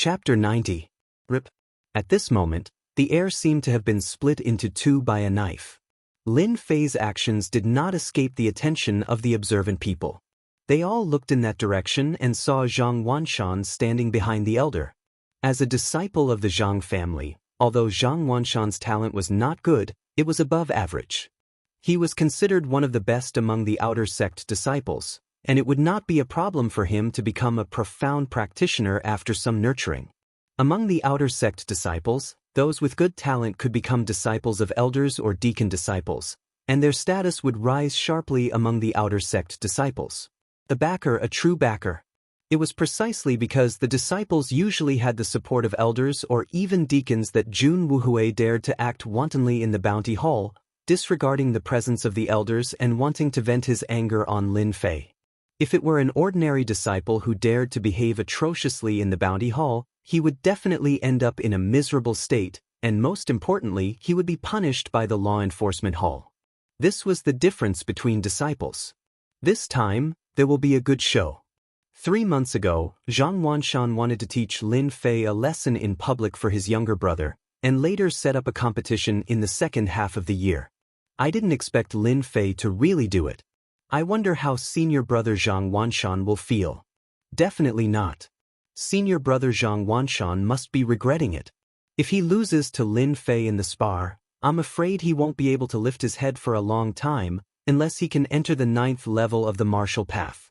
Chapter 90. Rip. At this moment, the air seemed to have been split into two by a knife. Lin Fei's actions did not escape the attention of the observant people. They all looked in that direction and saw Zhang Wanshan standing behind the elder. As a disciple of the Zhang family, although Zhang Wanshan's talent was not good, it was above average. He was considered one of the best among the outer sect disciples, and it would not be a problem for him to become a profound practitioner after some nurturing. Among the outer sect disciples, those with good talent could become disciples of elders or deacon disciples, and their status would rise sharply among the outer sect disciples. The backer, a true backer. It was precisely because the disciples usually had the support of elders or even deacons that Jun Wuhui dared to act wantonly in the bounty hall, disregarding the presence of the elders and wanting to vent his anger on Lin Fei. If it were an ordinary disciple who dared to behave atrociously in the bounty hall, he would definitely end up in a miserable state, and most importantly, he would be punished by the law enforcement hall. This was the difference between disciples. This time, there will be a good show. 3 months ago, Zhang Wanshan wanted to teach Lin Fei a lesson in public for his younger brother, and later set up a competition in the second half of the year. I didn't expect Lin Fei to really do it. I wonder how senior brother Zhang Wanshan will feel. Definitely not. Senior brother Zhang Wanshan must be regretting it. If he loses to Lin Fei in the spar, I'm afraid he won't be able to lift his head for a long time, unless he can enter the 9th level of the martial path.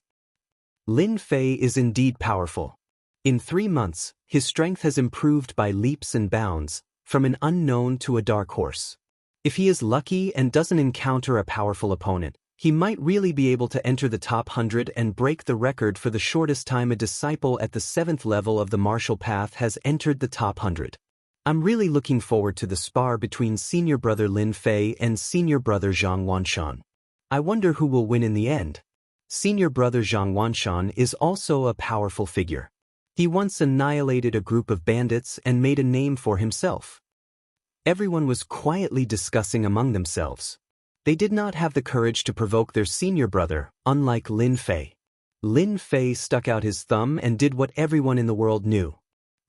Lin Fei is indeed powerful. In 3 months, his strength has improved by leaps and bounds, from an unknown to a dark horse. If he is lucky and doesn't encounter a powerful opponent, he might really be able to enter the top 100 and break the record for the shortest time a disciple at the 7th level of the martial path has entered the top 100. I'm really looking forward to the spar between senior brother Lin Fei and senior brother Zhang Wanshan. I wonder who will win in the end. Senior brother Zhang Wanshan is also a powerful figure. He once annihilated a group of bandits and made a name for himself. Everyone was quietly discussing among themselves. They did not have the courage to provoke their senior brother, unlike Lin Fei. Lin Fei stuck out his thumb and did what everyone in the world knew.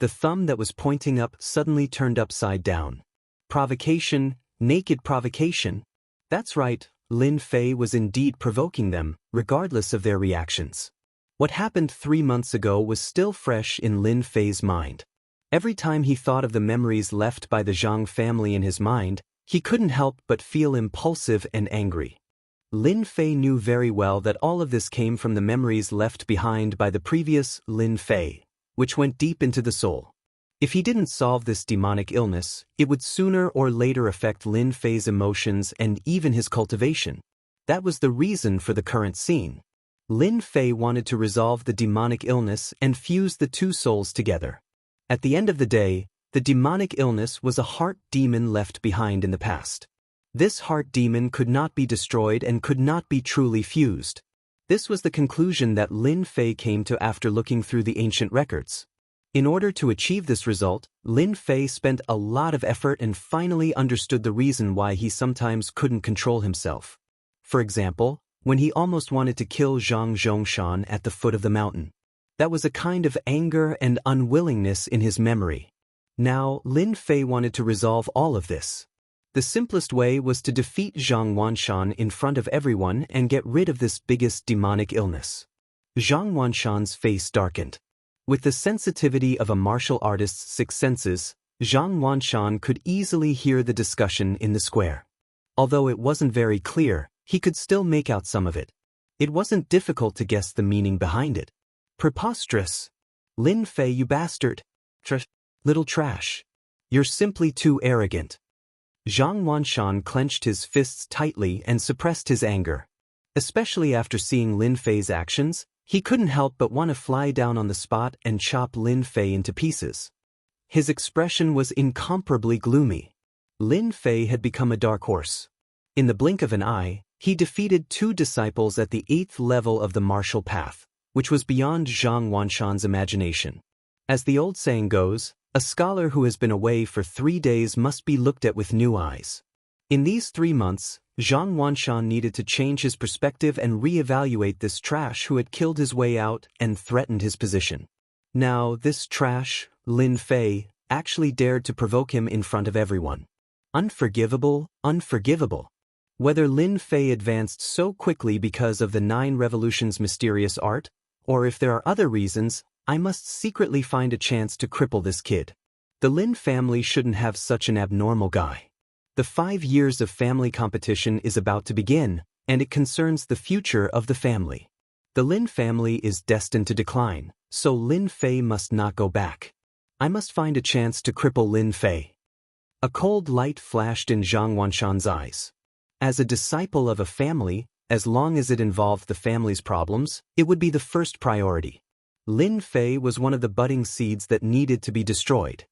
The thumb that was pointing up suddenly turned upside down. Provocation, naked provocation. That's right, Lin Fei was indeed provoking them, regardless of their reactions. What happened 3 months ago was still fresh in Lin Fei's mind. Every time he thought of the memories left by the Zhang family in his mind, he couldn't help but feel impulsive and angry. Lin Fei knew very well that all of this came from the memories left behind by the previous Lin Fei, which went deep into the soul. If he didn't solve this demonic illness, it would sooner or later affect Lin Fei's emotions and even his cultivation. That was the reason for the current scene. Lin Fei wanted to resolve the demonic illness and fuse the two souls together. At the end of the day, the demonic illness was a heart demon left behind in the past. This heart demon could not be destroyed and could not be truly fused. This was the conclusion that Lin Fei came to after looking through the ancient records. In order to achieve this result, Lin Fei spent a lot of effort and finally understood the reason why he sometimes couldn't control himself. For example, when he almost wanted to kill Zhang Zhongshan at the foot of the mountain. That was a kind of anger and unwillingness in his memory. Now, Lin Fei wanted to resolve all of this. The simplest way was to defeat Zhang Wanshan in front of everyone and get rid of this biggest demonic illness. Zhang Wanshan's face darkened. With the sensitivity of a martial artist's 6 senses, Zhang Wanshan could easily hear the discussion in the square. Although it wasn't very clear, he could still make out some of it. It wasn't difficult to guess the meaning behind it. Preposterous. Lin Fei, you bastard. Little trash. You're simply too arrogant. Zhang Wanshan clenched his fists tightly and suppressed his anger. Especially after seeing Lin Fei's actions, he couldn't help but want to fly down on the spot and chop Lin Fei into pieces. His expression was incomparably gloomy. Lin Fei had become a dark horse. In the blink of an eye, he defeated 2 disciples at the 8th level of the martial path, which was beyond Zhang Wanshan's imagination. As the old saying goes, a scholar who has been away for 3 days must be looked at with new eyes. In these 3 months, Zhang Wanshan needed to change his perspective and re-evaluate this trash who had killed his way out and threatened his position. Now, this trash, Lin Fei, actually dared to provoke him in front of everyone. Unforgivable, unforgivable. Whether Lin Fei advanced so quickly because of the 9 Revolutions' mysterious art, or if there are other reasons, I must secretly find a chance to cripple this kid. The Lin family shouldn't have such an abnormal guy. The 5 years of family competition is about to begin, and it concerns the future of the family. The Lin family is destined to decline, so Lin Fei must not go back. I must find a chance to cripple Lin Fei. A cold light flashed in Zhang Wanshan's eyes. As a disciple of a family, as long as it involved the family's problems, it would be the first priority. Lin Fei was one of the budding seeds that needed to be destroyed.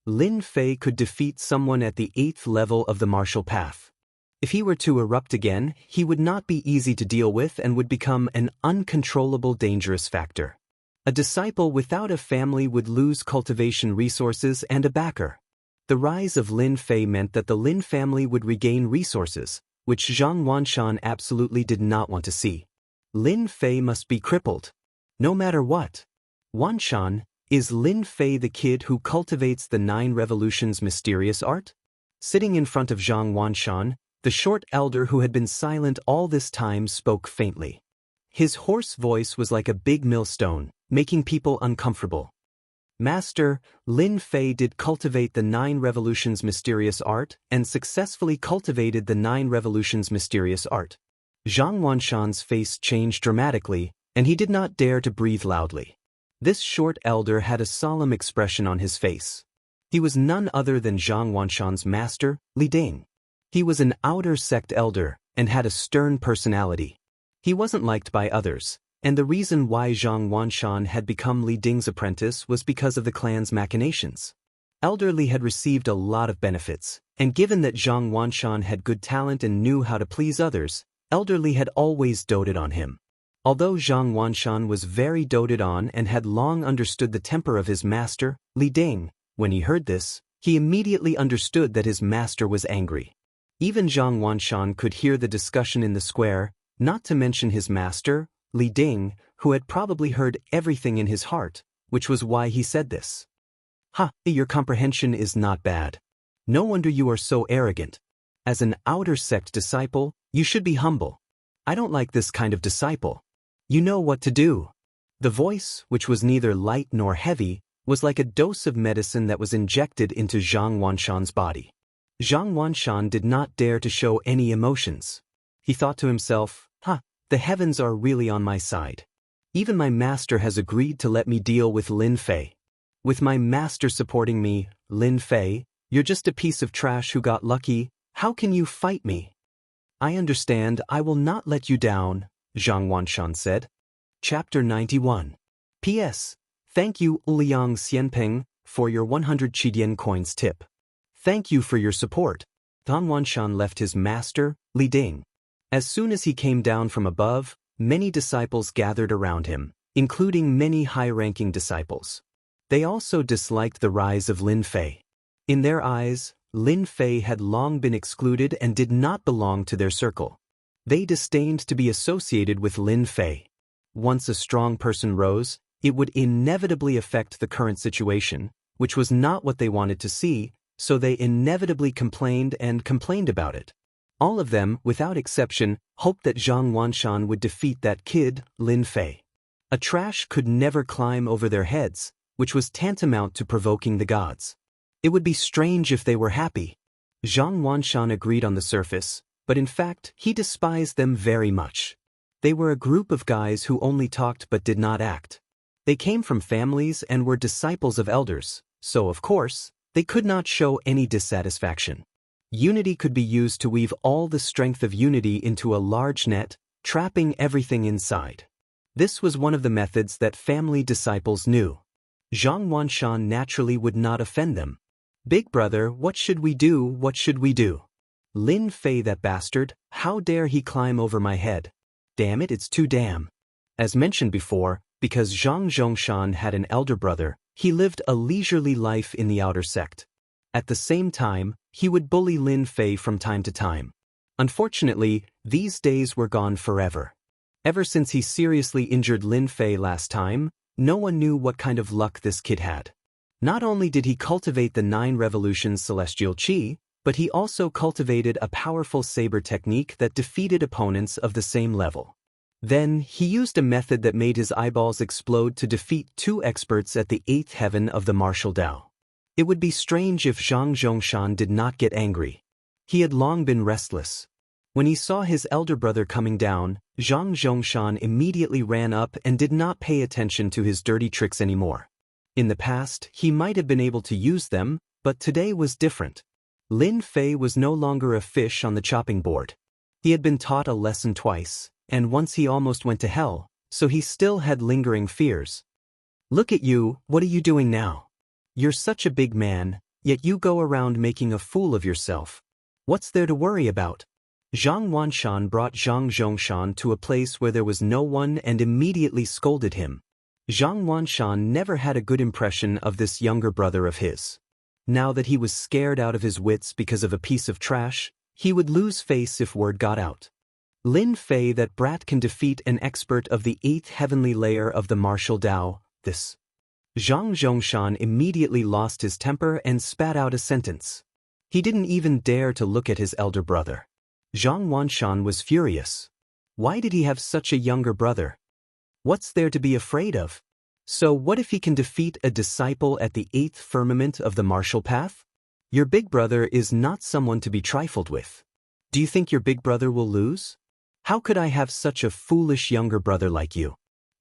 Lin Fei could defeat someone at the 8th level of the martial path. If he were to erupt again, he would not be easy to deal with and would become an uncontrollable dangerous factor. A disciple without a family would lose cultivation resources and a backer. The rise of Lin Fei meant that the Lin family would regain resources, which Zhang Wanshan absolutely did not want to see. Lin Fei must be crippled. No matter what. Wanshan, is Lin Fei the kid who cultivates the 9 Revolutions' mysterious art? Sitting in front of Zhang Wanshan, the short elder who had been silent all this time spoke faintly. His hoarse voice was like a big millstone, making people uncomfortable. Master, Lin Fei did cultivate the 9 Revolutions' mysterious art and successfully cultivated the 9 Revolutions' mysterious art. Zhang Wanshan's face changed dramatically, and he did not dare to breathe loudly. This short elder had a solemn expression on his face. He was none other than Zhang Wanshan's master, Li Ding. He was an outer sect elder and had a stern personality. He wasn't liked by others, and the reason why Zhang Wanshan had become Li Ding's apprentice was because of the clan's machinations. Elder Li had received a lot of benefits, and given that Zhang Wanshan had good talent and knew how to please others, Elder Li had always doted on him. Although Zhang Wanshan was very doted on and had long understood the temper of his master, Li Ding, when he heard this, he immediately understood that his master was angry. Even Zhang Wanshan could hear the discussion in the square, not to mention his master, Li Ding, who had probably heard everything in his heart, which was why he said this. Ha, your comprehension is not bad. No wonder you are so arrogant. As an outer sect disciple, you should be humble. I don't like this kind of disciple. You know what to do. The voice, which was neither light nor heavy, was like a dose of medicine that was injected into Zhang Wanshan's body. Zhang Wanshan did not dare to show any emotions. He thought to himself, the heavens are really on my side. Even my master has agreed to let me deal with Lin Fei. With my master supporting me, Lin Fei, you're just a piece of trash who got lucky. How can you fight me? I understand, I will not let you down, Zhang Wanshan said. Chapter 91. P.S. Thank you, Liang Xianping, for your 100 Qidian coins tip. Thank you for your support. Zhang Wanshan left his master, Li Ding. As soon as he came down from above, many disciples gathered around him, including many high-ranking disciples. They also disliked the rise of Lin Fei. In their eyes, Lin Fei had long been excluded and did not belong to their circle. They disdained to be associated with Lin Fei. Once a strong person rose, it would inevitably affect the current situation, which was not what they wanted to see, so they inevitably complained and complained about it. All of them, without exception, hoped that Zhang Wanshan would defeat that kid, Lin Fei. A trash could never climb over their heads, which was tantamount to provoking the gods. It would be strange if they were happy. Zhang Wanshan agreed on the surface, but in fact, he despised them very much. They were a group of guys who only talked but did not act. They came from families and were disciples of elders, so of course, they could not show any dissatisfaction. Unity could be used to weave all the strength of unity into a large net, trapping everything inside. This was one of the methods that family disciples knew. Zhang Wanshan naturally would not offend them. Big brother, what should we do, what should we do? Lin Fei, that bastard, how dare he climb over my head? Damn it, it's too damn. As mentioned before, because Zhang Zhongshan had an elder brother, he lived a leisurely life in the outer sect. At the same time, he would bully Lin Fei from time to time. Unfortunately, these days were gone forever. Ever since he seriously injured Lin Fei last time, no one knew what kind of luck this kid had. Not only did he cultivate the 9 revolutions celestial chi, but he also cultivated a powerful saber technique that defeated opponents of the same level. Then, he used a method that made his eyeballs explode to defeat 2 experts at the 8th heaven of the martial Tao. It would be strange if Zhang Zhongshan did not get angry. He had long been restless. When he saw his elder brother coming down, Zhang Zhongshan immediately ran up and did not pay attention to his dirty tricks anymore. In the past, he might have been able to use them, but today was different. Lin Fei was no longer a fish on the chopping board. He had been taught a lesson twice, and once he almost went to hell, so he still had lingering fears. Look at you, what are you doing now? You're such a big man, yet you go around making a fool of yourself. What's there to worry about? Zhang Wanshan brought Zhang Zhongshan to a place where there was no one and immediately scolded him. Zhang Wanshan never had a good impression of this younger brother of his. Now that he was scared out of his wits because of a piece of trash, he would lose face if word got out. Lin Fei, that brat can defeat an expert of the 8th heavenly layer of the martial Tao, this. Zhang Zhongshan immediately lost his temper and spat out a sentence. He didn't even dare to look at his elder brother. Zhang Wanshan was furious. Why did he have such a younger brother? What's there to be afraid of? So what if he can defeat a disciple at the 8th firmament of the martial path? Your big brother is not someone to be trifled with. Do you think your big brother will lose? How could I have such a foolish younger brother like you?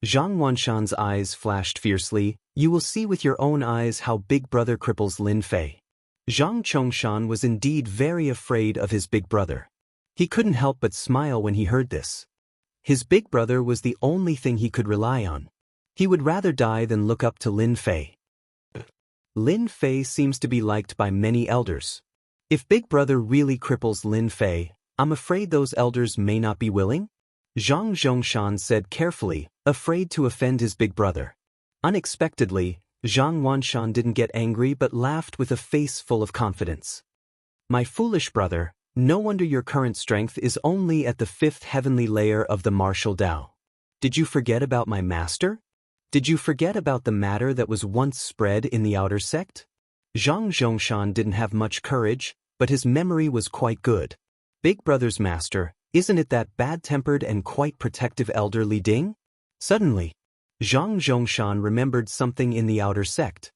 Zhang Wanshan's eyes flashed fiercely. You will see with your own eyes how big brother cripples Lin Fei. Zhang Chongshan was indeed very afraid of his big brother. He couldn't help but smile when he heard this. His big brother was the only thing he could rely on. He would rather die than look up to Lin Fei. Lin Fei seems to be liked by many elders. If big brother really cripples Lin Fei, I'm afraid those elders may not be willing? Zhang Zhongshan said carefully, afraid to offend his big brother. Unexpectedly, Zhang Wanshan didn't get angry but laughed with a face full of confidence. My foolish brother, no wonder your current strength is only at the 5th heavenly layer of the martial Tao. Did you forget about my master? Did you forget about the matter that was once spread in the outer sect? Zhang Zhongshan didn't have much courage, but his memory was quite good. Big brother's master, isn't it that bad-tempered and quite protective elder Li Ding? Suddenly, Zhang Zhongshan remembered something in the outer sect.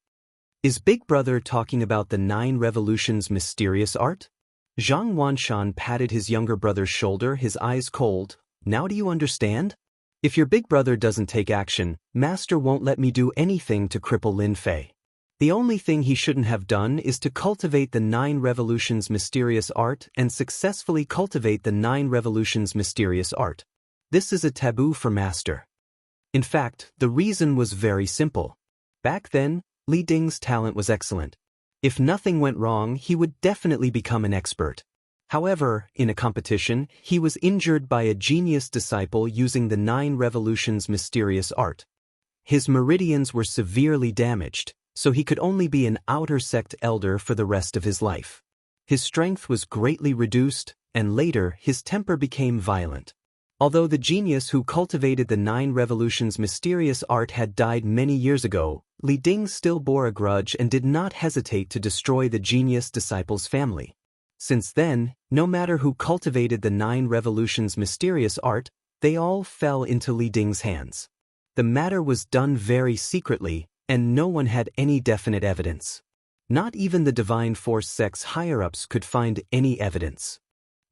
Is big brother talking about the 9 revolutions mysterious art? Zhang Wanshan patted his younger brother's shoulder, his eyes cold. Now do you understand? If your big brother doesn't take action, master won't let me do anything to cripple Lin Fei. The only thing he shouldn't have done is to cultivate the 9 revolutions mysterious art and successfully cultivate the 9 revolutions mysterious art. This is a taboo for master. In fact, the reason was very simple. Back then, Li Ding's talent was excellent. If nothing went wrong, he would definitely become an expert. However, in a competition, he was injured by a genius disciple using the 9 revolutions mysterious art. His meridians were severely damaged, so he could only be an outer sect elder for the rest of his life. His strength was greatly reduced, and later his temper became violent. Although the genius who cultivated the 9 revolutions mysterious art had died many years ago, Li Ding still bore a grudge and did not hesitate to destroy the genius disciple's family. Since then, no matter who cultivated the 9 revolutions mysterious art, they all fell into Li Ding's hands. The matter was done very secretly, and no one had any definite evidence. Not even the Divine Force sect's higher-ups could find any evidence.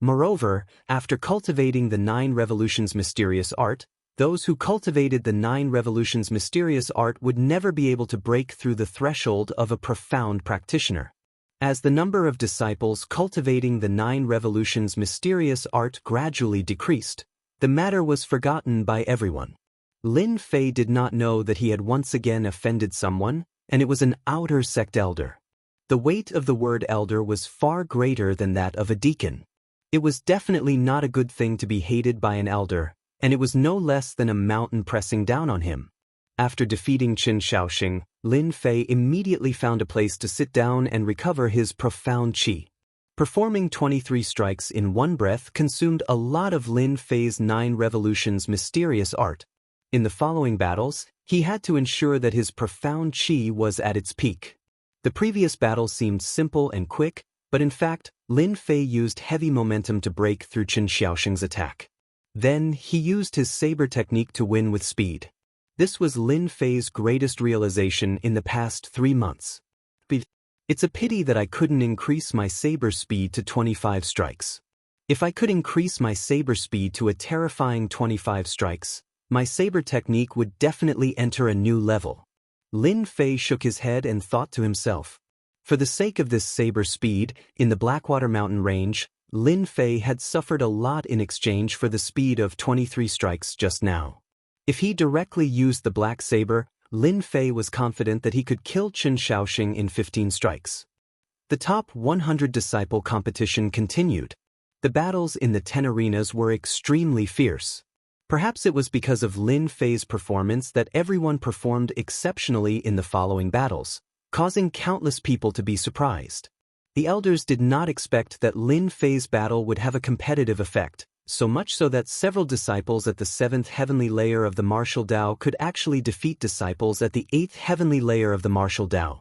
Moreover, after cultivating the 9 revolutions mysterious art, those who cultivated the 9 revolutions mysterious art would never be able to break through the threshold of a profound practitioner. As the number of disciples cultivating the 9 revolutions mysterious art gradually decreased, the matter was forgotten by everyone. Lin Fei did not know that he had once again offended someone, and it was an outer sect elder. The weight of the word elder was far greater than that of a deacon. It was definitely not a good thing to be hated by an elder, and it was no less than a mountain pressing down on him. After defeating Qin Shaoxing, Lin Fei immediately found a place to sit down and recover his profound qi. Performing 23 strikes in one breath consumed a lot of Lin Fei's 9 revolutions mysterious art. In the following battles, he had to ensure that his profound qi was at its peak. The previous battle seemed simple and quick, but in fact, Lin Fei used heavy momentum to break through Qin Xiaoxing's attack. Then, he used his saber technique to win with speed. This was Lin Fei's greatest realization in the past 3 months. It's a pity that I couldn't increase my saber speed to 25 strikes. If I could increase my saber speed to a terrifying 25 strikes, my saber technique would definitely enter a new level. Lin Fei shook his head and thought to himself. For the sake of this saber speed, in the Blackwater Mountain range, Lin Fei had suffered a lot in exchange for the speed of 23 strikes just now. If he directly used the black saber, Lin Fei was confident that he could kill Qin Xiaoxing in 15 strikes. The top 100 disciple competition continued. The battles in the 10 arenas were extremely fierce. Perhaps it was because of Lin Fei's performance that everyone performed exceptionally in the following battles, causing countless people to be surprised. The elders did not expect that Lin Fei's battle would have a competitive effect, so much so that several disciples at the 7th heavenly layer of the martial Dao could actually defeat disciples at the 8th heavenly layer of the martial Dao.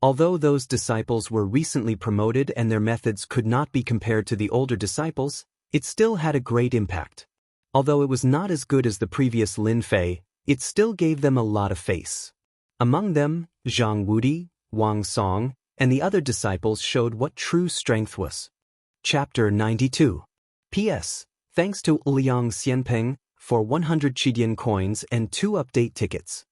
Although those disciples were recently promoted and their methods could not be compared to the older disciples, it still had a great impact. Although it was not as good as the previous Lin Fei, it still gave them a lot of face. Among them, Zhang Wudi, Wang Song, and the other disciples showed what true strength was. Chapter 92. P.S. Thanks to Liang Xianpeng for 100 Qidian coins and 2 update tickets.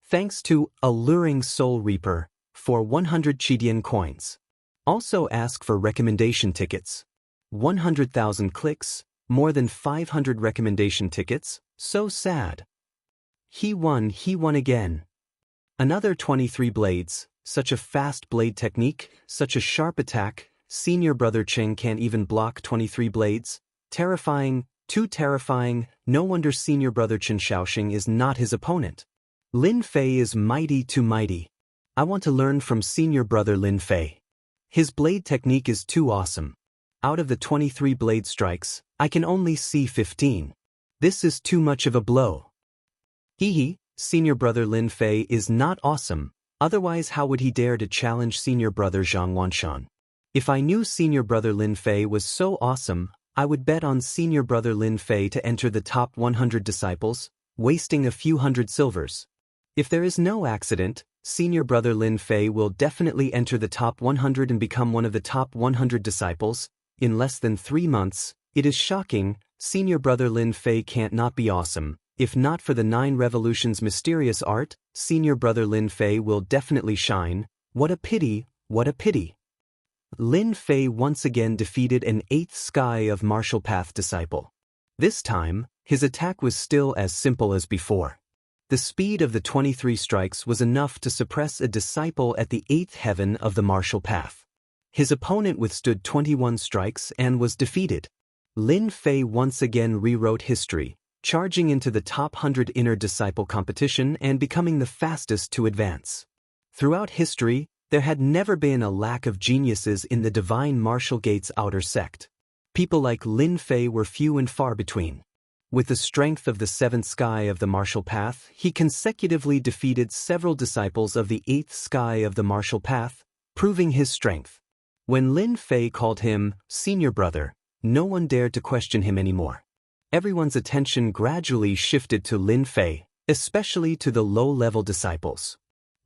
Thanks to Alluring Soul Reaper for 100 Qidian coins. Also ask for recommendation tickets. 100,000 clicks, more than 500 recommendation tickets, so sad. He won again. Another 23 blades, such a fast blade technique, such a sharp attack, senior brother Cheng can't even block 23 blades. Terrifying, too terrifying, no wonder senior brother Qin Xiaoxing is not his opponent. Lin Fei is mighty too mighty. I want to learn from senior brother Lin Fei. His blade technique is too awesome. Out of the 23 blade strikes, I can only see 15. This is too much of a blow. Hehe, senior brother Lin Fei is not awesome, otherwise how would he dare to challenge senior brother Zhang Wanshan? If I knew senior brother Lin Fei was so awesome, I would bet on senior brother Lin Fei to enter the top 100 disciples, wasting a few hundred silvers. If there is no accident, senior brother Lin Fei will definitely enter the top 100 and become one of the top 100 disciples. In less than 3 months, it is shocking, senior brother Lin Fei can't not be awesome. If not for the 9 revolutions mysterious art, senior brother Lin Fei will definitely shine. What a pity, what a pity. Lin Fei once again defeated an 8th sky of martial path disciple. This time, his attack was still as simple as before. The speed of the 23 strikes was enough to suppress a disciple at the 8th heaven of the martial path. His opponent withstood 21 strikes and was defeated. Lin Fei once again rewrote history, charging into the top 100 inner disciple competition and becoming the fastest to advance. Throughout history, there had never been a lack of geniuses in the Divine Martial Gates outer sect. People like Lin Fei were few and far between. With the strength of the 7th sky of the martial path, he consecutively defeated several disciples of the 8th sky of the martial path, proving his strength. When Lin Fei called him senior brother, no one dared to question him anymore. Everyone's attention gradually shifted to Lin Fei, especially to the low-level disciples.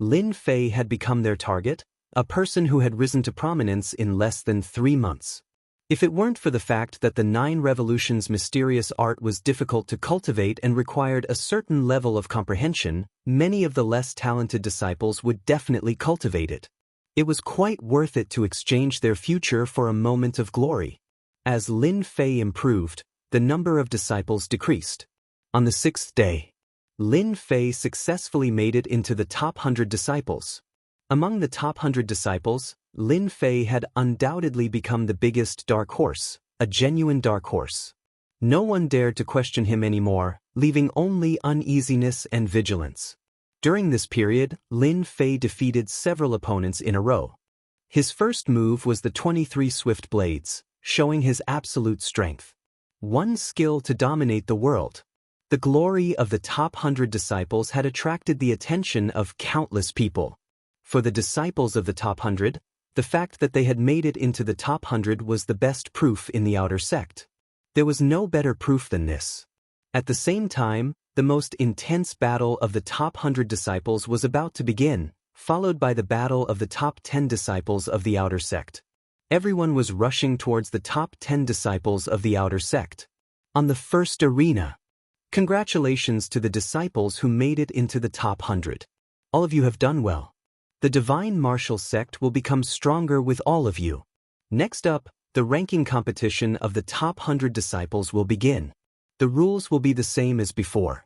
Lin Fei had become their target, a person who had risen to prominence in less than 3 months. If it weren't for the fact that the 9 revolutions mysterious art was difficult to cultivate and required a certain level of comprehension, many of the less talented disciples would definitely cultivate it. It was quite worth it to exchange their future for a moment of glory. As Lin Fei improved, the number of disciples decreased. On the 6th day, Lin Fei successfully made it into the top 100 disciples. Among the top 100 disciples, Lin Fei had undoubtedly become the biggest dark horse, a genuine dark horse. No one dared to question him anymore, leaving only uneasiness and vigilance. During this period, Lin Fei defeated several opponents in a row. His first move was the 23 swift blades, showing his absolute strength. One skill to dominate the world. The glory of the top 100 disciples had attracted the attention of countless people. For the disciples of the top 100, the fact that they had made it into the top 100 was the best proof in the outer sect. There was no better proof than this. At the same time, the most intense battle of the top 100 disciples was about to begin, followed by the battle of the top 10 disciples of the outer sect. Everyone was rushing towards the top 10 disciples of the outer sect. On the first arena. Congratulations to the disciples who made it into the top 100. All of you have done well. The divine martial sect will become stronger with all of you. Next up, the ranking competition of the top 100 disciples will begin. The rules will be the same as before.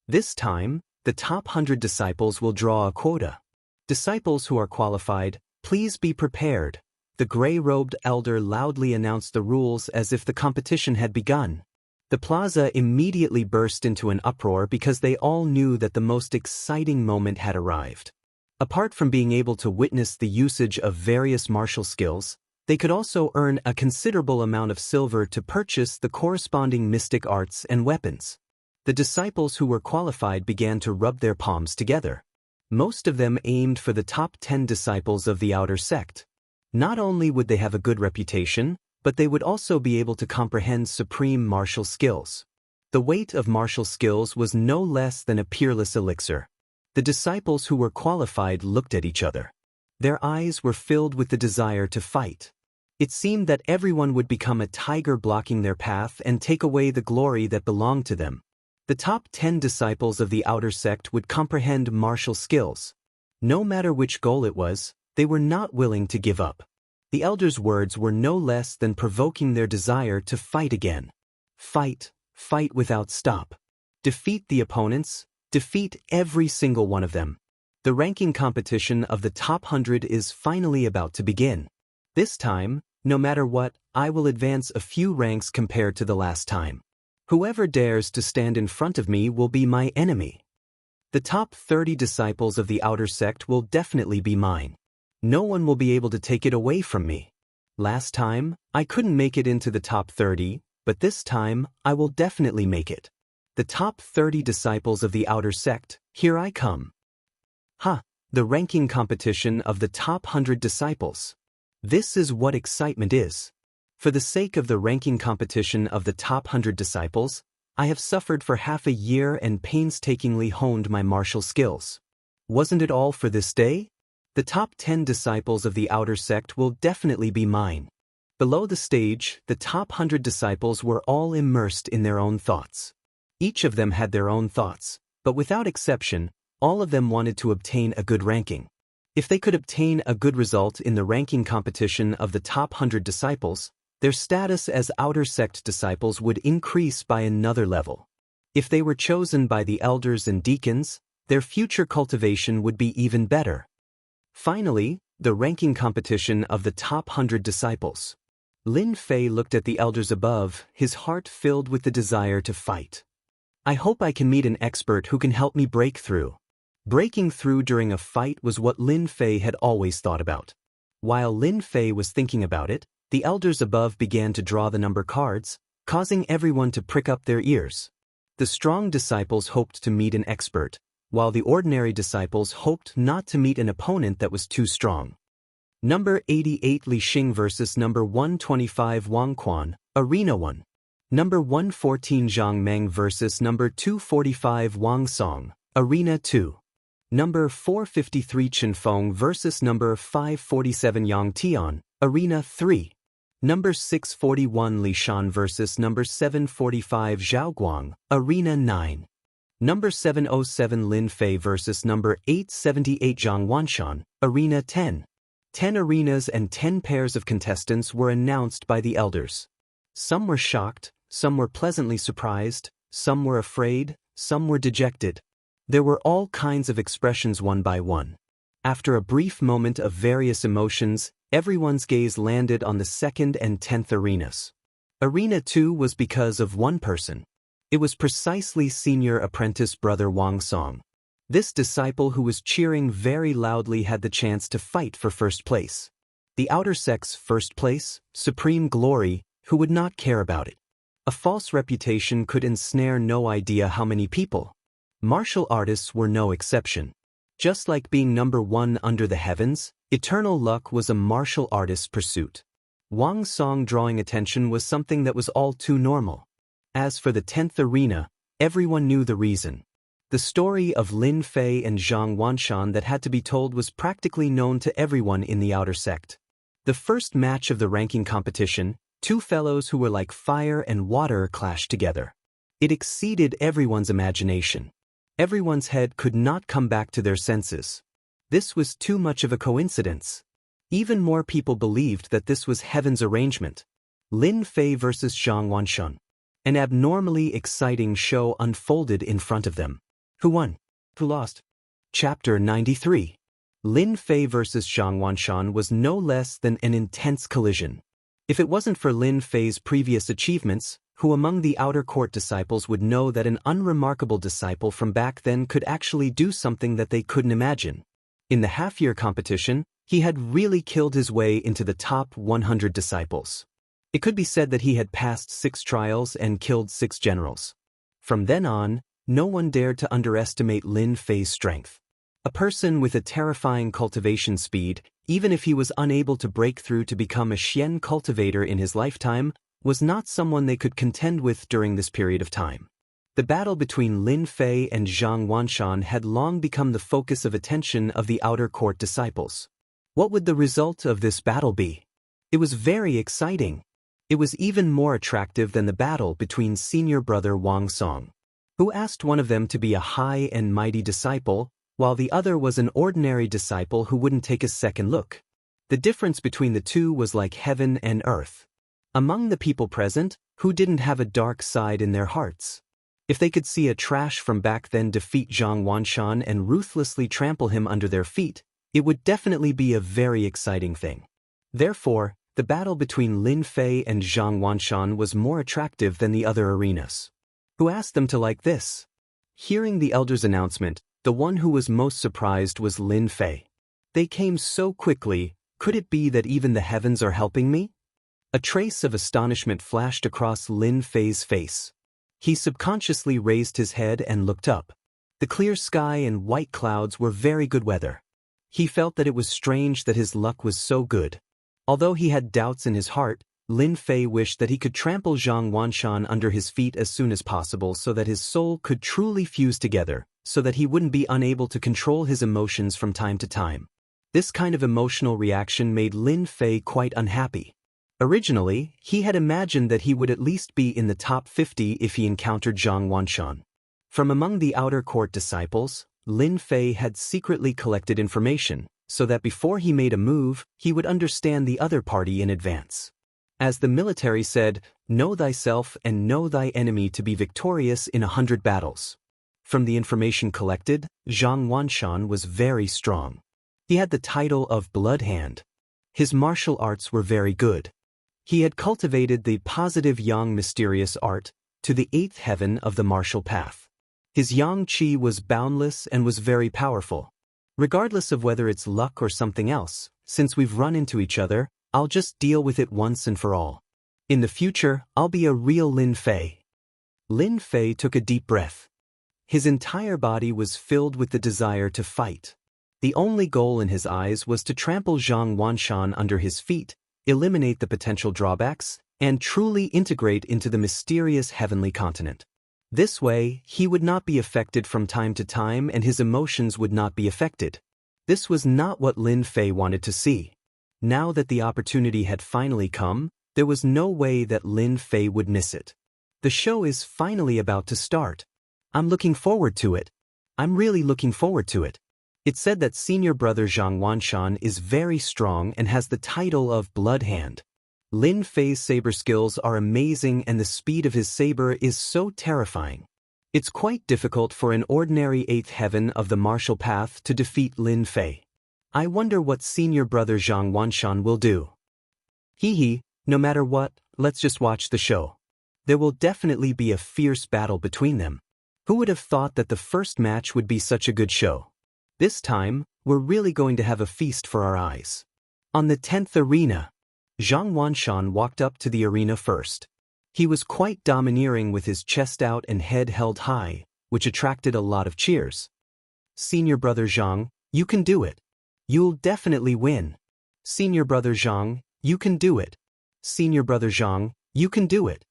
This time, the top 100 disciples will draw a quota. Disciples who are qualified, please be prepared. The gray-robed elder loudly announced the rules as if the competition had begun. The plaza immediately burst into an uproar because they all knew that the most exciting moment had arrived. Apart from being able to witness the usage of various martial skills, they could also earn a considerable amount of silver to purchase the corresponding mystic arts and weapons. The disciples who were qualified began to rub their palms together. Most of them aimed for the top 10 disciples of the outer sect. Not only would they have a good reputation, but they would also be able to comprehend supreme martial skills. The weight of martial skills was no less than a peerless elixir. The disciples who were qualified looked at each other. Their eyes were filled with the desire to fight. It seemed that everyone would become a tiger blocking their path and take away the glory that belonged to them. The top 10 disciples of the outer sect would comprehend martial skills. No matter which goal it was, they were not willing to give up. The elder's words were no less than provoking their desire to fight again. Fight, fight without stop. Defeat the opponents, defeat every single one of them. The ranking competition of the top 100 is finally about to begin. This time, no matter what, I will advance a few ranks compared to the last time. Whoever dares to stand in front of me will be my enemy. The top 30 disciples of the outer sect will definitely be mine. No one will be able to take it away from me. Last time, I couldn't make it into the top 30, but this time, I will definitely make it. The top 30 disciples of the outer sect, here I come. The ranking competition of the top 100 disciples. This is what excitement is. For the sake of the ranking competition of the top 100 disciples, I have suffered for half a year and painstakingly honed my martial skills. Wasn't it all for this day? The top 10 disciples of the outer sect will definitely be mine. Below the stage, the top 100 disciples were all immersed in their own thoughts. Each of them had their own thoughts, but without exception, all of them wanted to obtain a good ranking. If they could obtain a good result in the ranking competition of the top 100 disciples, their status as outer sect disciples would increase by another level. If they were chosen by the elders and deacons, their future cultivation would be even better. Finally, the ranking competition of the top 100 disciples. Lin Fei looked at the elders above, his heart filled with the desire to fight. I hope I can meet an expert who can help me break through. Breaking through during a fight was what Lin Fei had always thought about. While Lin Fei was thinking about it, the elders above began to draw the number cards, causing everyone to prick up their ears. The strong disciples hoped to meet an expert, while the ordinary disciples hoped not to meet an opponent that was too strong. Number 88 Li Xing versus number 125 Wang Quan, Arena 1. Number 114 Zhang Meng versus number 245 Wang Song, Arena 2. Number 453 Chen Feng versus number 547 Yang Tian, Arena 3. Number 641 Li Shan versus number 745 Zhao Guang, Arena 9. Number 707 Lin Fei versus number 878 Zhang Wanshan, Arena 10. 10 arenas and 10 pairs of contestants were announced by the elders. Some were shocked, some were pleasantly surprised, some were afraid, some were dejected. There were all kinds of expressions one by one. After a brief moment of various emotions, everyone's gaze landed on the 2nd and 10th arenas. Arena 2 was because of one person. It was precisely senior apprentice brother Wang Song. This disciple who was cheering very loudly had the chance to fight for first place. The outer sect's first place, supreme glory, who would not care about it? A false reputation could ensnare no idea how many people. Martial artists were no exception. Just like being number one under the heavens, eternal luck was a martial artist's pursuit. Wang Song drawing attention was something that was all too normal. As for the 10th arena, everyone knew the reason. The story of Lin Fei and Zhang Wanshan that had to be told was practically known to everyone in the outer sect. The first match of the ranking competition, two fellows who were like fire and water clashed together. It exceeded everyone's imagination. Everyone's head could not come back to their senses. This was too much of a coincidence. Even more people believed that this was heaven's arrangement. Lin Fei versus Zhang Wanshan. An abnormally exciting show unfolded in front of them. Who won? Who lost? Chapter 93. Lin Fei versus Zhang Wanshan was no less than an intense collision. If it wasn't for Lin Fei's previous achievements, who among the outer court disciples would know that an unremarkable disciple from back then could actually do something that they couldn't imagine? In the half-year competition, he had really killed his way into the top 100 disciples. It could be said that he had passed 6 trials and killed 6 generals. From then on, no one dared to underestimate Lin Fei's strength. A person with a terrifying cultivation speed, even if he was unable to break through to become a Xian cultivator in his lifetime, was not someone they could contend with during this period of time. The battle between Lin Fei and Zhang Wanshan had long become the focus of attention of the outer court disciples. What would the result of this battle be? It was very exciting. It was even more attractive than the battle between senior brother Wang Song, who asked one of them to be a high and mighty disciple, while the other was an ordinary disciple who wouldn't take a second look. The difference between the two was like heaven and earth. Among the people present, who didn't have a dark side in their hearts? If they could see a trash from back then defeat Zhang Wanshan and ruthlessly trample him under their feet, it would definitely be a very exciting thing. Therefore, the battle between Lin Fei and Zhang Wanshan was more attractive than the other arenas. Who asked them to like this? Hearing the elder's announcement, the one who was most surprised was Lin Fei. They came so quickly, could it be that even the heavens are helping me? A trace of astonishment flashed across Lin Fei's face. He subconsciously raised his head and looked up. The clear sky and white clouds were very good weather. He felt that it was strange that his luck was so good. Although he had doubts in his heart, Lin Fei wished that he could trample Zhang Wanshan under his feet as soon as possible so that his soul could truly fuse together, so that he wouldn't be unable to control his emotions from time to time. This kind of emotional reaction made Lin Fei quite unhappy. Originally, he had imagined that he would at least be in the top 50 if he encountered Zhang Wanshan. From among the outer court disciples, Lin Fei had secretly collected information, so that before he made a move, he would understand the other party in advance. As the military said, know thyself and know thy enemy to be victorious in 100 battles. From the information collected, Zhang Wanshan was very strong. He had the title of Blood Hand. His martial arts were very good. He had cultivated the positive yang mysterious art to the 8th heaven of the martial path. His yang qi was boundless and was very powerful. Regardless of whether it's luck or something else, since we've run into each other, I'll just deal with it once and for all. In the future, I'll be a real Lin Fei. Lin Fei took a deep breath. His entire body was filled with the desire to fight. The only goal in his eyes was to trample Zhang Wanshan under his feet, eliminate the potential drawbacks, and truly integrate into the mysterious heavenly continent. This way, he would not be affected from time to time and his emotions would not be affected. This was not what Lin Fei wanted to see. Now that the opportunity had finally come, there was no way that Lin Fei would miss it. The show is finally about to start. I'm looking forward to it. I'm really looking forward to it. It's said that senior brother Zhang Wanshan is very strong and has the title of Blood Hand. Lin Fei's saber skills are amazing and the speed of his saber is so terrifying. It's quite difficult for an ordinary 8th heaven of the martial path to defeat Lin Fei. I wonder what senior brother Zhang Wanshan will do. No matter what, let's just watch the show. There will definitely be a fierce battle between them. Who would have thought that the first match would be such a good show? This time, we're really going to have a feast for our eyes. On the 10th arena, Zhang Wanshan walked up to the arena first. He was quite domineering with his chest out and head held high, which attracted a lot of cheers. Senior Brother Zhang, you can do it. You'll definitely win. Senior Brother Zhang, you can do it. Senior Brother Zhang, you can do it.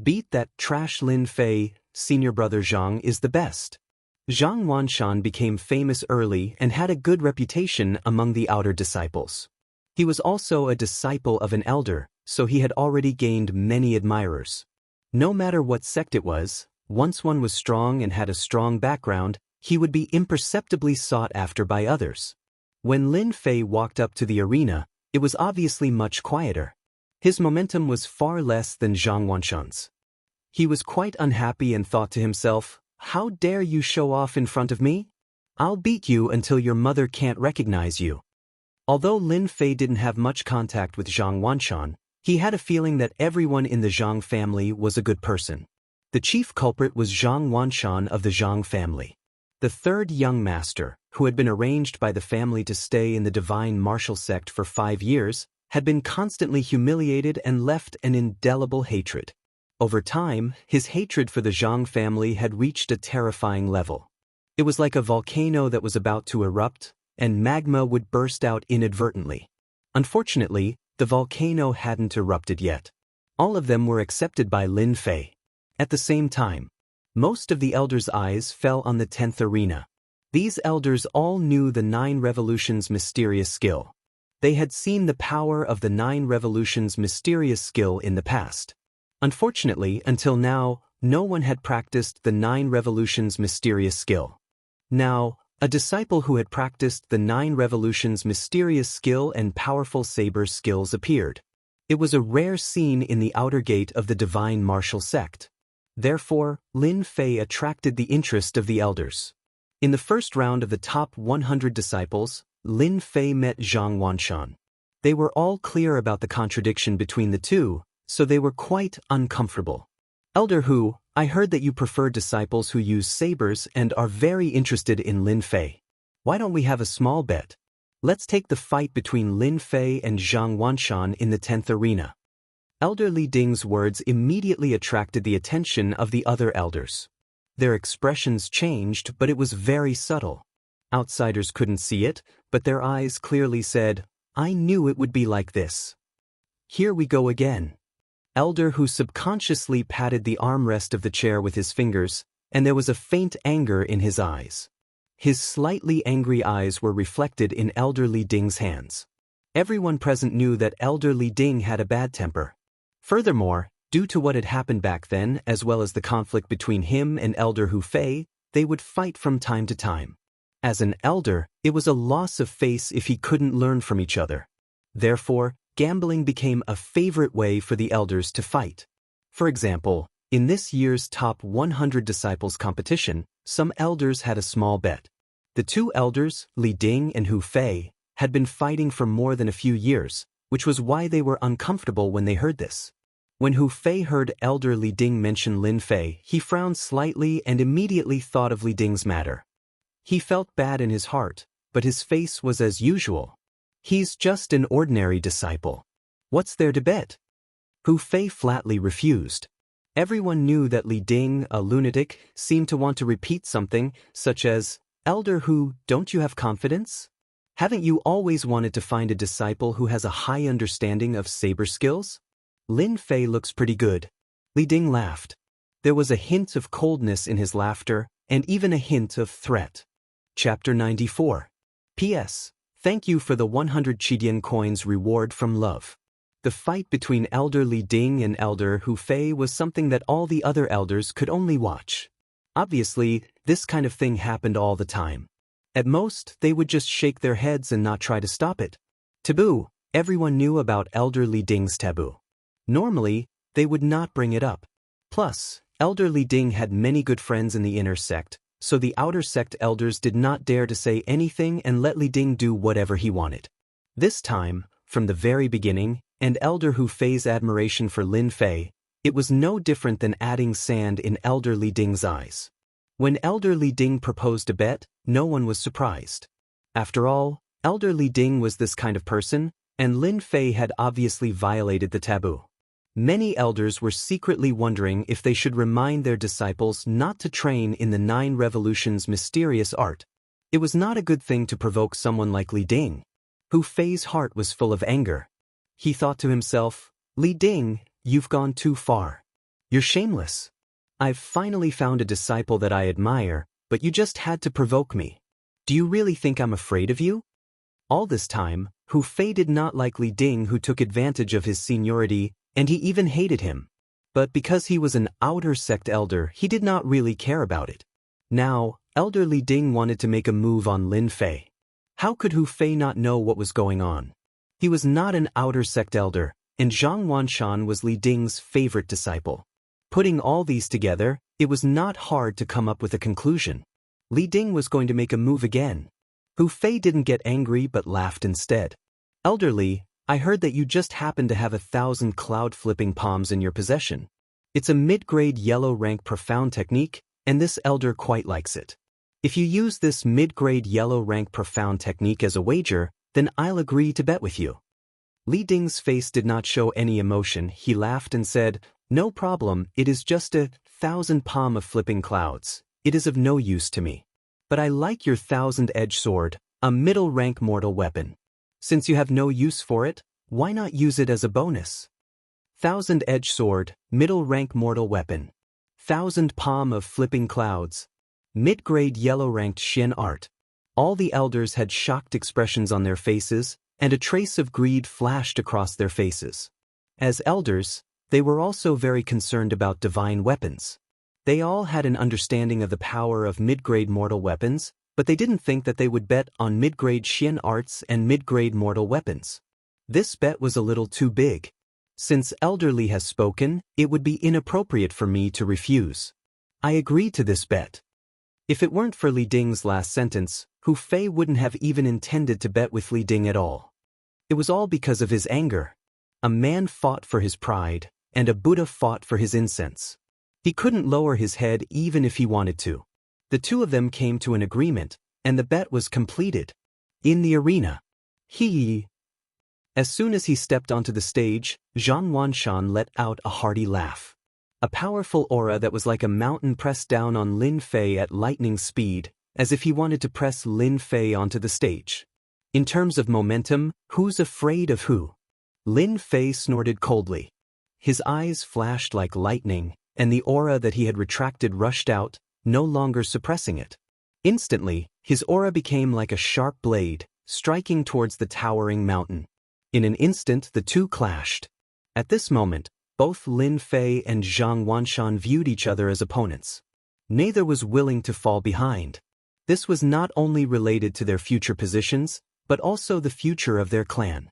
Beat that trash Lin Fei, Senior Brother Zhang is the best. Zhang Wanshan became famous early and had a good reputation among the outer disciples. He was also a disciple of an elder, so he had already gained many admirers. No matter what sect it was, once one was strong and had a strong background, he would be imperceptibly sought after by others. When Lin Fei walked up to the arena, it was obviously much quieter. His momentum was far less than Zhang Wanshan's. He was quite unhappy and thought to himself, "How dare you show off in front of me? I'll beat you until your mother can't recognize you." Although Lin Fei didn't have much contact with Zhang Wanshan, he had a feeling that everyone in the Zhang family was a good person. The chief culprit was Zhang Wanshan of the Zhang family. The third young master, who had been arranged by the family to stay in the divine martial sect for 5 years, had been constantly humiliated and left an indelible hatred. Over time, his hatred for the Zhang family had reached a terrifying level. It was like a volcano that was about to erupt, and magma would burst out inadvertently. Unfortunately, the volcano hadn't erupted yet. All of them were accepted by Lin Fei. At the same time, most of the elders' eyes fell on the 10th arena. These elders all knew the 9 Revolutions' mysterious skill. They had seen the power of the 9 Revolutions' mysterious skill in the past. Unfortunately, until now, no one had practiced the 9 Revolutions' mysterious skill. Now, a disciple who had practiced the 9 Revolutions' mysterious skill and powerful saber skills appeared. It was a rare scene in the outer gate of the divine martial sect. Therefore, Lin Fei attracted the interest of the elders. In the first round of the top 100 disciples, Lin Fei met Zhang Wanshan. They were all clear about the contradiction between the two, so they were quite uncomfortable. "Elder Hu, I heard that you prefer disciples who use sabers and are very interested in Lin Fei. Why don't we have a small bet? Let's take the fight between Lin Fei and Zhang Wanshan in the 10th arena." Elder Li Ding's words immediately attracted the attention of the other elders. Their expressions changed, but it was very subtle. Outsiders couldn't see it, but their eyes clearly said, "I knew it would be like this." Here we go again. Elder Hu subconsciously patted the armrest of the chair with his fingers, and there was a faint anger in his eyes. His slightly angry eyes were reflected in Elder Li Ding's hands. Everyone present knew that Elder Li Ding had a bad temper. Furthermore, due to what had happened back then, as well as the conflict between him and Elder Hu Fei, they would fight from time to time. As an elder, it was a loss of face if he couldn't learn from each other. Therefore, gambling became a favorite way for the elders to fight. For example, in this year's top 100 disciples competition, some elders had a small bet. The two elders, Li Ding and Hu Fei, had been fighting for more than a few years, which was why they were uncomfortable when they heard this. When Hu Fei heard Elder Li Ding mention Lin Fei, he frowned slightly and immediately thought of Li Ding's matter. He felt bad in his heart, but his face was as usual. "He's just an ordinary disciple. What's there to bet?" Hu Fei flatly refused. Everyone knew that Li Ding, a lunatic, seemed to want to repeat something, such as, "Elder Hu, don't you have confidence? Haven't you always wanted to find a disciple who has a high understanding of saber skills? Lin Fei looks pretty good." Li Ding laughed. There was a hint of coldness in his laughter, and even a hint of threat. Chapter 94. P.S. Thank you for the 100 Qidian coins reward from love. The fight between Elder Li Ding and Elder Hu Fei was something that all the other elders could only watch. Obviously, this kind of thing happened all the time. At most, they would just shake their heads and not try to stop it. Taboo. Everyone knew about Elder Li Ding's taboo. Normally, they would not bring it up. Plus, Elder Li Ding had many good friends in the inner sect, so the outer sect elders did not dare to say anything and let Li Ding do whatever he wanted. This time, from the very beginning, and Elder Hu Fei's admiration for Lin Fei, it was no different than adding sand in Elder Li Ding's eyes. When Elder Li Ding proposed a bet, no one was surprised. After all, Elder Li Ding was this kind of person, and Lin Fei had obviously violated the taboo. Many elders were secretly wondering if they should remind their disciples not to train in the 9 Revolutions' mysterious art, It was not a good thing to provoke someone like Li Ding. Hu Fei's heart was full of anger. He thought to himself, Li Ding, you've gone too far. You're shameless. I've finally found a disciple that I admire, but you just had to provoke me. Do you really think I'm afraid of you? All this time, Hu Fei did not like Li Ding, who took advantage of his seniority, and he even hated him. But because he was an outer sect elder, he did not really care about it. Now, Elder Li Ding wanted to make a move on Lin Fei. How could Hu Fei not know what was going on? He was not an outer sect elder, and Zhang Wanshan was Li Ding's favorite disciple. Putting all these together, it was not hard to come up with a conclusion. Li Ding was going to make a move again. Hu Fei didn't get angry but laughed instead. Elder Li, I heard that you just happen to have 1,000 cloud-flipping palms in your possession. It's a mid-grade yellow rank profound technique, and this elder quite likes it. If you use this mid-grade yellow rank profound technique as a wager, then I'll agree to bet with you. Li Ding's face did not show any emotion. He laughed and said, No problem, it is just 1,000 palm of flipping clouds. It is of no use to me. But I like your 1,000-edge sword, a middle-rank mortal weapon. Since you have no use for it, why not use it as a bonus? 1,000-edge sword, middle-rank mortal weapon. 1,000 palm of flipping clouds. Mid-grade yellow-ranked Xian art. All the elders had shocked expressions on their faces, and a trace of greed flashed across their faces. As elders, they were also very concerned about divine weapons. They all had an understanding of the power of mid-grade mortal weapons, but they didn't think that they would bet on mid-grade Xian arts and mid-grade mortal weapons. This bet was a little too big. Since Elder Li has spoken, it would be inappropriate for me to refuse. I agree to this bet. If it weren't for Li Ding's last sentence, Hu Fei wouldn't have even intended to bet with Li Ding at all. It was all because of his anger. A man fought for his pride, and a Buddha fought for his incense. He couldn't lower his head even if he wanted to. The two of them came to an agreement, and the bet was completed. In the arena. As soon as he stepped onto the stage, Zhang Wanshan let out a hearty laugh. A powerful aura that was like a mountain pressed down on Lin Fei at lightning speed, as if he wanted to press Lin Fei onto the stage. In terms of momentum, who's afraid of who? Lin Fei snorted coldly. His eyes flashed like lightning, and the aura that he had retracted rushed out, no longer suppressing it. Instantly, his aura became like a sharp blade, striking towards the towering mountain. In an instant, the two clashed. At this moment, both Lin Fei and Zhang Wanshan viewed each other as opponents. Neither was willing to fall behind. This was not only related to their future positions, but also the future of their clan.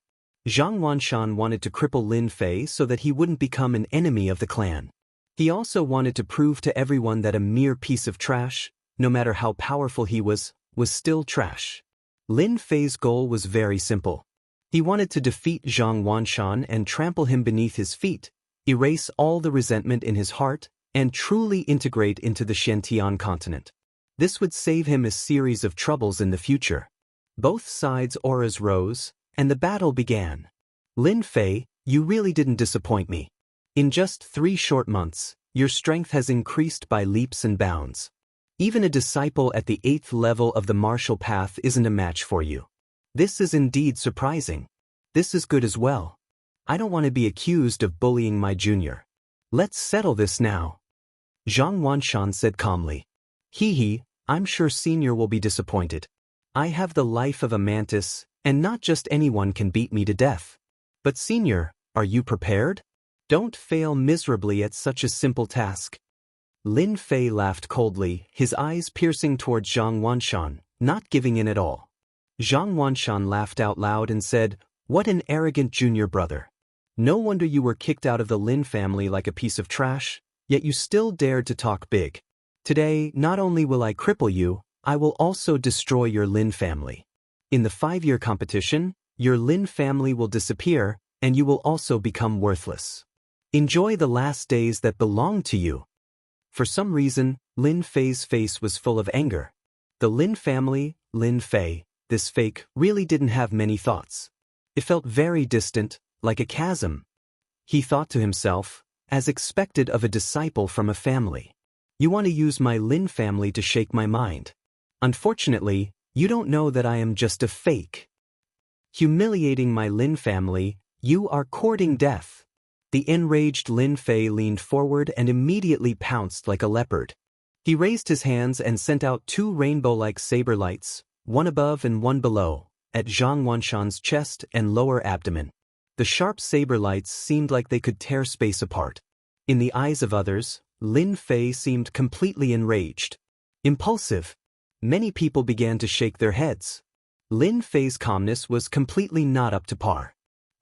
Zhang Wanshan wanted to cripple Lin Fei so that he wouldn't become an enemy of the clan. He also wanted to prove to everyone that a mere piece of trash, no matter how powerful he was still trash. Lin Fei's goal was very simple. He wanted to defeat Zhang Wanshan and trample him beneath his feet, erase all the resentment in his heart, and truly integrate into the Shantian continent. This would save him a series of troubles in the future. Both sides' auras rose, and the battle began. Lin Fei, you really didn't disappoint me. In just 3 short months, your strength has increased by leaps and bounds. Even a disciple at the 8th level of the martial path isn't a match for you. This is indeed surprising. This is good as well. I don't want to be accused of bullying my junior. Let's settle this now. Zhang Wanshan said calmly. I'm sure senior will be disappointed. I have the life of a mantis, and not just anyone can beat me to death. But senior, are you prepared? Don't fail miserably at such a simple task. Lin Fei laughed coldly, his eyes piercing towards Zhang Wanshan, not giving in at all. Zhang Wanshan laughed out loud and said, What an arrogant junior brother. No wonder you were kicked out of the Lin family like a piece of trash, yet you still dared to talk big. Today, not only will I cripple you, I will also destroy your Lin family. In the 5-year competition, your Lin family will disappear, and you will also become worthless. Enjoy the last days that belong to you. For some reason, Lin Fei's face was full of anger. The Lin family, Lin Fei, this fake, really didn't have many thoughts. It felt very distant, like a chasm. He thought to himself, as expected of a disciple from a family. You want to use my Lin family to shake my mind. Unfortunately, You don't know that I am just a fake. Humiliating my Lin family, you are courting death. The enraged Lin Fei leaned forward and immediately pounced like a leopard. He raised his hands and sent out two rainbow-like saber lights, one above and one below, at Zhang Wanshan's chest and lower abdomen. The sharp saber lights seemed like they could tear space apart. In the eyes of others, Lin Fei seemed completely enraged. Impulsive. Many people began to shake their heads. Lin Fei's calmness was completely not up to par.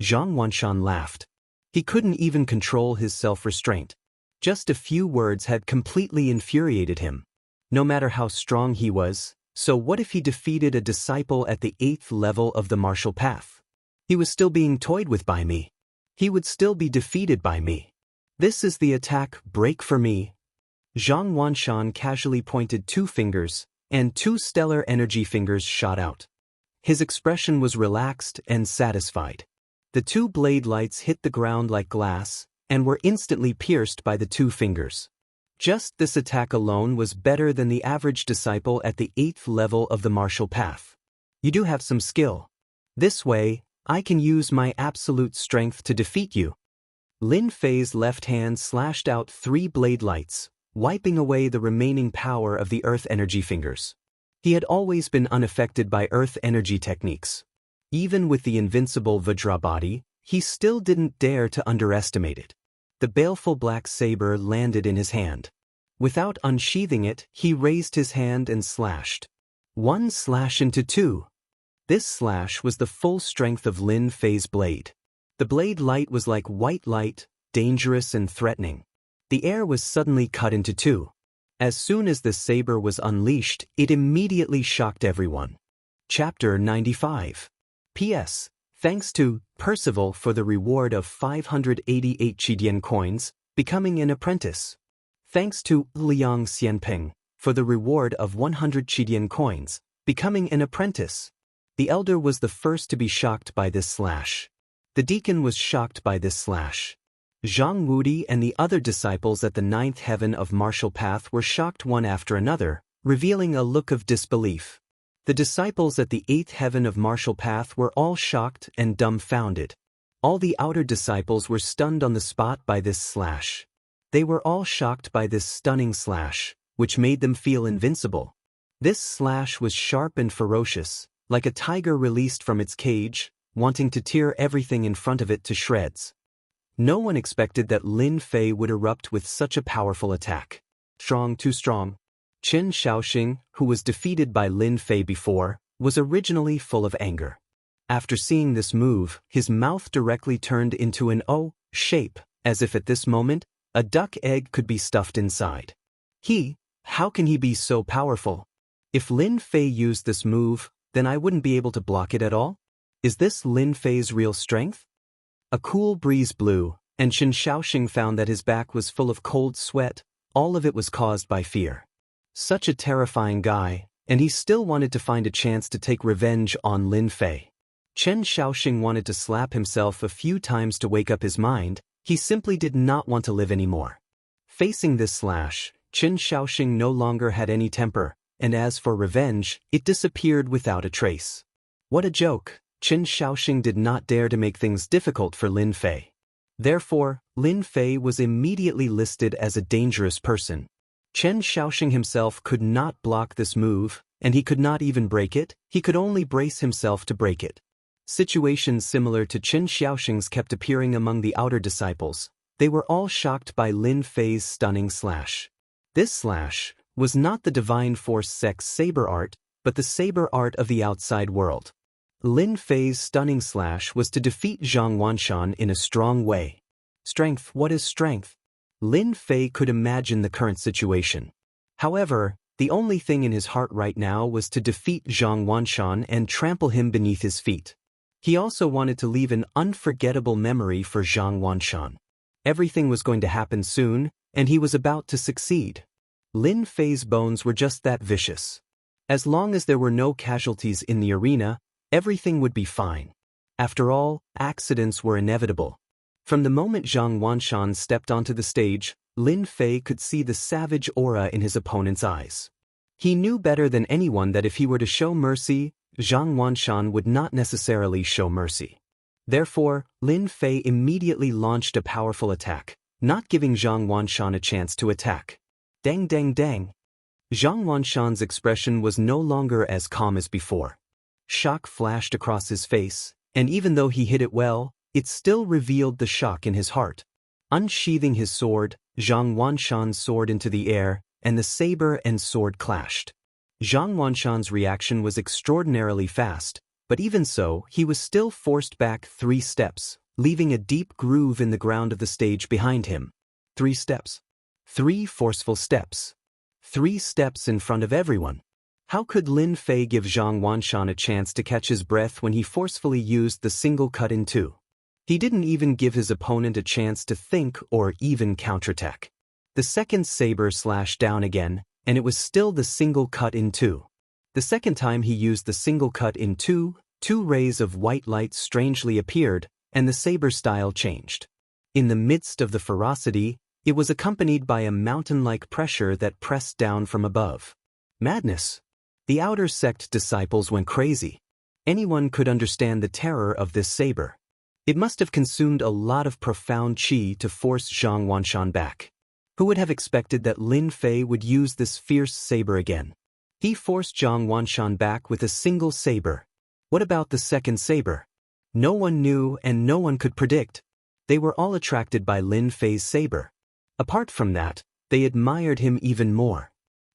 Zhang Wanshan laughed. He couldn't even control his self-restraint. Just a few words had completely infuriated him. No matter how strong he was, so what if he defeated a disciple at the 8th level of the martial path? He was still being toyed with by me. He would still be defeated by me. This is the attack break for me. Zhang Wanshan casually pointed two fingers, and two stellar energy fingers shot out. His expression was relaxed and satisfied. The two blade lights hit the ground like glass, and were instantly pierced by the two fingers. Just this attack alone was better than the average disciple at the 8th level of the martial path. You do have some skill. This way, I can use my absolute strength to defeat you. Lin Fei's left hand slashed out three blade lights, wiping away the remaining power of the earth energy fingers. He had always been unaffected by earth energy techniques. Even with the invincible Vajra body, he still didn't dare to underestimate it. The baleful black saber landed in his hand. Without unsheathing it, he raised his hand and slashed. One slash into two. This slash was the full strength of Lin Fei's blade. The blade light was like white light, dangerous and threatening. The air was suddenly cut into two. As soon as the saber was unleashed, it immediately shocked everyone. Chapter 95. P.S. Thanks to Percival for the reward of 588 Chidian coins, becoming an apprentice. Thanks to Liang Xianping for the reward of 100 Chidian coins, becoming an apprentice. The elder was the first to be shocked by this slash. The deacon was shocked by this slash. Zhang Wudi and the other disciples at the 9th heaven of martial path were shocked one after another, revealing a look of disbelief. The disciples at the 8th heaven of martial path were all shocked and dumbfounded. All the outer disciples were stunned on the spot by this slash. They were all shocked by this stunning slash, which made them feel invincible. This slash was sharp and ferocious, like a tiger released from its cage, wanting to tear everything in front of it to shreds. No one expected that Lin Fei would erupt with such a powerful attack. Strong, too strong. Chen Shaoxing, who was defeated by Lin Fei before, was originally full of anger. After seeing this move, his mouth directly turned into an O shape, as if at this moment, a duck egg could be stuffed inside. How can he be so powerful? If Lin Fei used this move, then I wouldn't be able to block it at all? Is this Lin Fei's real strength? A cool breeze blew, and Chen Shaoxing found that his back was full of cold sweat. All of it was caused by fear. Such a terrifying guy, and he still wanted to find a chance to take revenge on Lin Fei. Chen Shaoxing wanted to slap himself a few times to wake up his mind. He simply did not want to live anymore. Facing this slash, Chen Shaoxing no longer had any temper, and as for revenge, it disappeared without a trace. What a joke! Chen Shaoxing did not dare to make things difficult for Lin Fei. Therefore, Lin Fei was immediately listed as a dangerous person. Chen Shaoxing himself could not block this move, and he could not even break it. He could only brace himself to break it. Situations similar to Chen Shaoxing's kept appearing among the outer disciples. They were all shocked by Lin Fei's stunning slash. This slash was not the divine force sex saber art, but the saber art of the outside world. Lin Fei's stunning slash was to defeat Zhang Wanshan in a strong way. Strength, what is strength? Lin Fei could imagine the current situation. However, the only thing in his heart right now was to defeat Zhang Wanshan and trample him beneath his feet. He also wanted to leave an unforgettable memory for Zhang Wanshan. Everything was going to happen soon, and he was about to succeed. Lin Fei's bones were just that vicious. As long as there were no casualties in the arena, everything would be fine. After all, accidents were inevitable. From the moment Zhang Wanshan stepped onto the stage, Lin Fei could see the savage aura in his opponent's eyes. He knew better than anyone that if he were to show mercy, Zhang Wanshan would not necessarily show mercy. Therefore, Lin Fei immediately launched a powerful attack, not giving Zhang Wanshan a chance to attack. Dang dang dang. Zhang Wanshan's expression was no longer as calm as before. Shock flashed across his face, and even though he hid it well, it still revealed the shock in his heart. Unsheathing his sword, Zhang Wanshan soared into the air, and the saber and sword clashed. Zhang Wanshan's reaction was extraordinarily fast, but even so, he was still forced back 3 steps, leaving a deep groove in the ground of the stage behind him. 3 steps. 3 forceful steps. 3 steps in front of everyone. How could Lin Fei give Zhang Wanshan a chance to catch his breath when he forcefully used the single cut in 2? He didn't even give his opponent a chance to think or even counterattack. The second saber slashed down again, and it was still the single cut in 2. The second time he used the single cut in 2, 2 rays of white light strangely appeared, and the saber style changed. In the midst of the ferocity, it was accompanied by a mountain-like pressure that pressed down from above. Madness. The outer sect disciples went crazy. Anyone could understand the terror of this saber. It must have consumed a lot of profound qi to force Zhang Wanshan back. Who would have expected that Lin Fei would use this fierce saber again? He forced Zhang Wanshan back with a single saber. What about the second saber? No one knew and no one could predict. They were all attracted by Lin Fei's saber. Apart from that, they admired him even more.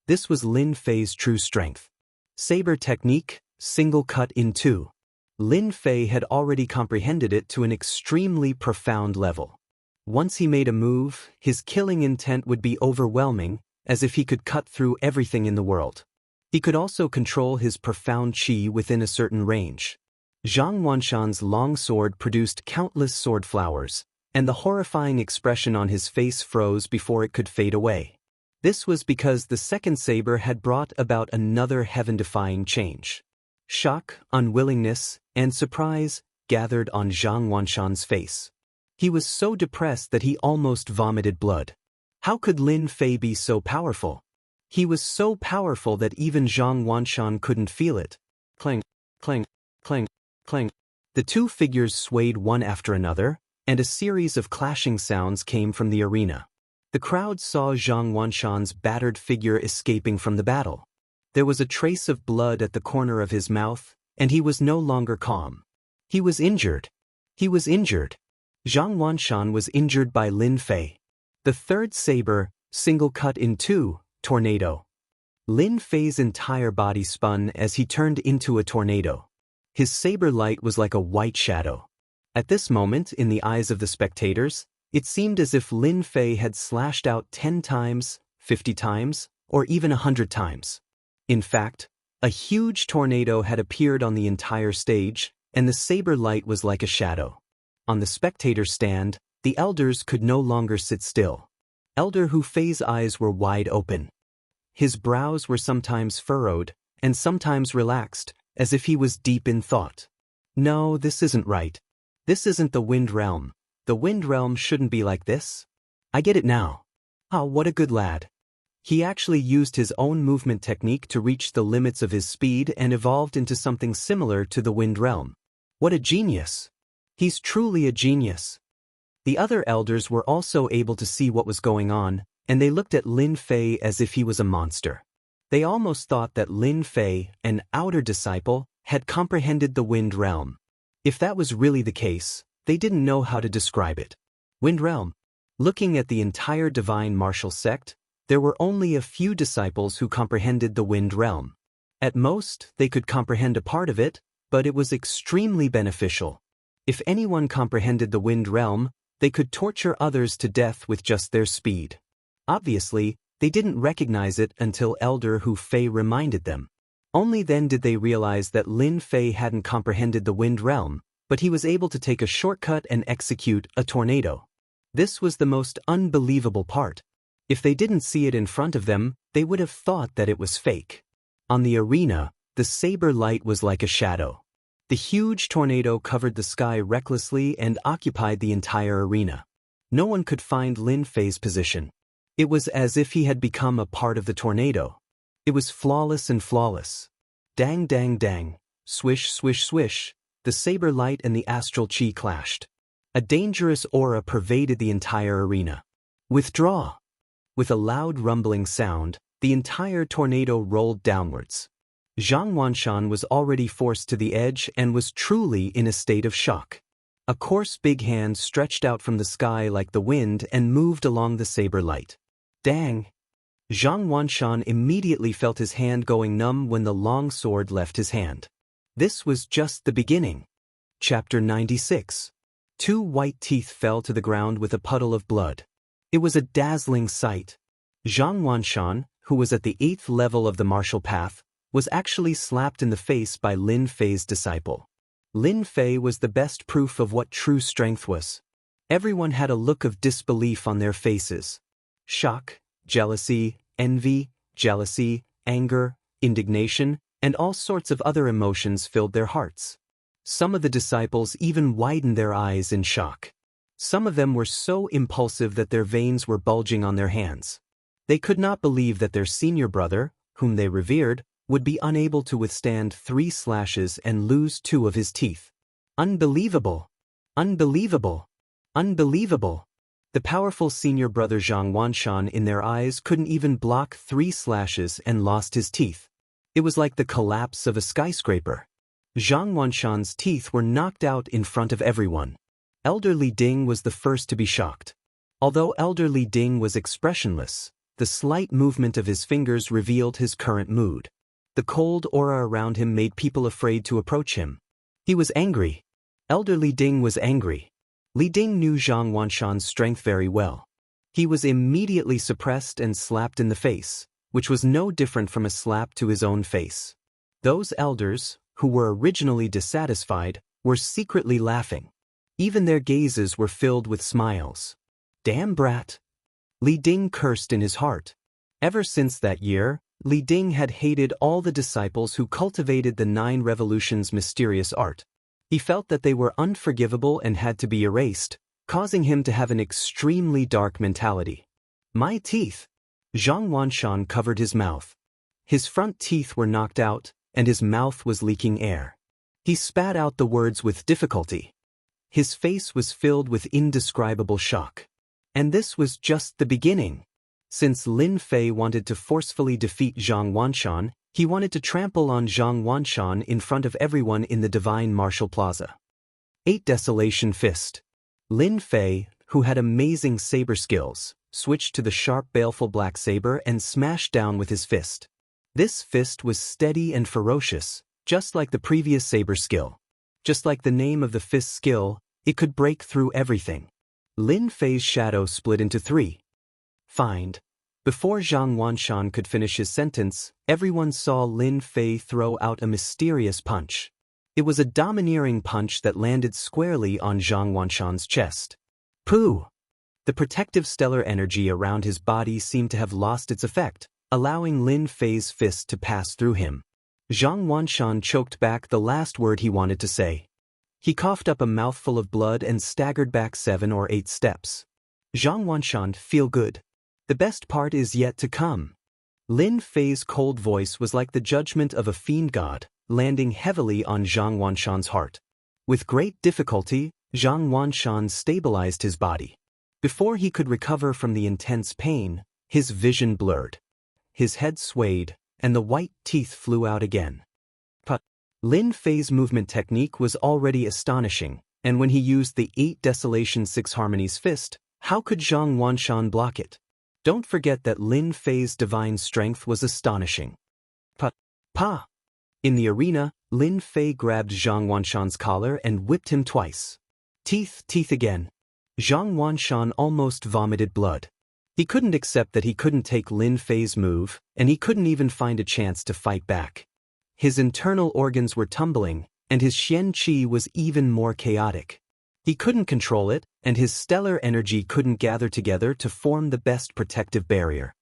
This was Lin Fei's true strength. Saber technique, single cut in 2. Lin Fei had already comprehended it to an extremely profound level. Once he made a move, his killing intent would be overwhelming, as if he could cut through everything in the world. He could also control his profound qi within a certain range. Zhang Wanshan's long sword produced countless sword flowers, and the horrifying expression on his face froze before it could fade away. This was because the second saber had brought about another heaven-defying change. Shock, unwillingness, and surprise gathered on Zhang Wanshan's face. He was so depressed that he almost vomited blood. How could Lin Fei be so powerful? He was so powerful that even Zhang Wanshan couldn't feel it. Clang, clang, clang, clang. The 2 figures swayed one after another, and a series of clashing sounds came from the arena. The crowd saw Zhang Wanshan's battered figure escaping from the battle. There was a trace of blood at the corner of his mouth, and he was no longer calm. He was injured. He was injured. Zhang Wanshan was injured by Lin Fei. The third saber, single cut in 2, tornado. Lin Fei's entire body spun as he turned into a tornado. His saber light was like a white shadow. At this moment, in the eyes of the spectators, it seemed as if Lin Fei had slashed out 10 times, 50 times, or even 100 times. In fact, a huge tornado had appeared on the entire stage, and the saber light was like a shadow. On the spectator stand, the elders could no longer sit still. Elder Hu Fei's eyes were wide open. His brows were sometimes furrowed, and sometimes relaxed, as if he was deep in thought. No, this isn't right. This isn't the Wind Realm. The Wind Realm shouldn't be like this. I get it now. Ah, what a good lad. He actually used his own movement technique to reach the limits of his speed and evolved into something similar to the Wind Realm. What a genius. He's truly a genius. The other elders were also able to see what was going on, and they looked at Lin Fei as if he was a monster. They almost thought that Lin Fei, an outer disciple, had comprehended the Wind Realm. If that was really the case, they didn't know how to describe it. Wind Realm. Looking at the entire divine martial sect, there were only a few disciples who comprehended the Wind Realm. At most, they could comprehend a part of it, but it was extremely beneficial. If anyone comprehended the Wind Realm, they could torture others to death with just their speed. Obviously, they didn't recognize it until Elder Hu Fei reminded them. Only then did they realize that Lin Fei hadn't comprehended the Wind Realm, but he was able to take a shortcut and execute a tornado. This was the most unbelievable part. If they didn't see it in front of them, they would have thought that it was fake. On the arena, the saber light was like a shadow. The huge tornado covered the sky recklessly and occupied the entire arena. No one could find Lin Fei's position. It was as if he had become a part of the tornado. It was flawless and flawless. Dang dang dang, swish swish swish, the saber light and the astral chi clashed. A dangerous aura pervaded the entire arena. Withdraw! With a loud rumbling sound, the entire tornado rolled downwards. Zhang Wanshan was already forced to the edge and was truly in a state of shock. A coarse big hand stretched out from the sky like the wind and moved along the saber light. Dang! Zhang Wanshan immediately felt his hand going numb when the long sword left his hand. This was just the beginning. Chapter 96. 2 white teeth fell to the ground with a puddle of blood. It was a dazzling sight. Zhang Wanshan, who was at the 8th level of the martial path, was actually slapped in the face by Lin Fei's disciple. Lin Fei was the best proof of what true strength was. Everyone had a look of disbelief on their faces. Shock, jealousy, envy, jealousy, anger, indignation, and all sorts of other emotions filled their hearts. Some of the disciples even widened their eyes in shock. Some of them were so impulsive that their veins were bulging on their hands. They could not believe that their senior brother, whom they revered, would be unable to withstand 3 slashes and lose 2 of his teeth. Unbelievable! Unbelievable! Unbelievable! The powerful senior brother Zhang Wanshan in their eyes couldn't even block 3 slashes and lost his teeth. It was like the collapse of a skyscraper. Zhang Wanshan's teeth were knocked out in front of everyone. Elder Li Ding was the first to be shocked. Although Elder Li Ding was expressionless, the slight movement of his fingers revealed his current mood. The cold aura around him made people afraid to approach him. He was angry. Elder Li Ding was angry. Li Ding knew Zhang Wanshan's strength very well. He was immediately suppressed and slapped in the face, which was no different from a slap to his own face. Those elders, who were originally dissatisfied, were secretly laughing. Even their gazes were filled with smiles. Damn brat! Li Ding cursed in his heart. Ever since that year, Li Ding had hated all the disciples who cultivated the 9 revolutions' mysterious art. He felt that they were unforgivable and had to be erased, causing him to have an extremely dark mentality. My teeth! Zhang Wanshan covered his mouth. His front teeth were knocked out, and his mouth was leaking air. He spat out the words with difficulty. His face was filled with indescribable shock. And this was just the beginning. Since Lin Fei wanted to forcefully defeat Zhang Wanshan, he wanted to trample on Zhang Wanshan in front of everyone in the Divine Martial Plaza. 8 Desolation Fist. Lin Fei, who had amazing saber skills, switched to the sharp baleful black saber and smashed down with his fist. This fist was steady and ferocious, just like the previous saber skill. Just like the name of the fist skill, it could break through everything. Lin Fei's shadow split into 3. Find. Before Zhang Wanshan could finish his sentence, everyone saw Lin Fei throw out a mysterious punch. It was a domineering punch that landed squarely on Zhang Wanshan's chest. Pooh! The protective stellar energy around his body seemed to have lost its effect, allowing Lin Fei's fist to pass through him. Zhang Wanshan choked back the last word he wanted to say. He coughed up a mouthful of blood and staggered back 7 or 8 steps. Zhang Wanshan, feel good. The best part is yet to come. Lin Fei's cold voice was like the judgment of a fiend god, landing heavily on Zhang Wanshan's heart. With great difficulty, Zhang Wanshan stabilized his body. Before he could recover from the intense pain, his vision blurred. His head swayed, and the white teeth flew out again. But Lin Fei's movement technique was already astonishing, and when he used the 8 Desolation 6 Harmonies fist, how could Zhang Wanshan block it? Don't forget that Lin Fei's divine strength was astonishing. Pa! In the arena, Lin Fei grabbed Zhang Wanshan's collar and whipped him twice. Teeth again. Zhang Wanshan almost vomited blood. He couldn't accept that he couldn't take Lin Fei's move, and he couldn't even find a chance to fight back. His internal organs were tumbling, and his Xian Qi was even more chaotic. He couldn't control it, and his stellar energy couldn't gather together to form the best protective barrier.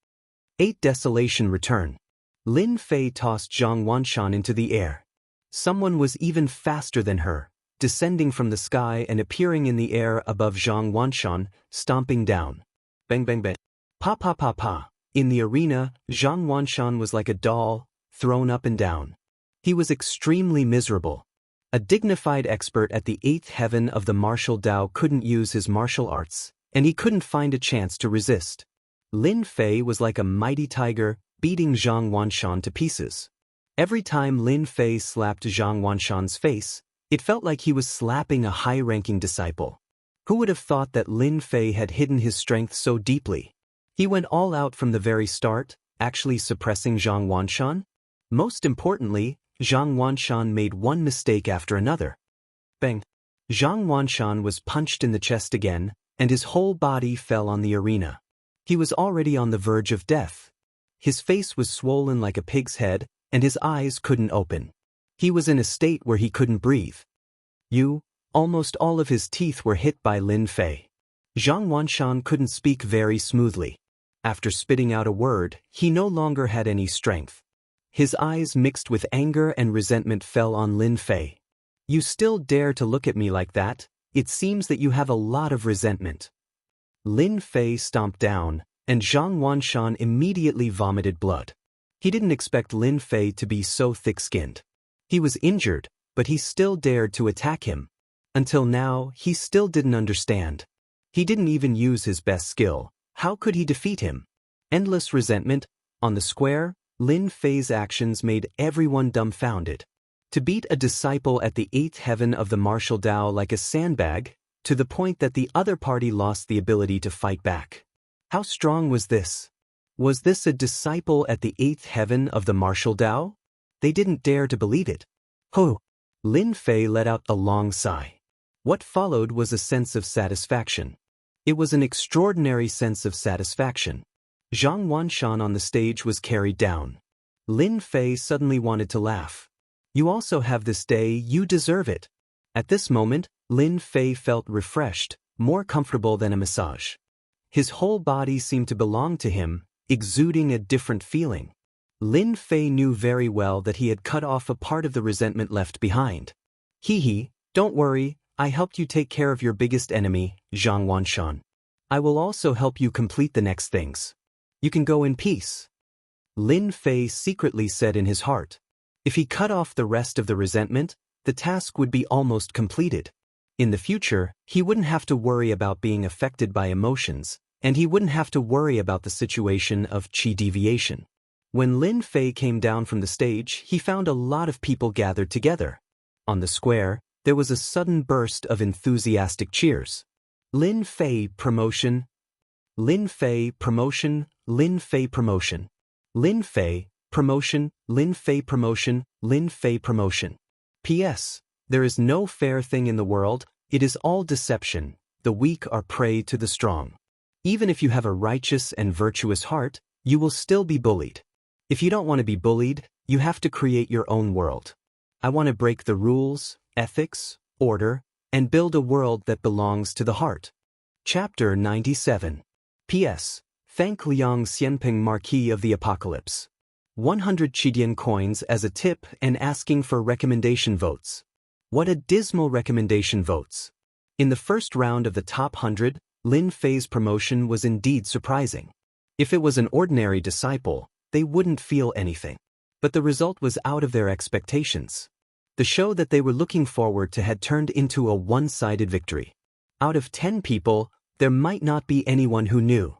8 Desolation Return. Lin Fei tossed Zhang Wanshan into the air. Someone was even faster than her, descending from the sky and appearing in the air above Zhang Wanshan, stomping down. Bang bang bang. Pa pa pa pa. In the arena, Zhang Wanshan was like a doll, thrown up and down. He was extremely miserable. A dignified expert at the 8th heaven of the martial Tao couldn't use his martial arts, and he couldn't find a chance to resist. Lin Fei was like a mighty tiger, beating Zhang Wanshan to pieces. Every time Lin Fei slapped Zhang Wanshan's face, it felt like he was slapping a high-ranking disciple. Who would have thought that Lin Fei had hidden his strength so deeply? He went all out from the very start, actually suppressing Zhang Wanshan. Most importantly, Zhang Wanshan made one mistake after another. Bang! Zhang Wanshan was punched in the chest again, and his whole body fell on the arena. He was already on the verge of death. His face was swollen like a pig's head, and his eyes couldn't open. He was in a state where he couldn't breathe. Almost all of his teeth were hit by Lin Fei. Zhang Wanshan couldn't speak very smoothly. After spitting out a word, he no longer had any strength. His eyes mixed with anger and resentment fell on Lin Fei. You still dare to look at me like that? It seems that you have a lot of resentment. Lin Fei stomped down, and Zhang Wanshan immediately vomited blood. He didn't expect Lin Fei to be so thick-skinned. He was injured, but he still dared to attack him. Until now, he still didn't understand. He didn't even use his best skill. How could he defeat him? Endless resentment. On the square, Lin Fei's actions made everyone dumbfounded. To beat a disciple at the 8th heaven of the martial Tao like a sandbag, to the point that the other party lost the ability to fight back. How strong was this? Was this a disciple at the 8th heaven of the martial Tao? They didn't dare to believe it. Ho! Lin Fei let out a long sigh. What followed was a sense of satisfaction. It was an extraordinary sense of satisfaction. Zhang Wanshan on the stage was carried down. Lin Fei suddenly wanted to laugh. You also have this day, you deserve it. At this moment, Lin Fei felt refreshed, more comfortable than a massage. His whole body seemed to belong to him, exuding a different feeling. Lin Fei knew very well that he had cut off a part of the resentment left behind. Hee, don't worry, I helped you take care of your biggest enemy, Zhang Wanshan. I will also help you complete the next things. You can go in peace. Lin Fei secretly said in his heart. If he cut off the rest of the resentment, the task would be almost completed. In the future, he wouldn't have to worry about being affected by emotions, and he wouldn't have to worry about the situation of qi deviation. When Lin Fei came down from the stage, he found a lot of people gathered together. On the square, there was a sudden burst of enthusiastic cheers. Lin Fei promotion. Lin Fei promotion. Lin Fei promotion. Lin Fei promotion. Lin Fei promotion. Lin Fei promotion. P.S. There is no fair thing in the world, it is all deception. The weak are prey to the strong. Even if you have a righteous and virtuous heart, you will still be bullied. If you don't want to be bullied, you have to create your own world. I want to break the rules, ethics, order, and build a world that belongs to the heart. Chapter 97. P.S. Thank Liang Xianping, Marquis of the Apocalypse. 100 Chidian coins as a tip and asking for recommendation votes. What a dismal recommendation votes. In the first round of the top 100, Lin Fei's promotion was indeed surprising. If it was an ordinary disciple, they wouldn't feel anything. But the result was out of their expectations. The show that they were looking forward to had turned into a one-sided victory. Out of 10 people, there might not be anyone who knew.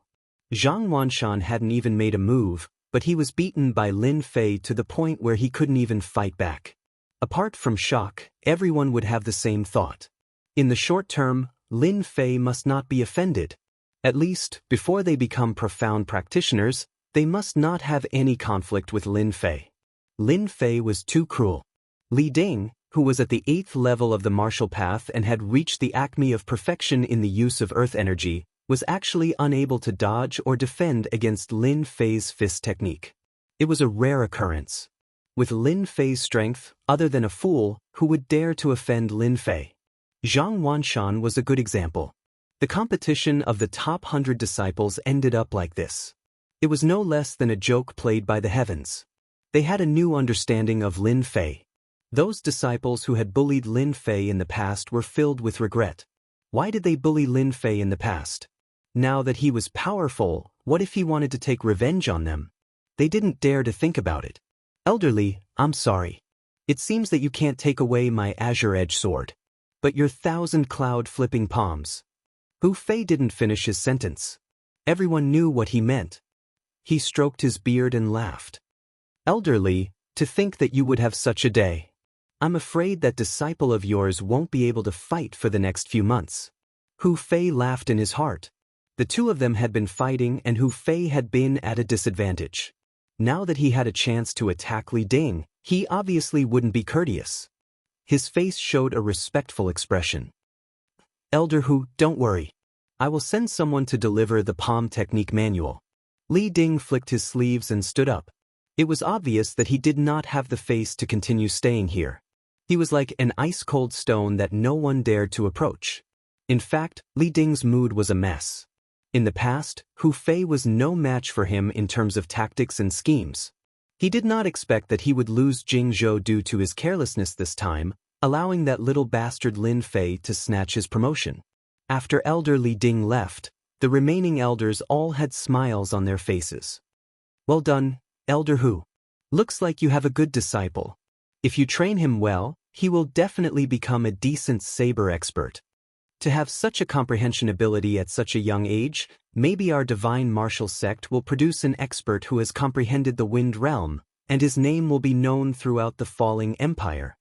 Zhang Wanshan hadn't even made a move, but he was beaten by Lin Fei to the point where he couldn't even fight back. Apart from shock, everyone would have the same thought. In the short term, Lin Fei must not be offended. At least, before they become profound practitioners, they must not have any conflict with Lin Fei. Lin Fei was too cruel. Li Ding, who was at the 8th level of the martial path and had reached the acme of perfection in the use of earth energy, was actually unable to dodge or defend against Lin Fei's fist technique. It was a rare occurrence. With Lin Fei's strength, other than a fool, who would dare to offend Lin Fei? Zhang Wanshan was a good example. The competition of the top 100 disciples ended up like this. It was no less than a joke played by the heavens. They had a new understanding of Lin Fei. Those disciples who had bullied Lin Fei in the past were filled with regret. Why did they bully Lin Fei in the past? Now that he was powerful, what if he wanted to take revenge on them? They didn't dare to think about it. Elderly, I'm sorry. It seems that you can't take away my azure edge sword. But your 1,000 flipping palms. Hu Fei didn't finish his sentence. Everyone knew what he meant. He stroked his beard and laughed. Elderly, to think that you would have such a day. I'm afraid that disciple of yours won't be able to fight for the next few months. Hu Fei laughed in his heart. The two of them had been fighting and Hu Fei had been at a disadvantage. Now that he had a chance to attack Li Ding, he obviously wouldn't be courteous. His face showed a respectful expression. Elder Hu, don't worry. I will send someone to deliver the palm technique manual. Li Ding flicked his sleeves and stood up. It was obvious that he did not have the face to continue staying here. He was like an ice-cold stone that no one dared to approach. In fact, Li Ding's mood was a mess. In the past, Hu Fei was no match for him in terms of tactics and schemes. He did not expect that he would lose Jing Zhou due to his carelessness this time, allowing that little bastard Lin Fei to snatch his promotion. After Elder Li Ding left, the remaining elders all had smiles on their faces. Well done, Elder Hu. Looks like you have a good disciple. If you train him well, he will definitely become a decent saber expert. To have such a comprehension ability at such a young age, maybe our divine martial sect will produce an expert who has comprehended the Wind Realm, and his name will be known throughout the falling empire.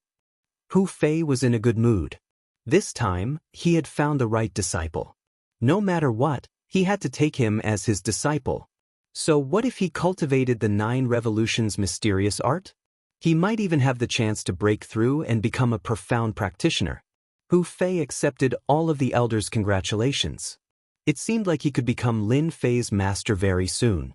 Hu Fei was in a good mood. This time, he had found the right disciple. No matter what, he had to take him as his disciple. So what if he cultivated the 9 Revolutions mysterious art? He might even have the chance to break through and become a profound practitioner. Hu Fei accepted all of the elders' congratulations. It seemed like he could become Lin Fei's master very soon.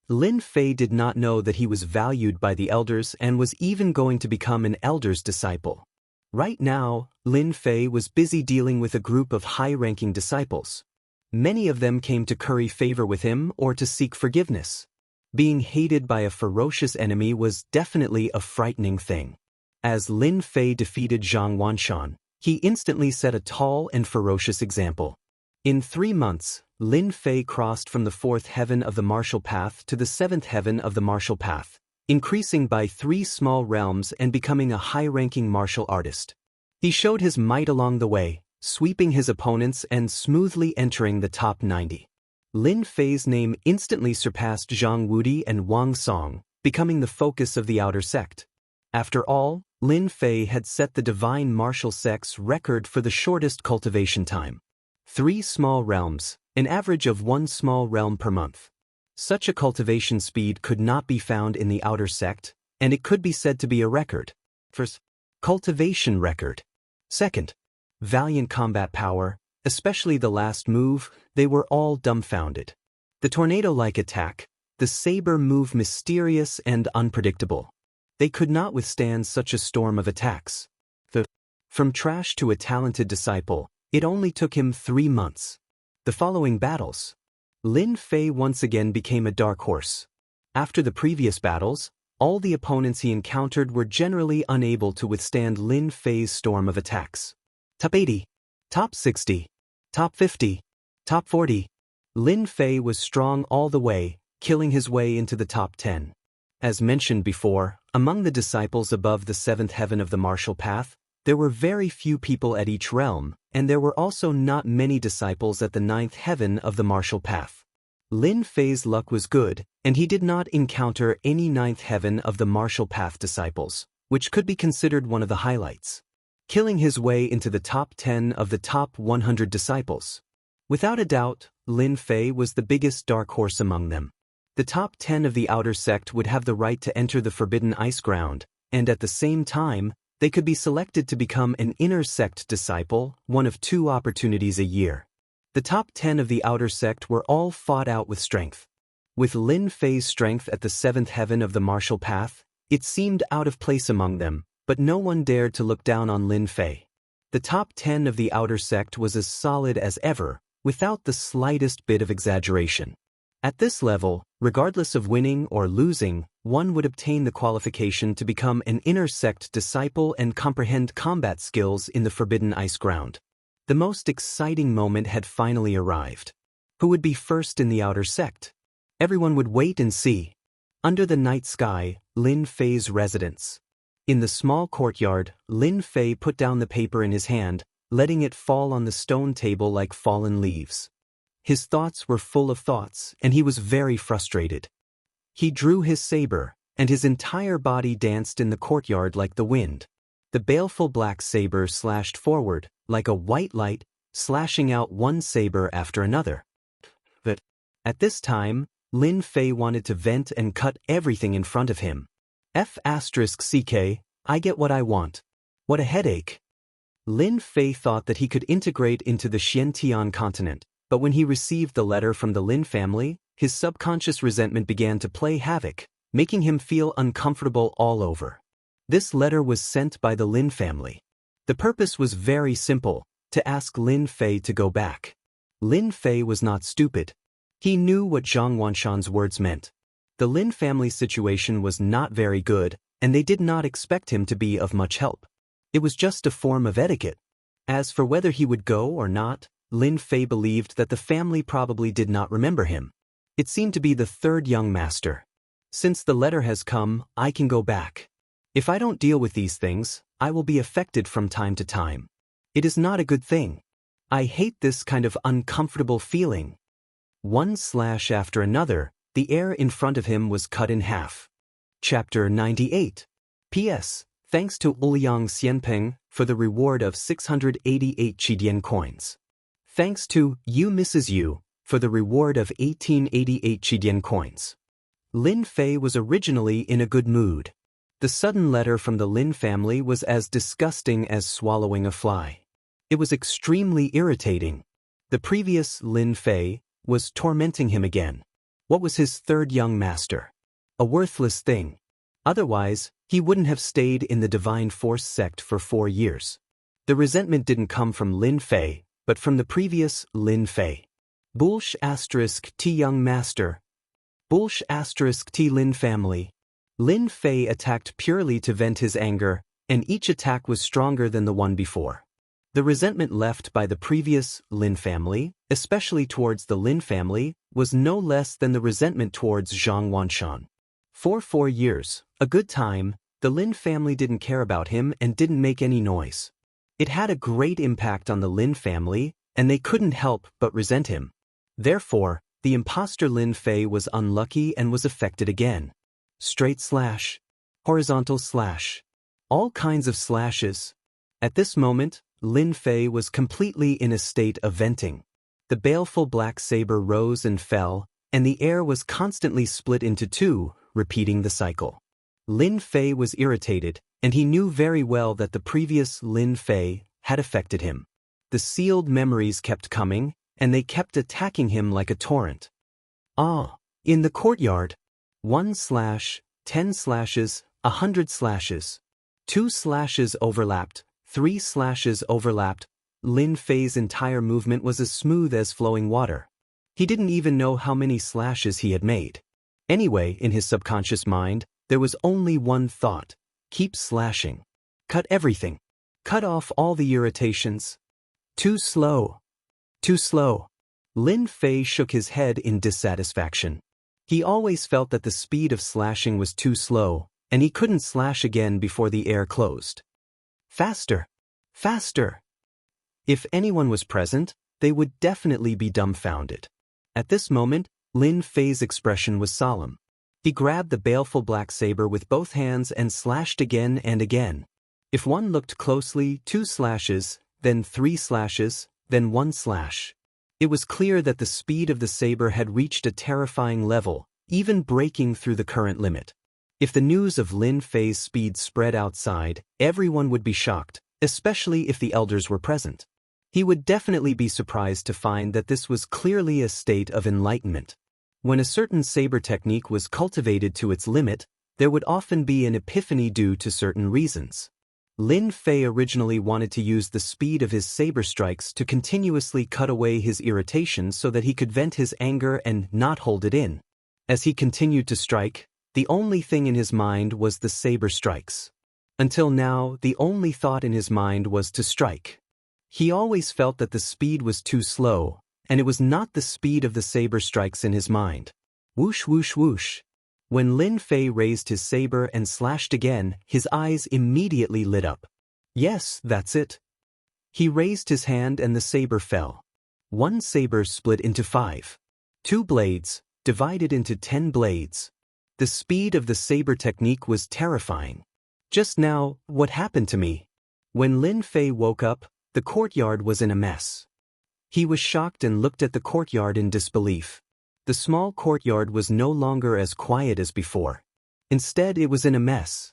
Lin Fei did not know that he was valued by the elders and was even going to become an elder's disciple. Right now, Lin Fei was busy dealing with a group of high-ranking disciples. Many of them came to curry favor with him or to seek forgiveness. Being hated by a ferocious enemy was definitely a frightening thing. As Lin Fei defeated Zhang Wanshan, he instantly set a tall and ferocious example. In 3 months, Lin Fei crossed from the 4th heaven of the martial path to the 7th heaven of the martial path, increasing by 3 small realms and becoming a high-ranking martial artist. He showed his might along the way, sweeping his opponents and smoothly entering the top 90. Lin Fei's name instantly surpassed Zhang Wudi and Wang Song, becoming the focus of the outer sect. After all, Lin Fei had set the divine martial sect's record for the shortest cultivation time. 3 small realms, an average of 1 small realm per month. Such a cultivation speed could not be found in the outer sect, and it could be said to be a record. First, cultivation record. Second, valiant combat power, especially the last move. They were all dumbfounded. The tornado-like attack, the saber move mysterious and unpredictable. They could not withstand such a storm of attacks. From trash to a talented disciple, it only took him 3 months. The following battles. Lin Fei once again became a dark horse. After the previous battles, all the opponents he encountered were generally unable to withstand Lin Fei's storm of attacks. Top 80, top 60, top 50, top 40. Lin Fei was strong all the way, killing his way into the top 10. As mentioned before, among the disciples above the 7th heaven of the martial path, there were very few people at each realm, and there were also not many disciples at the 9th heaven of the martial path. Lin Fei's luck was good, and he did not encounter any 9th heaven of the martial path disciples, which could be considered one of the highlights. Killing his way into the top 10 of the top 100 disciples. Without a doubt, Lin Fei was the biggest dark horse among them. The top 10 of the outer sect would have the right to enter the Forbidden Ice Ground, and at the same time, they could be selected to become an inner sect disciple, one of 2 opportunities a year. The top 10 of the outer sect were all fought out with strength. With Lin Fei's strength at the 7th heaven of the martial path, it seemed out of place among them, but no one dared to look down on Lin Fei. The top 10 of the outer sect was as solid as ever, without the slightest bit of exaggeration. At this level, regardless of winning or losing, one would obtain the qualification to become an inner sect disciple and comprehend combat skills in the Forbidden Ice Ground. The most exciting moment had finally arrived. Who would be first in the outer sect? Everyone would wait and see. Under the night sky, Lin Fei's residence. In the small courtyard, Lin Fei put down the paper in his hand, letting it fall on the stone table like fallen leaves. His thoughts were full of thoughts, and he was very frustrated. He drew his saber, and his entire body danced in the courtyard like the wind. The baleful black saber slashed forward, like a white light, slashing out one saber after another. But at this time, Lin Fei wanted to vent and cut everything in front of him. F***ck, I get what I want. What a headache. Lin Fei thought that he could integrate into the Xiantian continent, but when he received the letter from the Lin family, his subconscious resentment began to play havoc, making him feel uncomfortable all over. This letter was sent by the Lin family. The purpose was very simple, to ask Lin Fei to go back. Lin Fei was not stupid. He knew what Zhang Wanshan's words meant. The Lin family situation was not very good, and they did not expect him to be of much help. It was just a form of etiquette. As for whether he would go or not, Lin Fei believed that the family probably did not remember him. It seemed to be the third young master. Since the letter has come, I can go back. If I don't deal with these things, I will be affected from time to time. It is not a good thing. I hate this kind of uncomfortable feeling. One slash after another, the air in front of him was cut in half. Chapter 98. P.S. Thanks to Ouyang Xianpeng for the reward of 688 Qidian coins. Thanks to You Mrs. You for the reward of 1888 Qidian coins. Lin Fei was originally in a good mood. The sudden letter from the Lin family was as disgusting as swallowing a fly. It was extremely irritating. The previous Lin Fei was tormenting him again. What was his third young master? A worthless thing. Otherwise, he wouldn't have stayed in the Divine Force sect for 4 years. The resentment didn't come from Lin Fei, but from the previous Lin Fei. **T young master. **T Lin family. Lin Fei attacked purely to vent his anger, and each attack was stronger than the one before. The resentment left by the previous Lin family, especially towards the Lin family, was no less than the resentment towards Zhang Wanshan. For 4 years, a good time, the Lin family didn't care about him and didn't make any noise. It had a great impact on the Lin family, and they couldn't help but resent him. Therefore, the imposter Lin Fei was unlucky and was affected again. Straight slash. Horizontal slash. All kinds of slashes. At this moment, Lin Fei was completely in a state of venting. The baleful black saber rose and fell, and the air was constantly split into two, repeating the cycle. Lin Fei was irritated, and he knew very well that the previous Lin Fei had affected him. The sealed memories kept coming, and they kept attacking him like a torrent. In the courtyard. 1 slash, 10 slashes, 100 slashes. 2 slashes overlapped, 3 slashes overlapped. Lin Fei's entire movement was as smooth as flowing water. He didn't even know how many slashes he had made. Anyway, in his subconscious mind, there was only one thought. Keep slashing. Cut everything. Cut off all the irritations. Too slow. Too slow. Lin Fei shook his head in dissatisfaction. He always felt that the speed of slashing was too slow, and he couldn't slash again before the air closed. Faster! Faster! If anyone was present, they would definitely be dumbfounded. At this moment, Lin Fei's expression was solemn. He grabbed the baleful black saber with both hands and slashed again and again. If one looked closely, 2 slashes, then 3 slashes, then 1 slash. It was clear that the speed of the saber had reached a terrifying level, even breaking through the current limit. If the news of Lin Fei's speed spread outside, everyone would be shocked, especially if the elders were present. He would definitely be surprised to find that this was clearly a state of enlightenment. When a certain saber technique was cultivated to its limit, there would often be an epiphany due to certain reasons. Lin Fei originally wanted to use the speed of his saber strikes to continuously cut away his irritation so that he could vent his anger and not hold it in. As he continued to strike, the only thing in his mind was the saber strikes. Until now, the only thought in his mind was to strike. He always felt that the speed was too slow, and it was not the speed of the saber strikes in his mind. Whoosh whoosh whoosh. When Lin Fei raised his saber and slashed again, his eyes immediately lit up. Yes, that's it. He raised his hand and the saber fell. One saber split into 5. 2 blades, divided into 10 blades. The speed of the saber technique was terrifying. Just now, what happened to me? When Lin Fei woke up, the courtyard was in a mess. He was shocked and looked at the courtyard in disbelief. The small courtyard was no longer as quiet as before. Instead, it was in a mess.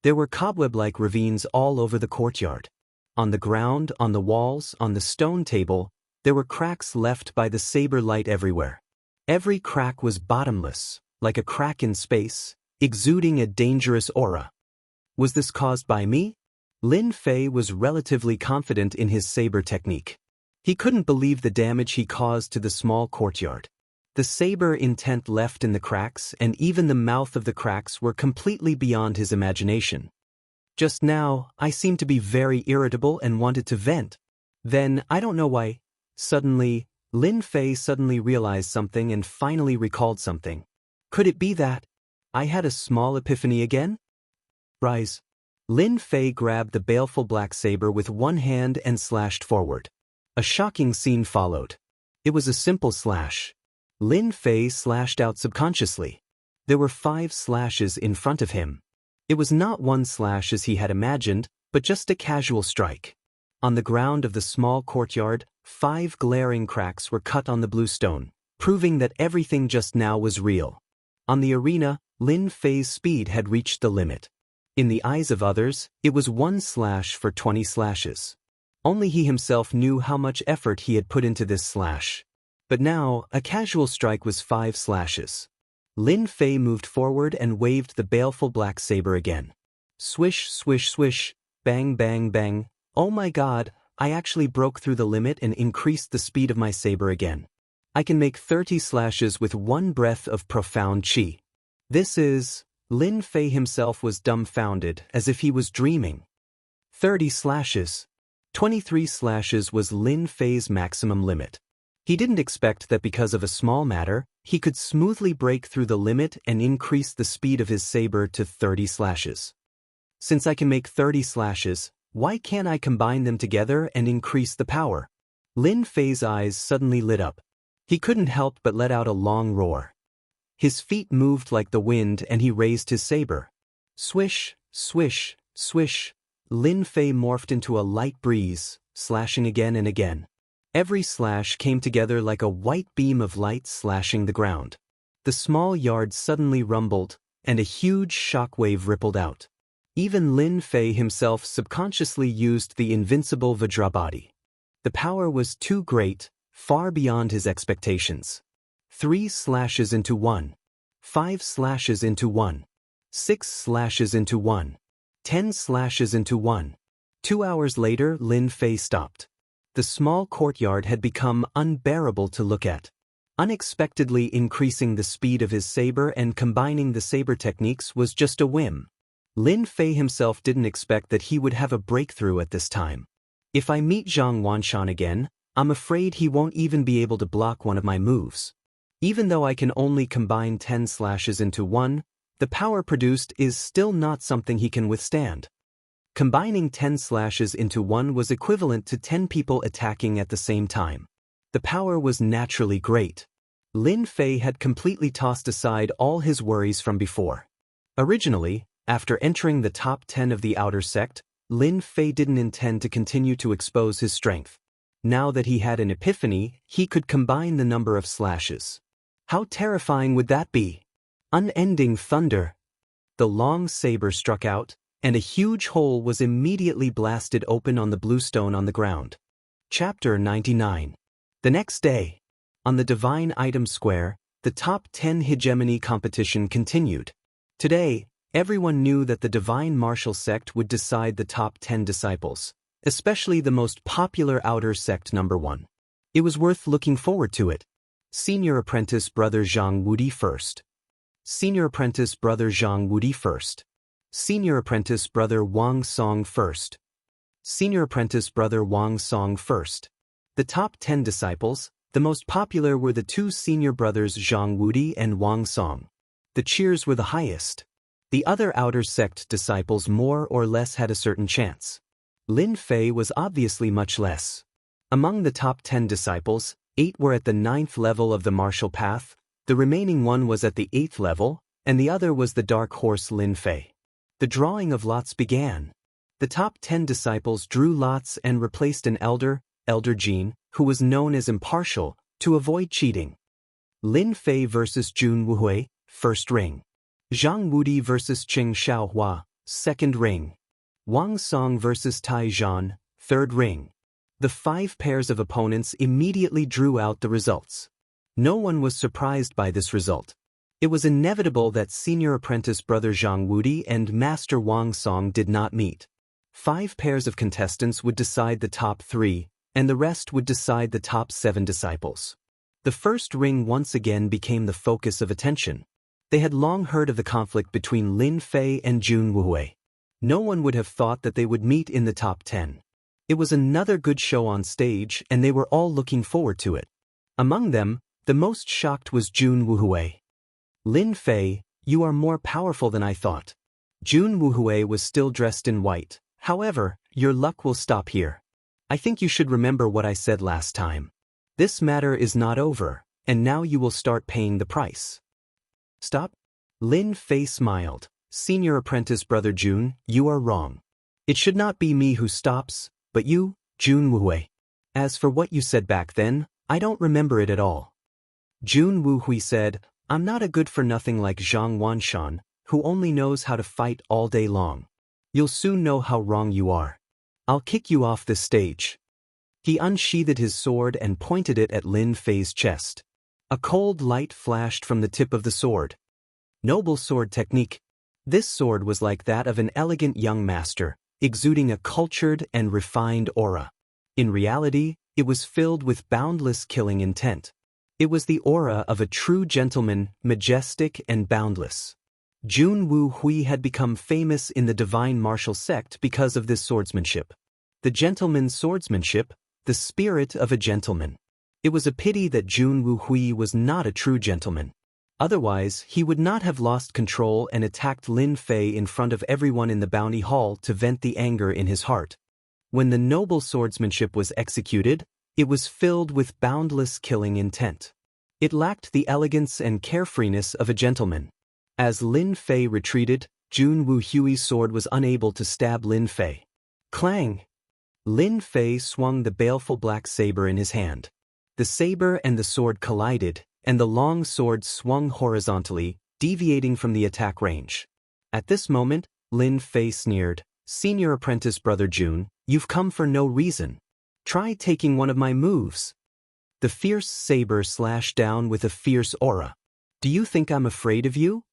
There were cobweb-like ravines all over the courtyard. On the ground, on the walls, on the stone table, there were cracks left by the saber light everywhere. Every crack was bottomless, like a crack in space, exuding a dangerous aura. Was this caused by me? Lin Fei was relatively confident in his saber technique. He couldn't believe the damage he caused to the small courtyard. The saber intent left in the cracks, and even the mouth of the cracks were completely beyond his imagination. Just now, I seemed to be very irritable and wanted to vent. Then, I don't know why, suddenly, Lin Fei suddenly realized something and finally recalled something. Could it be that I had a small epiphany again? Rise. Lin Fei grabbed the baleful black saber with one hand and slashed forward. A shocking scene followed. It was a simple slash. Lin Fei slashed out subconsciously. There were 5 slashes in front of him. It was not one slash as he had imagined, but just a casual strike. On the ground of the small courtyard, 5 glaring cracks were cut on the blue stone, proving that everything just now was real. On the arena, Lin Fei's speed had reached the limit. In the eyes of others, it was 1 slash for 20 slashes. Only he himself knew how much effort he had put into this slash. But now, a casual strike was 5 slashes. Lin Fei moved forward and waved the baleful black saber again. Swish, swish, swish, bang, bang, bang. Oh my god, I actually broke through the limit and increased the speed of my saber again. I can make 30 slashes with 1 breath of profound qi. This is... Lin Fei himself was dumbfounded, as if he was dreaming. 30 slashes. 23 slashes was Lin Fei's maximum limit. He didn't expect that because of a small matter, he could smoothly break through the limit and increase the speed of his saber to 30 slashes. Since I can make 30 slashes, why can't I combine them together and increase the power? Lin Fei's eyes suddenly lit up. He couldn't help but let out a long roar. His feet moved like the wind and he raised his saber. Swish, swish, swish. Lin Fei morphed into a light breeze, slashing again and again. Every slash came together like a white beam of light slashing the ground. The small yard suddenly rumbled, and a huge shockwave rippled out. Even Lin Fei himself subconsciously used the invincible Vajrabody. The power was too great, far beyond his expectations. 3 slashes into 1. 5 slashes into 1. 6 slashes into 1. 10 slashes into 1. 2 hours later, Lin Fei stopped. The small courtyard had become unbearable to look at. Unexpectedly increasing the speed of his saber and combining the saber techniques was just a whim. Lin Fei himself didn't expect that he would have a breakthrough at this time. If I meet Zhang Wanshan again, I'm afraid he won't even be able to block one of my moves. Even though I can only combine 10 slashes into 1, the power produced is still not something he can withstand. Combining 10 slashes into 1 was equivalent to 10 people attacking at the same time. The power was naturally great. Lin Fei had completely tossed aside all his worries from before. Originally, after entering the top 10 of the outer sect, Lin Fei didn't intend to continue to expose his strength. Now that he had an epiphany, he could combine the number of slashes. How terrifying would that be? Unending thunder. The long saber struck out, and a huge hole was immediately blasted open on the blue stone on the ground. Chapter 99. The next day, on the Divine Item Square, the top 10 hegemony competition continued. Today, everyone knew that the Divine Martial Sect would decide the top 10 disciples, especially the most popular outer sect number 1. It was worth looking forward to it. Senior Apprentice Brother Zhang Wudi first. Senior Apprentice Brother Zhang Wudi first. Senior Apprentice Brother Wang Song first. Senior Apprentice Brother Wang Song first. The top 10 disciples, The most popular were the two senior brothers Zhang Wudi and Wang Song. The cheers were the highest. The other outer sect disciples more or less had a certain chance. Lin Fei was obviously much less. Among the top 10 disciples, 8 were at the 9th level of the martial path, the remaining one was at the 8th level, and the other was the dark horse Lin Fei. The drawing of lots began. The top 10 disciples drew lots and replaced an elder Jin, who was known as impartial, to avoid cheating. Lin Fei versus Jun Wuhui, first ring. Zhang Wudi versus Qing Xiaohua, second ring. Wang Song versus Tai Zhan, third ring. The 5 pairs of opponents immediately drew out the results. No one was surprised by this result. It was inevitable that senior apprentice brother Zhang Wudi and master Wang Song did not meet. 5 pairs of contestants would decide the top 3, and the rest would decide the top 7 disciples. The first ring once again became the focus of attention. They had long heard of the conflict between Lin Fei and Jun Wuhui. No one would have thought that they would meet in the top 10. It was another good show on stage, and they were all looking forward to it. Among them, the most shocked was Jun Wuhui. Lin Fei, you are more powerful than I thought. Jun Wuhui was still dressed in white. However, your luck will stop here. I think you should remember what I said last time. This matter is not over, and now you will start paying the price. Stop? Lin Fei smiled. Senior apprentice brother Jun, you are wrong. It should not be me who stops, but you, Jun Wuhui. As for what you said back then, I don't remember it at all. Jun Wuhui said, I'm not a good-for-nothing like Zhang Wanshan, who only knows how to fight all day long. You'll soon know how wrong you are. I'll kick you off this stage. He unsheathed his sword and pointed it at Lin Fei's chest. A cold light flashed from the tip of the sword. Noble sword technique. This sword was like that of an elegant young master, exuding a cultured and refined aura. In reality, it was filled with boundless killing intent. It was the aura of a true gentleman, majestic and boundless. Jun Wuhui had become famous in the divine martial sect because of this swordsmanship. The gentleman's swordsmanship, the spirit of a gentleman. It was a pity that Jun Wuhui was not a true gentleman. Otherwise, he would not have lost control and attacked Lin Fei in front of everyone in the bounty hall to vent the anger in his heart. When the noble swordsmanship was executed, it was filled with boundless killing intent. It lacked the elegance and carefreeness of a gentleman. As Lin Fei retreated, Jun Wuhui's sword was unable to stab Lin Fei. Clang! Lin Fei swung the baleful black saber in his hand. The saber and the sword collided, and the long sword swung horizontally, deviating from the attack range. At this moment, Lin Fei sneered, Senior apprentice brother Jun, you've come for no reason. Try taking one of my moves. The fierce saber slashed down with a fierce aura. Do you think I'm afraid of you?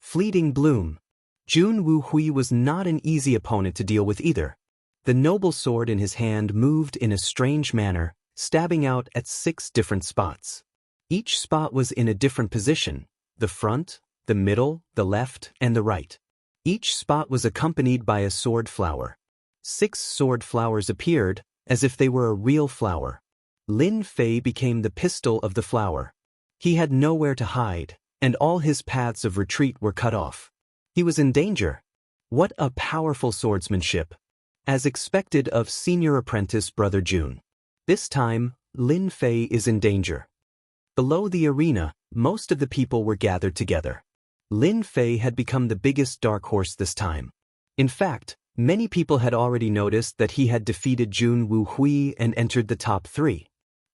Fleeting bloom. Jun Wuhui was not an easy opponent to deal with either. The noble sword in his hand moved in a strange manner, stabbing out at 6 different spots. Each spot was in a different position, the front, the middle, the left, and the right. Each spot was accompanied by a sword flower. 6 sword flowers appeared, as if they were a real flower. Lin Fei became the pistol of the flower. He had nowhere to hide, and all his paths of retreat were cut off. He was in danger. What a powerful swordsmanship! As expected of senior apprentice brother Jun. This time, Lin Fei is in danger. Below the arena, most of the people were gathered together. Lin Fei had become the biggest dark horse this time. In fact, many people had already noticed that he had defeated Jun Wuhui and entered the top 3.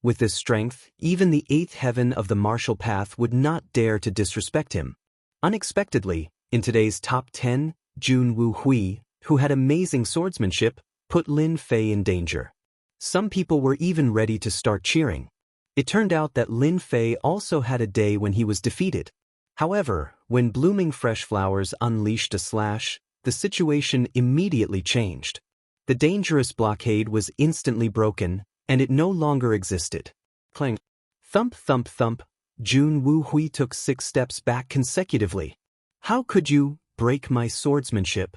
With this strength, even the 8th heaven of the martial path would not dare to disrespect him. Unexpectedly, in today's top 10, Jun Wuhui, who had amazing swordsmanship, put Lin Fei in danger. Some people were even ready to start cheering. It turned out that Lin Fei also had a day when he was defeated. However, when blooming fresh flowers unleashed a slash, the situation immediately changed. The dangerous blockade was instantly broken, and it no longer existed. Clang. Thump thump thump, Jun Wuhui took 6 steps back consecutively. How could you break my swordsmanship?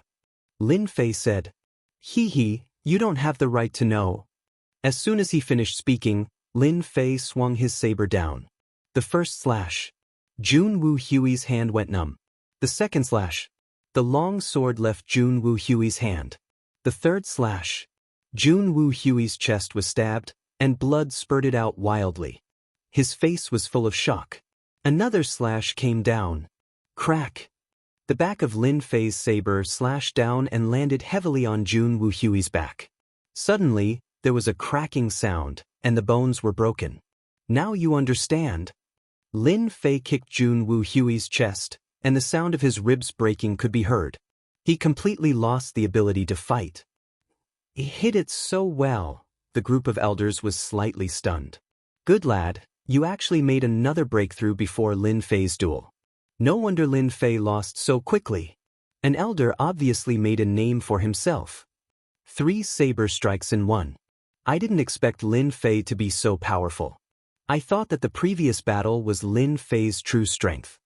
Lin Fei said. He, you don't have the right to know. As soon as he finished speaking, Lin Fei swung his saber down. The first slash. Jun Wu Hui's hand went numb. The second slash. The long sword left Jun Wu Hui's hand. The third slash. Jun Wu Hui's chest was stabbed, and blood spurted out wildly. His face was full of shock. Another slash came down. Crack. The back of Lin Fei's saber slashed down and landed heavily on Jun Wu Hui's back. Suddenly, there was a cracking sound, and the bones were broken. Now you understand. Lin Fei kicked Jun Wu Hui's chest, and the sound of his ribs breaking could be heard. He completely lost the ability to fight. He hit it so well, the group of elders was slightly stunned. Good lad, you actually made another breakthrough before Lin Fei's duel. No wonder Lin Fei lost so quickly. An elder obviously made a name for himself. 3 saber strikes in 1. I didn't expect Lin Fei to be so powerful. I thought that the previous battle was Lin Fei's true strength.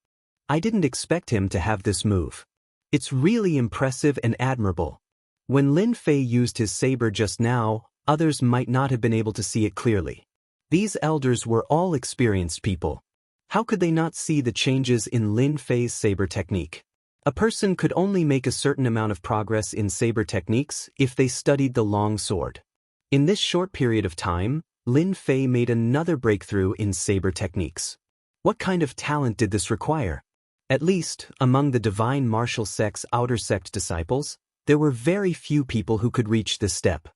I didn't expect him to have this move. It's really impressive and admirable. When Lin Fei used his saber just now, others might not have been able to see it clearly. These elders were all experienced people. How could they not see the changes in Lin Fei's saber technique? A person could only make a certain amount of progress in saber techniques if they studied the long sword. In this short period of time, Lin Fei made another breakthrough in saber techniques. What kind of talent did this require? At least, among the divine martial sect's outer sect disciples, there were very few people who could reach this step.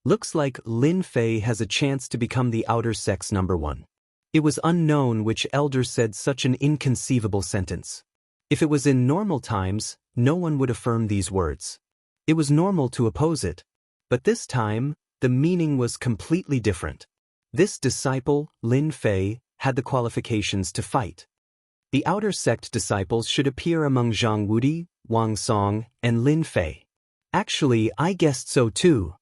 Looks like Lin Fei has a chance to become the outer sect's #1. It was unknown which elder said such an inconceivable sentence. If it was in normal times, no one would affirm these words. It was normal to oppose it. But this time, the meaning was completely different. This disciple, Lin Fei, had the qualifications to fight. The outer sect disciples should appear among Zhang Wudi, Wang Song, and Lin Fei. Actually, I guessed so too.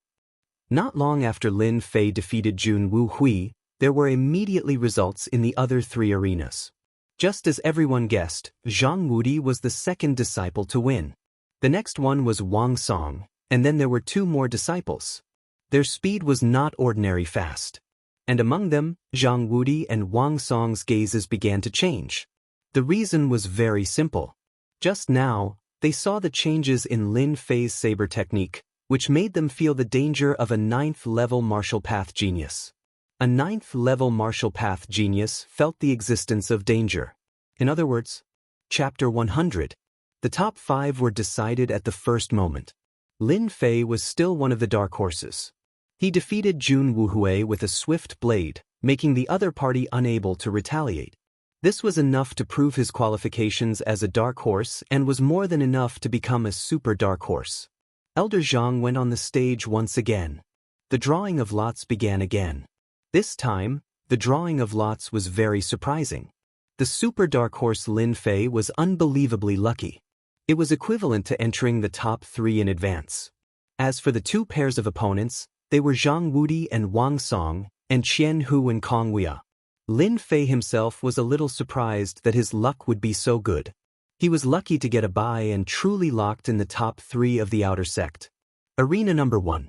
Not long after Lin Fei defeated Jun Wu Hui, there were immediately results in the other 3 arenas. Just as everyone guessed, Zhang Wudi was the second disciple to win. The next one was Wang Song, and then there were 2 more disciples. Their speed was not ordinary fast. And among them, Zhang Wudi and Wang Song's gazes began to change. The reason was very simple. Just now, they saw the changes in Lin Fei's saber technique, which made them feel the danger of a 9th-level martial path genius. A 9th-level martial path genius felt the existence of danger. In other words, Chapter 100. The top 5 were decided at the first moment. Lin Fei was still one of the dark horses. He defeated Jun Wu Hui with a swift blade, making the other party unable to retaliate. This was enough to prove his qualifications as a dark horse and was more than enough to become a super dark horse. Elder Zhang went on the stage once again. The drawing of lots began again. This time, the drawing of lots was very surprising. The super dark horse Lin Fei was unbelievably lucky. It was equivalent to entering the top 3 in advance. As for the 2 pairs of opponents, they were Zhang Wudi and Wang Song, and Qian Hu and Kong Weia. Lin Fei himself was a little surprised that his luck would be so good. He was lucky to get a bye and truly locked in the top 3 of the outer sect. Arena #1.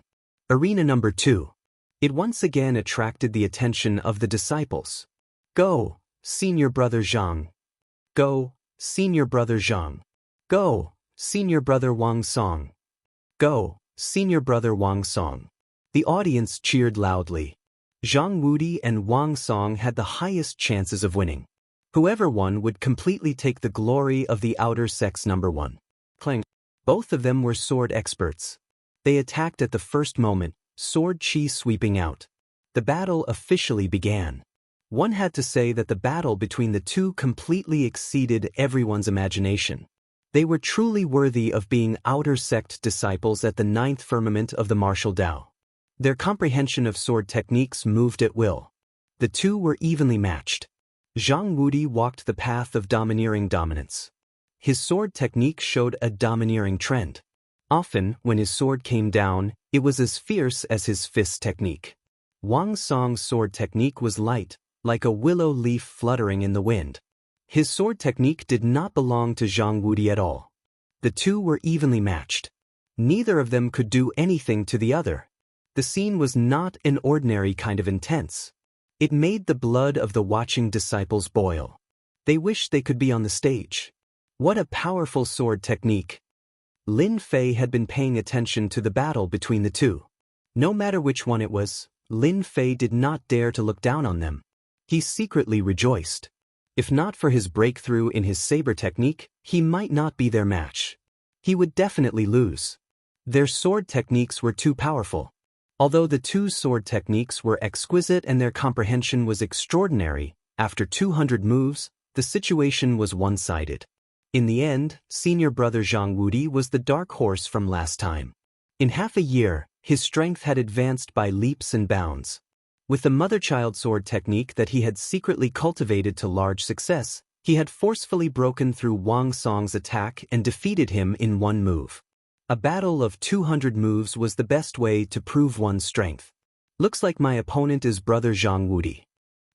Arena #2. It once again attracted the attention of the disciples. Go, senior brother Zhang. Go, senior brother Zhang. Go, senior brother Wang Song. Go, senior brother Wang Song. The audience cheered loudly. Zhang Wudi and Wang Song had the highest chances of winning. Whoever won would completely take the glory of the outer sect's #1. Clang. Both of them were sword experts. They attacked at the first moment, sword chi sweeping out. The battle officially began. One had to say that the battle between the 2 completely exceeded everyone's imagination. They were truly worthy of being outer sect disciples at the 9th firmament of the martial Tao. Their comprehension of sword techniques moved at will. The 2 were evenly matched. Zhang Wudi walked the path of domineering dominance. His sword technique showed a domineering trend. Often, when his sword came down, it was as fierce as his fist technique. Wang Song's sword technique was light, like a willow leaf fluttering in the wind. His sword technique did not belong to Zhang Wudi at all. The 2 were evenly matched. Neither of them could do anything to the other. The scene was not an ordinary kind of intense. It made the blood of the watching disciples boil. They wished they could be on the stage. What a powerful sword technique! Lin Fei had been paying attention to the battle between the two. No matter which one it was, Lin Fei did not dare to look down on them. He secretly rejoiced. If not for his breakthrough in his saber technique, he might not be their match. He would definitely lose. Their sword techniques were too powerful. Although the two sword techniques were exquisite and their comprehension was extraordinary, after 200 moves, the situation was one-sided. In the end, senior brother Zhang Wudi was the dark horse from last time. In half a year, his strength had advanced by leaps and bounds. With the mother-child sword technique that he had secretly cultivated to large success, he had forcefully broken through Wang Song's attack and defeated him in one move. A battle of 200 moves was the best way to prove one's strength. Looks like my opponent is brother Zhang Wudi.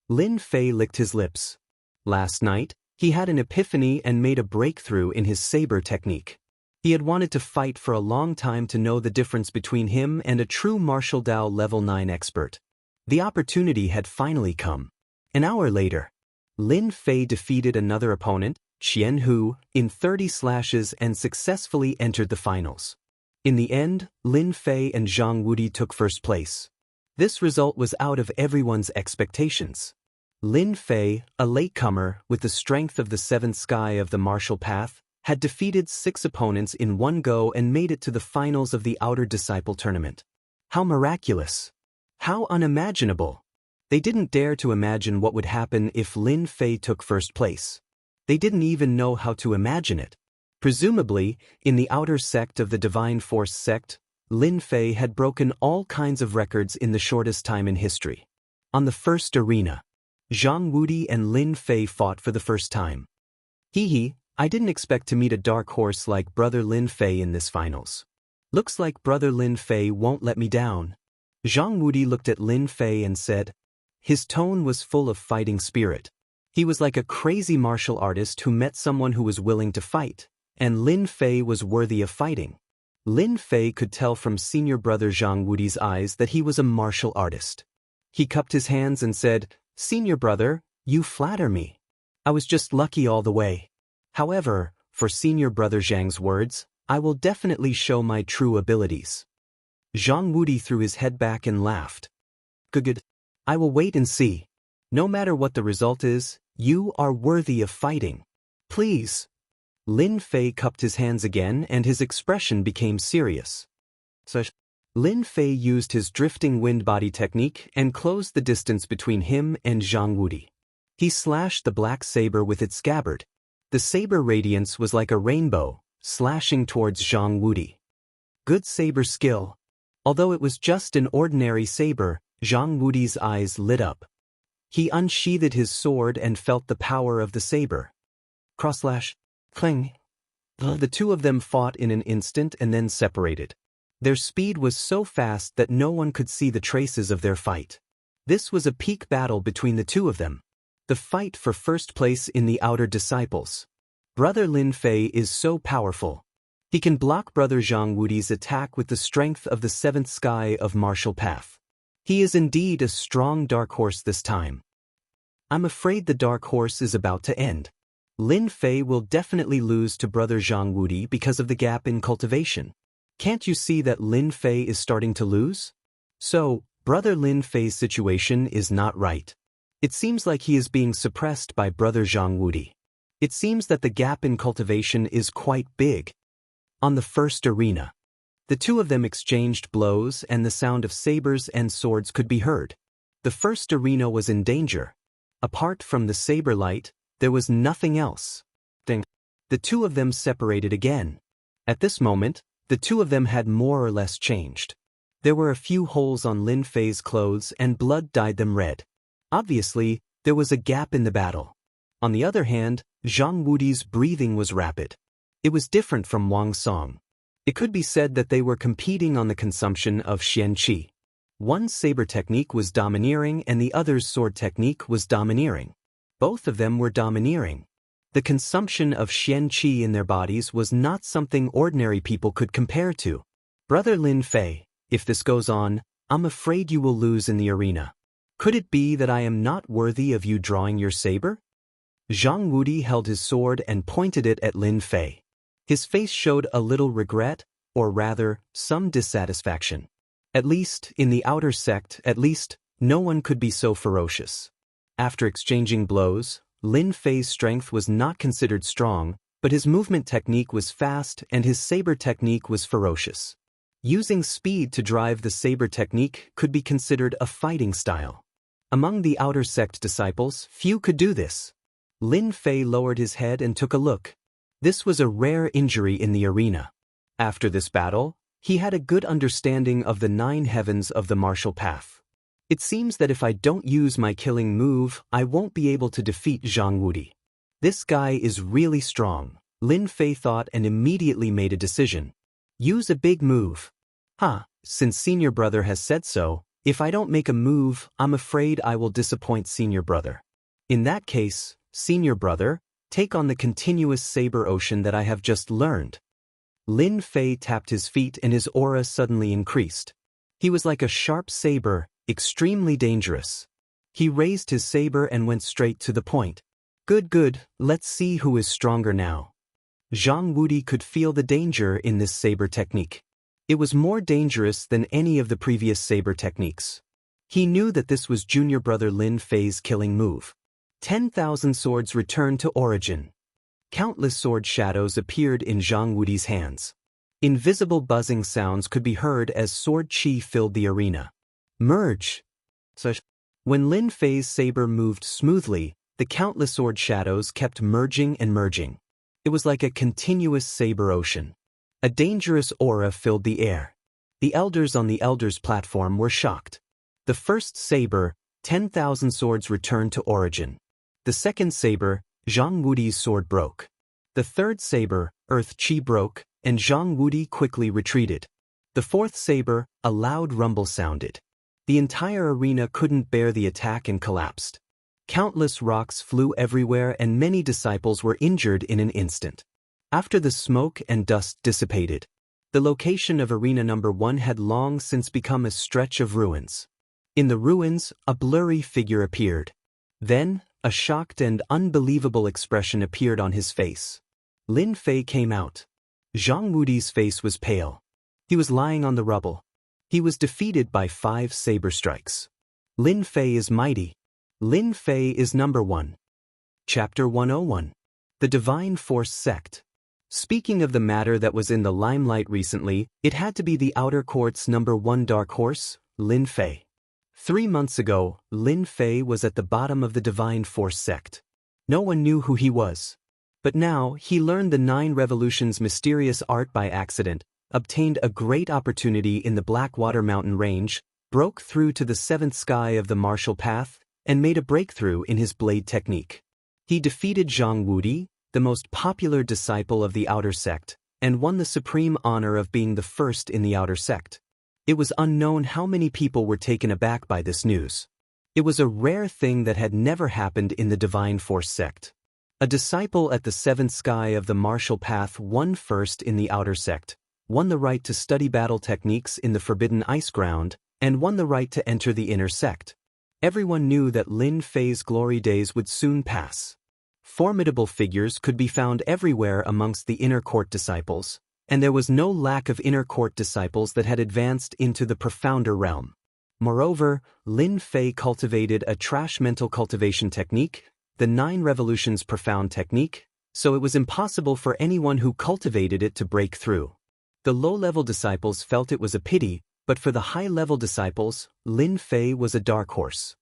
Lin Fei licked his lips. Last night, he had an epiphany and made a breakthrough in his saber technique. He had wanted to fight for a long time to know the difference between him and a true martial Dao level 9 expert. The opportunity had finally come. An hour later, Lin Fei defeated another opponent, Qian Hu, in 30 slashes and successfully entered the finals. In the end, Lin Fei and Zhang Wudi took first place. This result was out of everyone's expectations. Lin Fei, a latecomer with the strength of the seventh sky of the martial path, had defeated 6 opponents in one go and made it to the finals of the Outer Disciple Tournament. How miraculous! How unimaginable! They didn't dare to imagine what would happen if Lin Fei took first place. They didn't even know how to imagine it. Presumably, in the outer sect of the Divine Force sect, Lin Fei had broken all kinds of records in the shortest time in history. On the first arena, Zhang Wudi and Lin Fei fought for the first time. I didn't expect to meet a dark horse like brother Lin Fei in this finals. Looks like brother Lin Fei won't let me down. Zhang Wudi looked at Lin Fei and said. His tone was full of fighting spirit. He was like a crazy martial artist who met someone who was willing to fight, and Lin Fei was worthy of fighting. Lin Fei could tell from senior brother Zhang Wudi's eyes that he was a martial artist. He cupped his hands and said, "Senior brother, you flatter me. I was just lucky all the way. However, for senior brother Zhang's words, I will definitely show my true abilities." Zhang Wudi threw his head back and laughed. "Good. I will wait and see. No matter what the result is, you are worthy of fighting. Please." Lin Fei cupped his hands again and his expression became serious. Lin Fei used his drifting wind body technique and closed the distance between him and Zhang Wudi. He slashed the black saber with its scabbard. The saber radiance was like a rainbow, slashing towards Zhang Wudi. Good saber skill. Although it was just an ordinary saber, Zhang Wudi's eyes lit up. He unsheathed his sword and felt the power of the saber. Crosslash, cling. The two of them fought in an instant and then separated. Their speed was so fast that no one could see the traces of their fight. This was a peak battle between the two of them. The fight for first place in the Outer Disciples. Brother Lin Fei is so powerful. He can block brother Zhang Wudi's attack with the strength of the seventh sky of martial path. He is indeed a strong dark horse this time. I'm afraid the dark horse is about to end. Lin Fei will definitely lose to brother Zhang Wudi because of the gap in cultivation. Can't you see that Lin Fei is starting to lose? So, brother Lin Fei's situation is not right. It seems like he is being suppressed by brother Zhang Wudi. It seems that the gap in cultivation is quite big. On the first arena, the two of them exchanged blows and the sound of sabers and swords could be heard. The first arena was in danger. Apart from the saber light, there was nothing else. The two of them separated again. At this moment, the two of them had more or less changed. There were a few holes on Lin Fei's clothes and blood dyed them red. Obviously, there was a gap in the battle. On the other hand, Zhang Wudi's breathing was rapid. It was different from Wang Song. It could be said that they were competing on the consumption of Xian Qi. One saber technique was domineering and the other's sword technique was domineering. Both of them were domineering. The consumption of Xian Qi in their bodies was not something ordinary people could compare to. Brother Lin Fei, if this goes on, I'm afraid you will lose in the arena. Could it be that I am not worthy of you drawing your saber? Zhang Wudi held his sword and pointed it at Lin Fei. His face showed a little regret, or rather, some dissatisfaction. At least, in the outer sect, no one could be so ferocious. After exchanging blows, Lin Fei's strength was not considered strong, but his movement technique was fast and his saber technique was ferocious. Using speed to drive the saber technique could be considered a fighting style. Among the outer sect disciples, few could do this. Lin Fei lowered his head and took a look. This was a rare injury in the arena. After this battle, he had a good understanding of the 9 heavens of the martial path. It seems that if I don't use my killing move, I won't be able to defeat Zhang Wudi. This guy is really strong, Lin Fei thought and immediately made a decision. Use a big move. Since senior brother has said so, if I don't make a move, I'm afraid I will disappoint senior brother. In that case, senior brother, take on the continuous saber ocean that I have just learned. Lin Fei tapped his feet and his aura suddenly increased. He was like a sharp saber, extremely dangerous. He raised his saber and went straight to the point. Good, let's see who is stronger now. Zhang Wudi could feel the danger in this saber technique. It was more dangerous than any of the previous saber techniques. He knew that this was junior brother Lin Fei's killing move. 10,000 swords returned to origin. Countless sword shadows appeared in Zhang Wudi's hands. Invisible buzzing sounds could be heard as sword chi filled the arena. Merge. When Lin Fei's saber moved smoothly, the countless sword shadows kept merging and merging. It was like a continuous saber ocean. A dangerous aura filled the air. The elders on the elders' platform were shocked. The first saber, 10,000 swords returned to origin. The second saber, Zhang Wudi's sword broke. The third saber, earth chi broke, and Zhang Wudi quickly retreated. The fourth saber, a loud rumble sounded. The entire arena couldn't bear the attack and collapsed. Countless rocks flew everywhere and many disciples were injured in an instant. After the smoke and dust dissipated, the location of arena number 1 had long since become a stretch of ruins. In the ruins, a blurry figure appeared. Then, a shocked and unbelievable expression appeared on his face. Lin Fei came out. Zhang Wudi's face was pale. He was lying on the rubble. He was defeated by 5 saber strikes. Lin Fei is mighty. Lin Fei is number 1. Chapter 101. The Divine Force Sect. Speaking of the matter that was in the limelight recently, it had to be the Outer Court's number 1 dark horse, Lin Fei. 3 months ago, Lin Fei was at the bottom of the Divine Force Sect. No one knew who he was. But now, he learned the 9 Revolutions' mysterious art by accident, obtained a great opportunity in the Blackwater Mountain Range, broke through to the 7th sky of the martial path, and made a breakthrough in his blade technique. He defeated Zhang Wudi, the most popular disciple of the Outer Sect, and won the supreme honor of being the first in the Outer Sect. It was unknown how many people were taken aback by this news. It was a rare thing that had never happened in the Divine Force Sect. A disciple at the 7th sky of the martial path won first in the Outer Sect, won the right to study battle techniques in the Forbidden Ice Ground, and won the right to enter the Inner Sect. Everyone knew that Lin Fei's glory days would soon pass. Formidable figures could be found everywhere amongst the Inner Court disciples, and there was no lack of Inner Court disciples that had advanced into the profounder realm. Moreover, Lin Fei cultivated a trash mental cultivation technique, the 9 Revolutions profound technique, so it was impossible for anyone who cultivated it to break through. The low-level disciples felt it was a pity, but for the high-level disciples, Lin Fei was a dark horse.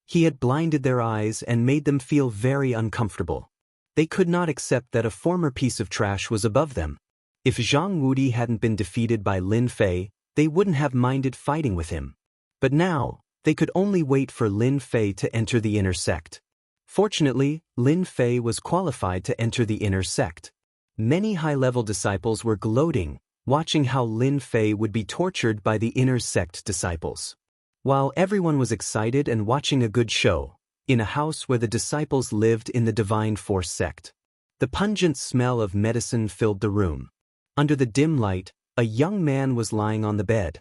He had blinded their eyes and made them feel very uncomfortable. They could not accept that a former piece of trash was above them. If Zhang Wudi hadn't been defeated by Lin Fei, they wouldn't have minded fighting with him. But now, they could only wait for Lin Fei to enter the Inner Sect. Fortunately, Lin Fei was qualified to enter the Inner Sect. Many high-level disciples were gloating, watching how Lin Fei would be tortured by the Inner Sect disciples. While everyone was excited and watching a good show, in a house where the disciples lived in the Divine Force Sect, the pungent smell of medicine filled the room. Under the dim light, a young man was lying on the bed.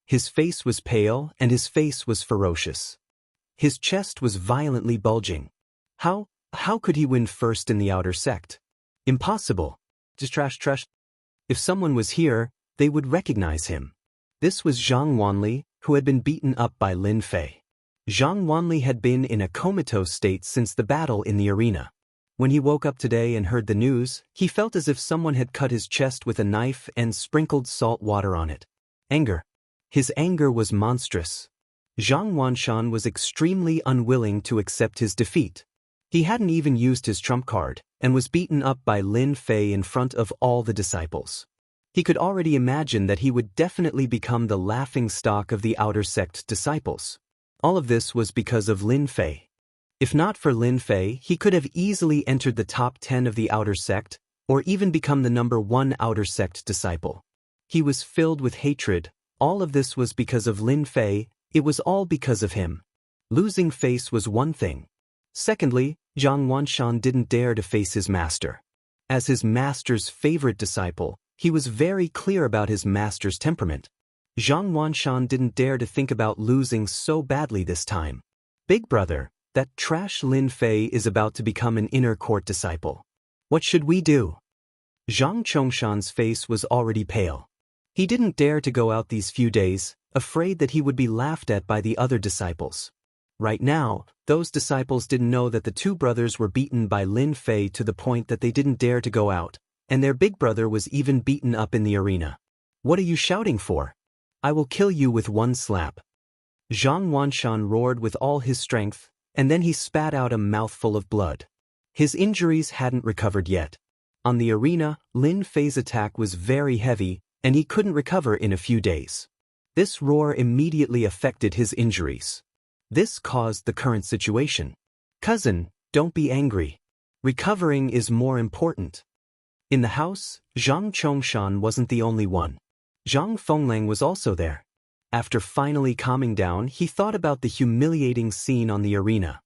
His face was pale and his face was ferocious. His chest was violently bulging. How could he win first in the outer sect? Impossible. Just trash. If someone was here, they would recognize him. This was Zhang Wanli, who had been beaten up by Lin Fei. Zhang Wanli had been in a comatose state since the battle in the arena. When he woke up today and heard the news, he felt as if someone had cut his chest with a knife and sprinkled salt water on it. Anger. His anger was monstrous. Zhang Wanshan was extremely unwilling to accept his defeat. He hadn't even used his trump card, and was beaten up by Lin Fei in front of all the disciples. He could already imagine that he would definitely become the laughingstock of the outer sect disciples. All of this was because of Lin Fei. If not for Lin Fei, he could have easily entered the top 10 of the outer sect, or even become the #1 outer sect disciple. He was filled with hatred. All of this was because of Lin Fei. It was all because of him. Losing face was one thing. Secondly, Zhang Wanshan didn't dare to face his master. As his master's favorite disciple, he was very clear about his master's temperament. Zhang Wanshan didn't dare to think about losing so badly this time. Big brother, that trash Lin Fei is about to become an inner court disciple. What should we do? Zhang Chongshan's face was already pale. He didn't dare to go out these few days, afraid that he would be laughed at by the other disciples. Right now, those disciples didn't know that the two brothers were beaten by Lin Fei to the point that they didn't dare to go out, and their big brother was even beaten up in the arena. What are you shouting for? I will kill you with one slap. Zhang Wanshan roared with all his strength, and then he spat out a mouthful of blood. His injuries hadn't recovered yet. On the arena, Lin Fei's attack was very heavy, and he couldn't recover in a few days. This roar immediately affected his injuries. This caused the current situation. Cousin, don't be angry. Recovering is more important. In the house, Zhang Chongshan wasn't the only one. Zhang Fenglang was also there. After finally calming down, he thought about the humiliating scene on the arena.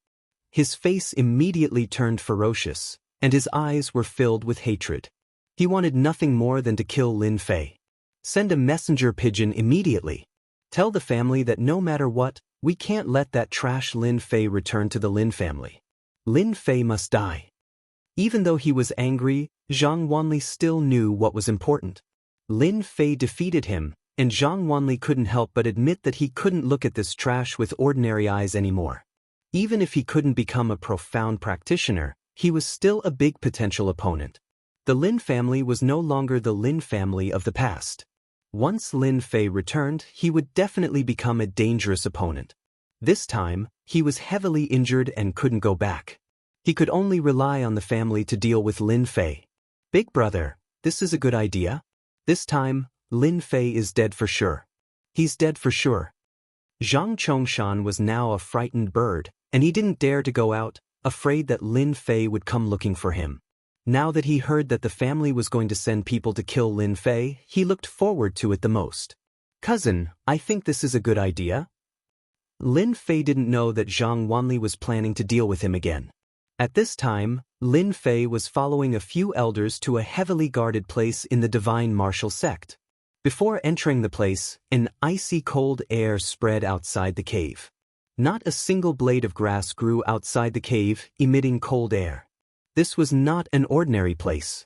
His face immediately turned ferocious, and his eyes were filled with hatred. He wanted nothing more than to kill Lin Fei. Send a messenger pigeon immediately. Tell the family that no matter what, we can't let that trash Lin Fei return to the Lin family. Lin Fei must die. Even though he was angry, Zhang Wanli still knew what was important. Lin Fei defeated him, and Zhang Wanli couldn't help but admit that he couldn't look at this trash with ordinary eyes anymore. Even if he couldn't become a profound practitioner, he was still a big potential opponent. The Lin family was no longer the Lin family of the past. Once Lin Fei returned, he would definitely become a dangerous opponent. This time, he was heavily injured and couldn't go back. He could only rely on the family to deal with Lin Fei. Big brother, this is a good idea. This time, Lin Fei is dead for sure. He's dead for sure. Zhang Chongshan was now a frightened bird, and he didn't dare to go out, afraid that Lin Fei would come looking for him. Now that he heard that the family was going to send people to kill Lin Fei, he looked forward to it the most. Cousin, I think this is a good idea. Lin Fei didn't know that Zhang Wanli was planning to deal with him again. At this time, Lin Fei was following a few elders to a heavily guarded place in the divine martial sect. Before entering the place, an icy cold air spread outside the cave. Not a single blade of grass grew outside the cave, emitting cold air. This was not an ordinary place.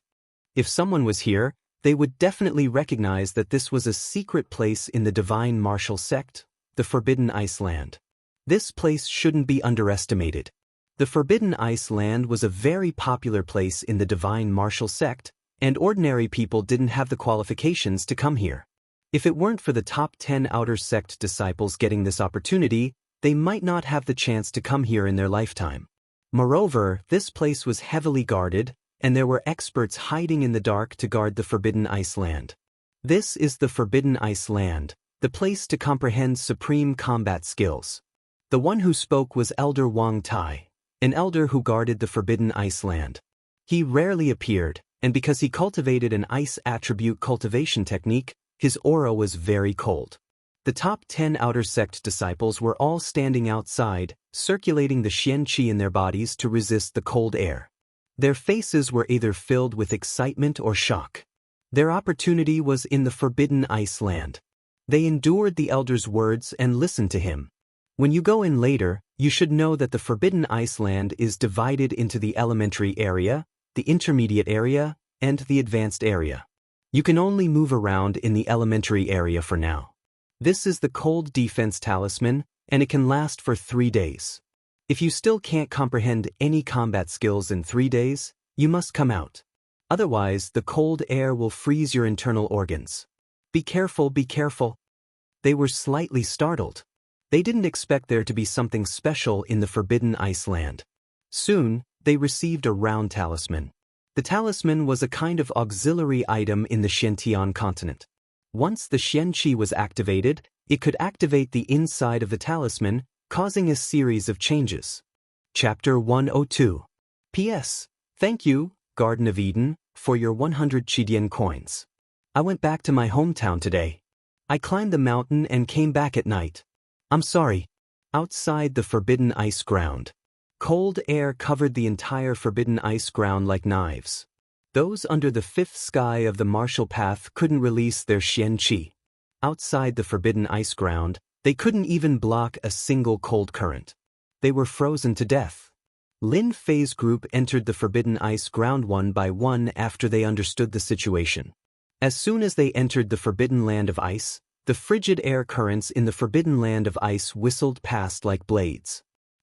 If someone was here, they would definitely recognize that this was a secret place in the divine martial sect, the Forbidden Ice Land. This place shouldn't be underestimated. The Forbidden Ice Land was a very popular place in the divine martial sect, and ordinary people didn't have the qualifications to come here. If it weren't for the top 10 outer sect disciples getting this opportunity, they might not have the chance to come here in their lifetime. Moreover, this place was heavily guarded, and there were experts hiding in the dark to guard the Forbidden Ice Land. This is the Forbidden Ice Land, the place to comprehend supreme combat skills. The one who spoke was Elder Wang Tai, an elder who guarded the Forbidden Ice Land. He rarely appeared, and because he cultivated an ice attribute cultivation technique, his aura was very cold. The top 10 outer sect disciples were all standing outside, circulating the Xian Qi in their bodies to resist the cold air. Their faces were either filled with excitement or shock. Their opportunity was in the Forbidden Ice Land. They endured the elder's words and listened to him. When you go in later, you should know that the Forbidden Ice Land is divided into the elementary area, the intermediate area, and the advanced area. You can only move around in the elementary area for now. This is the Cold Defense Talisman, and it can last for 3 days. If you still can't comprehend any combat skills in 3 days, you must come out. Otherwise, the cold air will freeze your internal organs. Be careful, be careful. They were slightly startled. They didn't expect there to be something special in the Forbidden Ice Land. Soon, they received a round talisman. The talisman was a kind of auxiliary item in the Xiantian continent. Once the Xianqi was activated, it could activate the inside of the talisman, causing a series of changes. Chapter 102. P.S. Thank you, Garden of Eden, for your 100 Chidian coins. I went back to my hometown today. I climbed the mountain and came back at night. I'm sorry. Outside the Forbidden Ice Ground. Cold air covered the entire Forbidden Ice Ground like knives. Those under the fifth sky of the martial path couldn't release their Xianqi. Outside the Forbidden Ice Ground, they couldn't even block a single cold current. They were frozen to death. Lin Fei's group entered the Forbidden Ice Ground one by one after they understood the situation. As soon as they entered the Forbidden Land of Ice, the frigid air currents in the Forbidden Land of Ice whistled past like blades.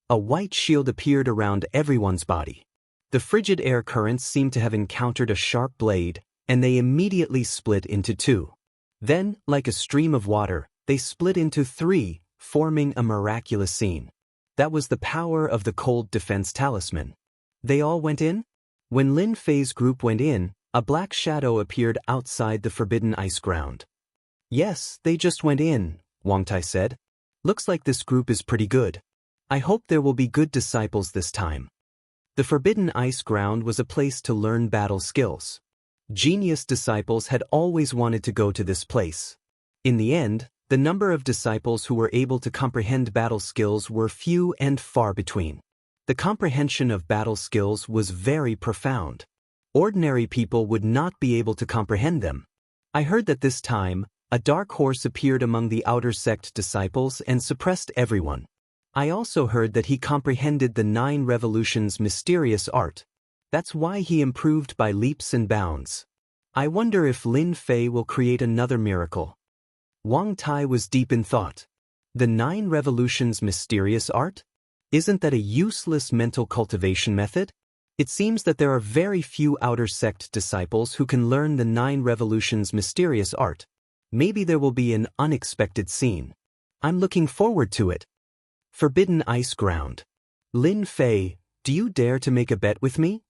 A white shield appeared around everyone's body. The frigid air currents seemed to have encountered a sharp blade, and they immediately split into 2. Then, like a stream of water, they split into 3, forming a miraculous scene. That was the power of the Cold Defense Talisman. They all went in? When Lin Fei's group went in, a black shadow appeared outside the Forbidden Ice Ground. Yes, they just went in, Wang Tai said. Looks like this group is pretty good. I hope there will be good disciples this time. The Forbidden Ice Ground was a place to learn battle skills. Genius disciples had always wanted to go to this place. In the end, the number of disciples who were able to comprehend battle skills were few and far between. The comprehension of battle skills was very profound. Ordinary people would not be able to comprehend them. I heard that this time, a dark horse appeared among the outer sect disciples and suppressed everyone. I also heard that he comprehended the 9 revolutions' mysterious art. That's why he improved by leaps and bounds. I wonder if Lin Fei will create another miracle. Wang Tai was deep in thought. The 9 revolutions' mysterious art? Isn't that a useless mental cultivation method? It seems that there are very few outer sect disciples who can learn the 9 revolutions' mysterious art. Maybe there will be an unexpected scene. I'm looking forward to it. Forbidden Ice Ground. Lin Fei, do you dare to make a bet with me?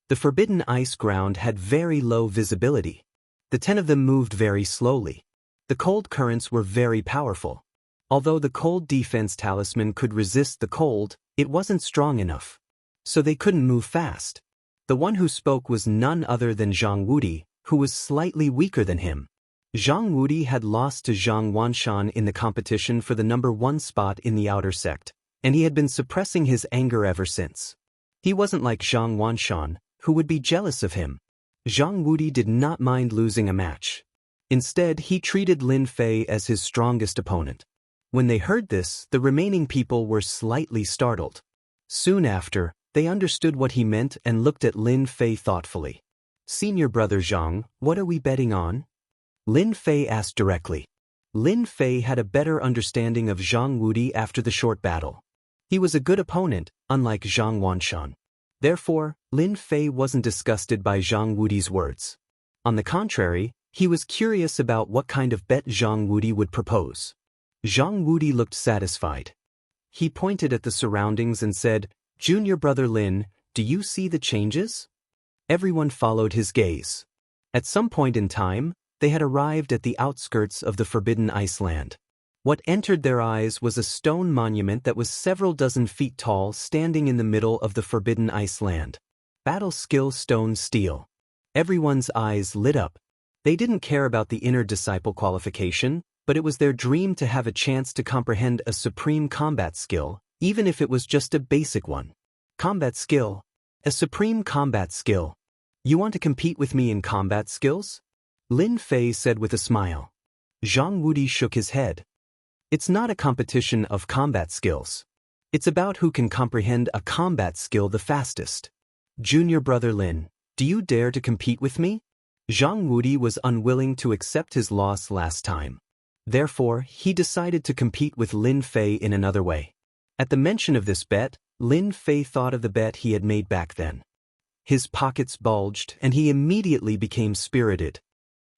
The Forbidden Ice Ground had very low visibility. The 10 of them moved very slowly. The cold currents were very powerful. Although the Cold Defense Talisman could resist the cold, it wasn't strong enough. So they couldn't move fast. The one who spoke was none other than Zhang Wudi, who was slightly weaker than him. Zhang Wudi had lost to Zhang Wanshan in the competition for the number 1 spot in the outer sect, and he had been suppressing his anger ever since. He wasn't like Zhang Wanshan, who would be jealous of him. Zhang Wudi did not mind losing a match. Instead, he treated Lin Fei as his strongest opponent. When they heard this, the remaining people were slightly startled. Soon after, they understood what he meant and looked at Lin Fei thoughtfully. Senior brother Zhang, what are we betting on? Lin Fei asked directly. Lin Fei had a better understanding of Zhang Wudi after the short battle. He was a good opponent, unlike Zhang Wanshan. Therefore, Lin Fei wasn't disgusted by Zhang Wudi's words. On the contrary, he was curious about what kind of bet Zhang Wudi would propose. Zhang Wudi looked satisfied. He pointed at the surroundings and said, "Junior brother Lin, do you see the changes?" Everyone followed his gaze. At some point in time, they had arrived at the outskirts of the Forbidden Ice Land. What entered their eyes was a stone monument that was several dozen feet tall standing in the middle of the Forbidden Ice Land. Battle skill stone steel. Everyone's eyes lit up. They didn't care about the inner disciple qualification, but it was their dream to have a chance to comprehend a supreme combat skill, even if it was just a basic one. Combat skill. A supreme combat skill. You want to compete with me in combat skills? Lin Fei said with a smile. Zhang Wudi shook his head. It's not a competition of combat skills. It's about who can comprehend a combat skill the fastest. Junior brother Lin, do you dare to compete with me? Zhang Wudi was unwilling to accept his loss last time. Therefore, he decided to compete with Lin Fei in another way. At the mention of this bet, Lin Fei thought of the bet he had made back then. His pockets bulged and he immediately became spirited.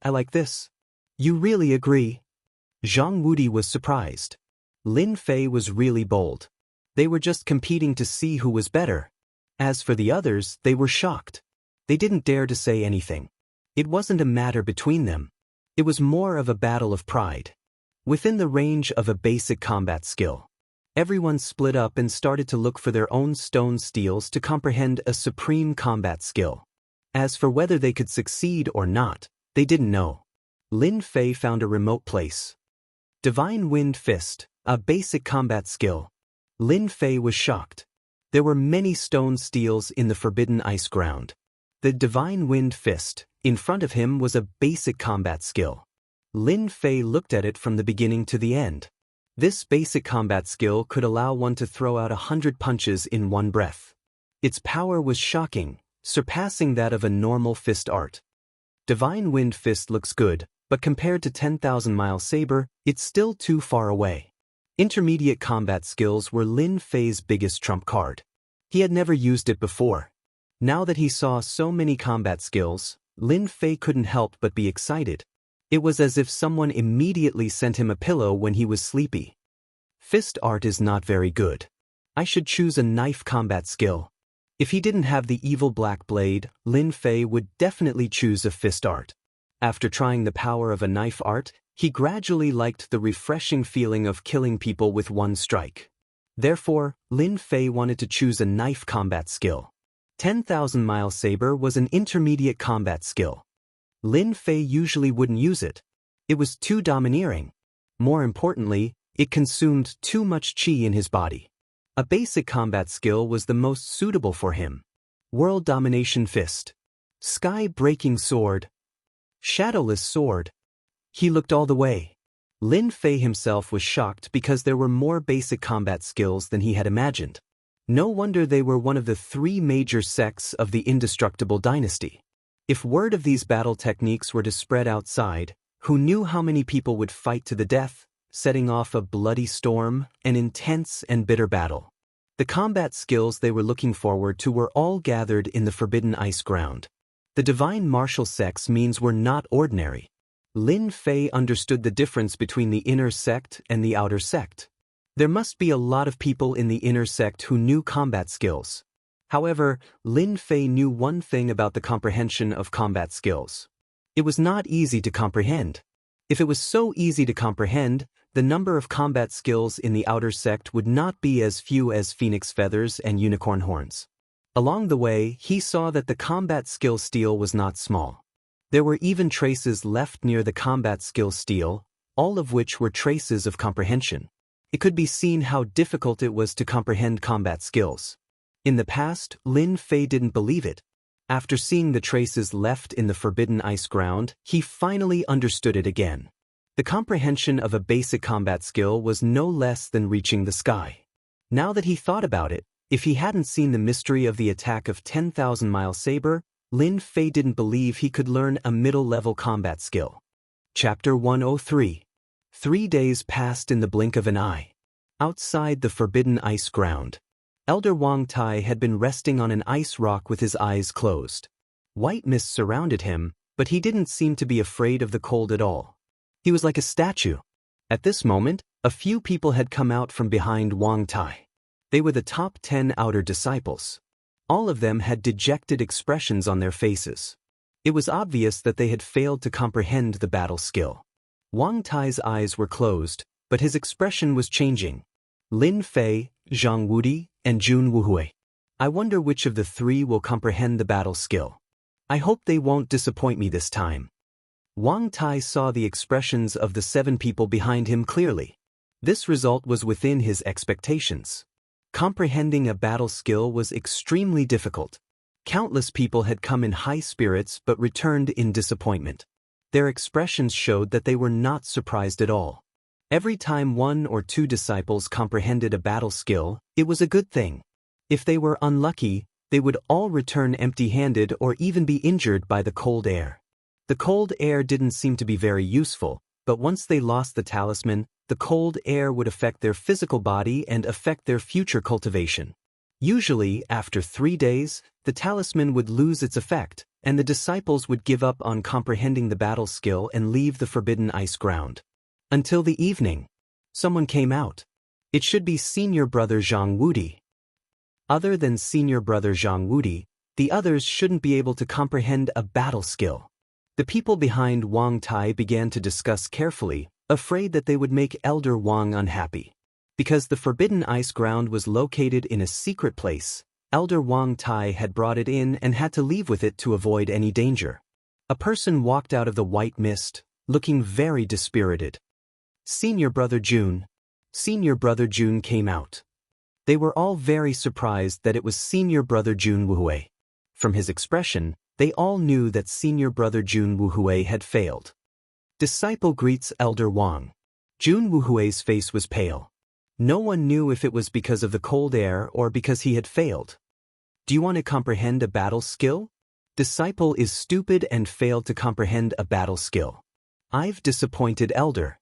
I like this. You really agree? Zhang Wudi was surprised. Lin Fei was really bold. They were just competing to see who was better. As for the others, they were shocked. They didn't dare to say anything. It wasn't a matter between them. It was more of a battle of pride. Within the range of a basic combat skill, everyone split up and started to look for their own stone steels to comprehend a supreme combat skill. As for whether they could succeed or not, they didn't know. Lin Fei found a remote place. Divine Wind Fist, a basic combat skill. Lin Fei was shocked. There were many stone steels in the forbidden ice ground. The Divine Wind Fist, in front of him, was a basic combat skill. Lin Fei looked at it from the beginning to the end. This basic combat skill could allow one to throw out 100 punches in one breath. Its power was shocking, surpassing that of a normal fist art. Divine Wind Fist looks good, but compared to 10,000-mile saber, it's still too far away. Intermediate combat skills were Lin Fei's biggest trump card. He had never used it before. Now that he saw so many combat skills, Lin Fei couldn't help but be excited. It was as if someone immediately sent him a pillow when he was sleepy. Fist art is not very good. I should choose a knife combat skill. If he didn't have the evil black blade, Lin Fei would definitely choose a fist art. After trying the power of a knife art, he gradually liked the refreshing feeling of killing people with one strike. Therefore, Lin Fei wanted to choose a knife combat skill. 10,000-mile saber was an intermediate combat skill. Lin Fei usually wouldn't use it. It was too domineering. More importantly, it consumed too much qi in his body. A basic combat skill was the most suitable for him. World Domination Fist. Sky-breaking sword. Shadowless sword. He looked all the way. Lin Fei himself was shocked because there were more basic combat skills than he had imagined. No wonder they were one of the 3 major sects of the indestructible dynasty. If word of these battle techniques were to spread outside, who knew how many people would fight to the death, setting off a bloody storm, an intense and bitter battle. The combat skills they were looking forward to were all gathered in the forbidden ice ground. The divine martial sects means were not ordinary. Lin Fei understood the difference between the inner sect and the outer sect. There must be a lot of people in the inner sect who knew combat skills. However, Lin Fei knew one thing about the comprehension of combat skills. It was not easy to comprehend. If it was so easy to comprehend, the number of combat skills in the outer sect would not be as few as phoenix feathers and unicorn horns. Along the way, he saw that the combat skill steel was not small. There were even traces left near the combat skill steel, all of which were traces of comprehension. It could be seen how difficult it was to comprehend combat skills. In the past, Lin Fei didn't believe it. After seeing the traces left in the forbidden ice ground, he finally understood it again. The comprehension of a basic combat skill was no less than reaching the sky. Now that he thought about it, if he hadn't seen the mystery of the attack of 10,000-mile saber, Lin Fei didn't believe he could learn a middle-level combat skill. Chapter 103. 3 days passed in the blink of an eye. Outside the forbidden ice ground, Elder Wang Tai had been resting on an ice rock with his eyes closed. White mist surrounded him, but he didn't seem to be afraid of the cold at all. He was like a statue. At this moment, a few people had come out from behind Wang Tai. They were the top 10 outer disciples. All of them had dejected expressions on their faces. It was obvious that they had failed to comprehend the battle skill. Wang Tai's eyes were closed, but his expression was changing. Lin Fei, Zhang Wudi, and Jun Wuhui. I wonder which of the 3 will comprehend the battle skill. I hope they won't disappoint me this time. Wang Tai saw the expressions of the 7 people behind him clearly. This result was within his expectations. Comprehending a battle skill was extremely difficult. Countless people had come in high spirits but returned in disappointment. Their expressions showed that they were not surprised at all. Every time one or two disciples comprehended a battle skill, it was a good thing. If they were unlucky, they would all return empty-handed or even be injured by the cold air. The cold air didn't seem to be very useful, but once they lost the talisman, the cold air would affect their physical body and affect their future cultivation. Usually, after 3 days, the talisman would lose its effect, and the disciples would give up on comprehending the battle skill and leave the forbidden ice ground. Until the evening. Someone came out. It should be senior brother Zhang Wudi. Other than senior brother Zhang Wudi, the others shouldn't be able to comprehend a battle skill. The people behind Wang Tai began to discuss carefully, afraid that they would make Elder Wang unhappy. Because the forbidden ice ground was located in a secret place, Elder Wang Tai had brought it in and had to leave with it to avoid any danger. A person walked out of the white mist, looking very dispirited. Senior brother Jun. Senior brother Jun came out. They were all very surprised that it was senior brother Jun Wuhui. From his expression, they all knew that senior brother Jun Wuhui had failed. Disciple greets Elder Wang. Jun Wuhui's face was pale. No one knew if it was because of the cold air or because he had failed. Do you want to comprehend a battle skill? Disciple is stupid and failed to comprehend a battle skill. I've disappointed Elder.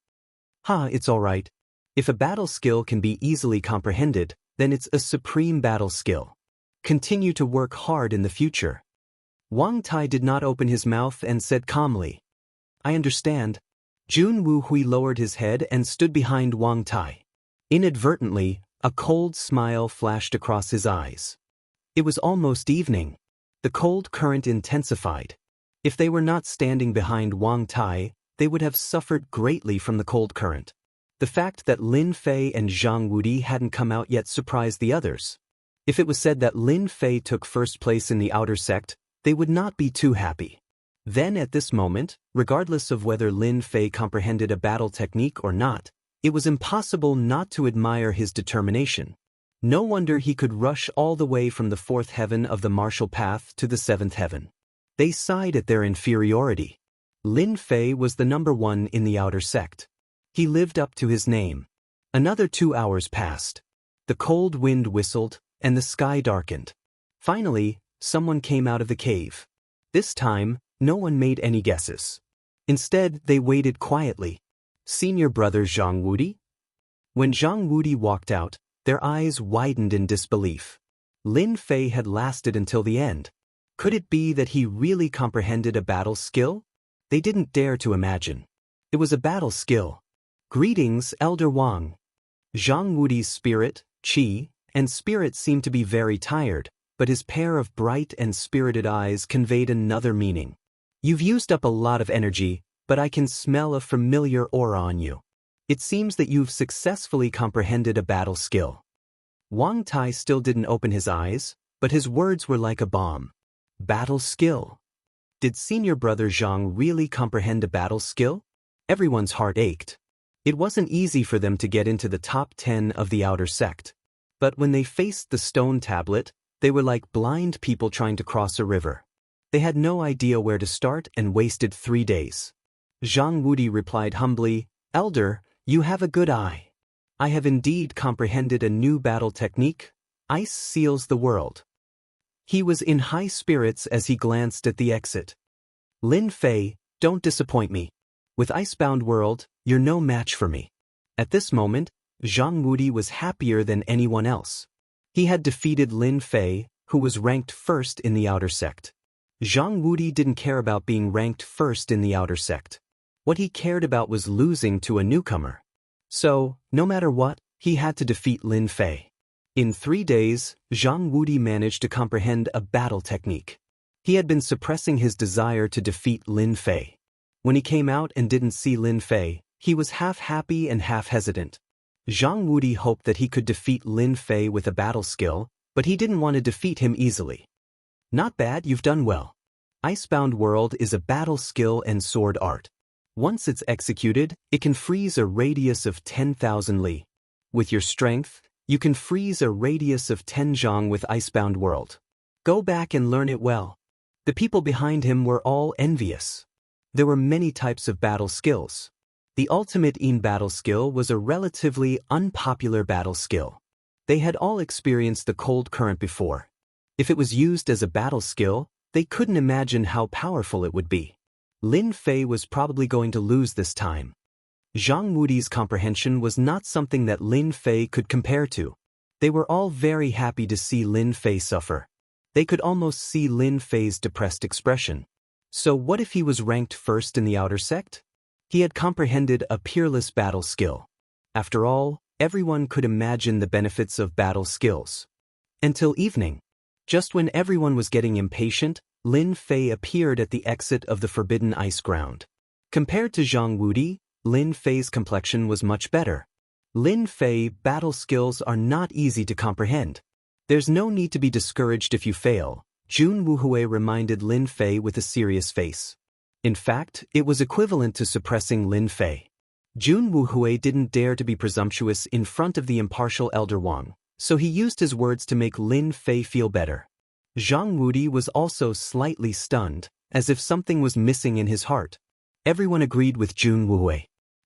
It's all right. If a battle skill can be easily comprehended, then it's a supreme battle skill. Continue to work hard in the future. Wang Tai did not open his mouth and said calmly, I understand. Jun Wuhui lowered his head and stood behind Wang Tai. Inadvertently, a cold smile flashed across his eyes. It was almost evening. The cold current intensified. If they were not standing behind Wang Tai, they would have suffered greatly from the cold current. The fact that Lin Fei and Zhang Wudi hadn't come out yet surprised the others. If it was said that Lin Fei took first place in the outer sect, they would not be too happy. Then at this moment, regardless of whether Lin Fei comprehended a battle technique or not, it was impossible not to admire his determination. No wonder he could rush all the way from the 4th heaven of the martial path to the 7th heaven. They sighed at their inferiority. Lin Fei was the number 1 in the outer sect. He lived up to his name. Another 2 hours passed. The cold wind whistled, and the sky darkened. Finally, someone came out of the cave. This time, no one made any guesses. Instead, they waited quietly. Senior brother Zhang Wudi? When Zhang Wudi walked out, their eyes widened in disbelief. Lin Fei had lasted until the end. Could it be that he really comprehended a battle skill? They didn't dare to imagine. It was a battle skill. Greetings, Elder Wang. Zhang Wudi's spirit, qi, and spirit seemed to be very tired, but his pair of bright and spirited eyes conveyed another meaning. You've used up a lot of energy, but I can smell a familiar aura on you. It seems that you've successfully comprehended a battle skill. Wang Tai still didn't open his eyes, but his words were like a bomb. Battle skill. Did senior brother Zhang really comprehend a battle skill? Everyone's heart ached. It wasn't easy for them to get into the top 10 of the outer sect. But when they faced the stone tablet, they were like blind people trying to cross a river. They had no idea where to start and wasted 3 days. Zhang Wudi replied humbly, Elder, you have a good eye. I have indeed comprehended a new battle technique. Ice seals the world. He was in high spirits as he glanced at the exit. Lin Fei, don't disappoint me. With Icebound World, you're no match for me. At this moment, Zhang Wudi was happier than anyone else. He had defeated Lin Fei, who was ranked first in the outer sect. Zhang Wudi didn't care about being ranked first in the outer sect. What he cared about was losing to a newcomer. So, no matter what, he had to defeat Lin Fei. In 3 days, Zhang Wudi managed to comprehend a battle technique. He had been suppressing his desire to defeat Lin Fei. When he came out and didn't see Lin Fei, he was half happy and half hesitant. Zhang Wudi hoped that he could defeat Lin Fei with a battle skill, but he didn't want to defeat him easily. Not bad, you've done well. Icebound World is a battle skill and sword art. Once it's executed, it can freeze a radius of 10,000 li. With your strength, you can freeze a radius of 10 zhang with Icebound World. Go back and learn it well. The people behind him were all envious. There were many types of battle skills. The ultimate in-battle skill was a relatively unpopular battle skill. They had all experienced the cold current before. If it was used as a battle skill, they couldn't imagine how powerful it would be. Lin Fei was probably going to lose this time. Zhang Wudi's comprehension was not something that Lin Fei could compare to. They were all very happy to see Lin Fei suffer. They could almost see Lin Fei's depressed expression. So what if he was ranked first in the outer sect? He had comprehended a peerless battle skill. After all, everyone could imagine the benefits of battle skills. Until evening. Just when everyone was getting impatient, Lin Fei appeared at the exit of the Forbidden Ice Ground. Compared to Zhang Wudi, Lin Fei's complexion was much better. Lin Fei, battle skills are not easy to comprehend. There's no need to be discouraged if you fail, Jun Wuhui reminded Lin Fei with a serious face. In fact, it was equivalent to suppressing Lin Fei. Jun Wuhui didn't dare to be presumptuous in front of the impartial Elder Wang, so he used his words to make Lin Fei feel better. Zhang Wudi was also slightly stunned, as if something was missing in his heart. Everyone agreed with Jun Wuhui.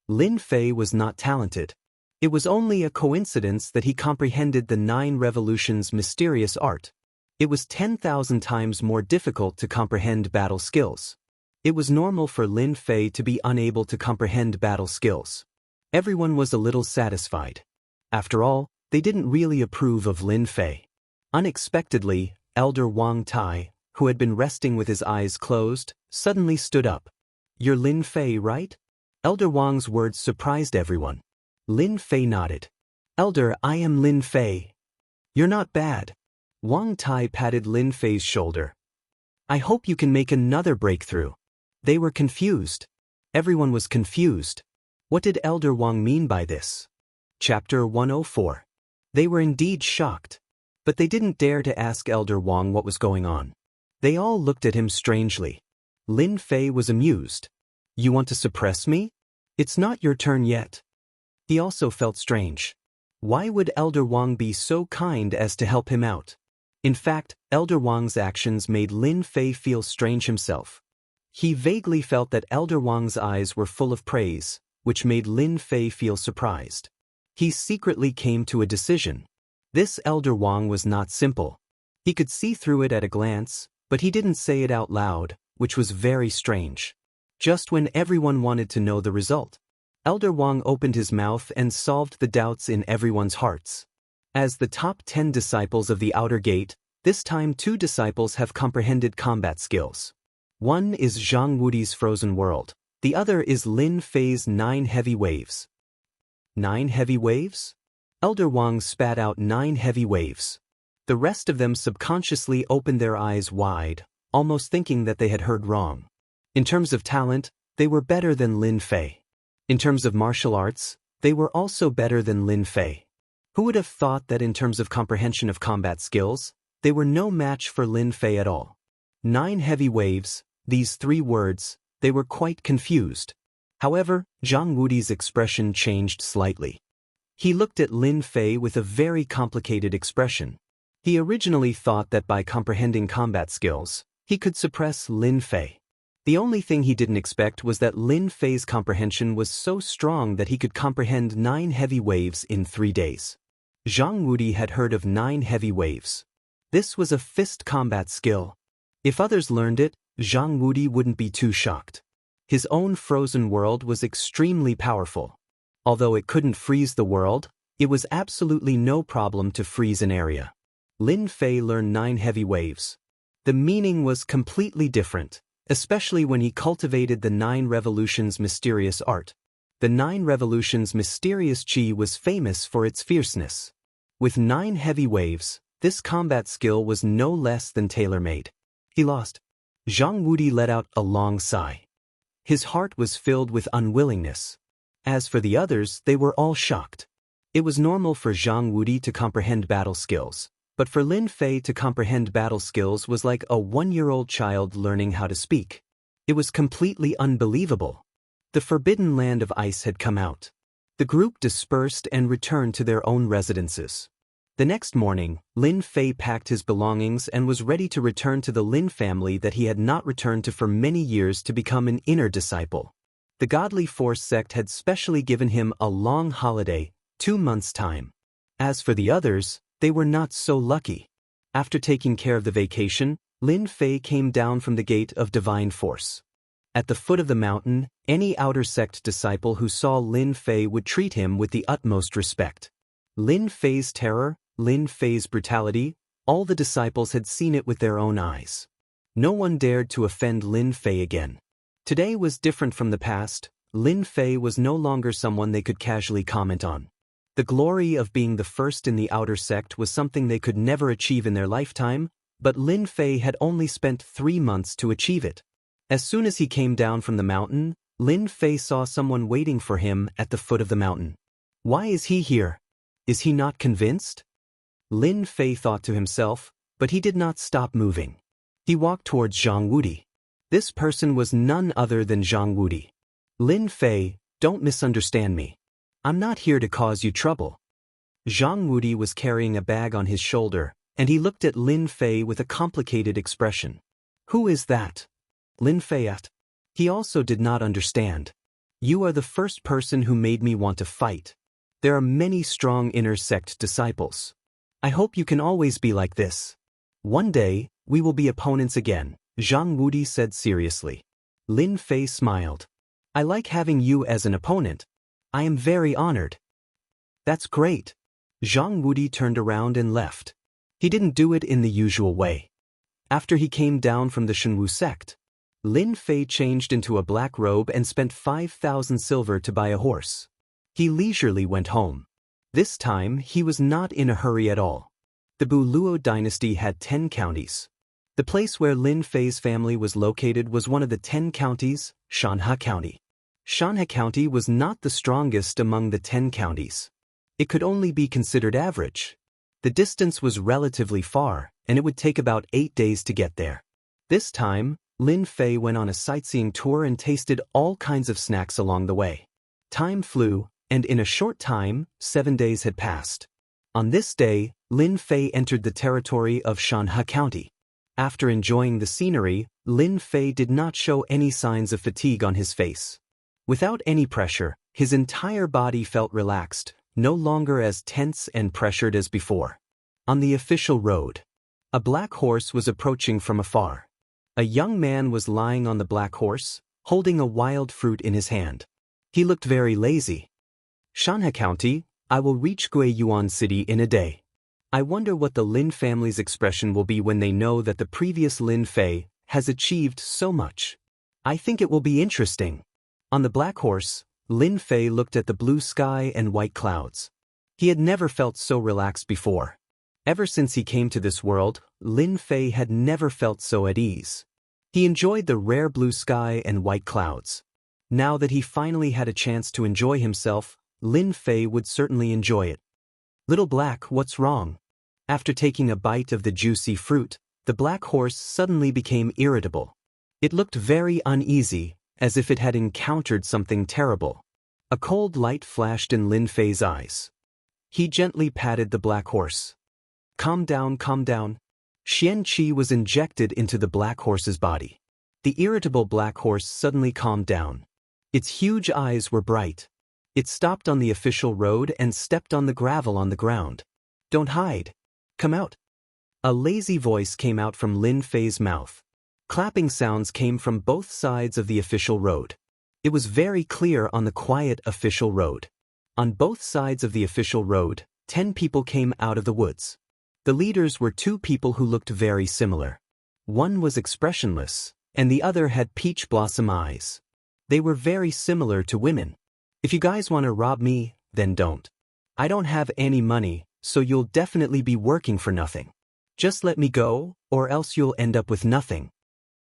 Lin Fei was not talented. It was only a coincidence that he comprehended the 9 Revolutions' mysterious art. It was 10,000 times more difficult to comprehend battle skills. It was normal for Lin Fei to be unable to comprehend battle skills. Everyone was a little satisfied. After all, they didn't really approve of Lin Fei. Unexpectedly, Elder Wang Tai, who had been resting with his eyes closed, suddenly stood up. "You're Lin Fei, right?" Elder Wang's words surprised everyone. Lin Fei nodded. "Elder, I am Lin Fei." "You're not bad." Wang Tai patted Lin Fei's shoulder. "I hope you can make another breakthrough." They were confused. Everyone was confused. What did Elder Wang mean by this? Chapter 104. They were indeed shocked. But they didn't dare to ask Elder Wang what was going on. They all looked at him strangely. Lin Fei was amused. "You want to suppress me? It's not your turn yet." He also felt strange. Why would Elder Wang be so kind as to help him out? In fact, Elder Wang's actions made Lin Fei feel strange himself. He vaguely felt that Elder Wang's eyes were full of praise, which made Lin Fei feel surprised. He secretly came to a decision. This Elder Wang was not simple. He could see through it at a glance, but he didn't say it out loud, which was very strange. Just when everyone wanted to know the result, Elder Wang opened his mouth and solved the doubts in everyone's hearts. As the top 10 disciples of the Outer Gate, this time 2 disciples have comprehended combat skills. One is Zhang Wudi's Frozen World, the other is Lin Fei's 9 Heavy Waves. 9 heavy waves? Elder Wang spat out 9 heavy waves. The rest of them subconsciously opened their eyes wide, almost thinking that they had heard wrong. In terms of talent, they were better than Lin Fei. In terms of martial arts, they were also better than Lin Fei. Who would have thought that in terms of comprehension of combat skills, they were no match for Lin Fei at all? 9 heavy waves, these 3 words, they were quite confused. However, Zhang Wudi's expression changed slightly. He looked at Lin Fei with a very complicated expression. He originally thought that by comprehending combat skills, he could suppress Lin Fei. The only thing he didn't expect was that Lin Fei's comprehension was so strong that he could comprehend 9 heavy waves in 3 days. Zhang Wudi had heard of 9 heavy waves. This was a fist combat skill. If others learned it, Zhang Wudi wouldn't be too shocked. His own frozen world was extremely powerful. Although it couldn't freeze the world, it was absolutely no problem to freeze an area. Lin Fei learned 9 heavy waves. The meaning was completely different, especially when he cultivated the 9 Revolutions' mysterious art. The 9 Revolutions' mysterious chi was famous for its fierceness. With 9 heavy waves, this combat skill was no less than tailor-made. He lost. Zhang Wudi let out a long sigh. His heart was filled with unwillingness. As for the others, they were all shocked. It was normal for Zhang Wudi to comprehend battle skills, but for Lin Fei to comprehend battle skills was like a 1-year-old child learning how to speak. It was completely unbelievable. The Forbidden Land of Ice had come out. The group dispersed and returned to their own residences. The next morning, Lin Fei packed his belongings and was ready to return to the Lin family that he had not returned to for many years to become an inner disciple. The Godly Force sect had specially given him a long holiday, 2 months' time. As for the others, they were not so lucky. After taking care of the vacation, Lin Fei came down from the gate of Divine Force. At the foot of the mountain, any outer sect disciple who saw Lin Fei would treat him with the utmost respect. Lin Fei's terror, Lin Fei's brutality, all the disciples had seen it with their own eyes. No one dared to offend Lin Fei again. Today was different from the past. Lin Fei was no longer someone they could casually comment on. The glory of being the first in the outer sect was something they could never achieve in their lifetime, but Lin Fei had only spent 3 months to achieve it. As soon as he came down from the mountain, Lin Fei saw someone waiting for him at the foot of the mountain. Why is he here? Is he not convinced? Lin Fei thought to himself, but he did not stop moving. He walked towards Zhang Wudi. This person was none other than Zhang Wudi. Lin Fei, don't misunderstand me. I'm not here to cause you trouble. Zhang Wudi was carrying a bag on his shoulder, and he looked at Lin Fei with a complicated expression. Who is that? Lin Fei asked. He also did not understand. You are the first person who made me want to fight. There are many strong inner sect disciples. I hope you can always be like this. One day, we will be opponents again, Zhang Wudi said seriously. Lin Fei smiled. I like having you as an opponent. I am very honored. That's great. Zhang Wudi turned around and left. He didn't do it in the usual way. After he came down from the Shenwu sect, Lin Fei changed into a black robe and spent 5,000 silver to buy a horse. He leisurely went home. This time, he was not in a hurry at all. The Buluo dynasty had 10 counties. The place where Lin Fei's family was located was one of the 10 counties, Shanhe County. Shanhe County was not the strongest among the 10 counties. It could only be considered average. The distance was relatively far, and it would take about 8 days to get there. This time, Lin Fei went on a sightseeing tour and tasted all kinds of snacks along the way. Time flew, and in a short time, 7 days had passed. On this day, Lin Fei entered the territory of Shanhe County. After enjoying the scenery, Lin Fei did not show any signs of fatigue on his face. Without any pressure, his entire body felt relaxed, no longer as tense and pressured as before. On the official road, a black horse was approaching from afar. A young man was lying on the black horse, holding a wild fruit in his hand. He looked very lazy. Shanhe County, I will reach Guiyuan City in a day. I wonder what the Lin family's expression will be when they know that the previous Lin Fei has achieved so much. I think it will be interesting. On the black horse, Lin Fei looked at the blue sky and white clouds. He had never felt so relaxed before. Ever since he came to this world, Lin Fei had never felt so at ease. He enjoyed the rare blue sky and white clouds. Now that he finally had a chance to enjoy himself, Lin Fei would certainly enjoy it. Little Black, what's wrong? After taking a bite of the juicy fruit, the black horse suddenly became irritable. It looked very uneasy, as if it had encountered something terrible. A cold light flashed in Lin Fei's eyes. He gently patted the black horse. Calm down, calm down. Xian Qi was injected into the black horse's body. The irritable black horse suddenly calmed down. Its huge eyes were bright. It stopped on the official road and stepped on the gravel on the ground. Don't hide. Come out. A lazy voice came out from Lin Fei's mouth. Clapping sounds came from both sides of the official road. It was very clear on the quiet official road. On both sides of the official road, 10 people came out of the woods. The leaders were 2 people who looked very similar. One was expressionless, and the other had peach blossom eyes. They were very similar to women. If you guys want to rob me, then don't. I don't have any money, so you'll definitely be working for nothing. Just let me go, or else you'll end up with nothing.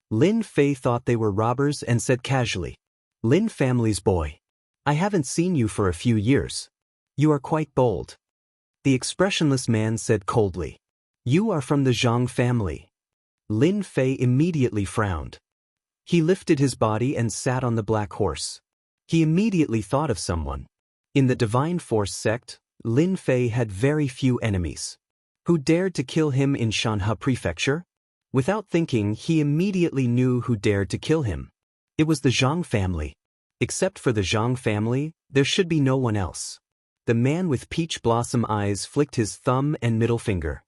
Lin Fei thought they were robbers and said casually, Lin family's boy. I haven't seen you for a few years. You are quite bold. The expressionless man said coldly, You are from the Zhang family. Lin Fei immediately frowned. He lifted his body and sat on the black horse. He immediately thought of someone. In the Divine Force sect, Lin Fei had very few enemies. Who dared to kill him in Shanhe Prefecture? Without thinking, he immediately knew who dared to kill him. It was the Zhang family. Except for the Zhang family, there should be no one else. The man with peach blossom eyes flicked his thumb and middle finger.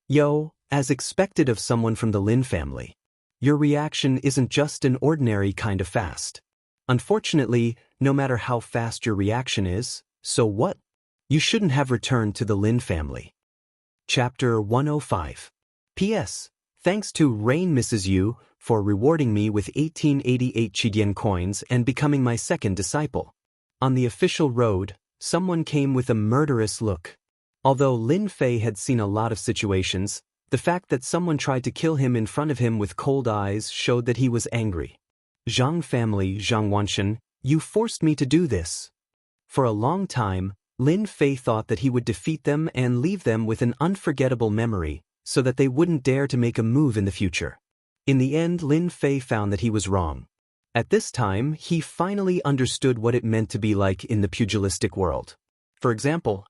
Yo, as expected of someone from the Lin family. Your reaction isn't just an ordinary kind of fast. Unfortunately, no matter how fast your reaction is, so what? You shouldn't have returned to the Lin family. Chapter 105. P.S. Thanks to Rain Mrs. Yu for rewarding me with 1888 Chidian coins and becoming my second disciple. On the official road, someone came with a murderous look. Although Lin Fei had seen a lot of situations, the fact that someone tried to kill him in front of him with cold eyes showed that he was angry. Zhang family, Zhang Wanshan, you forced me to do this. For a long time, Lin Fei thought that he would defeat them and leave them with an unforgettable memory, so that they wouldn't dare to make a move in the future. In the end, Lin Fei found that he was wrong. At this time, he finally understood what it meant to be like in the pugilistic world. For example,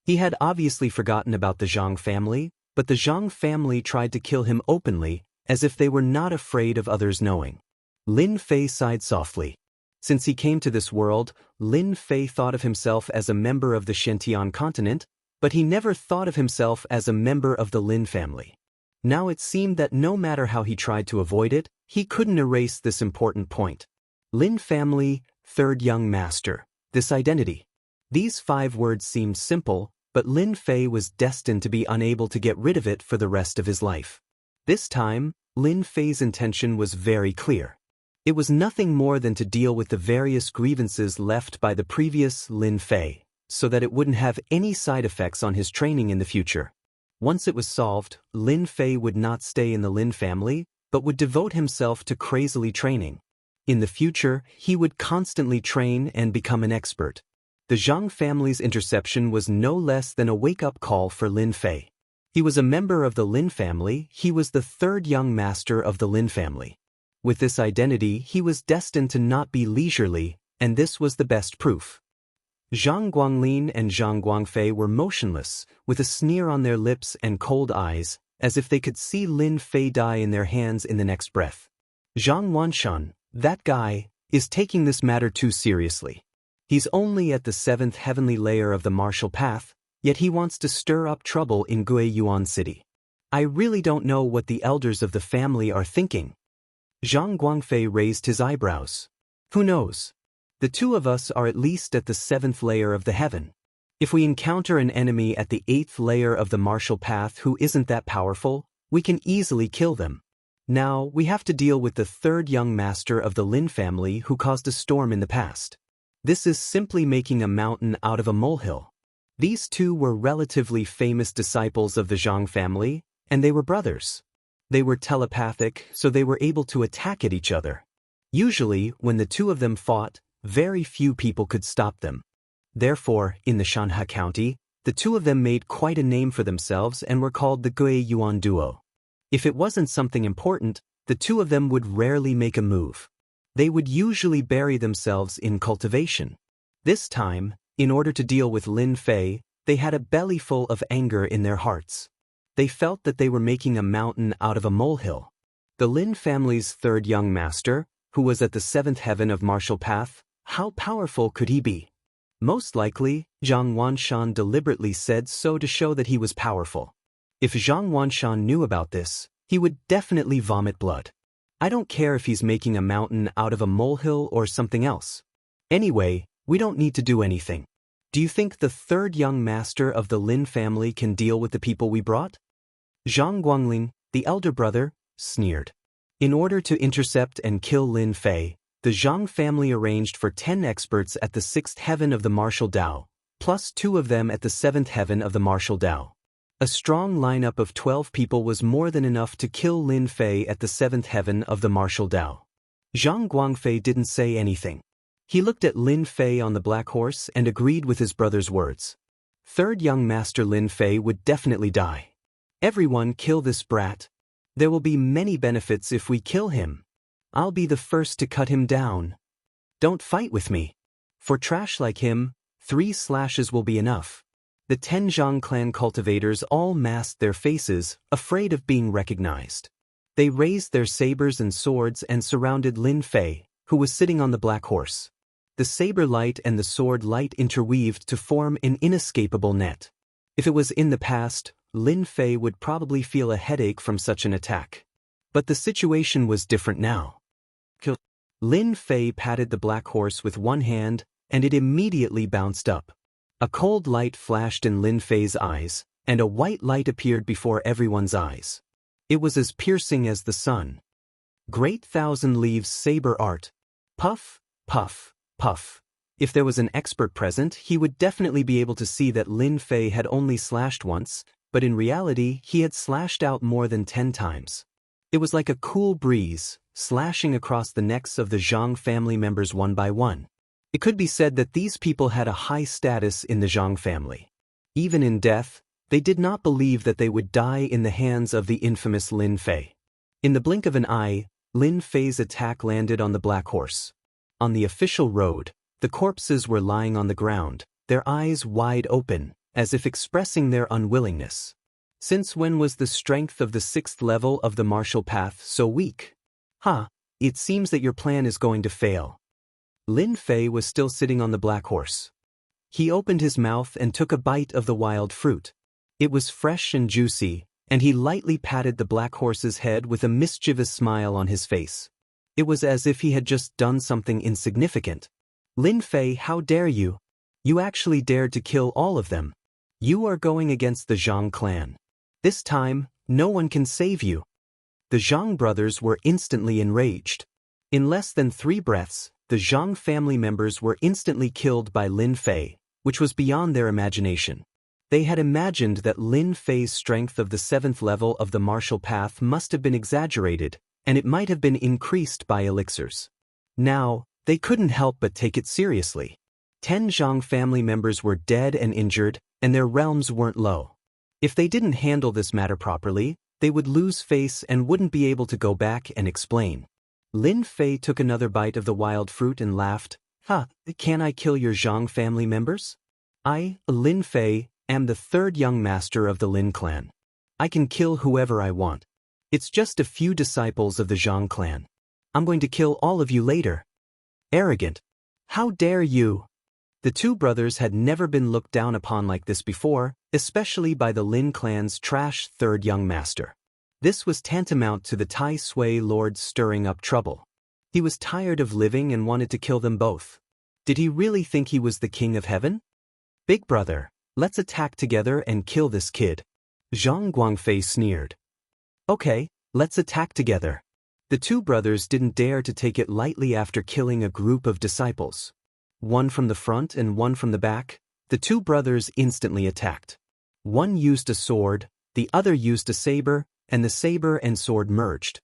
he had obviously forgotten about the Zhang family, but the Zhang family tried to kill him openly, as if they were not afraid of others knowing. Lin Fei sighed softly. Since he came to this world, Lin Fei thought of himself as a member of the Shentian continent, but he never thought of himself as a member of the Lin family. Now it seemed that no matter how he tried to avoid it, he couldn't erase this important point. Lin family, third young master, this identity. These 5 words seemed simple, but Lin Fei was destined to be unable to get rid of it for the rest of his life. This time, Lin Fei's intention was very clear. It was nothing more than to deal with the various grievances left by the previous Lin Fei, so that it wouldn't have any side effects on his training in the future. Once it was solved, Lin Fei would not stay in the Lin family, but would devote himself to crazily training. In the future, he would constantly train and become an expert. The Zhang family's interception was no less than a wake-up call for Lin Fei. He was a member of the Lin family, he was the third young master of the Lin family. With this identity, he was destined to not be leisurely, and this was the best proof. Zhang Guanglin and Zhang Guangfei were motionless, with a sneer on their lips and cold eyes, as if they could see Lin Fei die in their hands in the next breath. Zhang Wanshan, that guy, is taking this matter too seriously. He's only at the 7th heavenly layer of the martial path, yet he wants to stir up trouble in Guiyuan City. I really don't know what the elders of the family are thinking. Zhang Guangfei raised his eyebrows. Who knows? The 2 of us are at least at the 7th layer of the heaven. If we encounter an enemy at the 8th layer of the martial path who isn't that powerful, we can easily kill them. Now, we have to deal with the 3rd young master of the Lin family who caused a storm in the past. This is simply making a mountain out of a molehill. These 2 were relatively famous disciples of the Zhang family, and they were brothers. They were telepathic, so they were able to attack at each other. Usually, when the 2 of them fought, very few people could stop them. Therefore, in the Shanha County, the 2 of them made quite a name for themselves and were called the Guiyuan Duo. If it wasn't something important, the 2 of them would rarely make a move. They would usually bury themselves in cultivation. This time, in order to deal with Lin Fei, they had a bellyful of anger in their hearts. They felt that they were making a mountain out of a molehill. The Lin family's 3rd young master, who was at the 7th heaven of martial path, how powerful could he be? Most likely, Zhang Wanshan deliberately said so to show that he was powerful. If Zhang Wanshan knew about this, he would definitely vomit blood. I don't care if he's making a mountain out of a molehill or something else. Anyway, we don't need to do anything. Do you think the 3rd young master of the Lin family can deal with the people we brought? Zhang Guanglin, the elder brother, sneered. In order to intercept and kill Lin Fei, the Zhang family arranged for 10 experts at the 6th heaven of the martial Dao, plus 2 of them at the 7th heaven of the martial Dao. A strong lineup of 12 people was more than enough to kill Lin Fei at the 7th heaven of the martial Dao. Zhang Guangfei didn't say anything. He looked at Lin Fei on the black horse and agreed with his brother's words. 3rd young master Lin Fei would definitely die. Everyone kill this brat. There will be many benefits if we kill him. I'll be the first to cut him down. Don't fight with me. For trash like him, 3 slashes will be enough. The 10 Zhang clan cultivators all masked their faces, afraid of being recognized. They raised their sabers and swords and surrounded Lin Fei, who was sitting on the black horse. the saber light and the sword light interweaved to form an inescapable net. If it was in the past, Lin Fei would probably feel a headache from such an attack. But the situation was different now. Lin Fei patted the black horse with one hand, and it immediately bounced up. A cold light flashed in Lin Fei's eyes, and a white light appeared before everyone's eyes. It was as piercing as the sun. Great Thousand Leaves Saber Art. Puff, puff, puff. If there was an expert present, he would definitely be able to see that Lin Fei had only slashed once, but in reality, he had slashed out more than 10 times. It was like a cool breeze, slashing across the necks of the Zhang family members one by one. It could be said that these people had a high status in the Zhang family. Even in death, they did not believe that they would die in the hands of the infamous Lin Fei. In the blink of an eye, Lin Fei's attack landed on the black horse. On the official road, the corpses were lying on the ground, their eyes wide open, as if expressing their unwillingness. Since when was the strength of the 6th level of the martial path so weak? It seems that your plan is going to fail. Lin Fei was still sitting on the black horse. He opened his mouth and took a bite of the wild fruit. It was fresh and juicy, and he lightly patted the black horse's head with a mischievous smile on his face. It was as if he had just done something insignificant. Lin Fei, how dare you? You actually dared to kill all of them. You are going against the Zhang clan. This time, no one can save you. The Zhang brothers were instantly enraged. In less than 3 breaths, the Zhang family members were instantly killed by Lin Fei, which was beyond their imagination. They had imagined that Lin Fei's strength of the 7th level of the martial path must have been exaggerated, and it might have been increased by elixirs. Now, they couldn't help but take it seriously. 10 Zhang family members were dead and injured, and their realms weren't low. If they didn't handle this matter properly, they would lose face and wouldn't be able to go back and explain. Lin Fei took another bite of the wild fruit and laughed. Can I kill your Zhang family members? I, Lin Fei, am the 3rd young master of the Lin clan. I can kill whoever I want. It's just a few disciples of the Zhang clan. I'm going to kill all of you later. Arrogant. How dare you? The 2 brothers had never been looked down upon like this before, especially by the Lin clan's trash 3rd young master. This was tantamount to the Tai Sui Lord stirring up trouble. He was tired of living and wanted to kill them both. Did he really think he was the king of heaven? Big brother, let's attack together and kill this kid. Zhang Guangfei sneered. Okay, let's attack together. The 2 brothers didn't dare to take it lightly after killing a group of disciples. One from the front and one from the back, the 2 brothers instantly attacked. One used a sword, the other used a saber, and the saber and sword merged.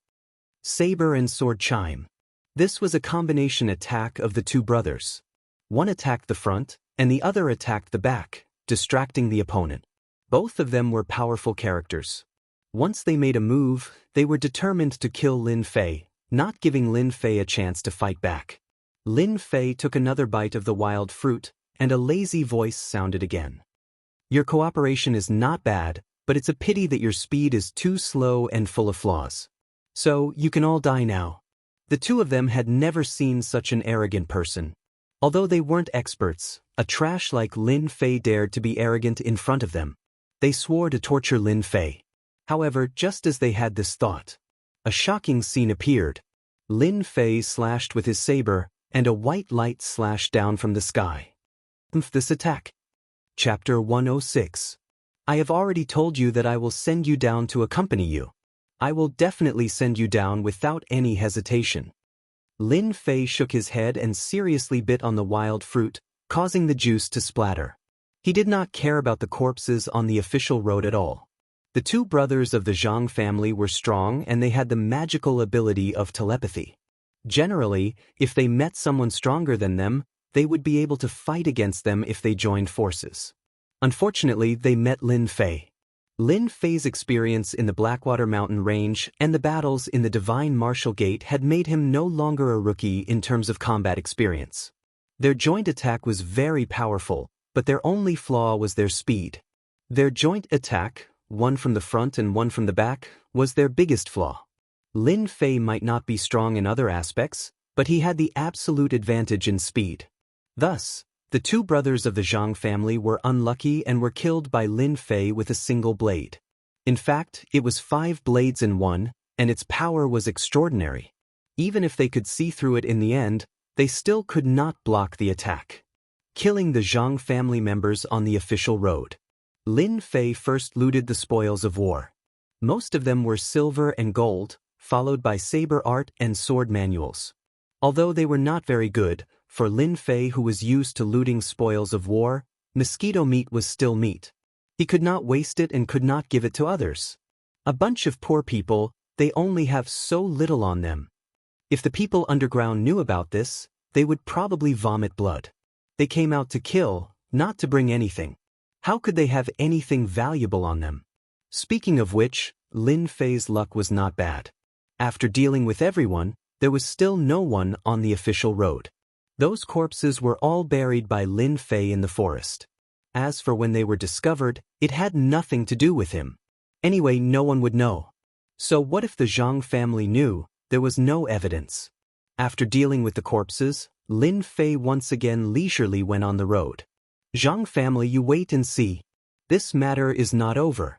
Saber and sword chime. This was a combination attack of the 2 brothers. One attacked the front, and the other attacked the back, distracting the opponent. Both of them were powerful characters. Once they made a move, they were determined to kill Lin Fei, not giving Lin Fei a chance to fight back. Lin Fei took another bite of the wild fruit, and a lazy voice sounded again. Your cooperation is not bad, but it's a pity that your speed is too slow and full of flaws. So, you can all die now. The 2 of them had never seen such an arrogant person. Although they weren't experts, a trash like Lin Fei dared to be arrogant in front of them. They swore to torture Lin Fei. However, just as they had this thought, a shocking scene appeared. Lin Fei slashed with his saber, and a white light slashed down from the sky. This attack. Chapter 106. I have already told you that I will send you down to accompany you. I will definitely send you down without any hesitation. Lin Fei shook his head and seriously bit on the wild fruit, causing the juice to splatter. He did not care about the corpses on the official road at all. The 2 brothers of the Zhang family were strong and they had the magical ability of telepathy. Generally, if they met someone stronger than them, they would be able to fight against them if they joined forces. Unfortunately, they met Lin Fei. Lin Fei's experience in the Blackwater Mountain Range and the battles in the Divine Martial Gate had made him no longer a rookie in terms of combat experience. Their joint attack was very powerful, but their only flaw was their speed. Their joint attack, one from the front and one from the back, was their biggest flaw. Lin Fei might not be strong in other aspects, but he had the absolute advantage in speed. Thus, the two brothers of the Zhang family were unlucky and were killed by Lin Fei with a single blade. In fact, it was 5 blades in one, and its power was extraordinary. Even if they could see through it in the end, they still could not block the attack, killing the Zhang family members on the official road. Lin Fei first looted the spoils of war. Most of them were silver and gold, followed by saber art and sword manuals. Although they were not very good, for Lin Fei, who was used to looting spoils of war, mosquito meat was still meat. He could not waste it and could not give it to others. A bunch of poor people, they only have so little on them. If the people underground knew about this, they would probably vomit blood. They came out to kill, not to bring anything. How could they have anything valuable on them? Speaking of which, Lin Fei's luck was not bad. After dealing with everyone, there was still no one on the official road. Those corpses were all buried by Lin Fei in the forest. As for when they were discovered, it had nothing to do with him. Anyway, no one would know. So what if the Zhang family knew? There was no evidence. After dealing with the corpses, Lin Fei once again leisurely went on the road. Zhang family, you wait and see. This matter is not over.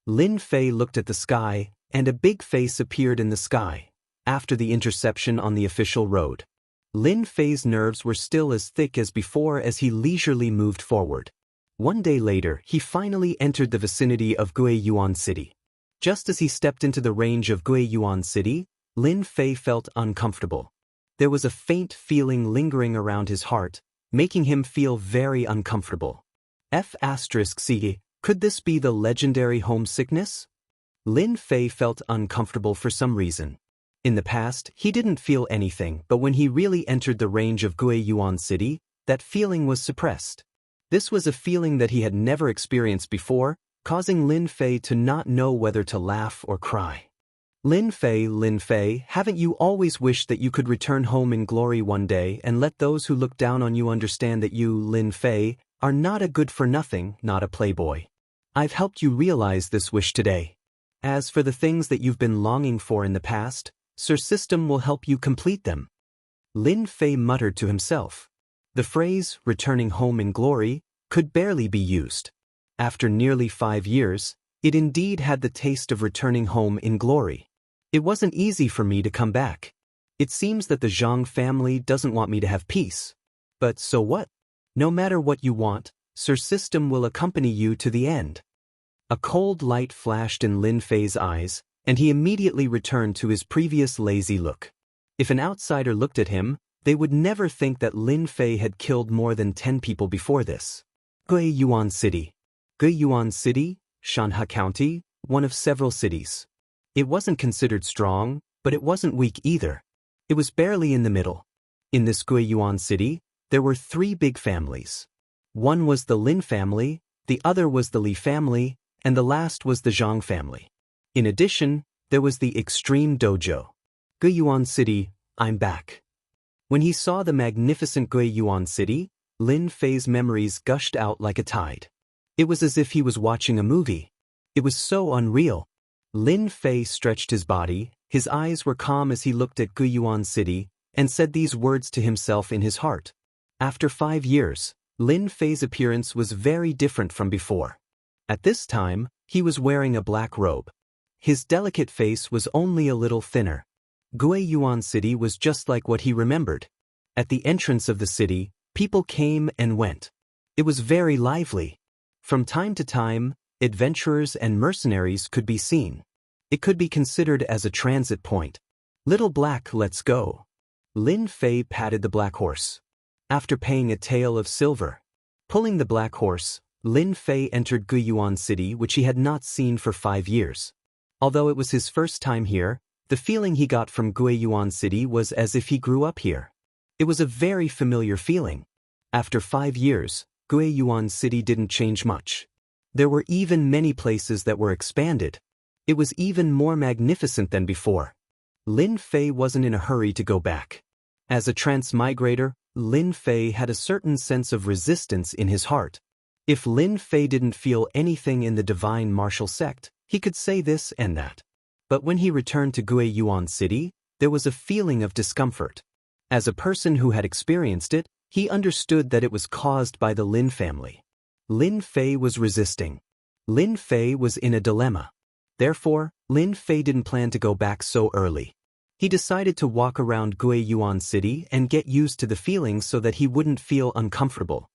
Lin Fei looked at the sky, and a big face appeared in the sky. After the interception on the official road, Lin Fei's nerves were still as thick as before as he leisurely moved forward. One day later, he finally entered the vicinity of Guiyuan City. Just as he stepped into the range of Guiyuan City, Lin Fei felt uncomfortable. There was a faint feeling lingering around his heart, making him feel very uncomfortable. F***C, could this be the legendary homesickness? Lin Fei felt uncomfortable for some reason. In the past, he didn't feel anything, but when he really entered the range of Guiyuan City, that feeling was suppressed. This was a feeling that he had never experienced before, causing Lin Fei to not know whether to laugh or cry. Lin Fei, haven't you always wished that you could return home in glory one day and let those who look down on you understand that you, Lin Fei, are not a good-for-nothing, not a playboy? I've helped you realize this wish today. As for the things that you've been longing for in the past, Sir System will help you complete them. Lin Fei muttered to himself. The phrase, returning home in glory, could barely be used. After nearly 5 years, it indeed had the taste of returning home in glory. It wasn't easy for me to come back. It seems that the Zhang family doesn't want me to have peace. But so what? No matter what you want, Sir System will accompany you to the end. A cold light flashed in Lin Fei's eyes, and he immediately returned to his previous lazy look. If an outsider looked at him, they would never think that Lin Fei had killed more than 10 people before this. Guiyuan City. Guiyuan City, Shanhe County, one of several cities. It wasn't considered strong, but it wasn't weak either. It was barely in the middle. In this Guiyuan City, there were 3 big families. One was the Lin family, the other was the Li family, and the last was the Zhang family. In addition, there was the Extreme Dojo. Guiyuan City, I'm back. When he saw the magnificent Guiyuan City, Lin Fei's memories gushed out like a tide. It was as if he was watching a movie. It was so unreal. Lin Fei stretched his body, his eyes were calm as he looked at Guiyuan City, and said these words to himself in his heart. After 5 years, Lin Fei's appearance was very different from before. At this time, he was wearing a black robe. His delicate face was only a little thinner. Guiyuan City was just like what he remembered. At the entrance of the city, people came and went. It was very lively. From time to time, adventurers and mercenaries could be seen. It could be considered as a transit point. Little Black, let's go. Lin Fei patted the black horse. After paying a tael of silver, pulling the black horse, Lin Fei entered Guiyuan City, which he had not seen for 5 years. Although it was his first time here, the feeling he got from Guiyuan City was as if he grew up here. It was a very familiar feeling. After 5 years, Guiyuan City didn't change much. There were even many places that were expanded. It was even more magnificent than before. Lin Fei wasn't in a hurry to go back. As a transmigrator, Lin Fei had a certain sense of resistance in his heart. If Lin Fei didn't feel anything in the divine martial sect, he could say this and that. But when he returned to Guiyuan City, there was a feeling of discomfort. As a person who had experienced it, He understood that it was caused by the Lin family. Lin Fei was resisting. Lin Fei was in a dilemma. Therefore, Lin Fei didn't plan to go back so early. He decided to walk around Guiyuan City and get used to the feeling so that he wouldn't feel uncomfortable.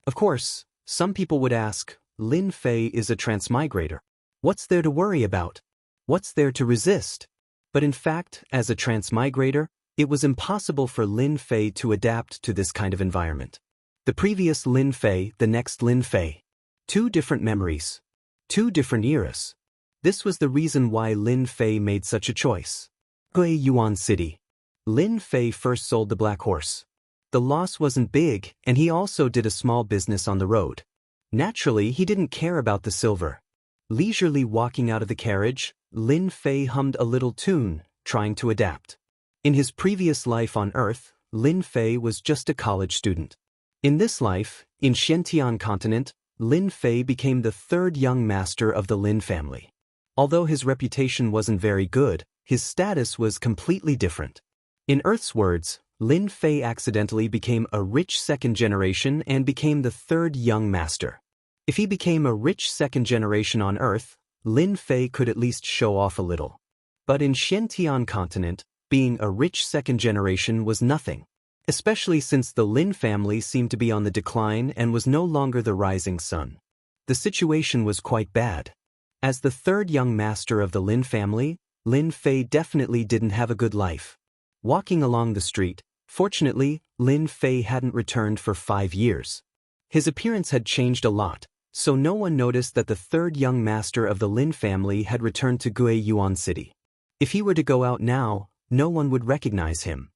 Of course, some people would ask, Lin Fei is a transmigrator. What's there to worry about? What's there to resist? But in fact, as a transmigrator, it was impossible for Lin Fei to adapt to this kind of environment. The previous Lin Fei, the next Lin Fei. Two different memories. Two different eras. This was the reason why Lin Fei made such a choice. Guiyuan City. Lin Fei first sold the black horse. The loss wasn't big, and he also did a small business on the road. Naturally, he didn't care about the silver. Leisurely walking out of the carriage, Lin Fei hummed a little tune, trying to adapt. In his previous life on Earth, Lin Fei was just a college student. In this life, in Xiantian continent, Lin Fei became the third young master of the Lin family. Although his reputation wasn't very good, his status was completely different. In Earth's words, Lin Fei accidentally became a rich second generation and became the third young master. If he became a rich second generation on Earth, Lin Fei could at least show off a little. But in Xiantian continent, being a rich second generation was nothing, especially since the Lin family seemed to be on the decline and was no longer the rising sun. The situation was quite bad. As the third young master of the Lin family, Lin Fei definitely didn't have a good life. Walking along the street, fortunately, Lin Fei hadn't returned for 5 years. His appearance had changed a lot, so no one noticed that the third young master of the Lin family had returned to Guiyuan City. If he were to go out now, no one would recognize him.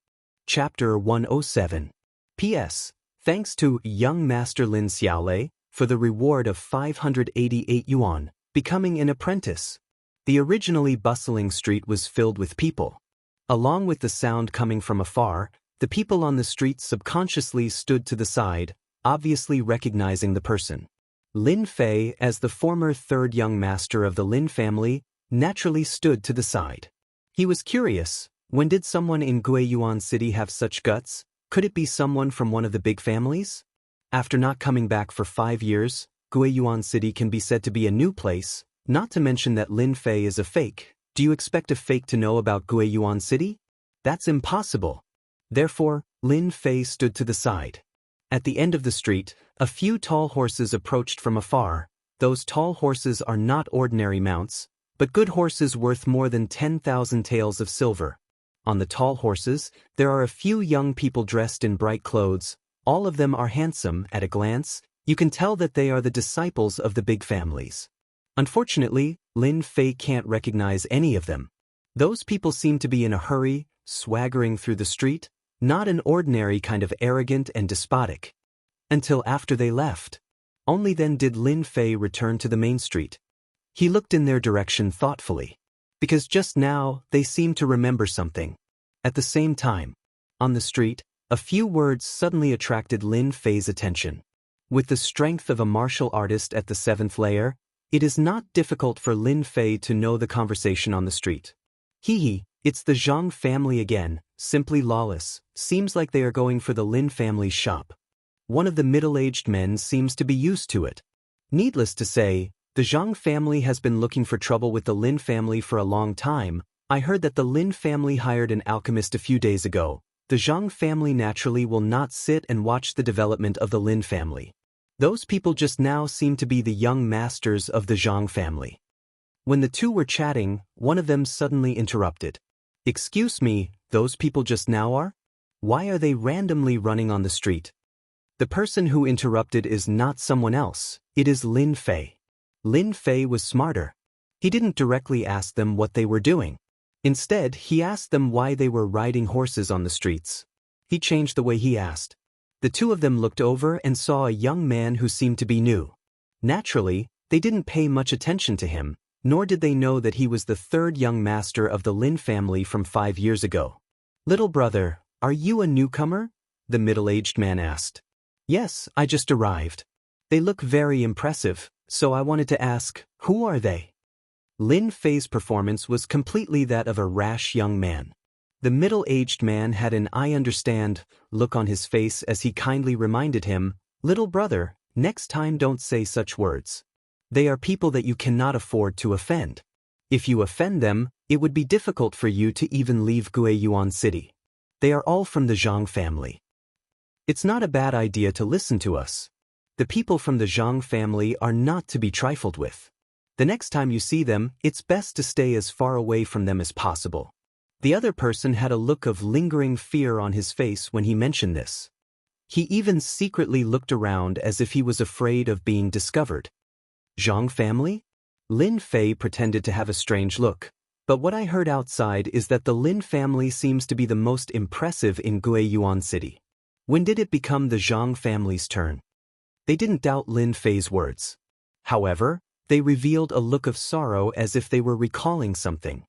Chapter 107. P.S. Thanks to young Master Lin Xiaolei for the reward of 588 yuan, becoming an apprentice. The originally bustling street was filled with people. Along with the sound coming from afar, the people on the street subconsciously stood to the side, obviously recognizing the person. Lin Fei, as the former third young master of the Lin family, naturally stood to the side. He was curious, when did someone in Guiyuan City have such guts? Could it be someone from one of the big families? After not coming back for 5 years, Guiyuan City can be said to be a new place, not to mention that Lin Fei is a fake. Do you expect a fake to know about Guiyuan City? That's impossible. Therefore, Lin Fei stood to the side. At the end of the street, a few tall horses approached from afar. Those tall horses are not ordinary mounts, but good horses worth more than 10,000 taels of silver. On the tall horses, there are a few young people dressed in bright clothes. All of them are handsome. At a glance, you can tell that they are the disciples of the big families. Unfortunately, Lin Fei can't recognize any of them. Those people seem to be in a hurry, swaggering through the street, not an ordinary kind of arrogant and despotic. Until after they left. Only then did Lin Fei return to the main street. He looked in their direction thoughtfully, because just now they seemed to remember something. At the same time, on the street, a few words suddenly attracted Lin Fei's attention. With the strength of a martial artist at the 7th layer, it is not difficult for Lin Fei to know the conversation on the street. Hee, it's the Zhang family again, simply lawless. Seems like they are going for the Lin family's shop. One of the middle-aged men seems to be used to it. Needless to say, the Zhang family has been looking for trouble with the Lin family for a long time. I heard that the Lin family hired an alchemist a few days ago. The Zhang family naturally will not sit and watch the development of the Lin family. Those people just now seem to be the young masters of the Zhang family. When the two were chatting, one of them suddenly interrupted. Excuse me, those people just now are? Why are they randomly running on the street? The person who interrupted is not someone else, it is Lin Fei. Lin Fei was smarter. He didn't directly ask them what they were doing. Instead, he asked them why they were riding horses on the streets. He changed the way he asked. The two of them looked over and saw a young man who seemed to be new. Naturally, they didn't pay much attention to him, nor did they know that he was the third young master of the Lin family from 5 years ago. Little brother, are you a newcomer? The middle-aged man asked. Yes, I just arrived. They look very impressive, so I wanted to ask, who are they? Lin Fei's performance was completely that of a rash young man. The middle-aged man had an "I understand" look on his face as he kindly reminded him, "Little brother, next time don't say such words. They are people that you cannot afford to offend. If you offend them, it would be difficult for you to even leave Guiyuan City. They are all from the Zhang family. It's not a bad idea to listen to us. The people from the Zhang family are not to be trifled with. The next time you see them, it's best to stay as far away from them as possible." The other person had a look of lingering fear on his face when he mentioned this. He even secretly looked around as if he was afraid of being discovered. Zhang family? Lin Fei pretended to have a strange look, but what I heard outside is that the Lin family seems to be the most impressive in Guiyuan City. When did it become the Zhang family's turn? They didn't doubt Lin Fei's words. However, they revealed a look of sorrow as if they were recalling something.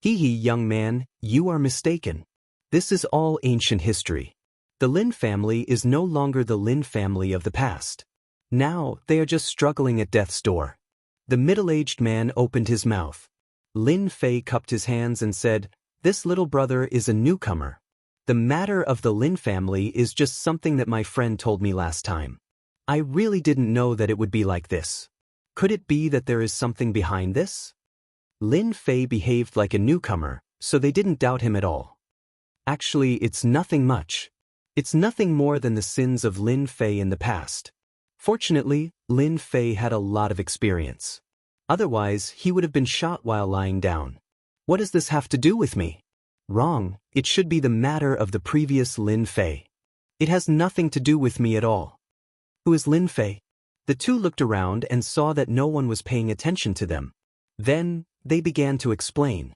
"Hee, young man, you are mistaken. This is all ancient history. The Lin family is no longer the Lin family of the past. Now, they are just struggling at death's door." The middle-aged man opened his mouth. Lin Fei cupped his hands and said, "This little brother is a newcomer. The matter of the Lin family is just something that my friend told me last time. I really didn't know that it would be like this. Could it be that there is something behind this?" Lin Fei behaved like a newcomer, so they didn't doubt him at all. "Actually, it's nothing much. It's nothing more than the sins of Lin Fei in the past. Fortunately, Lin Fei had a lot of experience. Otherwise, he would have been shot while lying down. What does this have to do with me? Wrong, it should be the matter of the previous Lin Fei. It has nothing to do with me at all." "Who is Lin Fei?" The two looked around and saw that no one was paying attention to them. Then, they began to explain.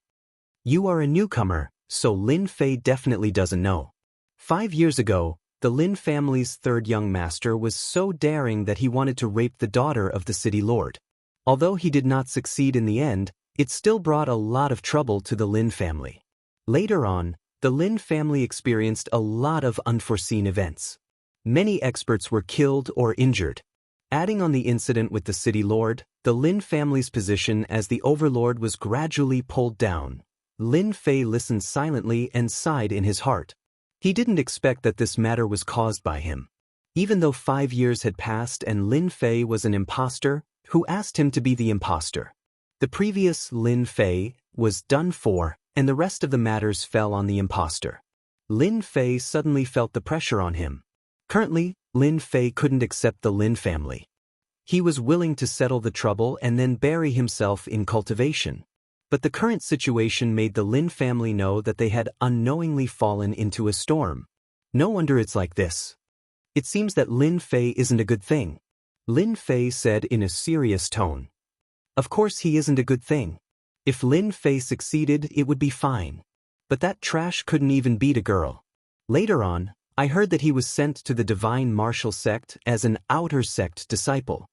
"You are a newcomer, so Lin Fei definitely doesn't know. 5 years ago, the Lin family's third young master was so daring that he wanted to rape the daughter of the city lord. Although he did not succeed in the end, it still brought a lot of trouble to the Lin family. Later on, the Lin family experienced a lot of unforeseen events. Many experts were killed or injured. Adding on the incident with the city lord, the Lin family's position as the overlord was gradually pulled down. Lin Fei listened silently and sighed in his heart. He didn't expect that this matter was caused by him. Even though 5 years had passed and Lin Fei was an imposter, who asked him to be the imposter? The previous Lin Fei was done for, and the rest of the matters fell on the imposter. Lin Fei suddenly felt the pressure on him. Currently, Lin Fei couldn't accept the Lin family. He was willing to settle the trouble and then bury himself in cultivation. But the current situation made the Lin family know that they had unknowingly fallen into a storm. No wonder it's like this. It seems that Lin Fei isn't a good thing. Lin Fei said in a serious tone. Of course he isn't a good thing. If Lin Fei succeeded, it would be fine. But that trash couldn't even beat a girl. Later on, I heard that he was sent to the divine martial sect as an outer sect disciple.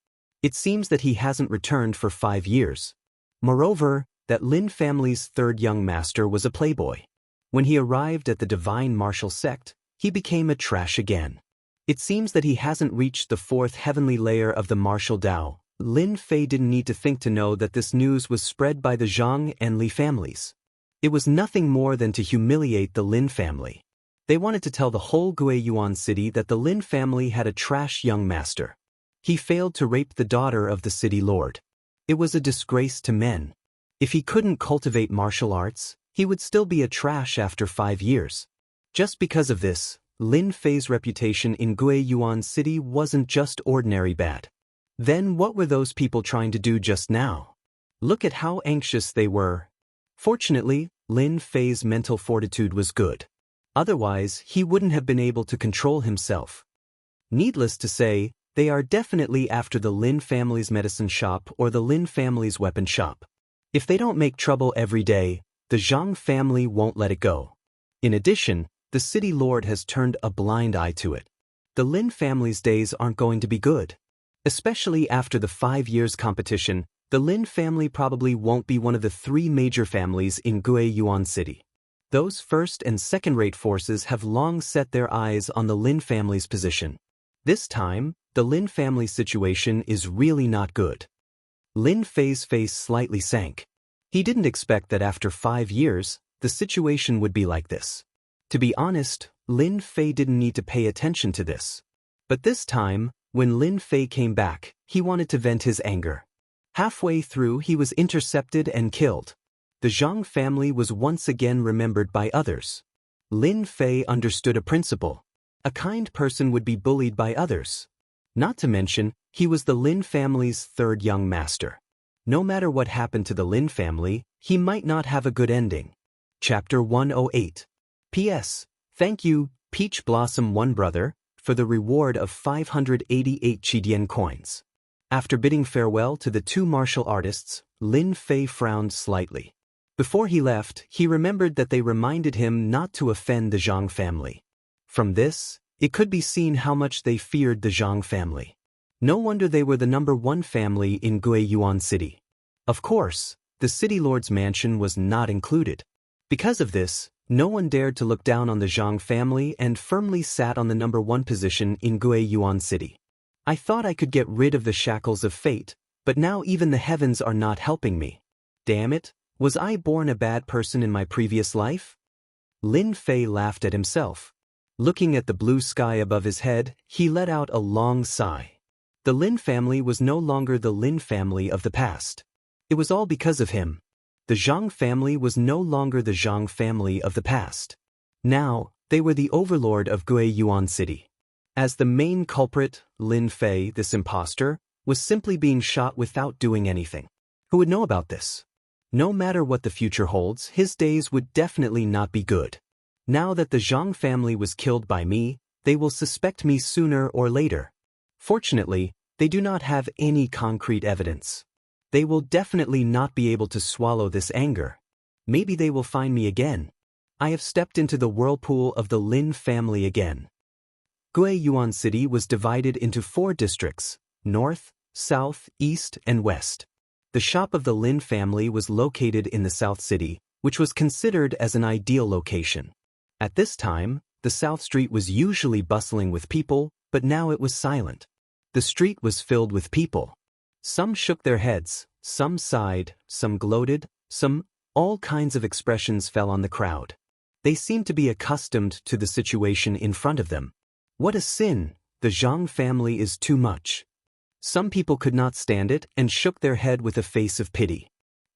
It seems that he hasn't returned for 5 years. Moreover, that Lin family's third young master was a playboy. When he arrived at the divine martial sect, he became a trash again. It seems that he hasn't reached the 4th heavenly layer of the martial Tao. Lin Fei didn't need to think to know that this news was spread by the Zhang and Li families. It was nothing more than to humiliate the Lin family. They wanted to tell the whole Guiyuan city that the Lin family had a trash young master. He failed to rape the daughter of the city lord. It was a disgrace to men. If he couldn't cultivate martial arts, he would still be a trash after 5 years. Just because of this, Lin Fei's reputation in Guiyuan City wasn't just ordinary bad. Then what were those people trying to do just now? Look at how anxious they were. Fortunately, Lin Fei's mental fortitude was good. Otherwise, he wouldn't have been able to control himself. Needless to say, they are definitely after the Lin family's medicine shop or the Lin family's weapon shop. If they don't make trouble every day, the Zhang family won't let it go. In addition, the city lord has turned a blind eye to it. The Lin family's days aren't going to be good. Especially after the 5 years competition, the Lin family probably won't be one of the 3 major families in Guiyuan City. Those first and second-rate forces have long set their eyes on the Lin family's position. This time, the Lin family's situation is really not good. Lin Fei's face slightly sank. He didn't expect that after 5 years, the situation would be like this. To be honest, Lin Fei didn't need to pay attention to this. But this time, when Lin Fei came back, he wanted to vent his anger. Halfway through, he was intercepted and killed. The Zhang family was once again remembered by others. Lin Fei understood a principle. A kind person would be bullied by others. Not to mention, he was the Lin family's third young master. No matter what happened to the Lin family, he might not have a good ending. Chapter 108. P.S. Thank you, Peach Blossom One Brother, for the reward of 588 Qidian coins. After bidding farewell to the two martial artists, Lin Fei frowned slightly. Before he left, he remembered that they reminded him not to offend the Zhang family. From this, it could be seen how much they feared the Zhang family. No wonder they were the #1 family in Guiyuan City. Of course, the city lord's mansion was not included. Because of this, no one dared to look down on the Zhang family and firmly sat on the #1 position in Guiyuan City. I thought I could get rid of the shackles of fate, but now even the heavens are not helping me. Damn it, was I born a bad person in my previous life? Lin Fei laughed at himself. Looking at the blue sky above his head, he let out a long sigh. The Lin family was no longer the Lin family of the past. It was all because of him. The Zhang family was no longer the Zhang family of the past. Now, they were the overlord of Guiyuan City. As the main culprit, Lin Fei, this imposter, was simply being shot without doing anything. Who would know about this? No matter what the future holds, his days would definitely not be good. Now that the Zhang family was killed by me, they will suspect me sooner or later. Fortunately, they do not have any concrete evidence. They will definitely not be able to swallow this anger. Maybe they will find me again. I have stepped into the whirlpool of the Lin family again. Guiyuan City was divided into 4 districts: north, south, east, and west. The shop of the Lin family was located in the South City, which was considered as an ideal location. At this time, the South Street was usually bustling with people, but now it was silent. The street was filled with people. Some shook their heads, some sighed, some gloated, all kinds of expressions fell on the crowd. They seemed to be accustomed to the situation in front of them. What a sin! The Zhang family is too much. Some people could not stand it and shook their head with a face of pity.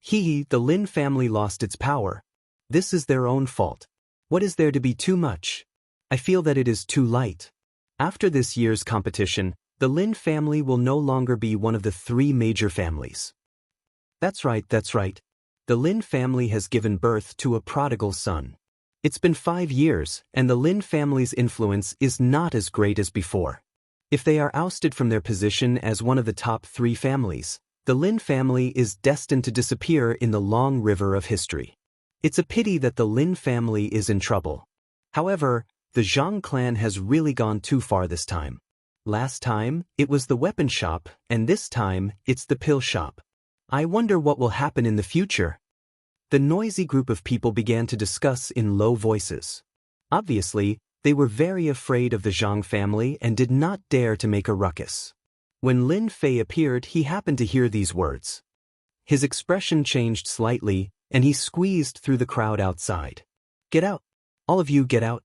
The Lin family lost its power. This is their own fault. What is there to be too much? I feel that it is too light. After this year's competition, the Lin family will no longer be one of the 3 major families. That's right. The Lin family has given birth to a prodigal son. It's been 5 years, and the Lin family's influence is not as great as before. If they are ousted from their position as one of the top 3 families, the Lin family is destined to disappear in the long river of history. It's a pity that the Lin family is in trouble. However, the Zhang clan has really gone too far this time. Last time, it was the weapon shop, and this time, it's the pill shop. I wonder what will happen in the future. The noisy group of people began to discuss in low voices. Obviously, they were very afraid of the Zhang family and did not dare to make a ruckus. When Lin Fei appeared, he happened to hear these words. His expression changed slightly, and he squeezed through the crowd outside. Get out! All of you get out!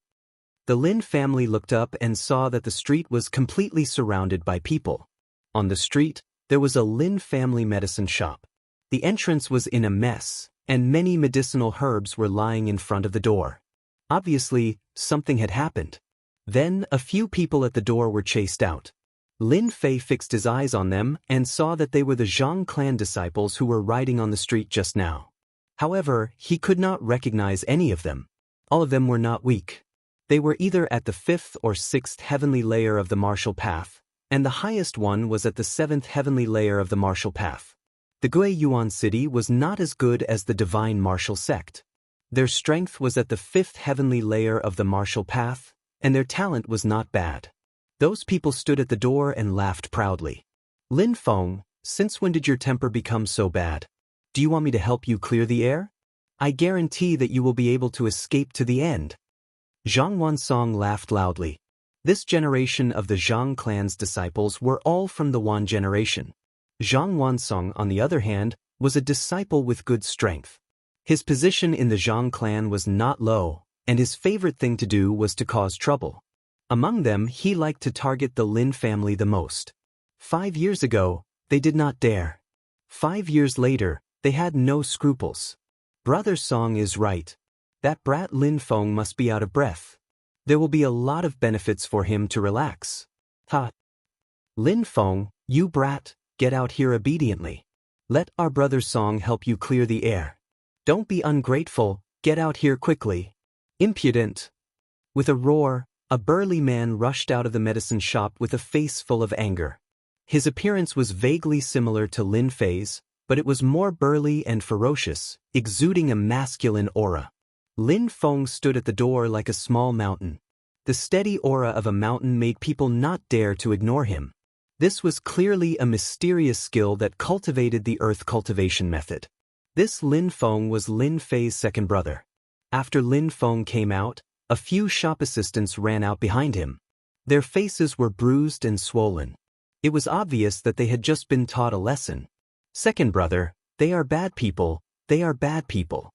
The Lin family looked up and saw that the street was completely surrounded by people. On the street, there was a Lin family medicine shop. The entrance was in a mess, and many medicinal herbs were lying in front of the door. Obviously, something had happened. Then, a few people at the door were chased out. Lin Fei fixed his eyes on them and saw that they were the Zhang clan disciples who were riding on the street just now. However, he could not recognize any of them. All of them were not weak. They were either at the 5th or 6th heavenly layer of the martial path, and the highest one was at the 7th heavenly layer of the martial path. The Guiyuan City was not as good as the divine martial sect. Their strength was at the 5th heavenly layer of the martial path, and their talent was not bad. Those people stood at the door and laughed proudly. Lin Feng, since when did your temper become so bad? Do you want me to help you clear the air? I guarantee that you will be able to escape to the end. Zhang Wansong laughed loudly. This generation of the Zhang clan's disciples were all from the Wan generation. Zhang Wansong, on the other hand, was a disciple with good strength. His position in the Zhang clan was not low, and his favorite thing to do was to cause trouble. Among them, he liked to target the Lin family the most. 5 years ago, they did not dare. 5 years later, they had no scruples. Brother Song is right. That brat Lin Feng must be out of breath. There will be a lot of benefits for him to relax. Ha! Lin Feng, you brat, get out here obediently. Let our brother Song help you clear the air. Don't be ungrateful, get out here quickly. Impudent! With a roar, a burly man rushed out of the medicine shop with a face full of anger. His appearance was vaguely similar to Lin Fei's, but it was more burly and ferocious, exuding a masculine aura. Lin Feng stood at the door like a small mountain. The steady aura of a mountain made people not dare to ignore him. This was clearly a mysterious skill that cultivated the earth cultivation method. This Lin Feng was Lin Fei's second brother. After Lin Feng came out, a few shop assistants ran out behind him. Their faces were bruised and swollen. It was obvious that they had just been taught a lesson. Second brother, they are bad people, they are bad people.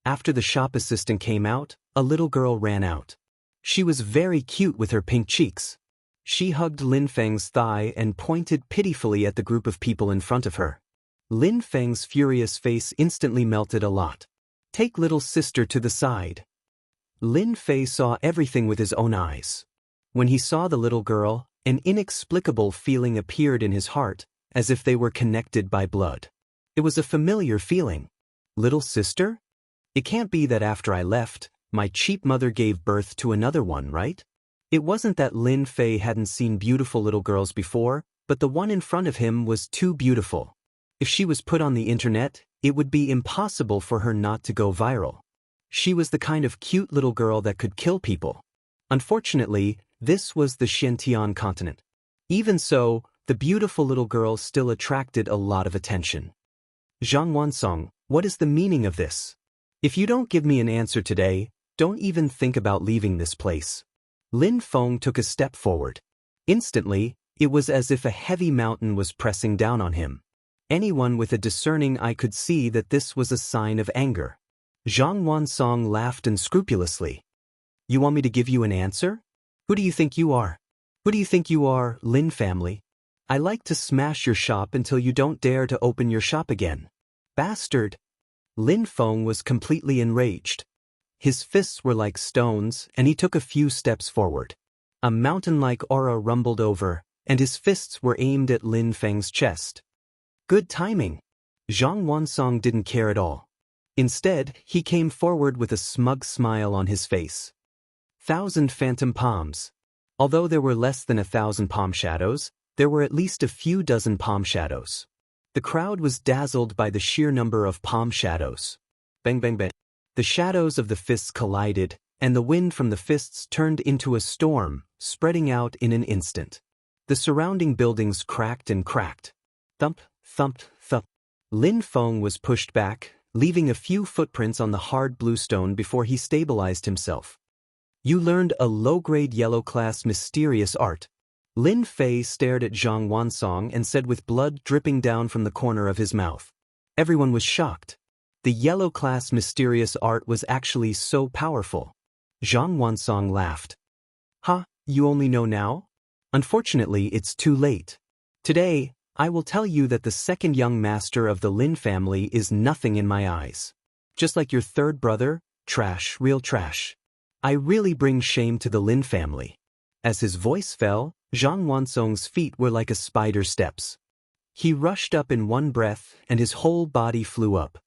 After the shop assistant came out, a little girl ran out. She was very cute with her pink cheeks. She hugged Lin Feng's thigh and pointed pitifully at the group of people in front of her. Lin Feng's furious face instantly melted a lot. Take little sister to the side. Lin Fei saw everything with his own eyes. When he saw the little girl, an inexplicable feeling appeared in his heart, as if they were connected by blood. It was a familiar feeling. Little sister? It can't be that after I left, my cheap mother gave birth to another one, right? It wasn't that Lin Fei hadn't seen beautiful little girls before, but the one in front of him was too beautiful. If she was put on the internet, it would be impossible for her not to go viral. She was the kind of cute little girl that could kill people. Unfortunately, this was the Xiantian continent. Even so, the beautiful little girl still attracted a lot of attention. Zhang Wansong, what is the meaning of this? If you don't give me an answer today, don't even think about leaving this place. Lin Feng took a step forward. Instantly, it was as if a heavy mountain was pressing down on him. Anyone with a discerning eye could see that this was a sign of anger. Zhang Wansong laughed unscrupulously. You want me to give you an answer? Who do you think you are? Who do you think you are, Lin family? I like to smash your shop until you don't dare to open your shop again. Bastard! Lin Feng was completely enraged. His fists were like stones, and he took a few steps forward. A mountain-like aura rumbled over, and his fists were aimed at Lin Feng's chest. Good timing. Zhang Wansong didn't care at all. Instead, he came forward with a smug smile on his face. 1,000 phantom palms. Although there were less than 1,000 palm shadows, there were at least a few dozen palm shadows. The crowd was dazzled by the sheer number of palm shadows. Bang bang bang. The shadows of the fists collided, and the wind from the fists turned into a storm, spreading out in an instant. The surrounding buildings cracked and cracked. Thump, thump, thump. Lin Feng was pushed back, leaving a few footprints on the hard blue stone before he stabilized himself. You learned a low-grade yellow-class mysterious art. Lin Fei stared at Zhang Wansong and said with blood dripping down from the corner of his mouth. Everyone was shocked. The yellow-class mysterious art was actually so powerful. Zhang Wansong laughed. Ha, you only know now? Unfortunately, it's too late. Today, I will tell you that the second young master of the Lin family is nothing in my eyes. Just like your third brother, trash, real trash. I really bring shame to the Lin family. As his voice fell, Zhang Wansong's feet were like a spider's steps. He rushed up in one breath, and his whole body flew up.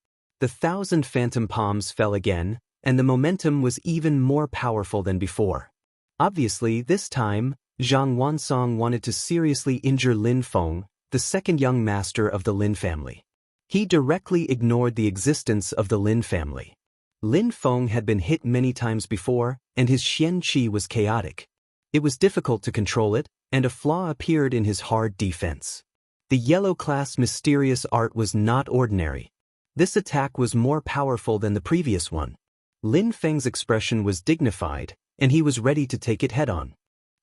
The 1,000 phantom palms fell again, and the momentum was even more powerful than before. Obviously, this time, Zhang Wansong wanted to seriously injure Lin Feng, the second young master of the Lin family. He directly ignored the existence of the Lin family. Lin Feng had been hit many times before, and his Xian Qi was chaotic. It was difficult to control it, and a flaw appeared in his hard defense. The yellow-class mysterious art was not ordinary. This attack was more powerful than the previous one. Lin Feng's expression was dignified, and he was ready to take it head-on.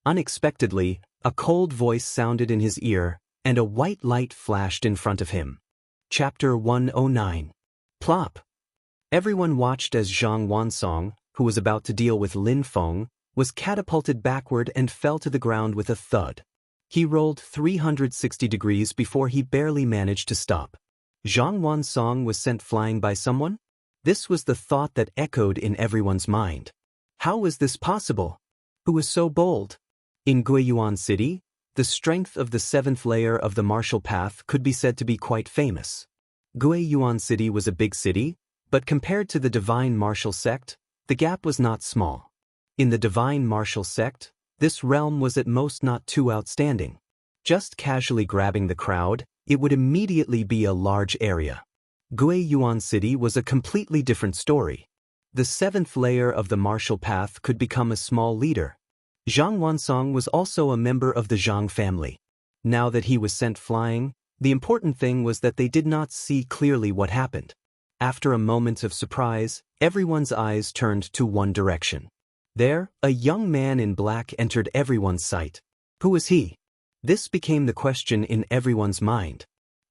Unexpectedly, a cold voice sounded in his ear, and a white light flashed in front of him. Chapter 109. Plop! Everyone watched as Zhang Wansong, who was about to deal with Lin Feng, was catapulted backward and fell to the ground with a thud. He rolled 360 degrees before he barely managed to stop. Zhang Wansong was sent flying by someone? This was the thought that echoed in everyone's mind. How was this possible? Who was so bold? In Guiyuan City, the strength of the seventh layer of the martial path could be said to be quite famous. Guiyuan City was a big city, but compared to the divine martial sect, the gap was not small. In the divine martial sect, this realm was at most not too outstanding. Just casually grabbing the crowd, it would immediately be a large area. Guiyuan City was a completely different story. The seventh layer of the martial path could become a small leader. Zhang Wansong was also a member of the Zhang family. Now that he was sent flying, the important thing was that they did not see clearly what happened. After a moment of surprise, everyone's eyes turned to one direction. There, a young man in black entered everyone's sight. Who was he? This became the question in everyone's mind.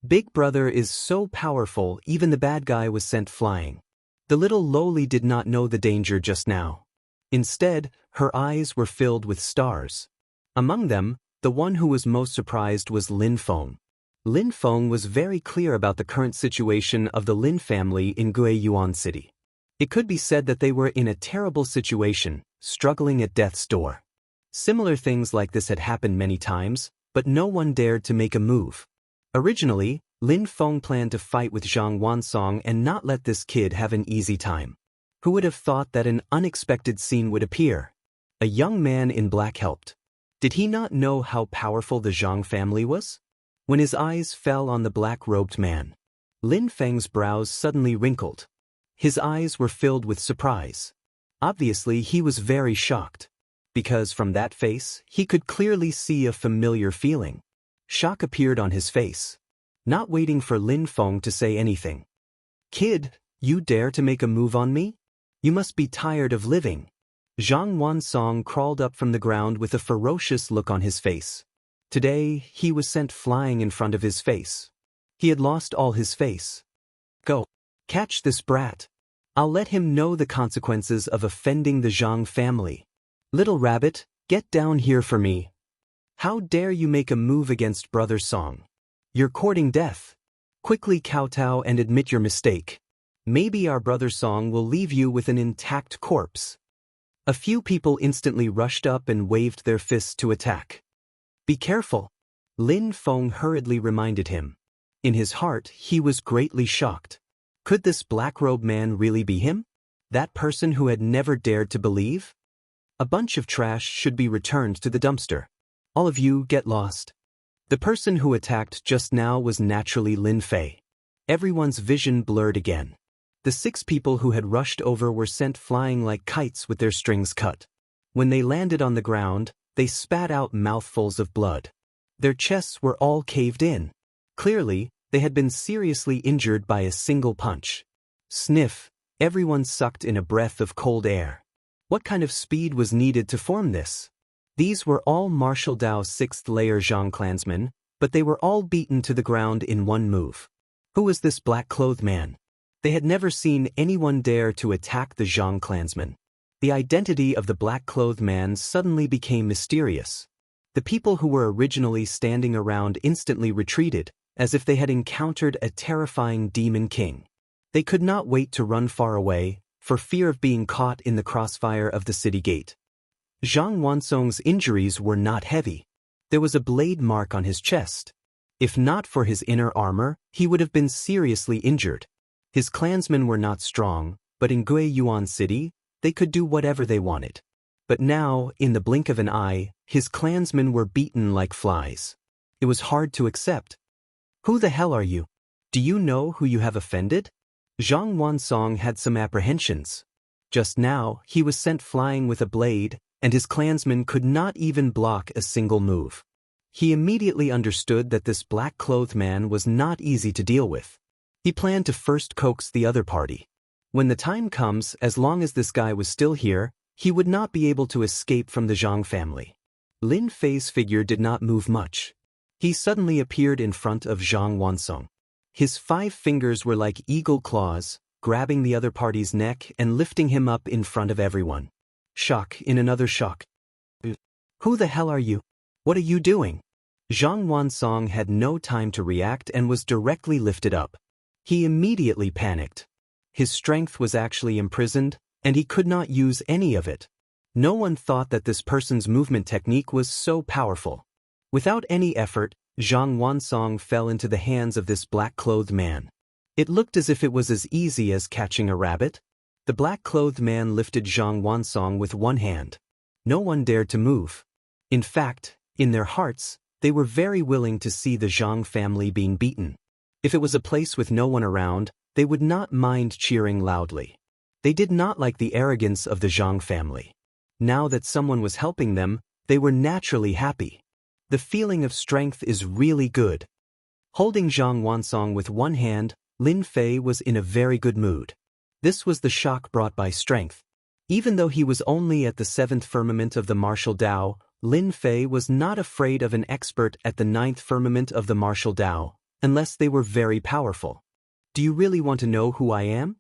Big Brother is so powerful, even the bad guy was sent flying. The little lowly did not know the danger just now. Instead, her eyes were filled with stars. Among them, the one who was most surprised was Lin Feng. Lin Feng was very clear about the current situation of the Lin family in Guiyuan City. It could be said that they were in a terrible situation, struggling at death's door. Similar things like this had happened many times, but no one dared to make a move. Originally, Lin Feng planned to fight with Zhang Wansong and not let this kid have an easy time. Who would have thought that an unexpected scene would appear? A young man in black helped. Did he not know how powerful the Zhang family was? When his eyes fell on the black-robed man, Lin Feng's brows suddenly wrinkled. His eyes were filled with surprise. Obviously, he was very shocked. Because from that face, he could clearly see a familiar feeling. Shock appeared on his face. Not waiting for Lin Feng to say anything. "Kid, you dare to make a move on me? You must be tired of living." Zhang Wansong crawled up from the ground with a ferocious look on his face. Today, he was sent flying in front of his face. He had lost all his face. "Go. Catch this brat. I'll let him know the consequences of offending the Zhang family. Little rabbit, get down here for me. How dare you make a move against Brother Song? You're courting death. Quickly kowtow and admit your mistake. Maybe our Brother Song will leave you with an intact corpse." A few people instantly rushed up and waved their fists to attack. "Be careful," Lin Feng hurriedly reminded him. In his heart, he was greatly shocked. Could this black-robed man really be him? That person who had never dared to believe? A bunch of trash should be returned to the dumpster. All of you get lost. The person who attacked just now was naturally Lin Fei. Everyone's vision blurred again. The 6 people who had rushed over were sent flying like kites with their strings cut. When they landed on the ground, they spat out mouthfuls of blood. Their chests were all caved in. Clearly, they had been seriously injured by a single punch. Sniff, everyone sucked in a breath of cold air. What kind of speed was needed to form this? These were all Martial Dao 6th layer Zhang clansmen, but they were all beaten to the ground in one move. Who was this black-clothed man? They had never seen anyone dare to attack the Zhang clansmen. The identity of the black-clothed man suddenly became mysterious. The people who were originally standing around instantly retreated, as if they had encountered a terrifying demon king. They could not wait to run far away, for fear of being caught in the crossfire of the city gate. Zhang Wansong's injuries were not heavy. There was a blade mark on his chest. If not for his inner armor, he would have been seriously injured. His clansmen were not strong, but in Guiyuan City, they could do whatever they wanted. But now, in the blink of an eye, his clansmen were beaten like flies. It was hard to accept. "Who the hell are you? Do you know who you have offended?" Zhang Wansong had some apprehensions. Just now, he was sent flying with a blade, and his clansmen could not even block a single move. He immediately understood that this black-clothed man was not easy to deal with. He planned to first coax the other party. When the time comes, as long as this guy was still here, he would not be able to escape from the Zhang family. Lin Fei's figure did not move much. He suddenly appeared in front of Zhang Wansong. His 5 fingers were like eagle claws, grabbing the other party's neck and lifting him up in front of everyone. Shock in another shock. Who the hell are you? What are you doing? Zhang Wansong had no time to react and was directly lifted up. He immediately panicked. His strength was actually imprisoned, and he could not use any of it. No one thought that this person's movement technique was so powerful. Without any effort, Zhang Wansong fell into the hands of this black-clothed man. It looked as if it was as easy as catching a rabbit. The black-clothed man lifted Zhang Wansong with one hand. No one dared to move. In fact, in their hearts, they were very willing to see the Zhang family being beaten. If it was a place with no one around, they would not mind cheering loudly. They did not like the arrogance of the Zhang family. Now that someone was helping them, they were naturally happy. The feeling of strength is really good. Holding Zhang Wansong with one hand, Lin Fei was in a very good mood. This was the shock brought by strength. Even though he was only at the 7th firmament of the martial Tao, Lin Fei was not afraid of an expert at the 9th firmament of the martial Tao, unless they were very powerful. Do you really want to know who I am?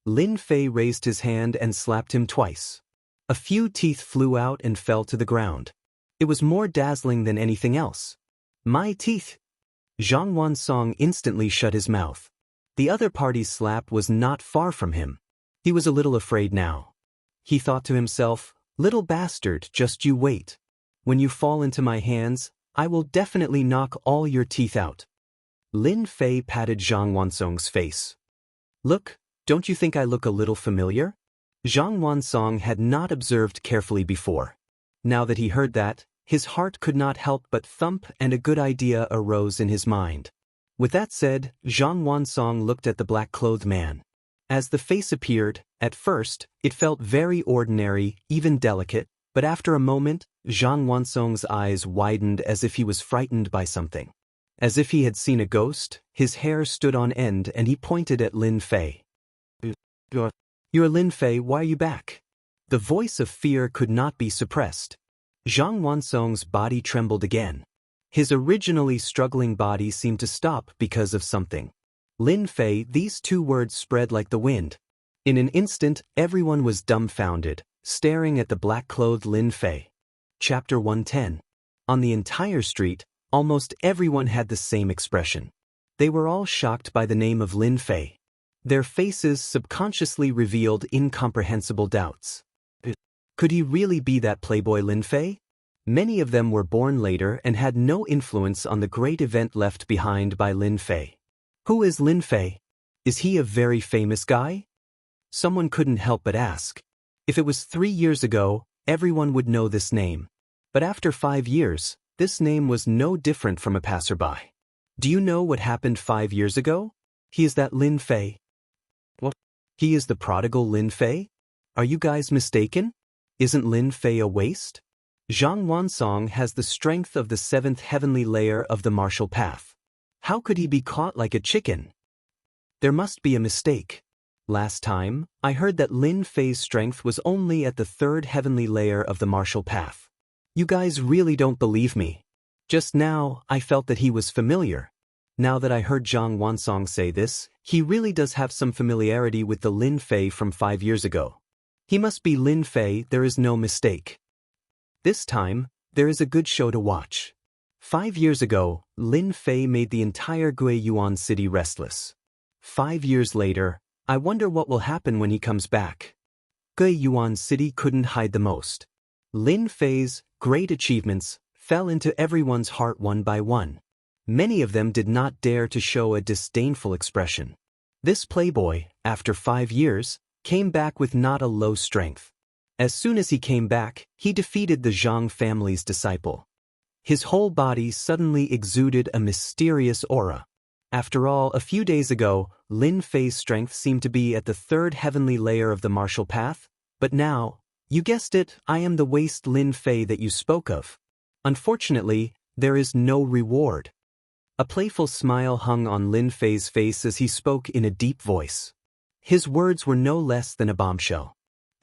Lin Fei raised his hand and slapped him twice. A few teeth flew out and fell to the ground. It was more dazzling than anything else. My teeth! Zhang Wansong instantly shut his mouth. The other party's slap was not far from him. He was a little afraid now. He thought to himself, little bastard, just you wait. When you fall into my hands, I will definitely knock all your teeth out. Lin Fei patted Zhang Wansong's face. Look, don't you think I look a little familiar? Zhang Wansong had not observed carefully before. Now that he heard that, his heart could not help but thump and a good idea arose in his mind. With that said, Zhang Wansong looked at the black-clothed man. As the face appeared, at first, it felt very ordinary, even delicate, but after a moment, Zhang Wansong's eyes widened as if he was frightened by something. As if he had seen a ghost, his hair stood on end and he pointed at Lin Fei. You're Lin Fei, why are you back? The voice of fear could not be suppressed. Zhang Wansong's body trembled again. His originally struggling body seemed to stop because of something. Lin Fei, these two words spread like the wind. In an instant, everyone was dumbfounded, staring at the black-clothed Lin Fei. Chapter 110. On the entire street, almost everyone had the same expression. They were all shocked by the name of Lin Fei. Their faces subconsciously revealed incomprehensible doubts. Could he really be that playboy Lin Fei? Many of them were born later and had no influence on the great event left behind by Lin Fei. Who is Lin Fei? Is he a very famous guy? Someone couldn't help but ask. If it was 3 years ago, everyone would know this name. But after 5 years, this name was no different from a passerby. Do you know what happened 5 years ago? He is that Lin Fei. What? He is the prodigal Lin Fei? Are you guys mistaken? Isn't Lin Fei a waste? Zhang Wansong has the strength of the 7th heavenly layer of the martial path. How could he be caught like a chicken? There must be a mistake. Last time, I heard that Lin Fei's strength was only at the 3rd heavenly layer of the martial path. You guys really don't believe me. Just now, I felt that he was familiar. Now that I heard Zhang Wansong say this, he really does have some familiarity with the Lin Fei from 5 years ago. He must be Lin Fei, there is no mistake. This time, there is a good show to watch. 5 years ago, Lin Fei made the entire Guiyuan city restless. 5 years later, I wonder what will happen when he comes back. Guiyuan city couldn't hide the most. Lin Fei's great achievements fell into everyone's heart one by one. Many of them did not dare to show a disdainful expression. This playboy, after 5 years, came back with not a low strength. As soon as he came back, he defeated the Zhang family's disciple. His whole body suddenly exuded a mysterious aura. After all, a few days ago, Lin Fei's strength seemed to be at the 3rd heavenly layer of the martial path, but now, you guessed it, I am the waste Lin Fei that you spoke of. Unfortunately, there is no reward. A playful smile hung on Lin Fei's face as he spoke in a deep voice. His words were no less than a bombshell.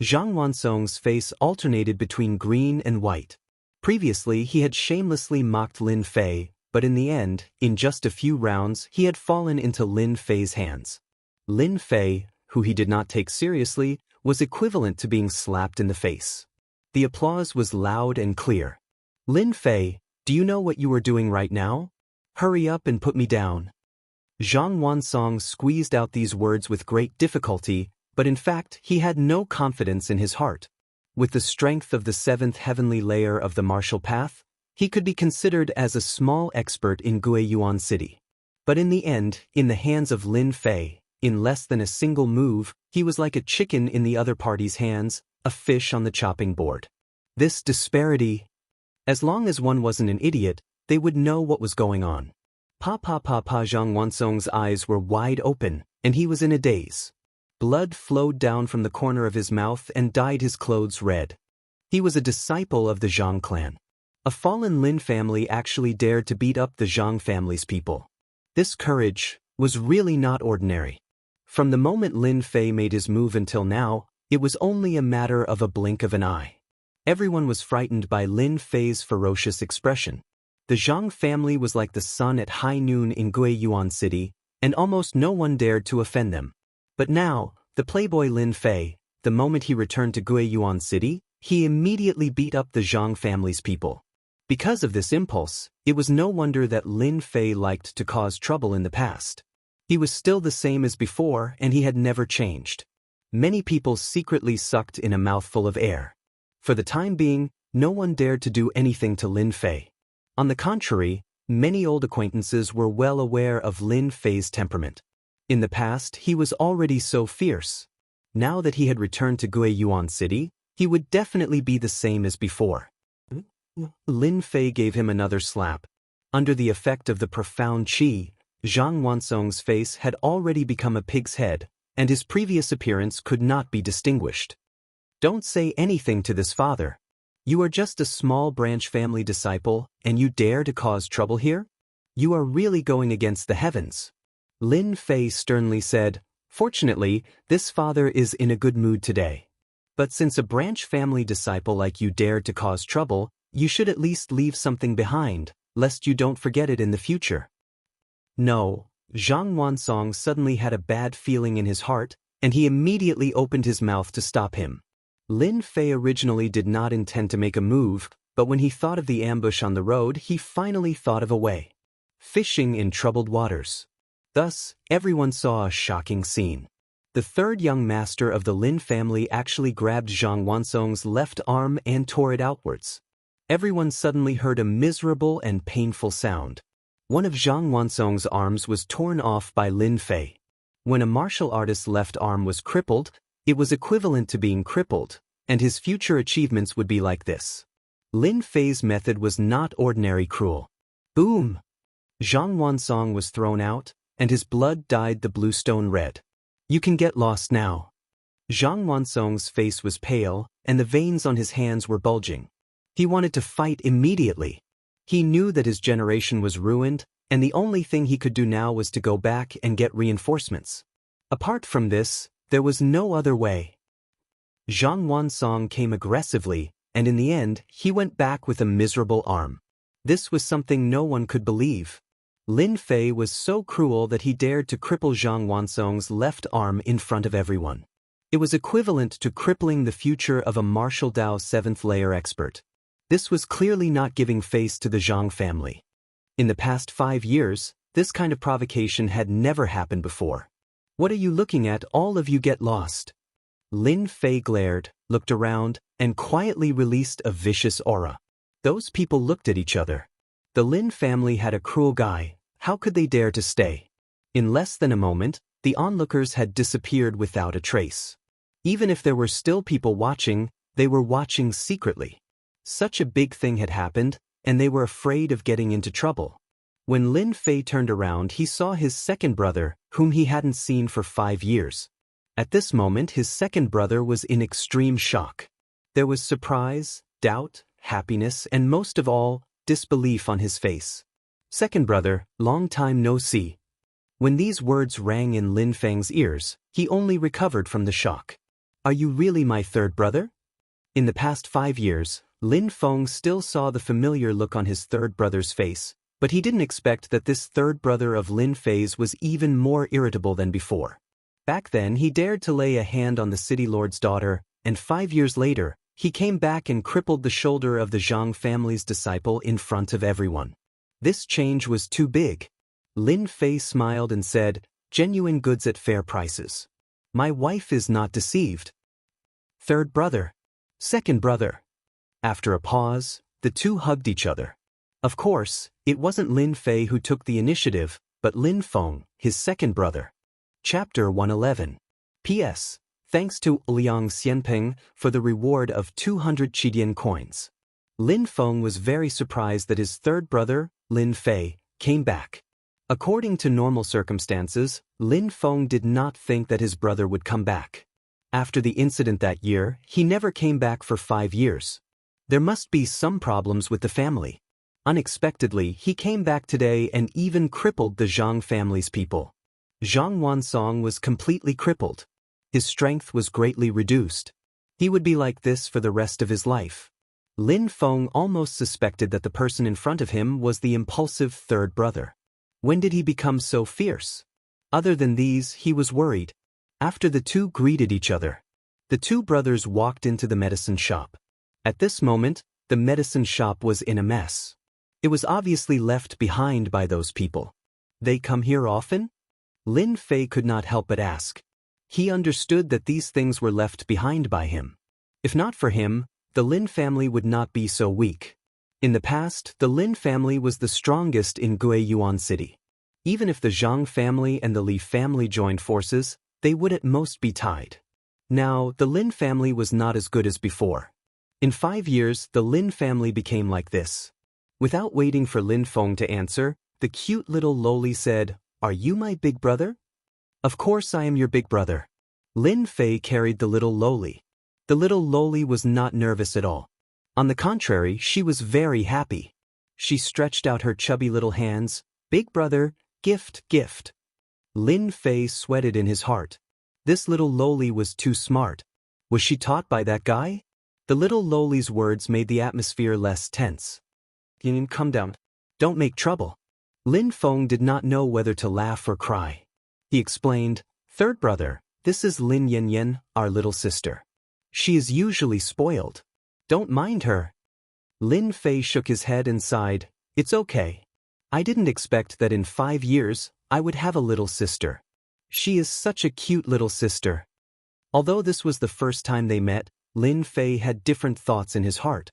Zhang Wansong's face alternated between green and white. Previously, he had shamelessly mocked Lin Fei, but in the end, in just a few rounds, he had fallen into Lin Fei's hands. Lin Fei, who he did not take seriously, was equivalent to being slapped in the face. The applause was loud and clear. "Lin Fei, do you know what you are doing right now? Hurry up and put me down." Zhang Wansong squeezed out these words with great difficulty, but in fact he had no confidence in his heart. With the strength of the seventh heavenly layer of the martial path, he could be considered as a small expert in Guiyuan City. But in the end, in the hands of Lin Fei, in less than a single move, he was like a chicken in the other party's hands, a fish on the chopping board. This disparity. As long as one wasn't an idiot, they would know what was going on. Zhang Wansong's eyes were wide open, and he was in a daze. Blood flowed down from the corner of his mouth and dyed his clothes red. He was a disciple of the Zhang clan. A fallen Lin family actually dared to beat up the Zhang family's people. This courage was really not ordinary. From the moment Lin Fei made his move until now, it was only a matter of a blink of an eye. Everyone was frightened by Lin Fei's ferocious expression. The Zhang family was like the sun at high noon in Guiyuan City, and almost no one dared to offend them. But now, the playboy Lin Fei, the moment he returned to Guiyuan City, he immediately beat up the Zhang family's people. Because of this impulse, it was no wonder that Lin Fei liked to cause trouble in the past. He was still the same as before, and he had never changed. Many people secretly sucked in a mouthful of air. For the time being, no one dared to do anything to Lin Fei. On the contrary, many old acquaintances were well aware of Lin Fei's temperament. In the past, he was already so fierce. Now that he had returned to Guiyuan City, he would definitely be the same as before. Lin Fei gave him another slap. Under the effect of the profound qi, Zhang Wansong's face had already become a pig's head, and his previous appearance could not be distinguished. "Don't say anything to this father. You are just a small branch family disciple, and you dare to cause trouble here? You are really going against the heavens." Lin Fei sternly said, "Fortunately, this father is in a good mood today. But since a branch family disciple like you dared to cause trouble, you should at least leave something behind, lest you don't forget it in the future." No, Zhang Wansong suddenly had a bad feeling in his heart, and he immediately opened his mouth to stop him. Lin Fei originally did not intend to make a move, but when he thought of the ambush on the road, he finally thought of a way. Fishing in troubled waters. Thus, everyone saw a shocking scene. The third young master of the Lin family actually grabbed Zhang Wansong's left arm and tore it outwards. Everyone suddenly heard a miserable and painful sound. One of Zhang Wansong's arms was torn off by Lin Fei. When a martial artist's left arm was crippled, it was equivalent to being crippled, and his future achievements would be like this. Lin Fei's method was not ordinary cruel. Boom! Zhang Wansong was thrown out, and his blood dyed the blue stone red. "You can get lost now." Zhang Wansong's face was pale, and the veins on his hands were bulging. He wanted to fight immediately. He knew that his generation was ruined, and the only thing he could do now was to go back and get reinforcements. Apart from this, there was no other way. Zhang Wansong came aggressively, and in the end, he went back with a miserable arm. This was something no one could believe. Lin Fei was so cruel that he dared to cripple Zhang Wansong's left arm in front of everyone. It was equivalent to crippling the future of a martial Dao 7th layer expert. This was clearly not giving face to the Zhang family. In the past 5 years, this kind of provocation had never happened before. "What are you looking at? All of you get lost." Lin Fei glared, looked around, and quietly released a vicious aura. Those people looked at each other. The Lin family had a cruel guy. How could they dare to stay? In less than a moment, the onlookers had disappeared without a trace. Even if there were still people watching, they were watching secretly. Such a big thing had happened, and they were afraid of getting into trouble. When Lin Fei turned around, he saw his second brother, whom he hadn't seen for 5 years. At this moment, his second brother was in extreme shock. There was surprise, doubt, happiness, and most of all, disbelief on his face. "Second brother, long time no see." When these words rang in Lin Feng's ears, he only recovered from the shock. "Are you really my third brother?" In the past 5 years, Lin Feng still saw the familiar look on his third brother's face, but he didn't expect that this third brother of Lin Fei's was even more irritable than before. Back then he dared to lay a hand on the city lord's daughter, and 5 years later, he came back and crippled the shoulder of the Zhang family's disciple in front of everyone. This change was too big. Lin Fei smiled and said, "Genuine goods at fair prices. My wife is not deceived." Third brother. Second brother. After a pause, the two hugged each other. Of course, it wasn't Lin Fei who took the initiative, but Lin Feng, his second brother. Chapter 111. P.S. Thanks to Liang Xianping for the reward of 200 Qidian coins. Lin Feng was very surprised that his third brother, Lin Fei, came back. According to normal circumstances, Lin Feng did not think that his brother would come back. After the incident that year, he never came back for 5 years. There must be some problems with the family. Unexpectedly, he came back today and even crippled the Zhang family's people. Zhang Wansong was completely crippled. His strength was greatly reduced. He would be like this for the rest of his life. Lin Feng almost suspected that the person in front of him was the impulsive third brother. When did he become so fierce? Other than these, he was worried. After the two greeted each other, the two brothers walked into the medicine shop. At this moment, the medicine shop was in a mess. It was obviously left behind by those people. They come here often? Lin Fei could not help but ask. He understood that these things were left behind by him. If not for him, the Lin family would not be so weak. In the past, the Lin family was the strongest in Guiyuan City. Even if the Zhang family and the Li family joined forces, they would at most be tied. Now, the Lin family was not as good as before. In 5 years, the Lin family became like this. Without waiting for Lin Feng to answer, the cute little loli said, "Are you my big brother?" "Of course I am your big brother." Lin Fei carried the little loli. The little loli was not nervous at all. On the contrary, she was very happy. She stretched out her chubby little hands. "Big brother, gift, gift." Lin Fei sweated in his heart. This little loli was too smart. Was she taught by that guy? The little loli's words made the atmosphere less tense. "Yin, come down. Don't make trouble." Lin Feng did not know whether to laugh or cry. He explained, "Third brother, this is Lin Yen, our little sister. She is usually spoiled. Don't mind her." Lin Fei shook his head and sighed, "It's okay. I didn't expect that in 5 years, I would have a little sister. She is such a cute little sister." Although this was the first time they met, Lin Fei had different thoughts in his heart.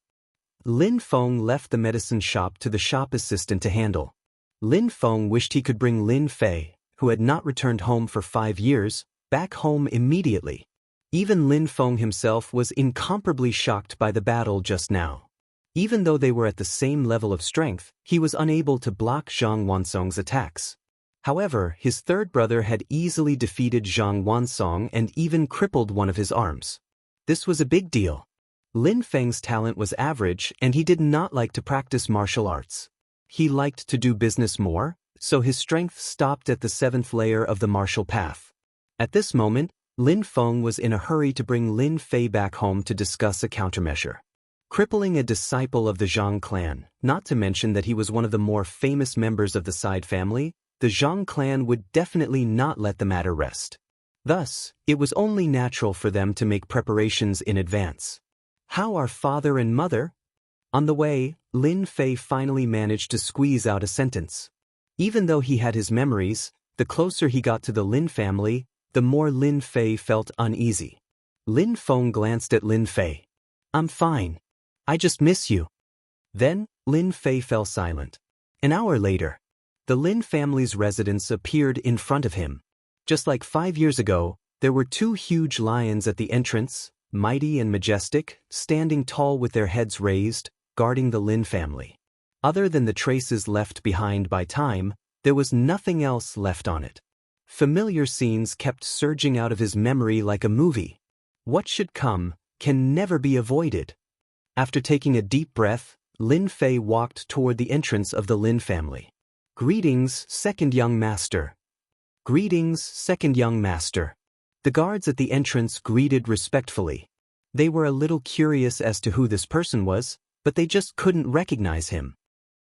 Lin Feng left the medicine shop to the shop assistant to handle. Lin Feng wished he could bring Lin Fei, who had not returned home for 5 years, back home immediately. Even Lin Feng himself was incomparably shocked by the battle just now. Even though they were at the same level of strength, he was unable to block Zhang Wansong's attacks. However, his third brother had easily defeated Zhang Wansong and even crippled one of his arms. This was a big deal. Lin Feng's talent was average and he did not like to practice martial arts. He liked to do business more, so his strength stopped at the 7th layer of the martial path. At this moment, Lin Feng was in a hurry to bring Lin Fei back home to discuss a countermeasure. Crippling a disciple of the Zhang clan, not to mention that he was one of the more famous members of the Side family, the Zhang clan would definitely not let the matter rest. Thus, it was only natural for them to make preparations in advance. "How are father and mother?" On the way, Lin Fei finally managed to squeeze out a sentence. Even though he had his memories, the closer he got to the Lin family, the more Lin Fei felt uneasy. Lin Feng glanced at Lin Fei. "I'm fine. I just miss you." Then, Lin Fei fell silent. An hour later, the Lin family's residence appeared in front of him. Just like 5 years ago, there were 2 huge lions at the entrance, mighty and majestic, standing tall with their heads raised, guarding the Lin family. Other than the traces left behind by time, there was nothing else left on it. Familiar scenes kept surging out of his memory like a movie. What should come can never be avoided. After taking a deep breath, Lin Fei walked toward the entrance of the Lin family. "Greetings, second young master." "Greetings, second young master." The guards at the entrance greeted respectfully. They were a little curious as to who this person was, but they just couldn't recognize him.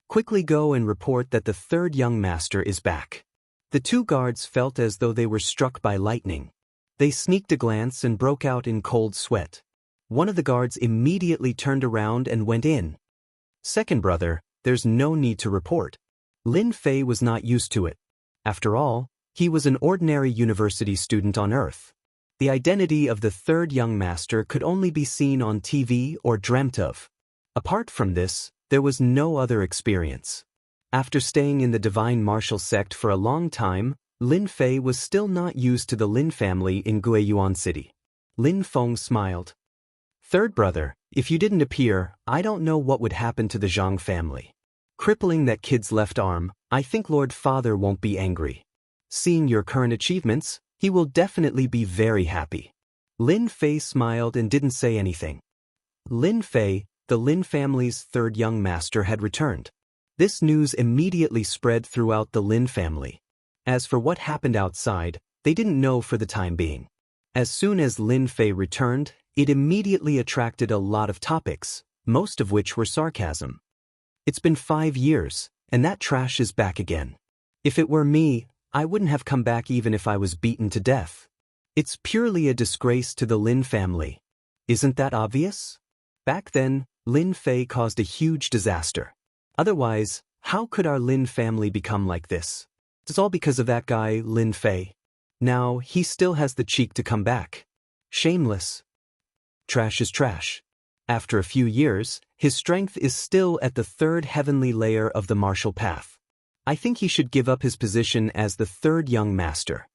"Quickly go and report that the third young master is back." The two guards felt as though they were struck by lightning. They sneaked a glance and broke out in cold sweat. One of the guards immediately turned around and went in. Second brother, there's no need to report. Lin Fei was not used to it. After all, he was an ordinary university student on Earth. The identity of the third young master could only be seen on TV or dreamt of. Apart from this, there was no other experience. After staying in the divine martial sect for a long time, Lin Fei was still not used to the Lin family in Guiyuan City. Lin Feng smiled. Third brother, if you didn't appear, I don't know what would happen to the Zhang family. Crippling that kid's left arm, I think Lord Father won't be angry. Seeing your current achievements, he will definitely be very happy. Lin Fei smiled and didn't say anything. Lin Fei, the Lin family's third young master, had returned. This news immediately spread throughout the Lin family. As for what happened outside, they didn't know for the time being. As soon as Lin Fei returned, it immediately attracted a lot of topics, most of which were sarcasm. It's been 5 years, and that trash is back again. If it were me, I wouldn't have come back even if I was beaten to death. It's purely a disgrace to the Lin family. Isn't that obvious? Back then, Lin Fei caused a huge disaster. Otherwise, how could our Lin family become like this? It's all because of that guy, Lin Fei. Now, he still has the cheek to come back. Shameless. Trash is trash. After a few years, his strength is still at the third heavenly layer of the martial path. I think he should give up his position as the third young master.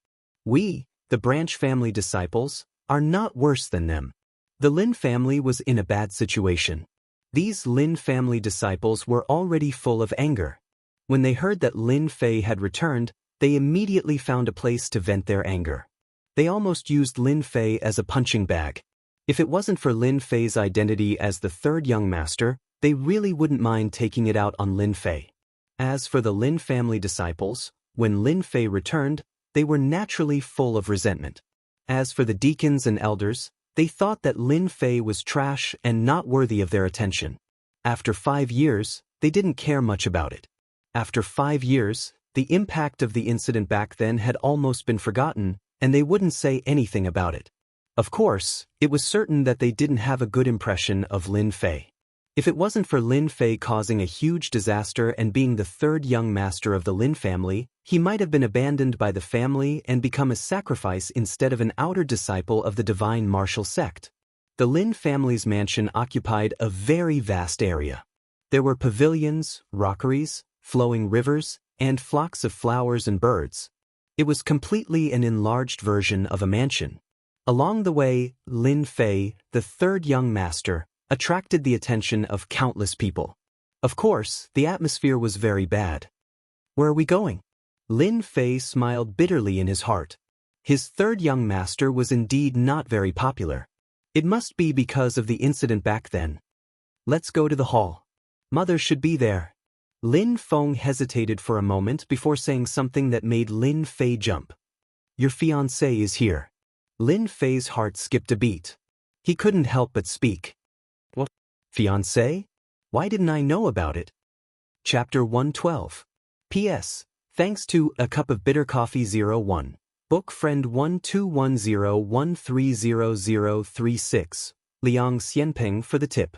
We, the branch family disciples, are not worse than them. The Lin family was in a bad situation. These Lin family disciples were already full of anger. When they heard that Lin Fei had returned, they immediately found a place to vent their anger. They almost used Lin Fei as a punching bag. If it wasn't for Lin Fei's identity as the third young master, they really wouldn't mind taking it out on Lin Fei. As for the Lin family disciples, when Lin Fei returned, they were naturally full of resentment. As for the deacons and elders, they thought that Lin Fei was trash and not worthy of their attention. After 5 years, they didn't care much about it. After 5 years, the impact of the incident back then had almost been forgotten, and they wouldn't say anything about it. Of course, it was certain that they didn't have a good impression of Lin Fei. If it wasn't for Lin Fei causing a huge disaster and being the third young master of the Lin family, he might have been abandoned by the family and become a sacrifice instead of an outer disciple of the divine martial sect. The Lin family's mansion occupied a very vast area. There were pavilions, rockeries, flowing rivers, and flocks of flowers and birds. It was completely an enlarged version of a mansion. Along the way, Lin Fei, the third young master, attracted the attention of countless people. Of course, the atmosphere was very bad. Where are we going? Lin Fei smiled bitterly in his heart. His third young master was indeed not very popular. It must be because of the incident back then. Let's go to the hall. Mother should be there. Lin Feng hesitated for a moment before saying something that made Lin Fei jump. Your fiancé is here. Lin Fei's heart skipped a beat. He couldn't help but speak. What? Fiancé? Why didn't I know about it? Chapter 112. P.S. Thanks to A Cup of Bitter Coffee 01. Book friend 1210130036. Liang Xianping for the tip.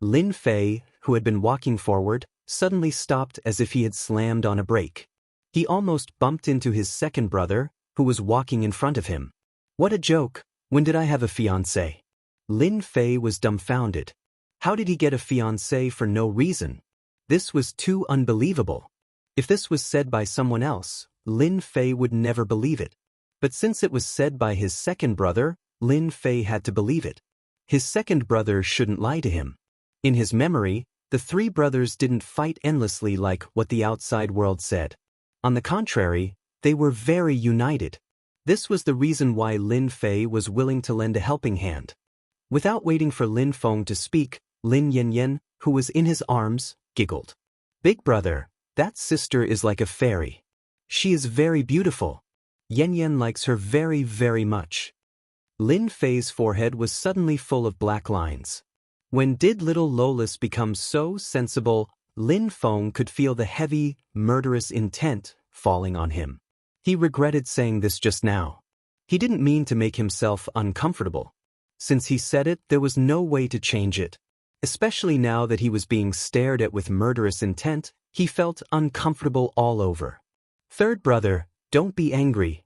Lin Fei, who had been walking forward, suddenly stopped as if he had slammed on a brake. He almost bumped into his second brother, who was walking in front of him. What a joke! When did I have a fiancé? Lin Fei was dumbfounded. How did he get a fiancé for no reason? This was too unbelievable. If this was said by someone else, Lin Fei would never believe it. But since it was said by his second brother, Lin Fei had to believe it. His second brother shouldn't lie to him. In his memory, the three brothers didn't fight endlessly like what the outside world said. On the contrary, they were very united. This was the reason why Lin Fei was willing to lend a helping hand. Without waiting for Lin Feng to speak, Lin Yanyan, who was in his arms, giggled. Big brother, that sister is like a fairy. She is very beautiful. Yanyan likes her very, very much. Lin Fei's forehead was suddenly full of black lines. When did little Lolis become so sensible? Lin Feng could feel the heavy, murderous intent falling on him. He regretted saying this just now. He didn't mean to make himself uncomfortable. Since he said it, there was no way to change it. Especially now that he was being stared at with murderous intent, he felt uncomfortable all over. "Third brother, don't be angry,"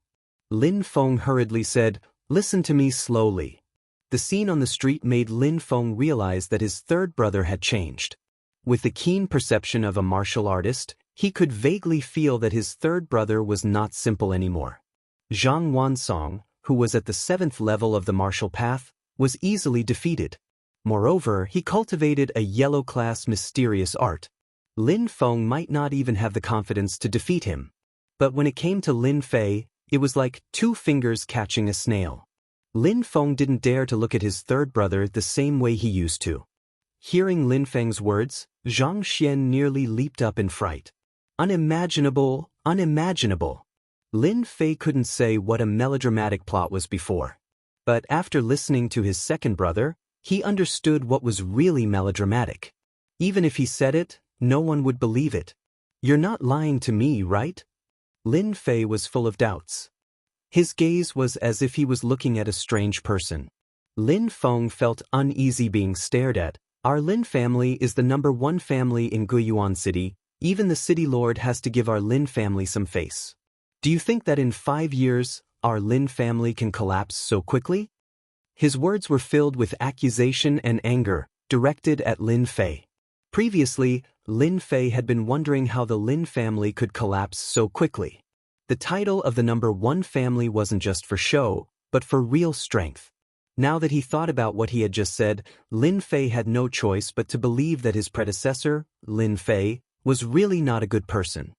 Lin Feng hurriedly said. "Listen to me slowly." The scene on the street made Lin Feng realize that his third brother had changed. With the keen perception of a martial artist, he could vaguely feel that his third brother was not simple anymore. Zhang Wansong, who was at the 7th level of the martial path, was easily defeated. Moreover, he cultivated a yellow-class mysterious art. Lin Feng might not even have the confidence to defeat him. But when it came to Lin Fei, it was like 2 fingers catching a snail. Lin Feng didn't dare to look at his third brother the same way he used to. Hearing Lin Feng's words, Zhang Xian nearly leaped up in fright. Unimaginable, unimaginable. Lin Fei couldn't say what a melodramatic plot was before. But after listening to his second brother, he understood what was really melodramatic. Even if he said it, no one would believe it. "You're not lying to me, right?" Lin Fei was full of doubts. His gaze was as if he was looking at a strange person. Lin Feng felt uneasy being stared at. "Our Lin family is the #1 family in Guiyuan City. Even the city lord has to give our Lin family some face. Do you think that in 5 years, our Lin family can collapse so quickly?" His words were filled with accusation and anger, directed at Lin Fei. Previously, Lin Fei had been wondering how the Lin family could collapse so quickly. The title of the #1 family wasn't just for show, but for real strength. Now that he thought about what he had just said, Lin Fei had no choice but to believe that his predecessor, Lin Fei, was really not a good person.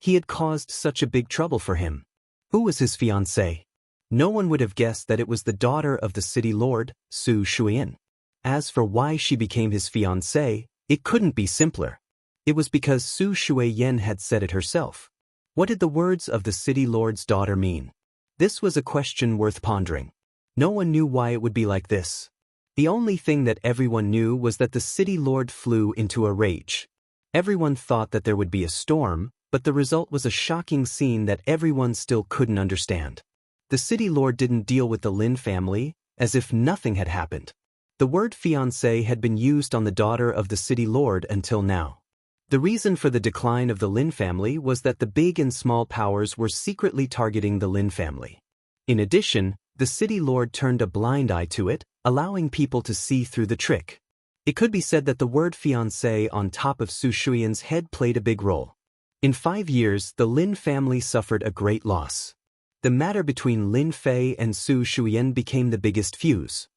He had caused such a big trouble for him. Who was his fiancée? No one would have guessed that it was the daughter of the city lord, Su Shuiyan. As for why she became his fiancée, it couldn't be simpler. It was because Su Shuiyan had said it herself. What did the words of the city lord's daughter mean? This was a question worth pondering. No one knew why it would be like this. The only thing that everyone knew was that the city lord flew into a rage. Everyone thought that there would be a storm, but the result was a shocking scene that everyone still couldn't understand. The city lord didn't deal with the Lin family, as if nothing had happened. The word fiancé had been used on the daughter of the city lord until now. The reason for the decline of the Lin family was that the big and small powers were secretly targeting the Lin family. In addition, the city lord turned a blind eye to it, allowing people to see through the trick. It could be said that the word fiancé on top of Su Shuiyan's head played a big role. In 5 years, the Lin family suffered a great loss. The matter between Lin Fei and Su Shuiyan became the biggest fuse.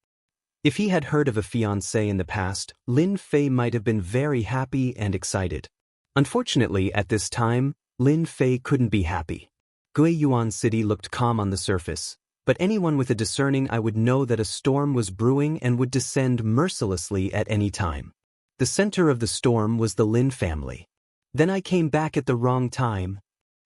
If he had heard of a fiancé in the past, Lin Fei might have been very happy and excited. Unfortunately, at this time, Lin Fei couldn't be happy. Guiyuan City looked calm on the surface, but anyone with a discerning eye would know that a storm was brewing and would descend mercilessly at any time. The center of the storm was the Lin family. "Then I came back at the wrong time."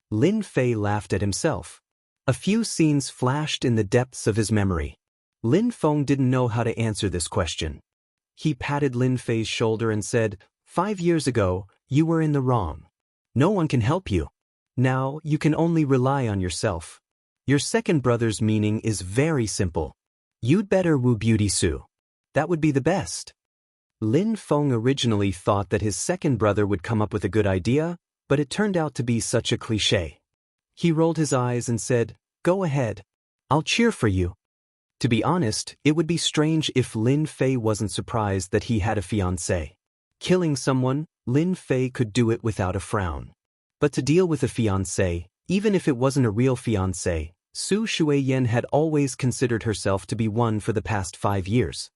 Lin Fei laughed at himself. A few scenes flashed in the depths of his memory. Lin Feng didn't know how to answer this question. He patted Lin Fei's shoulder and said, 5 years ago, you were in the wrong. No one can help you. Now, you can only rely on yourself. Your second brother's meaning is very simple. You'd better woo Beauty Su. That would be the best." Lin Feng originally thought that his second brother would come up with a good idea, but it turned out to be such a cliché. He rolled his eyes and said, "Go ahead. I'll cheer for you." To be honest, it would be strange if Lin Fei wasn't surprised that he had a fiancé. Killing someone, Lin Fei could do it without a frown. But to deal with a fiancé, even if it wasn't a real fiancé, Su Shuiyan had always considered herself to be one for the past 5 years.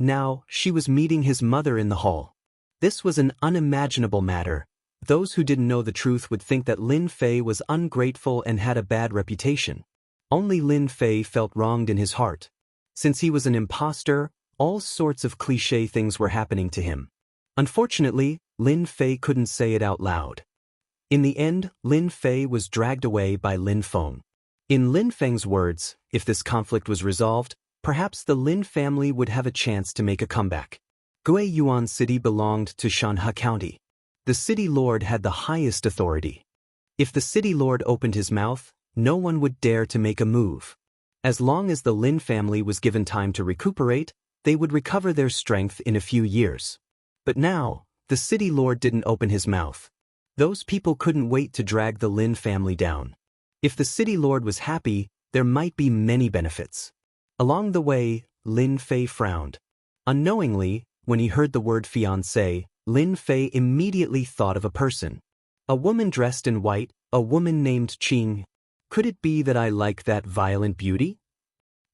Now, she was meeting his mother in the hall. This was an unimaginable matter. Those who didn't know the truth would think that Lin Fei was ungrateful and had a bad reputation. Only Lin Fei felt wronged in his heart. Since he was an imposter, all sorts of cliché things were happening to him. Unfortunately, Lin Fei couldn't say it out loud. In the end, Lin Fei was dragged away by Lin Feng. In Lin Feng's words, if this conflict was resolved, perhaps the Lin family would have a chance to make a comeback. Guiyuan City belonged to Shanhe County. The city lord had the highest authority. If the city lord opened his mouth, no one would dare to make a move. As long as the Lin family was given time to recuperate, they would recover their strength in a few years. But now, the city lord didn't open his mouth. Those people couldn't wait to drag the Lin family down. If the city lord was happy, there might be many benefits. Along the way, Lin Fei frowned. Unknowingly, when he heard the word fiancé, Lin Fei immediately thought of a person. A woman dressed in white, a woman named Qing. Could it be that I like that violent beauty?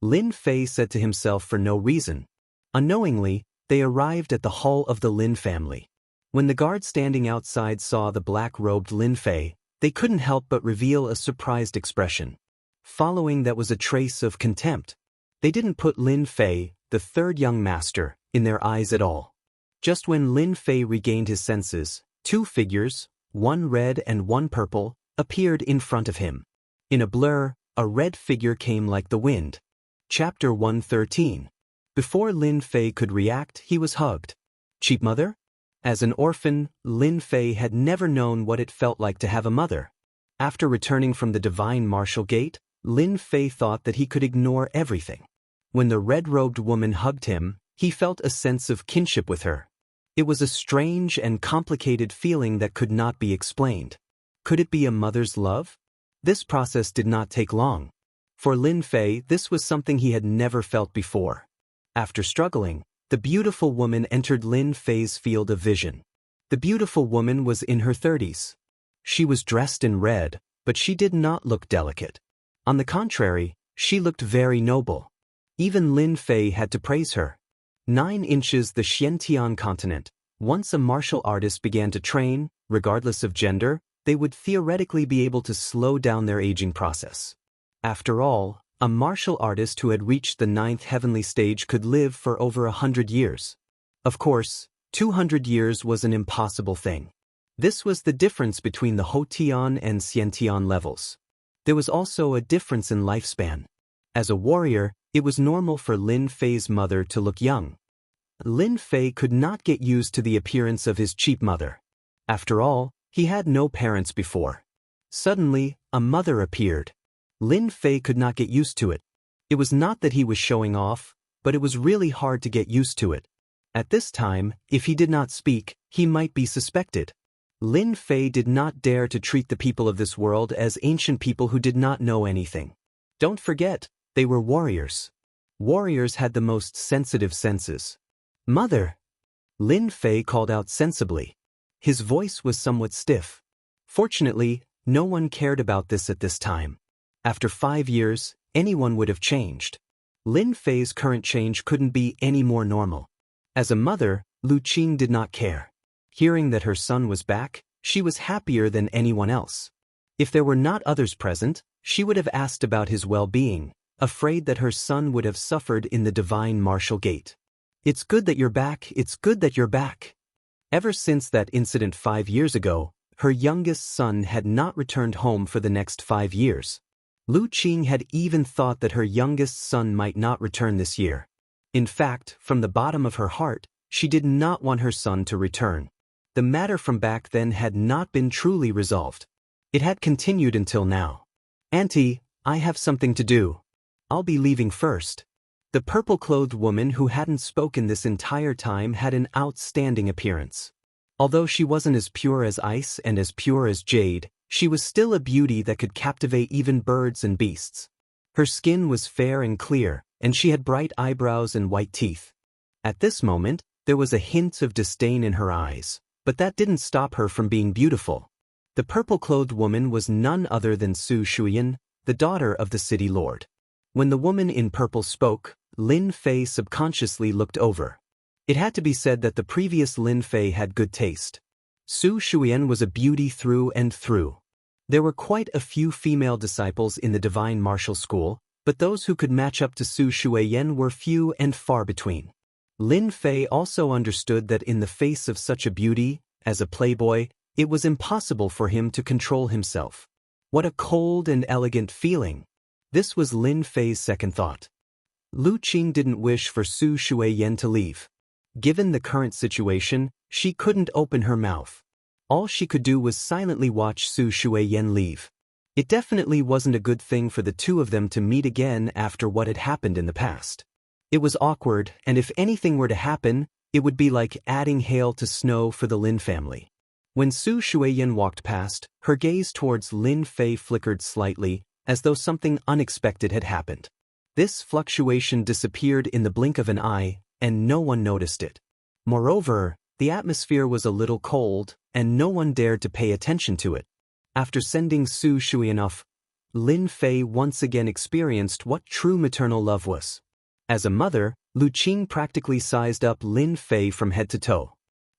Lin Fei said to himself for no reason. Unknowingly, they arrived at the hall of the Lin family. When the guard standing outside saw the black-robed Lin Fei, they couldn't help but reveal a surprised expression. Following that was a trace of contempt. They didn't put Lin Fei, the third young master, in their eyes at all. Just when Lin Fei regained his senses, two figures, one red and one purple, appeared in front of him. In a blur, a red figure came like the wind. Chapter 113. Before Lin Fei could react, he was hugged. Cheap mother? As an orphan, Lin Fei had never known what it felt like to have a mother. After returning from the divine martial gate, Lin Fei thought that he could ignore everything. When the red-robed woman hugged him, he felt a sense of kinship with her. It was a strange and complicated feeling that could not be explained. Could it be a mother's love? This process did not take long. For Lin Fei, this was something he had never felt before. After struggling, the beautiful woman entered Lin Fei's field of vision. The beautiful woman was in her 30s. She was dressed in red, but she did not look delicate. On the contrary, she looked very noble. Even Lin Fei had to praise her. 9 inches the Xiantian continent. Once a martial artist began to train, regardless of gender, they would theoretically be able to slow down their aging process. After all, a martial artist who had reached the 9th heavenly stage could live for over 100 years. Of course, 200 years was an impossible thing. This was the difference between the Houtian and Xiantian levels. There was also a difference in lifespan. As a warrior, it was normal for Lin Fei's mother to look young. Lin Fei could not get used to the appearance of his cheap mother. After all, he had no parents before. Suddenly, a mother appeared. Lin Fei could not get used to it. It was not that he was showing off, but it was really hard to get used to it. At this time, if he did not speak, he might be suspected. Lin Fei did not dare to treat the people of this world as ancient people who did not know anything. Don't forget, they were warriors. Warriors had the most sensitive senses. Mother! Lin Fei called out sensibly. His voice was somewhat stiff. Fortunately, no one cared about this at this time. After 5 years, anyone would have changed. Lin Fei's current change couldn't be any more normal. As a mother, Lu Qing did not care. Hearing that her son was back, she was happier than anyone else. If there were not others present, she would have asked about his well-being, afraid that her son would have suffered in the divine martial gate. It's good that you're back, it's good that you're back. Ever since that incident 5 years ago, her youngest son had not returned home for the next 5 years. Lu Qing had even thought that her youngest son might not return this year. In fact, from the bottom of her heart, she did not want her son to return. The matter from back then had not been truly resolved. It had continued until now. Auntie, I have something to do. I'll be leaving first. The purple-clothed woman who hadn't spoken this entire time had an outstanding appearance. Although she wasn't as pure as ice and as pure as jade, she was still a beauty that could captivate even birds and beasts. Her skin was fair and clear, and she had bright eyebrows and white teeth. At this moment, there was a hint of disdain in her eyes, but that didn't stop her from being beautiful. The purple-clothed woman was none other than Su Shuyan, the daughter of the city lord. When the woman in purple spoke, Lin Fei subconsciously looked over. It had to be said that the previous Lin Fei had good taste. Su Shuyan was a beauty through and through. There were quite a few female disciples in the divine martial school, but those who could match up to Su Shuyan were few and far between. Lin Fei also understood that in the face of such a beauty, as a playboy, it was impossible for him to control himself. What a cold and elegant feeling! This was Lin Fei's second thought. Lu Qing didn't wish for Su Shuyan to leave. Given the current situation, she couldn't open her mouth. All she could do was silently watch Su Shuyan leave. It definitely wasn't a good thing for the two of them to meet again after what had happened in the past. It was awkward, and if anything were to happen, it would be like adding hail to snow for the Lin family. When Su Shuiyan walked past, her gaze towards Lin Fei flickered slightly, as though something unexpected had happened. This fluctuation disappeared in the blink of an eye, and no one noticed it. Moreover, the atmosphere was a little cold, and no one dared to pay attention to it. After sending Su Shuiyan off, Lin Fei once again experienced what true maternal love was. As a mother, Lu Qing practically sized up Lin Fei from head to toe.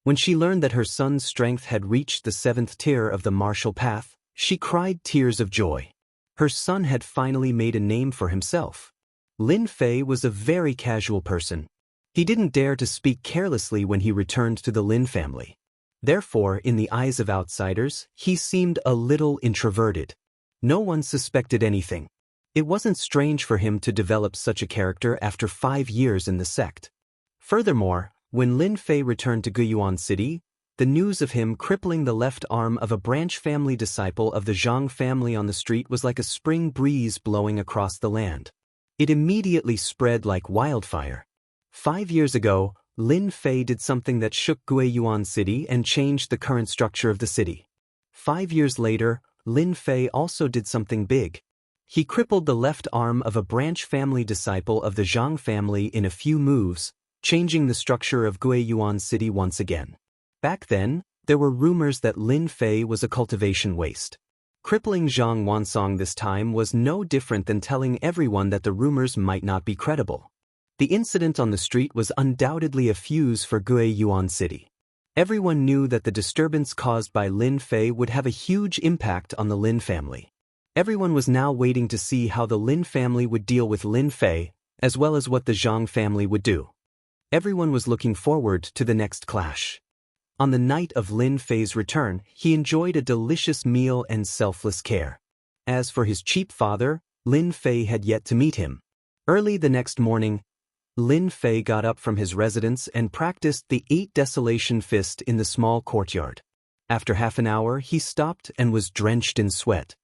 When she learned that her son's strength had reached the 7th tier of the martial path, she cried tears of joy. Her son had finally made a name for himself. Lin Fei was a very casual person. He didn't dare to speak carelessly when he returned to the Lin family. Therefore, in the eyes of outsiders, he seemed a little introverted. No one suspected anything. It wasn't strange for him to develop such a character after 5 years in the sect. Furthermore, when Lin Fei returned to Guiyuan City, the news of him crippling the left arm of a branch family disciple of the Zhang family on the street was like a spring breeze blowing across the land. It immediately spread like wildfire. 5 years ago, Lin Fei did something that shook Guiyuan City and changed the current structure of the city. 5 years later, Lin Fei also did something big. He crippled the left arm of a branch family disciple of the Zhang family in a few moves, changing the structure of Guiyuan City once again. Back then, there were rumors that Lin Fei was a cultivation waste. Crippling Zhang Wansong this time was no different than telling everyone that the rumors might not be credible. The incident on the street was undoubtedly a fuse for Guiyuan City. Everyone knew that the disturbance caused by Lin Fei would have a huge impact on the Lin family. Everyone was now waiting to see how the Lin family would deal with Lin Fei, as well as what the Zhang family would do. Everyone was looking forward to the next clash. On the night of Lin Fei's return, he enjoyed a delicious meal and selfless care. As for his cheap father, Lin Fei had yet to meet him. Early the next morning, Lin Fei got up from his residence and practiced the 8 Desolation Fist in the small courtyard. After half an hour, he stopped and was drenched in sweat.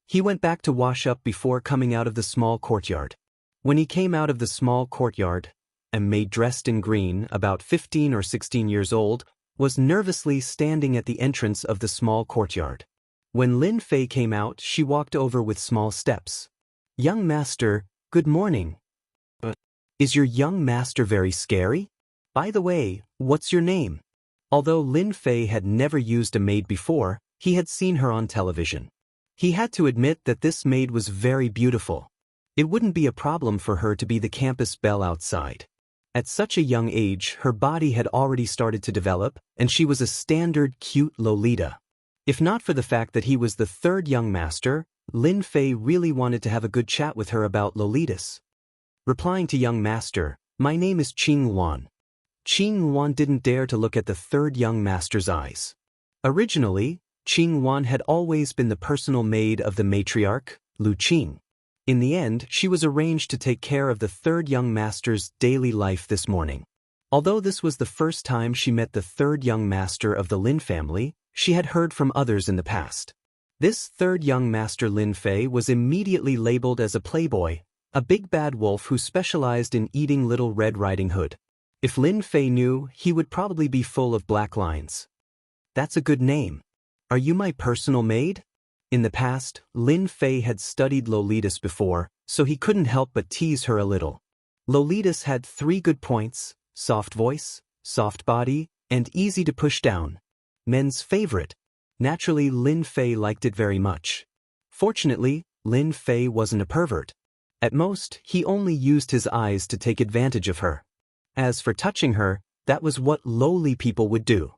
He went back to wash up before coming out of the small courtyard. When he came out of the small courtyard, a maid dressed in green, about 15 or 16 years old, was nervously standing at the entrance of the small courtyard. When Lin Fei came out, she walked over with small steps. "Young master, good morning. Is your young master very scary? By the way, what's your name?" Although Lin Fei had never used a maid before, he had seen her on television. He had to admit that this maid was very beautiful. It wouldn't be a problem for her to be the campus belle outside. At such a young age, her body had already started to develop, and she was a standard cute Lolita. If not for the fact that he was the 3rd young master, Lin Fei really wanted to have a good chat with her about Lolitas. Replying to young master, "My name is Qing Luan." Qing Luan didn't dare to look at the 3rd young master's eyes. Originally, Qing Luan had always been the personal maid of the matriarch, Lu Qing. In the end, she was arranged to take care of the 3rd young master's daily life this morning. Although this was the first time she met the 3rd young master of the Lin family, she had heard from others in the past. This 3rd young master Lin Fei was immediately labeled as a playboy, a big bad wolf who specialized in eating Little Red Riding Hood. If Lin Fei knew, he would probably be full of black lines. "That's a good name. Are you my personal maid?" In the past, Lin Fei had studied Lolitas before, so he couldn't help but tease her a little. Lolitas had 3 good points: soft voice, soft body, and easy to push down. Men's favorite. Naturally, Lin Fei liked it very much. Fortunately, Lin Fei wasn't a pervert. At most, he only used his eyes to take advantage of her. As for touching her, that was what lowly people would do.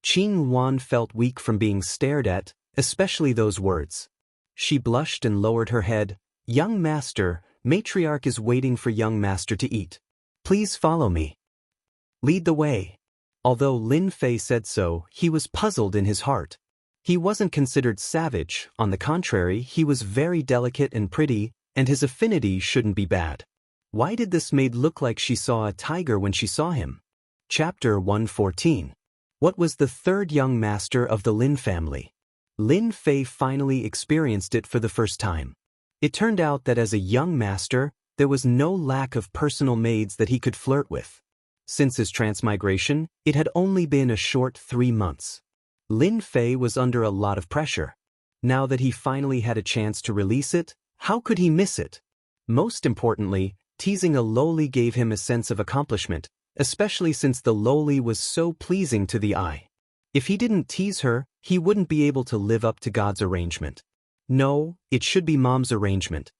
Qing Luan felt weak from being stared at, especially those words. She blushed and lowered her head. "Young master, matriarch is waiting for young master to eat. Please follow me. Lead the way." Although Lin Fei said so, he was puzzled in his heart. He wasn't considered savage, on the contrary, he was very delicate and pretty, and his affinity shouldn't be bad. Why did this maid look like she saw a tiger when she saw him? Chapter 114. What was the 3rd young master of the Lin family? Lin Fei finally experienced it for the first time. It turned out that as a young master, there was no lack of personal maids that he could flirt with. Since his transmigration, it had only been a short 3 months. Lin Fei was under a lot of pressure. Now that he finally had a chance to release it, how could he miss it? Most importantly, teasing a lowly gave him a sense of accomplishment, especially since the lowly was so pleasing to the eye. If he didn't tease her, he wouldn't be able to live up to God's arrangement. No, it should be Mom's arrangement.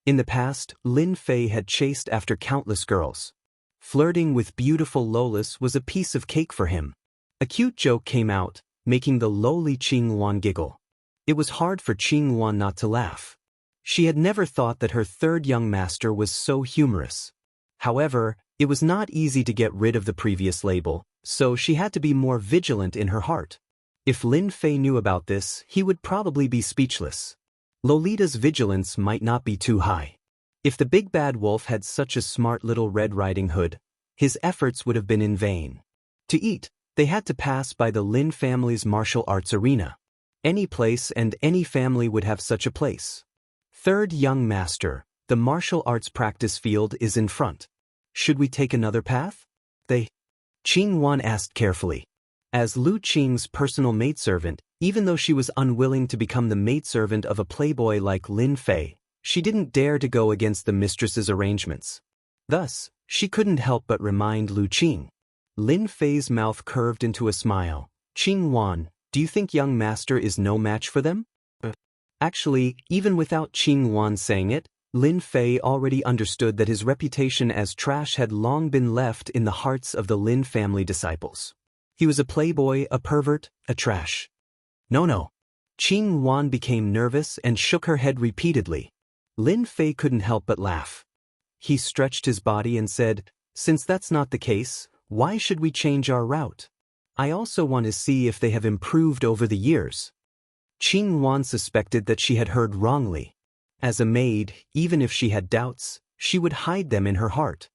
In the past, Lin Fei had chased after countless girls. Flirting with beautiful Lolis was a piece of cake for him. A cute joke came out, making the lowly Qing Yuan giggle. It was hard for Qing Yuan not to laugh. She had never thought that her third young master was so humorous. However, it was not easy to get rid of the previous label, so she had to be more vigilant in her heart. If Lin Fei knew about this, he would probably be speechless. Lolita's vigilance might not be too high. If the big bad wolf had such a smart little Red Riding Hood, his efforts would have been in vain. To eat, they had to pass by the Lin family's martial arts arena. Any place and any family would have such a place. Third young master, the martial arts practice field is in front. Should we take another path? Qing Yuan asked carefully. As Lu Qing's personal maidservant, even though she was unwilling to become the maidservant of a playboy like Lin Fei, she didn't dare to go against the mistress's arrangements. Thus, she couldn't help but remind Lu Qing. Lin Fei's mouth curved into a smile. Qing Yuan, do you think young master is no match for them? Actually, even without Qing Yuan saying it, Lin Fei already understood that his reputation as trash had long been left in the hearts of the Lin family disciples. He was a playboy, a pervert, a trash. No. Qing Yuan became nervous and shook her head repeatedly. Lin Fei couldn't help but laugh. He stretched his body and said, since that's not the case, why should we change our route? I also want to see if they have improved over the years. Qing Yuan suspected that she had heard wrongly. As a maid, even if she had doubts, she would hide them in her heart.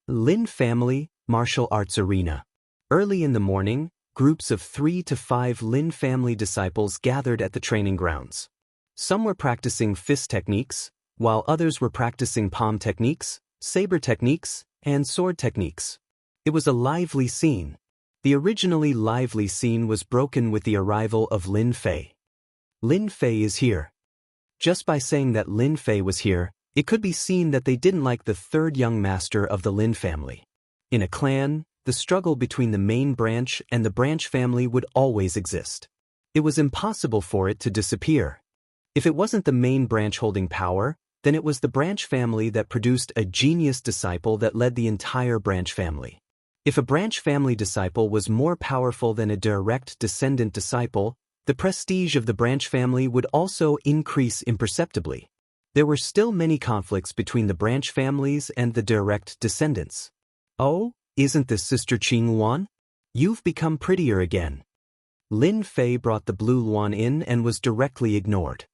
Lin family, martial arts arena. Early in the morning, groups of 3 to 5 Lin family disciples gathered at the training grounds. Some were practicing fist techniques, while others were practicing palm techniques, saber techniques, and sword techniques. It was a lively scene. The originally lively scene was broken with the arrival of Lin Fei. Lin Fei is here. Just by saying that Lin Fei was here, it could be seen that they didn't like the third young master of the Lin family. In a clan, the struggle between the main branch and the branch family would always exist. It was impossible for it to disappear. If it wasn't the main branch holding power, then it was the branch family that produced a genius disciple that led the entire branch family. If a branch family disciple was more powerful than a direct descendant disciple, the prestige of the branch family would also increase imperceptibly. There were still many conflicts between the branch families and the direct descendants. Oh, isn't this Sister Qing Yuan? You've become prettier again. Lin Fei brought the blue Luan in and was directly ignored.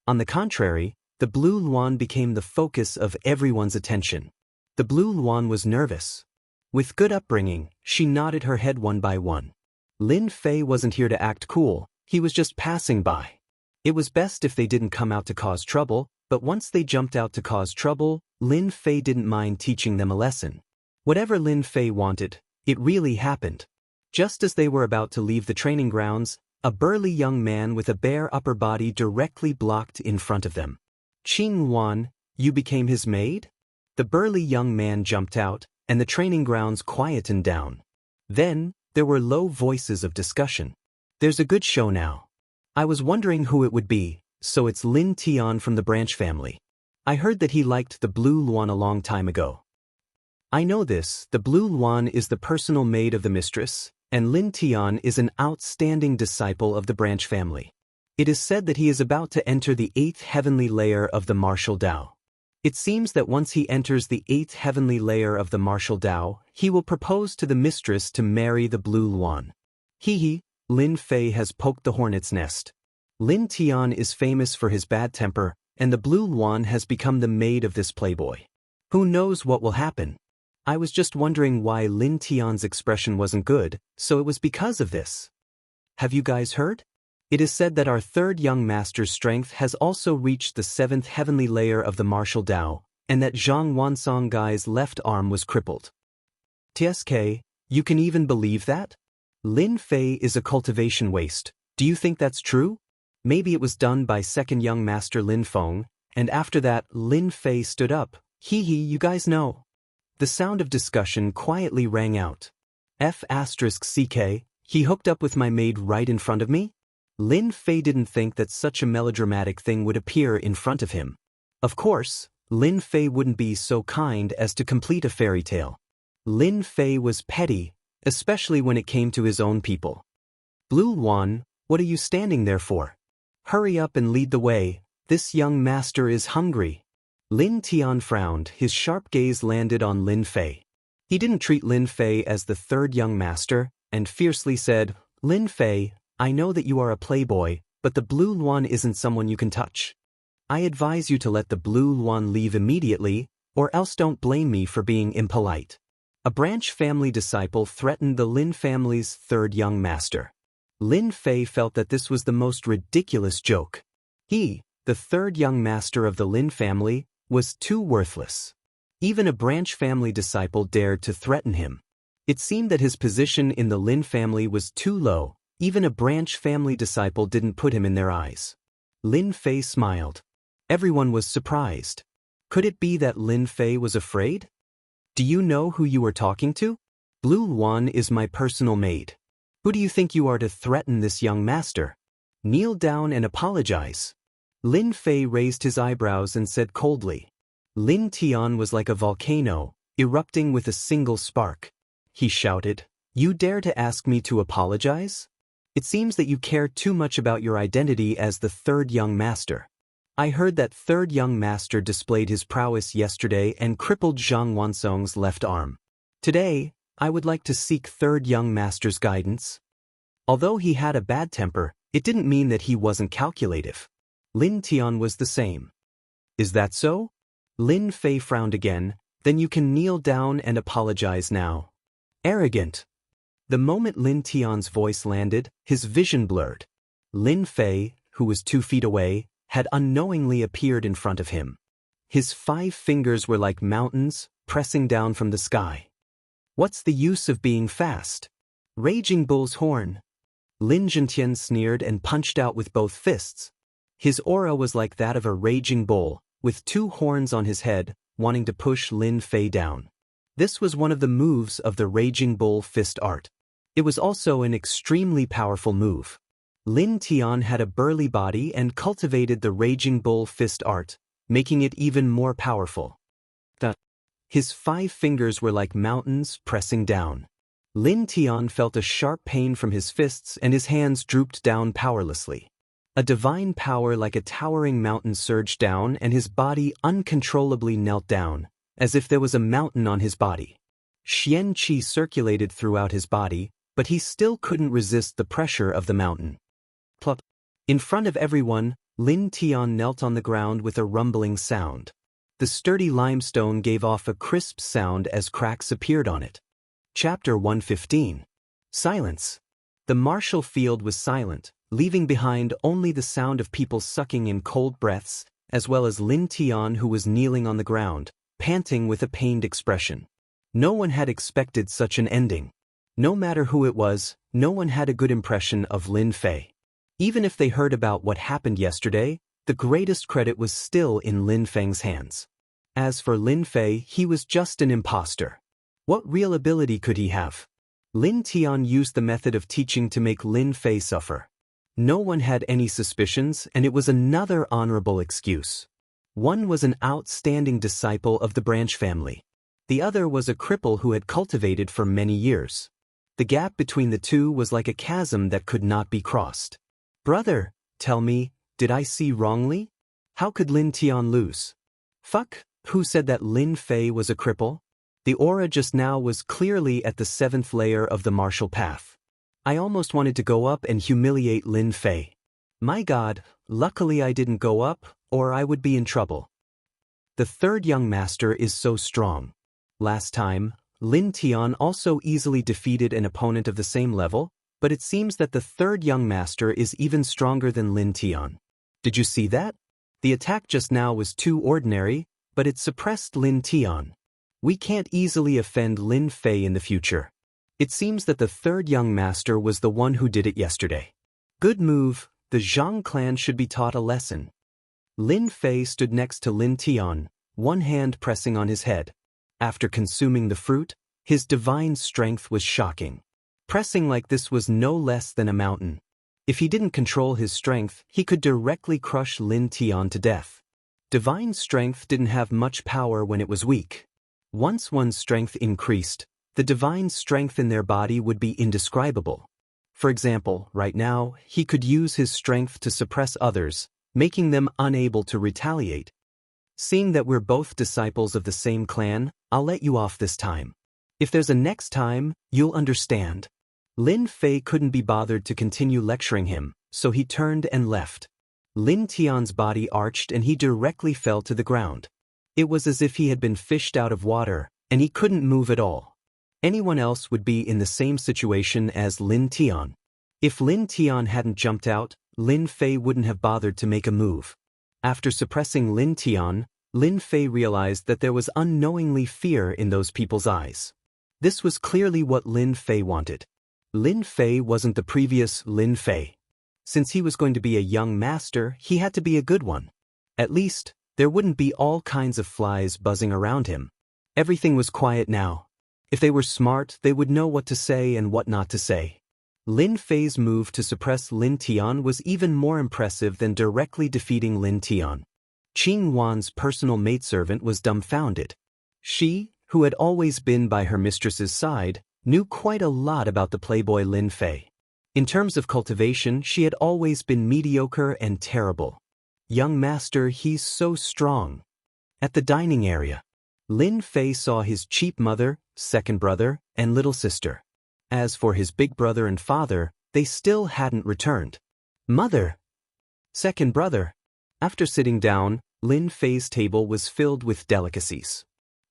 On the contrary, the blue Luan became the focus of everyone's attention. The blue Luan was nervous. With good upbringing, she nodded her head one by one. Lin Fei wasn't here to act cool, he was just passing by. It was best if they didn't come out to cause trouble, but once they jumped out to cause trouble, Lin Fei didn't mind teaching them a lesson. Whatever Lin Fei wanted, it really happened. Just as they were about to leave the training grounds, a burly young man with a bare upper body directly blocked in front of them. Qing Yuan, you became his maid? The burly young man jumped out, and the training grounds quietened down. Then, there were low voices of discussion. There's a good show now. I was wondering who it would be, so it's Lin Tian from the branch family. I heard that he liked the blue Luan a long time ago. I know this, the blue Luan is the personal maid of the mistress, and Lin Tian is an outstanding disciple of the branch family. It is said that he is about to enter the 8th heavenly layer of the martial Dao. It seems that once he enters the 8th heavenly layer of the martial Dao, he will propose to the mistress to marry the blue Luan. Hee, Lin Fei has poked the hornet's nest. Lin Tian is famous for his bad temper, and the blue Luan has become the maid of this playboy. Who knows what will happen? I was just wondering why Lin Tian's expression wasn't good, so it was because of this. Have you guys heard? It is said that our third young master's strength has also reached the seventh heavenly layer of the martial Tao, and that Zhang Wansong Gai's left arm was crippled. TSK, you can even believe that? Lin Fei is a cultivation waste. Do you think that's true? Maybe it was done by second young master Lin Feng, and after that Lin Fei stood up. Hee hee, you guys know. The sound of discussion quietly rang out. F*CK, he hooked up with my maid right in front of me? Lin Fei didn't think that such a melodramatic thing would appear in front of him. Of course, Lin Fei wouldn't be so kind as to complete a fairy tale. Lin Fei was petty, especially when it came to his own people. Blue Wan, what are you standing there for? Hurry up and lead the way, this young master is hungry. Lin Tian frowned, his sharp gaze landed on Lin Fei. He didn't treat Lin Fei as the third young master, and fiercely said, Lin Fei, I know that you are a playboy, but the Blue Luan isn't someone you can touch. I advise you to let the Blue Luan leave immediately, or else don't blame me for being impolite. A branch family disciple threatened the Lin family's third young master. Lin Fei felt that this was the most ridiculous joke. He, the third young master of the Lin family, was too worthless. Even a branch family disciple dared to threaten him. It seemed that his position in the Lin family was too low. Even a branch family disciple didn't put him in their eyes. Lin Fei smiled. Everyone was surprised. Could it be that Lin Fei was afraid? Do you know who you are talking to? Blue Luan is my personal maid. Who do you think you are to threaten this young master? Kneel down and apologize. Lin Fei raised his eyebrows and said coldly. Lin Tian was like a volcano, erupting with a single spark. He shouted, You dare to ask me to apologize? It seems that you care too much about your identity as the third young master. I heard that third young master displayed his prowess yesterday and crippled Zhang Wansong's left arm. Today, I would like to seek third young master's guidance. Although he had a bad temper, it didn't mean that he wasn't calculative. Lin Tian was the same. Is that so? Lin Fei frowned again. Then you can kneel down and apologize now. Arrogant. The moment Lin Tian's voice landed, his vision blurred. Lin Fei, who was 2 feet away, had unknowingly appeared in front of him. His 5 fingers were like mountains, pressing down from the sky. What's the use of being fast? Raging Bull's horn. Lin Zhentian sneered and punched out with both fists. His aura was like that of a raging bull, with 2 horns on his head, wanting to push Lin Fei down. This was one of the moves of the Raging Bull fist art. It was also an extremely powerful move. Lin Tian had a burly body and cultivated the Raging Bull fist art, making it even more powerful. His 5 fingers were like mountains pressing down. Lin Tian felt a sharp pain from his fists and his hands drooped down powerlessly. A divine power like a towering mountain surged down and his body uncontrollably knelt down, as if there was a mountain on his body. Xian Qi circulated throughout his body, but he still couldn't resist the pressure of the mountain. Plop. In front of everyone, Lin Tian knelt on the ground with a rumbling sound. The sturdy limestone gave off a crisp sound as cracks appeared on it. Chapter 115. Silence. The martial field was silent, leaving behind only the sound of people sucking in cold breaths, as well as Lin Tian who was kneeling on the ground, panting with a pained expression. No one had expected such an ending. No matter who it was, no one had a good impression of Lin Fei. Even if they heard about what happened yesterday, the greatest credit was still in Lin Feng's hands. As for Lin Fei, he was just an imposter. What real ability could he have? Lin Tian used the method of teaching to make Lin Fei suffer. No one had any suspicions, and it was another honorable excuse. One was an outstanding disciple of the branch family. The other was a cripple who had cultivated for many years. The gap between the two was like a chasm that could not be crossed. Brother, tell me, did I see wrongly? How could Lin Tian lose? Fuck, who said that Lin Fei was a cripple? The aura just now was clearly at the 7th layer of the martial path. I almost wanted to go up and humiliate Lin Fei. My God, luckily I didn't go up, or I would be in trouble. The third young master is so strong. Last time, Lin Tian also easily defeated an opponent of the same level, But it seems that the third young master is even stronger than Lin Tian. Did you see that? The attack just now was too ordinary, but it suppressed Lin Tian. We can't easily offend Lin Fei in the future. It seems that the third young master was the one who did it yesterday. Good move, the Zhang clan should be taught a lesson. Lin Fei stood next to Lin Tian, one hand pressing on his head. After consuming the fruit, his divine strength was shocking. Pressing like this was no less than a mountain. If he didn't control his strength, he could directly crush Lin Tian to death. Divine strength didn't have much power when it was weak. Once one's strength increased, the divine strength in their body would be indescribable. For example, right now, he could use his strength to suppress others, making them unable to retaliate. Seeing that we're both disciples of the same clan, I'll let you off this time. If there's a next time, you'll understand. Lin Fei couldn't be bothered to continue lecturing him, so he turned and left. Lin Tian's body arched and he directly fell to the ground. It was as if he had been fished out of water, and he couldn't move at all. Anyone else would be in the same situation as Lin Tian. If Lin Tian hadn't jumped out, Lin Fei wouldn't have bothered to make a move. After suppressing Lin Tian, Lin Fei realized that there was unknowingly fear in those people's eyes. This was clearly what Lin Fei wanted. Lin Fei wasn't the previous Lin Fei. Since he was going to be a young master, he had to be a good one. At least, there wouldn't be all kinds of flies buzzing around him. Everything was quiet now. If they were smart, they would know what to say and what not to say. Lin Fei's move to suppress Lin Tian was even more impressive than directly defeating Lin Tian. Qing Wan's personal maidservant was dumbfounded. She, who had always been by her mistress's side, knew quite a lot about the playboy Lin Fei. In terms of cultivation, she had always been mediocre and terrible. Young master, he's so strong. At the dining area, Lin Fei saw his cheap mother, second brother, and little sister. As for his big brother and father, they still hadn't returned. Mother! Second brother! After sitting down, Lin Fei's table was filled with delicacies.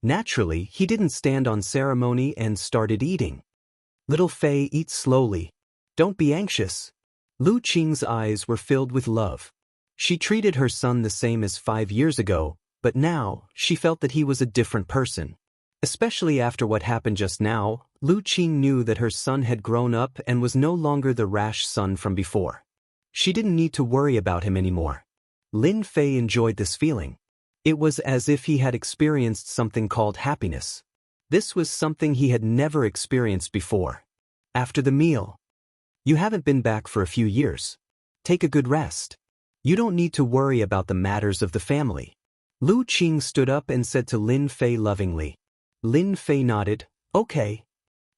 Naturally, he didn't stand on ceremony and started eating. Little Fei, eat slowly. Don't be anxious. Lu Qing's eyes were filled with love. She treated her son the same as 5 years ago, but now, she felt that he was a different person. Especially after what happened just now, Lu Qing knew that her son had grown up and was no longer the rash son from before. She didn't need to worry about him anymore. Lin Fei enjoyed this feeling. It was as if he had experienced something called happiness. This was something he had never experienced before. After the meal, you haven't been back for a few years. Take a good rest. You don't need to worry about the matters of the family. Lu Qing stood up and said to Lin Fei lovingly. Lin Fei nodded, okay.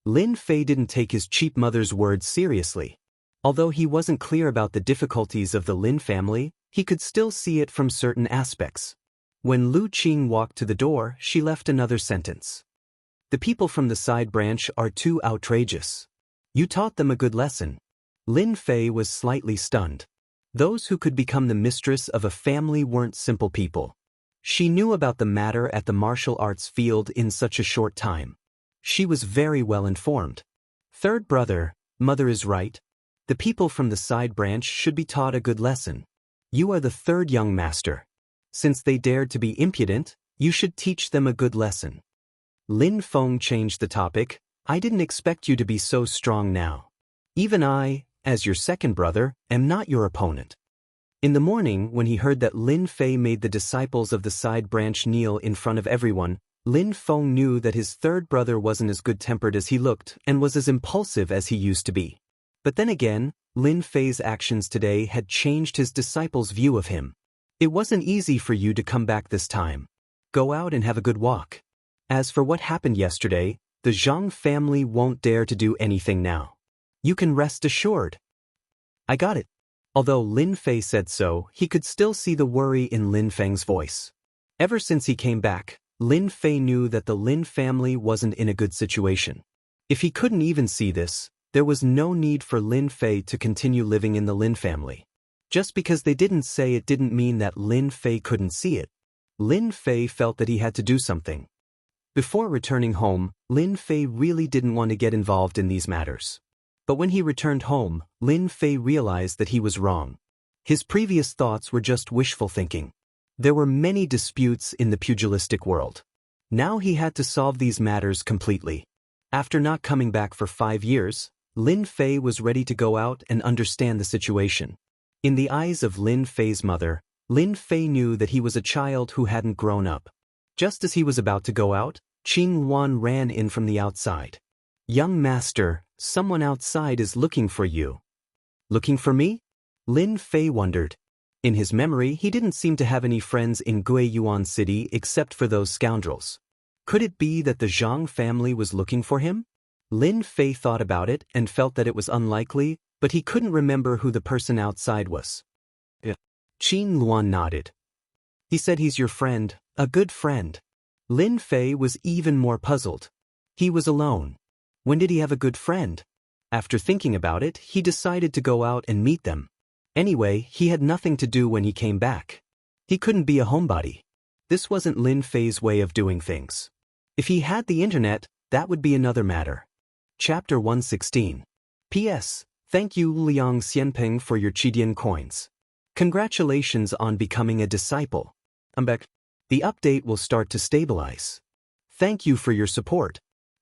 Lin Fei didn't take his cheap mother's words seriously. Although he wasn't clear about the difficulties of the Lin family, he could still see it from certain aspects. When Lu Qing walked to the door, she left another sentence. The people from the side branch are too outrageous. You taught them a good lesson. Lin Fei was slightly stunned. Those who could become the mistress of a family weren't simple people. She knew about the matter at the martial arts field in such a short time. She was very well informed. Third brother, mother is right. The people from the side branch should be taught a good lesson. You are the third young master. Since they dared to be impudent, you should teach them a good lesson. Lin Feng changed the topic. I didn't expect you to be so strong now. Even I, as your second brother, am not your opponent. In the morning, when he heard that Lin Fei made the disciples of the side branch kneel in front of everyone, Lin Feng knew that his third brother wasn't as good-tempered as he looked and was as impulsive as he used to be. But then again, Lin Fei's actions today had changed his disciples' view of him. It wasn't easy for you to come back this time. Go out and have a good walk. As for what happened yesterday, the Zhang family won't dare to do anything now. You can rest assured. I got it. Although Lin Fei said so, he could still see the worry in Lin Feng's voice. Ever since he came back, Lin Fei knew that the Lin family wasn't in a good situation. If he couldn't even see this, there was no need for Lin Fei to continue living in the Lin family. Just because they didn't say it didn't mean that Lin Fei couldn't see it. Lin Fei felt that he had to do something. Before returning home, Lin Fei really didn't want to get involved in these matters. But when he returned home, Lin Fei realized that he was wrong. His previous thoughts were just wishful thinking. There were many disputes in the pugilistic world. Now he had to solve these matters completely. After not coming back for 5 years, Lin Fei was ready to go out and understand the situation. In the eyes of Lin Fei's mother, Lin Fei knew that he was a child who hadn't grown up. Just as he was about to go out, Qing Luan ran in from the outside. "Young master, someone outside is looking for you." "Looking for me?" Lin Fei wondered. In his memory, he didn't seem to have any friends in Guiyuan City except for those scoundrels. Could it be that the Zhang family was looking for him? Lin Fei thought about it and felt that it was unlikely, but he couldn't remember who the person outside was. Qin Luan nodded. "He said he's your friend, a good friend." Lin Fei was even more puzzled. He was alone. When did he have a good friend? After thinking about it, he decided to go out and meet them. Anyway, he had nothing to do when he came back. He couldn't be a homebody. This wasn't Lin Fei's way of doing things. If he had the internet, that would be another matter. Chapter 116. P.S. Thank you Liang Xianping for your Qidian coins. Congratulations on becoming a disciple. Embark. The update will start to stabilize. Thank you for your support.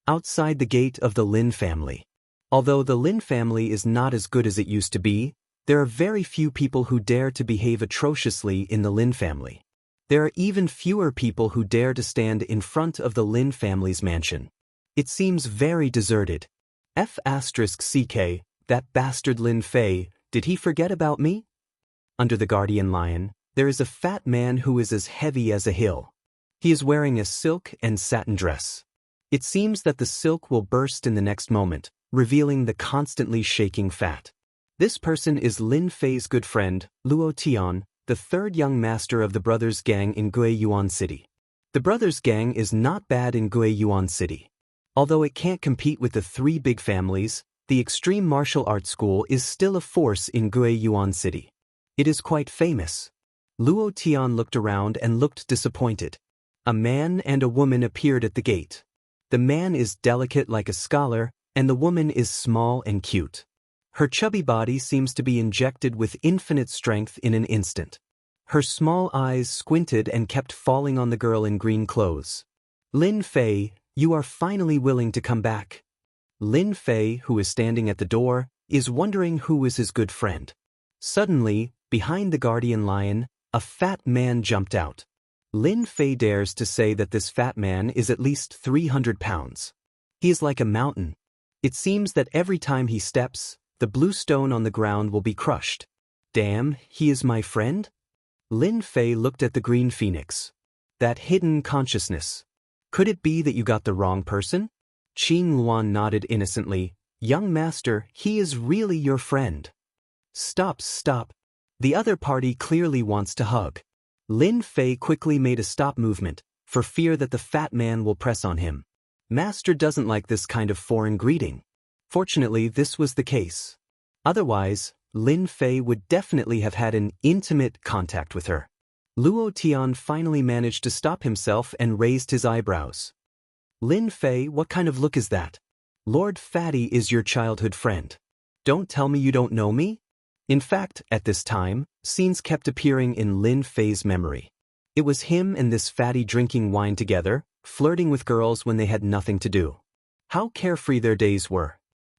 Outside the gate of the Lin family. Although the Lin family is not as good as it used to be, there are very few people who dare to behave atrociously in the Lin family. There are even fewer people who dare to stand in front of the Lin family's mansion. It seems very deserted. F***ck, that bastard Lin Fei, did he forget about me? Under the guardian lion, there is a fat man who is as heavy as a hill. He is wearing a silk and satin dress. It seems that the silk will burst in the next moment, revealing the constantly shaking fat. This person is Lin Fei's good friend, Luo Tian, the third young master of the Brothers Gang in Guiyuan City. The Brothers Gang is not bad in Guiyuan City. Although it can't compete with the 3 big families, the Extreme Martial Arts School is still a force in Guiyuan City. It is quite famous. Luo Tian looked around and looked disappointed. A man and a woman appeared at the gate. The man is delicate like a scholar, and the woman is small and cute. Her chubby body seems to be injected with infinite strength in an instant. Her small eyes squinted and kept falling on the girl in green clothes. "Lin Fei, you are finally willing to come back." Lin Fei, who is standing at the door, is wondering who is his good friend. Suddenly, behind the guardian lion, a fat man jumped out. Lin Fei dares to say that this fat man is at least 300 pounds. He is like a mountain. It seems that every time he steps, the blue stone on the ground will be crushed. Damn, he is my friend? Lin Fei looked at the green phoenix. That hidden consciousness. Could it be that you got the wrong person? Qing Luan nodded innocently. Young master, he is really your friend. Stop. The other party clearly wants to hug. Lin Fei quickly made a stop movement, for fear that the fat man will press on him. Master doesn't like this kind of foreign greeting. Fortunately, this was the case. Otherwise, Lin Fei would definitely have had an intimate contact with her. Luo Tian finally managed to stop himself and raised his eyebrows. Lin Fei, what kind of look is that? Lord Fatty is your childhood friend. Don't tell me you don't know me? In fact, at this time, scenes kept appearing in Lin Fei's memory. It was him and this fatty drinking wine together, flirting with girls when they had nothing to do. How carefree their days were.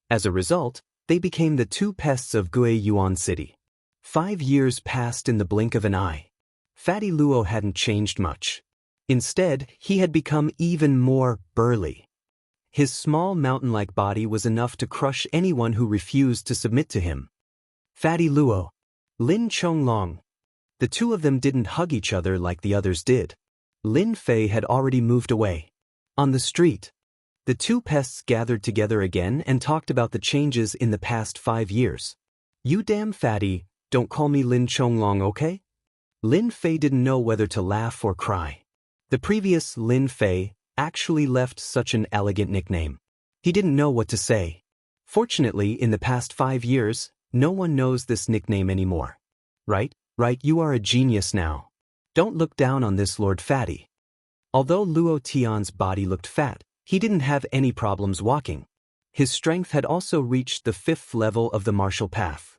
As a result, they became the 2 pests of Guiyuan City. 5 years passed in the blink of an eye. Fatty Luo hadn't changed much. Instead, he had become even more burly. His small mountain-like body was enough to crush anyone who refused to submit to him. Fatty Luo. Lin Chonglong. The 2 of them didn't hug each other like the others did. Lin Fei had already moved away. On the street, the 2 pests gathered together again and talked about the changes in the past 5 years. You damn fatty, don't call me Lin Chonglong, okay? Lin Fei didn't know whether to laugh or cry. The previous Lin Fei actually left such an elegant nickname. He didn't know what to say. Fortunately, in the past 5 years, no one knows this nickname anymore. Right, you are a genius now. Don't look down on this Lord Fatty. Although Luo Tian's body looked fat, he didn't have any problems walking. His strength had also reached the 5th level of the martial path.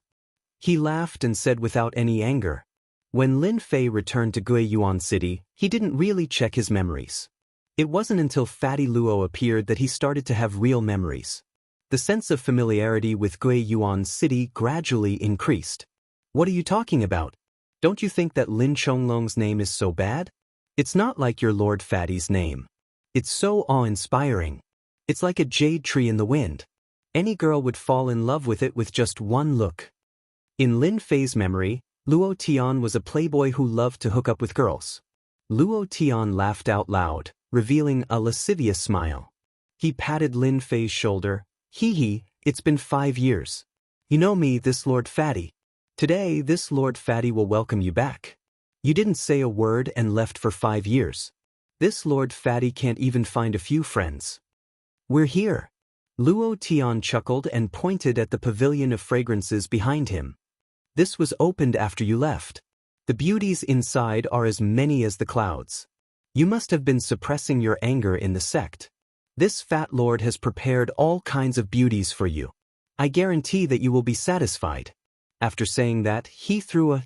He laughed and said without any anger. When Lin Fei returned to Guiyuan City, he didn't really check his memories. It wasn't until Fatty Luo appeared that he started to have real memories. The sense of familiarity with Guiyuan City gradually increased. What are you talking about? Don't you think that Lin Chonglong's name is so bad? It's not like your Lord Fatty's name. It's so awe-inspiring. It's like a jade tree in the wind. Any girl would fall in love with it with just one look. In Lin Fei's memory, Luo Tian was a playboy who loved to hook up with girls. Luo Tian laughed out loud, revealing a lascivious smile. He patted Lin Fei's shoulder. Hee, it's been 5 years. You know me, this Lord Fatty. Today, this Lord Fatty will welcome you back. You didn't say a word and left for 5 years. This Lord Fatty can't even find a few friends. We're here. Luo Tian chuckled and pointed at the pavilion of fragrances behind him. This was opened after you left. The beauties inside are as many as the clouds. You must have been suppressing your anger in the sect. This fat lord has prepared all kinds of beauties for you. I guarantee that you will be satisfied. After saying that, he threw a,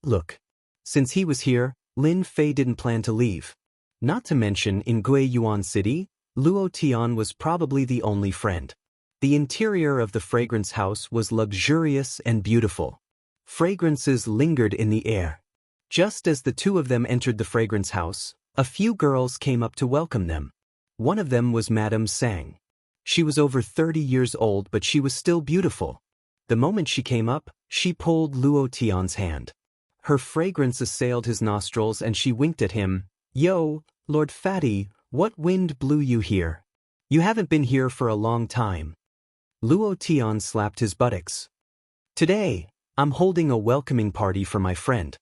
look. Since he was here, Lin Fei didn't plan to leave. Not to mention, in Guiyuan City, Luo Tian was probably the only friend. The interior of the fragrance house was luxurious and beautiful. Fragrances lingered in the air. Just as the two of them entered the fragrance house, a few girls came up to welcome them. One of them was Madame Sang. She was over 30 years old, but she was still beautiful. The moment she came up, she pulled Luo Tian's hand. Her fragrance assailed his nostrils and she winked at him. Yo, Lord Fatty, what wind blew you here? You haven't been here for a long time. Luo Tian slapped his buttocks. Today, I'm holding a welcoming party for my friend.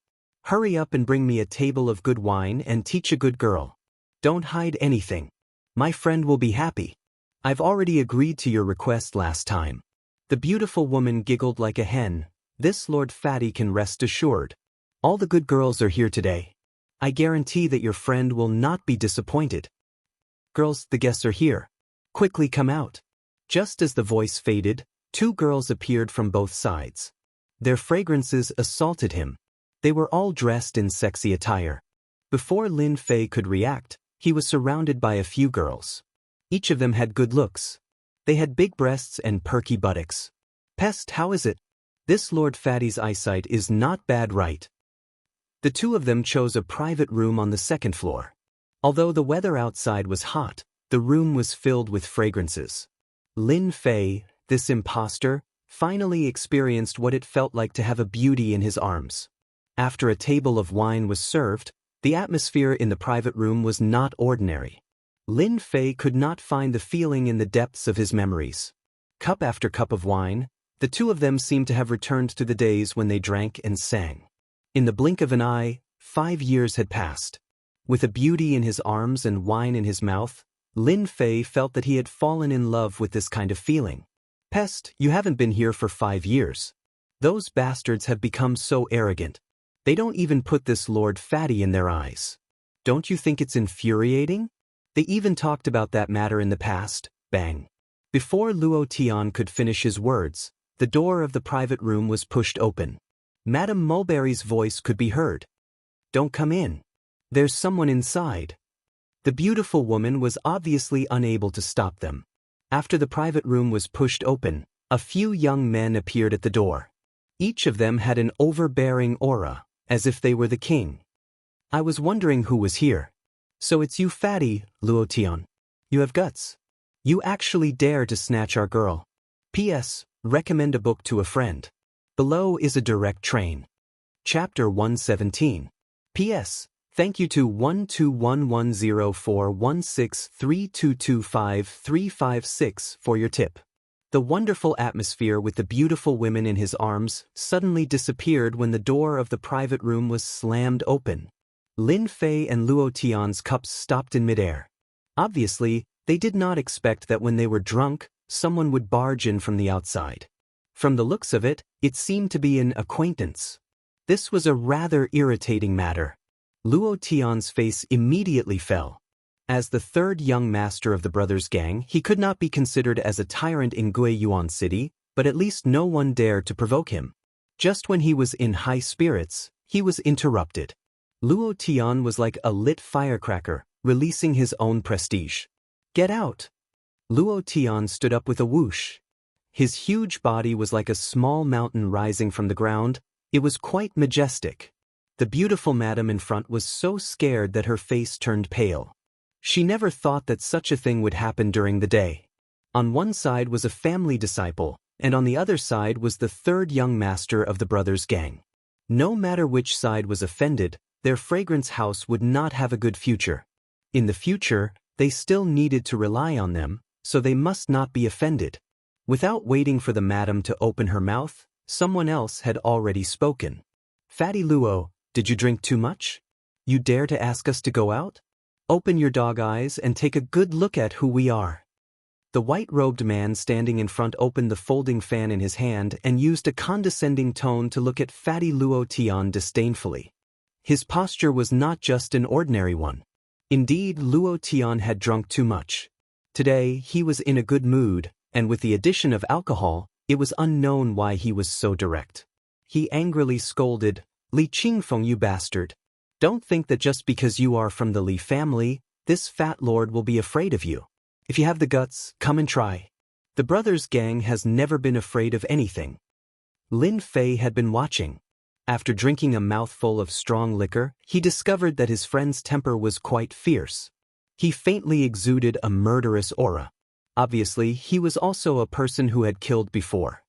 Hurry up and bring me a table of good wine and teach a good girl. Don't hide anything. My friend will be happy. I've already agreed to your request last time. The beautiful woman giggled like a hen. This Lord Fatty can rest assured. All the good girls are here today. I guarantee that your friend will not be disappointed. Girls, the guests are here. Quickly come out. Just as the voice faded, 2 girls appeared from both sides. Their fragrances assaulted him. They were all dressed in sexy attire. Before Lin Fei could react, he was surrounded by a few girls. Each of them had good looks. They had big breasts and perky buttocks. Pest, how is it? This Lord Fatty's eyesight is not bad, right? The 2 of them chose a private room on the 2nd floor. Although the weather outside was hot, the room was filled with fragrances. Lin Fei, this imposter, finally experienced what it felt like to have a beauty in his arms. After a table of wine was served, the atmosphere in the private room was not ordinary. Lin Fei could not find the feeling in the depths of his memories. Cup after cup of wine, the 2 of them seemed to have returned to the days when they drank and sang. In the blink of an eye, 5 years had passed. With a beauty in his arms and wine in his mouth, Lin Fei felt that he had fallen in love with this kind of feeling. Pest, you haven't been here for 5 years. Those bastards have become so arrogant. They don't even put this Lord Fatty in their eyes. Don't you think it's infuriating? They even talked about that matter in the past. Bang. Before Luo Tian could finish his words, the door of the private room was pushed open. Madame Mulberry's voice could be heard. Don't come in. There's someone inside. The beautiful woman was obviously unable to stop them. After the private room was pushed open, a few young men appeared at the door. Each of them had an overbearing aura, as if they were the king. I was wondering who was here. So it's you, Fatty, Luo Tian. You have guts. You actually dare to snatch our girl. P.S. Recommend a book to a friend. Below is a direct train. Chapter 117. P.S. Thank you to 121104163225356 for your tip. The wonderful atmosphere with the beautiful women in his arms suddenly disappeared when the door of the private room was slammed open. Lin Fei and Luo Tian's cups stopped in midair. Obviously, they did not expect that when they were drunk, someone would barge in from the outside. From the looks of it, it seemed to be an acquaintance. This was a rather irritating matter. Luo Tian's face immediately fell. As the third young master of the brothers' gang, he could not be considered as a tyrant in Guiyuan City, but at least no one dared to provoke him. Just when he was in high spirits, he was interrupted. Luo Tian was like a lit firecracker, releasing his own prestige. "Get out!" Luo Tian stood up with a whoosh. His huge body was like a small mountain rising from the ground. It was quite majestic. The beautiful madam in front was so scared that her face turned pale. She never thought that such a thing would happen during the day. On one side was a family disciple, and on the other side was the third young master of the brothers' gang. No matter which side was offended, their fragrance house would not have a good future. In the future, they still needed to rely on them, so they must not be offended. Without waiting for the madam to open her mouth, someone else had already spoken. "Fatty Luo, did you drink too much? You dare to ask us to go out? Open your dog eyes and take a good look at who we are." The white-robed man standing in front opened the folding fan in his hand and used a condescending tone to look at Fatty Luo Tian disdainfully. His posture was not just an ordinary one. Indeed, Luo Tian had drunk too much. Today, he was in a good mood, and with the addition of alcohol, it was unknown why he was so direct. He angrily scolded, "Li Qingfeng, you bastard. Don't think that just because you are from the Li family, this fat lord will be afraid of you. If you have the guts, come and try." The brothers' gang has never been afraid of anything. Lin Fei had been watching. After drinking a mouthful of strong liquor, he discovered that his friend's temper was quite fierce. He faintly exuded a murderous aura. Obviously, he was also a person who had killed before.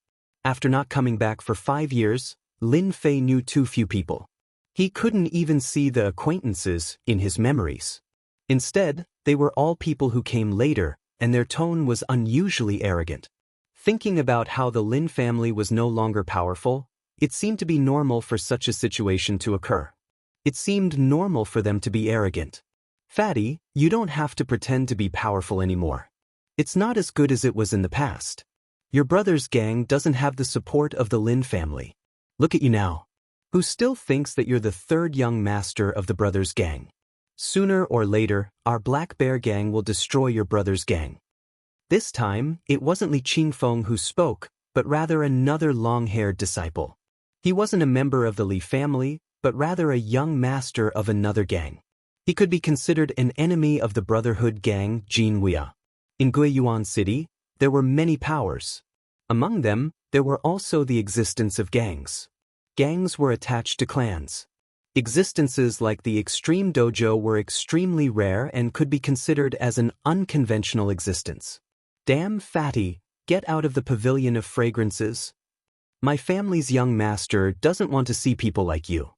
After not coming back for 5 years, Lin Fei knew too few people. He couldn't even see the acquaintances in his memories. Instead, they were all people who came later, and their tone was unusually arrogant. Thinking about how the Lin family was no longer powerful, it seemed to be normal for such a situation to occur. It seemed normal for them to be arrogant. "Fatty, you don't have to pretend to be powerful anymore. It's not as good as it was in the past. Your brother's gang doesn't have the support of the Lin family. Look at you now. Who still thinks that you're the third young master of the brothers' gang? Sooner or later, our Black Bear gang will destroy your brother's gang." This time, it wasn't Li Qingfeng who spoke, but rather another long-haired disciple. He wasn't a member of the Li family, but rather a young master of another gang. He could be considered an enemy of the Brotherhood gang Jinwia. In Guiyuan City, there were many powers. Among them, there were also the existence of gangs. Gangs were attached to clans. Existences like the Extreme Dojo were extremely rare and could be considered as an unconventional existence. "Damn Fatty, get out of the pavilion of fragrances. My family's young master doesn't want to see people like you.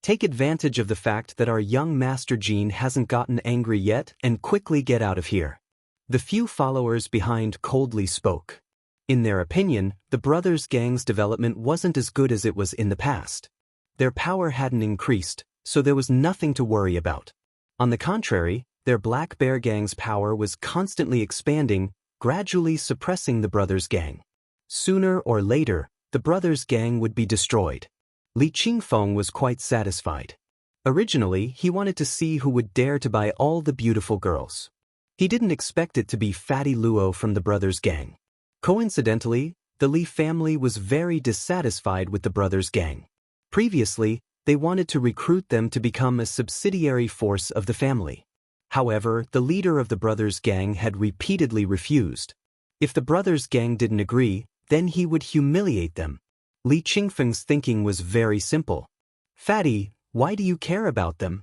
Take advantage of the fact that our young master Jean hasn't gotten angry yet and quickly get out of here." The few followers behind coldly spoke. In their opinion, the brothers' gang's development wasn't as good as it was in the past. Their power hadn't increased, so there was nothing to worry about. On the contrary, their Black Bear gang's power was constantly expanding, gradually suppressing the brothers' gang. Sooner or later, the brothers' gang would be destroyed. Li Qingfeng was quite satisfied. Originally, he wanted to see who would dare to buy all the beautiful girls. He didn't expect it to be Fatty Luo from the brothers' gang. Coincidentally, the Li family was very dissatisfied with the brothers' gang. Previously, they wanted to recruit them to become a subsidiary force of the family. However, the leader of the brothers' gang had repeatedly refused. If the brothers' gang didn't agree, then he would humiliate them. Li Qingfeng's thinking was very simple. "Fatty, why do you care about them?"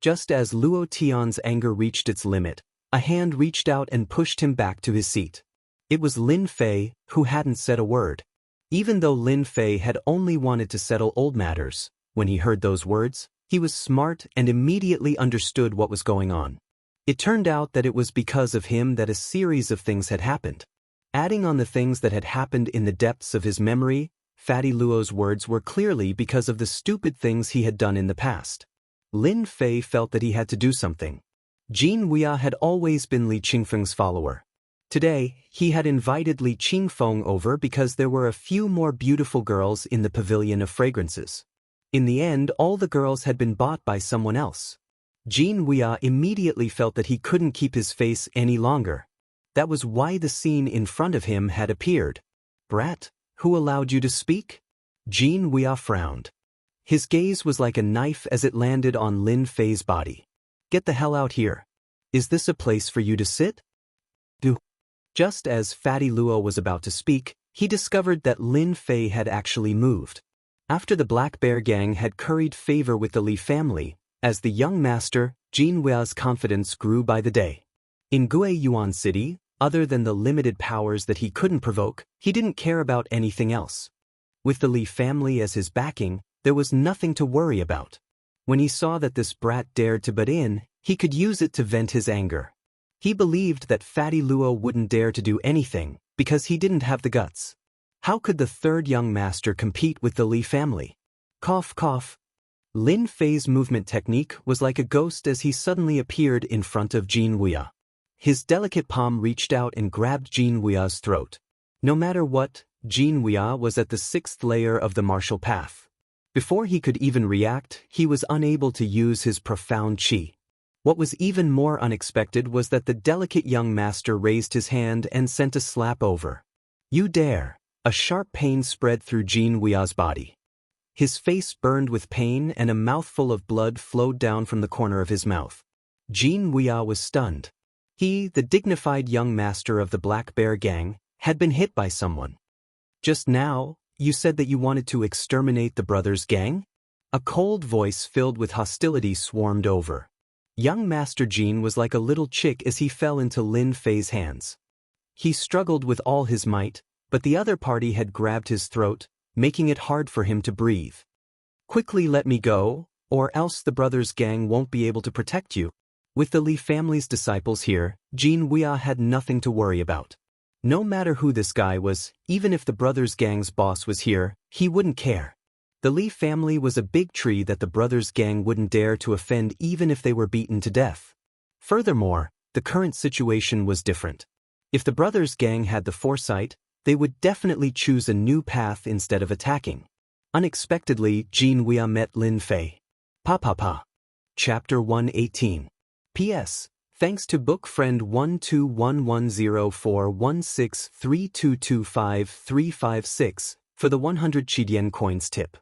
Just as Luo Tian's anger reached its limit, a hand reached out and pushed him back to his seat. It was Lin Fei, who hadn't said a word. Even though Lin Fei had only wanted to settle old matters, when he heard those words, he was smart and immediately understood what was going on. It turned out that it was because of him that a series of things had happened. Adding on the things that had happened in the depths of his memory, Fatty Luo's words were clearly because of the stupid things he had done in the past. Lin Fei felt that he had to do something. Jin Weia had always been Li Qingfeng's follower. Today, he had invited Li Qingfeng over because there were a few more beautiful girls in the pavilion of fragrances. In the end, all the girls had been bought by someone else. Jin Weah immediately felt that he couldn't keep his face any longer. That was why the scene in front of him had appeared. "Brat, who allowed you to speak?" Jin Weah frowned. His gaze was like a knife as it landed on Lin Fei's body. "Get the hell out here. Is this a place for you to sit?" Do. Just as Fatty Luo was about to speak, he discovered that Lin Fei had actually moved. After the Black Bear Gang had curried favor with the Li family, as the young master, Jin Weah's confidence grew by the day. In Guiyuan City, other than the limited powers that he couldn't provoke, he didn't care about anything else. With the Li family as his backing, there was nothing to worry about. When he saw that this brat dared to butt in, he could use it to vent his anger. He believed that Fatty Luo wouldn't dare to do anything, because he didn't have the guts. How could the third young master compete with the Li family? Cough cough. Lin Fei's movement technique was like a ghost as he suddenly appeared in front of Jin Weah. His delicate palm reached out and grabbed Jin Weah's throat. No matter what, Jin Weah was at the 6th layer of the martial path. Before he could even react, he was unable to use his profound qi. What was even more unexpected was that the delicate young master raised his hand and sent a slap over. "You dare!" A sharp pain spread through Jin Weah's body. His face burned with pain and a mouthful of blood flowed down from the corner of his mouth. Jin Weah was stunned. He, the dignified young master of the Black Bear Gang, had been hit by someone. "Just now, you said that you wanted to exterminate the brothers' gang?" A cold voice filled with hostility swarmed over. Young Master Jin was like a little chick as he fell into Lin Fei's hands. He struggled with all his might, but the other party had grabbed his throat, making it hard for him to breathe. "Quickly let me go, or else the brothers' gang won't be able to protect you." With the Li family's disciples here, Jin Weah had nothing to worry about. No matter who this guy was, even if the brothers' gang's boss was here, he wouldn't care. The Li family was a big tree that the brothers' gang wouldn't dare to offend even if they were beaten to death. Furthermore, the current situation was different. If the brothers' gang had the foresight, they would definitely choose a new path instead of attacking. Unexpectedly, Jin Weah met Lin Fei. Pa. Chapter 118. P.S. Thanks to book friend 121104163225356 for the 100 Chidian coins tip.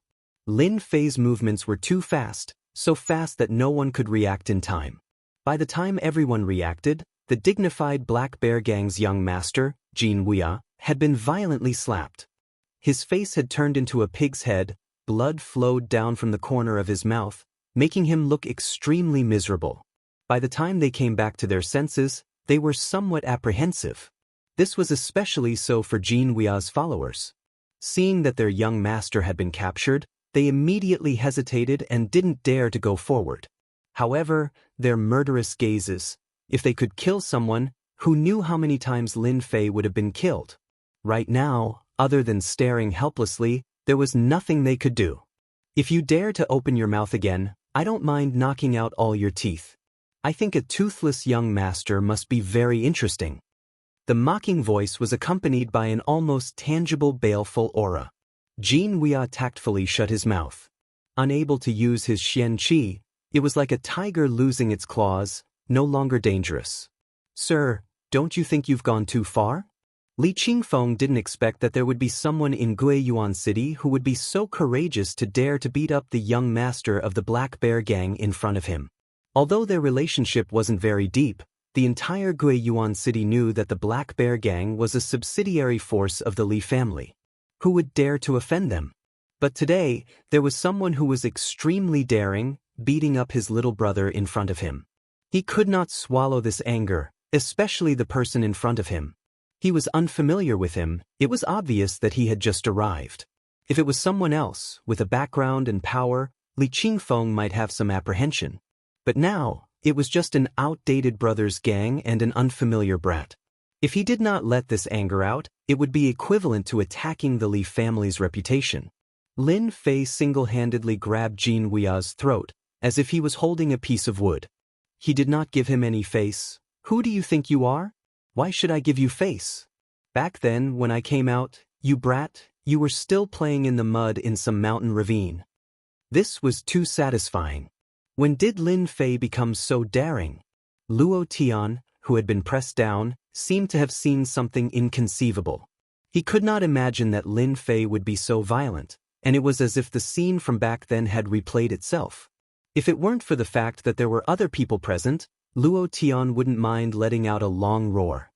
Lin Fei's movements were too fast, so fast that no one could react in time. By the time everyone reacted, the dignified Black Bear Gang's young master, Jin Weah, had been violently slapped. His face had turned into a pig's head, blood flowed down from the corner of his mouth, making him look extremely miserable. By the time they came back to their senses, they were somewhat apprehensive. This was especially so for Jin Weah's followers. Seeing that their young master had been captured, they immediately hesitated and didn't dare to go forward. However, their murderous gazes, if they could kill someone, who knew how many times Lin Fei would have been killed? Right now, other than staring helplessly, there was nothing they could do. "If you dare to open your mouth again, I don't mind knocking out all your teeth. I think a toothless young master must be very interesting." The mocking voice was accompanied by an almost tangible baleful aura. Jin Weah tactfully shut his mouth. Unable to use his Xian Qi, it was like a tiger losing its claws, no longer dangerous. "Sir, don't you think you've gone too far?" Li Qingfeng didn't expect that there would be someone in Guiyuan City who would be so courageous to dare to beat up the young master of the Black Bear Gang in front of him. Although their relationship wasn't very deep, the entire Guiyuan City knew that the Black Bear Gang was a subsidiary force of the Li family. Who would dare to offend them? But today, there was someone who was extremely daring, beating up his little brother in front of him. He could not swallow this anger, especially the person in front of him. He was unfamiliar with him. It was obvious that he had just arrived. If it was someone else, with a background and power, Li Qingfeng might have some apprehension. But now, it was just an outdated brothers' gang and an unfamiliar brat. If he did not let this anger out, it would be equivalent to attacking the Li family's reputation. Lin Fei single-handedly grabbed Jin Weah's throat, as if he was holding a piece of wood. He did not give him any face. "Who do you think you are? Why should I give you face? Back then, when I came out, you brat, you were still playing in the mud in some mountain ravine." This was too satisfying. When did Lin Fei become so daring? Luo Tian, who had been pressed down, seemed to have seen something inconceivable. He could not imagine that Lin Fei would be so violent, and it was as if the scene from back then had replayed itself. If it weren't for the fact that there were other people present, Luo Tian wouldn't mind letting out a long roar.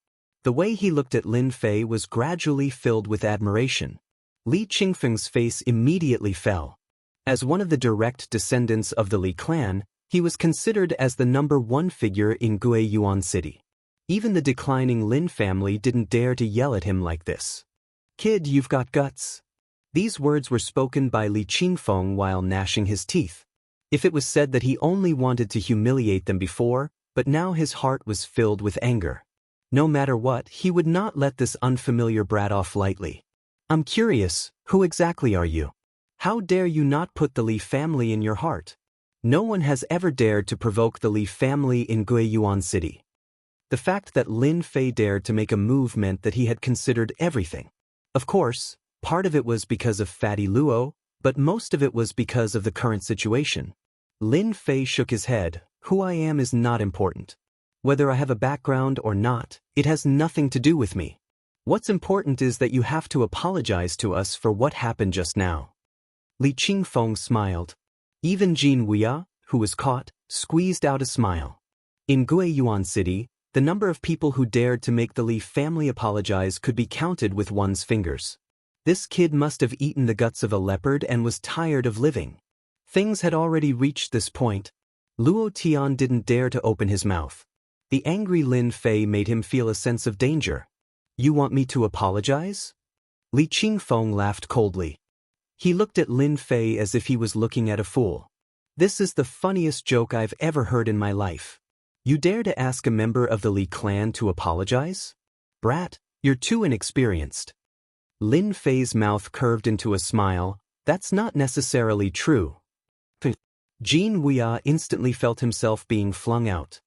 The way he looked at Lin Fei was gradually filled with admiration. Li Qingfeng's face immediately fell. As one of the direct descendants of the Li clan, he was considered as the #1 figure in Guiyuan City. Even the declining Lin family didn't dare to yell at him like this. "Kid, you've got guts." These words were spoken by Li Qingfeng while gnashing his teeth. If it was said that he only wanted to humiliate them before, but now his heart was filled with anger. No matter what, he would not let this unfamiliar brat off lightly. "I'm curious, who exactly are you? How dare you not put the Li family in your heart? No one has ever dared to provoke the Li family in Guiyuan City." The fact that Lin Fei dared to make a move meant that he had considered everything. Of course, part of it was because of Fatty Luo, but most of it was because of the current situation. Lin Fei shook his head. "Who I am is not important. Whether I have a background or not, it has nothing to do with me. What's important is that you have to apologize to us for what happened just now." Li Qingfeng smiled. Even Jin Wuya, who was caught, squeezed out a smile. In Guiyuan City, the number of people who dared to make the Li family apologize could be counted with one's fingers. This kid must have eaten the guts of a leopard and was tired of living. Things had already reached this point. Luo Tian didn't dare to open his mouth. The angry Lin Fei made him feel a sense of danger. "You want me to apologize?" Li Qingfeng laughed coldly. He looked at Lin Fei as if he was looking at a fool. "This is the funniest joke I've ever heard in my life. You dare to ask a member of the Li clan to apologize? Brat, you're too inexperienced." Lin Fei's mouth curved into a smile. "That's not necessarily true." Jin Wuya instantly felt himself being flung out.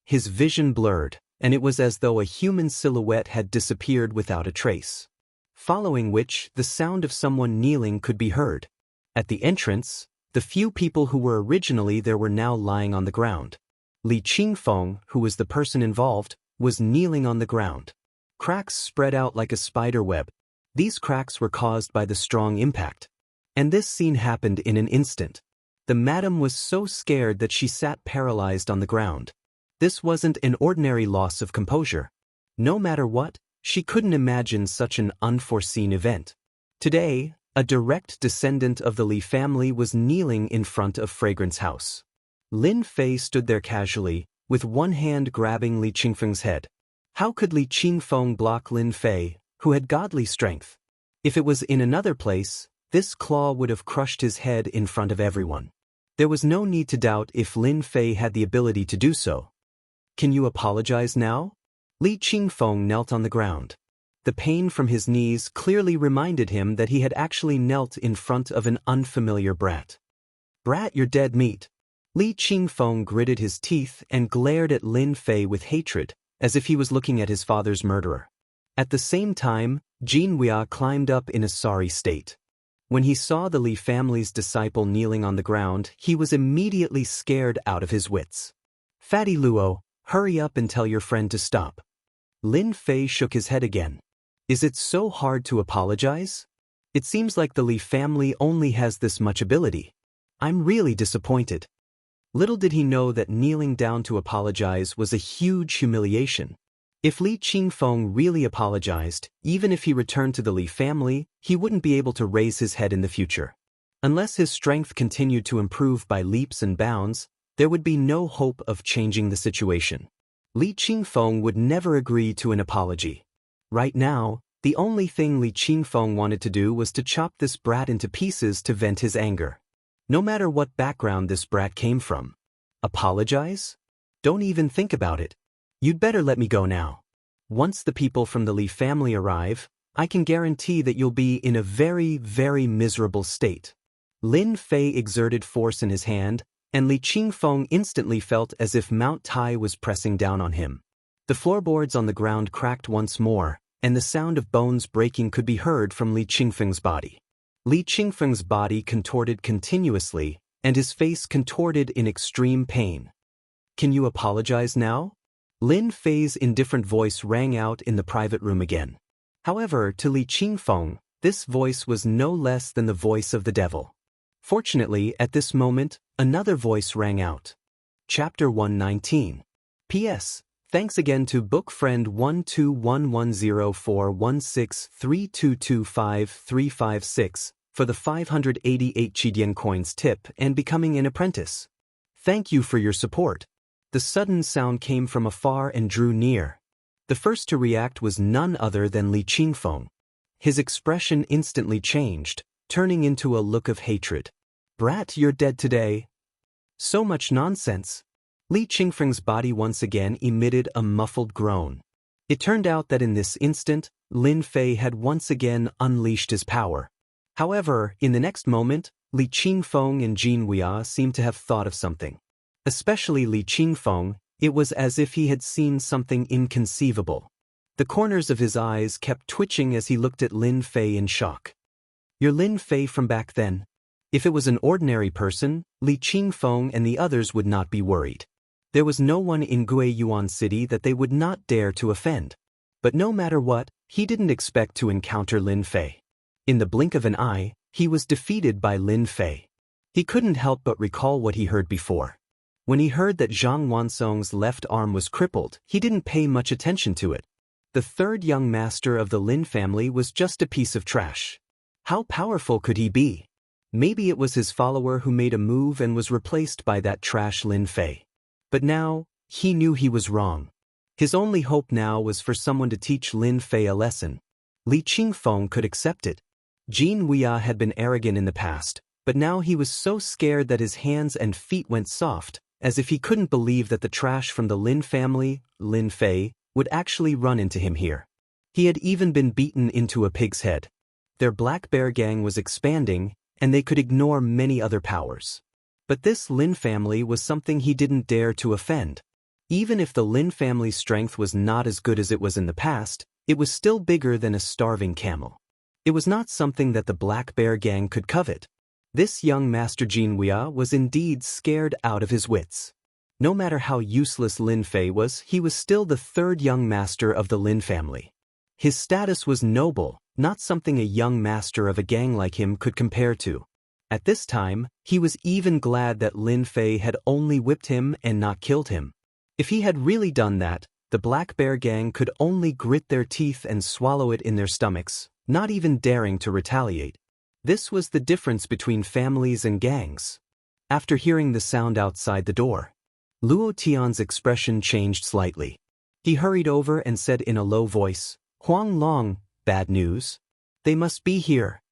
His vision blurred, and it was as though a human silhouette had disappeared without a trace. Following which, the sound of someone kneeling could be heard. At the entrance, the few people who were originally there were now lying on the ground. Li Qingfeng, who was the person involved, was kneeling on the ground. Cracks spread out like a spider web. These cracks were caused by the strong impact. And this scene happened in an instant. The madam was so scared that she sat paralyzed on the ground. This wasn't an ordinary loss of composure. No matter what, she couldn't imagine such an unforeseen event. Today, a direct descendant of the Li family was kneeling in front of Fragrance House. Lin Fei stood there casually, with one hand grabbing Li Qingfeng's head. How could Li Qingfeng block Lin Fei, who had godly strength? If it was in another place, this claw would have crushed his head in front of everyone. There was no need to doubt if Lin Fei had the ability to do so. "Can you apologize now?" Li Qingfeng knelt on the ground. The pain from his knees clearly reminded him that he had actually knelt in front of an unfamiliar brat. "Brat, you're dead meat." Li Qingfeng gritted his teeth and glared at Lin Fei with hatred, as if he was looking at his father's murderer. At the same time, Jin Wuya climbed up in a sorry state. When he saw the Li family's disciple kneeling on the ground, he was immediately scared out of his wits. "Fatty Luo, hurry up and tell your friend to stop." Lin Fei shook his head again. "Is it so hard to apologize? It seems like the Li family only has this much ability. I'm really disappointed." Little did he know that kneeling down to apologize was a huge humiliation. If Li Qingfeng really apologized, even if he returned to the Li family, he wouldn't be able to raise his head in the future. Unless his strength continued to improve by leaps and bounds, there would be no hope of changing the situation. Li Qingfeng would never agree to an apology. Right now, the only thing Li Qingfeng wanted to do was to chop this brat into pieces to vent his anger. No matter what background this brat came from. Apologize? Don't even think about it. You'd better let me go now. Once the people from the Li family arrive, I can guarantee that you'll be in a very, very miserable state. Lin Fei exerted force in his hand, and Li Qingfeng instantly felt as if Mount Tai was pressing down on him. The floorboards on the ground cracked once more, and the sound of bones breaking could be heard from Li Qingfeng's body. Li Qingfeng's body contorted continuously, and his face contorted in extreme pain. "Can you apologize now?" Lin Fei's indifferent voice rang out in the private room again. However, to Li Qingfeng, this voice was no less than the voice of the devil. Fortunately, at this moment, another voice rang out. Chapter 119. P.S. Thanks again to book friend 121104163225356 for the 588 Chidian coins tip and becoming an apprentice. Thank you for your support. The sudden sound came from afar and drew near. The first to react was none other than Li Qingfeng. His expression instantly changed, turning into a look of hatred. "Brat, you're dead today." So much nonsense. Li Qingfeng's body once again emitted a muffled groan. It turned out that in this instant, Lin Fei had once again unleashed his power. However, in the next moment, Li Qingfeng and Jin Weia seemed to have thought of something. Especially Li Qingfeng, it was as if he had seen something inconceivable. The corners of his eyes kept twitching as he looked at Lin Fei in shock. "You're Lin Fei from back then?" If it was an ordinary person, Li Qingfeng and the others would not be worried. There was no one in Guiyuan City that they would not dare to offend. But no matter what, he didn't expect to encounter Lin Fei. In the blink of an eye, he was defeated by Lin Fei. He couldn't help but recall what he heard before. When he heard that Zhang Wansong's left arm was crippled, he didn't pay much attention to it. The third young master of the Lin family was just a piece of trash. How powerful could he be? Maybe it was his follower who made a move and was replaced by that trash Lin Fei. But now, he knew he was wrong. His only hope now was for someone to teach Lin Fei a lesson. Li Qingfeng could accept it. Jin Weia had been arrogant in the past, but now he was so scared that his hands and feet went soft, as if he couldn't believe that the trash from the Lin family, Lin Fei, would actually run into him here. He had even been beaten into a pig's head. Their Black Bear gang was expanding, and they could ignore many other powers. But this Lin family was something he didn't dare to offend. Even if the Lin family's strength was not as good as it was in the past, it was still bigger than a starving camel. It was not something that the Black Bear gang could covet. This young Master Jin Weia was indeed scared out of his wits. No matter how useless Lin Fei was, he was still the third young master of the Lin family. His status was noble, not something a young master of a gang like him could compare to. At this time, he was even glad that Lin Fei had only whipped him and not killed him. If he had really done that, the Black Bear gang could only grit their teeth and swallow it in their stomachs, not even daring to retaliate. This was the difference between families and gangs. After hearing the sound outside the door, Luo Tian's expression changed slightly. He hurried over and said in a low voice, "Huang Long, bad news? They must be here."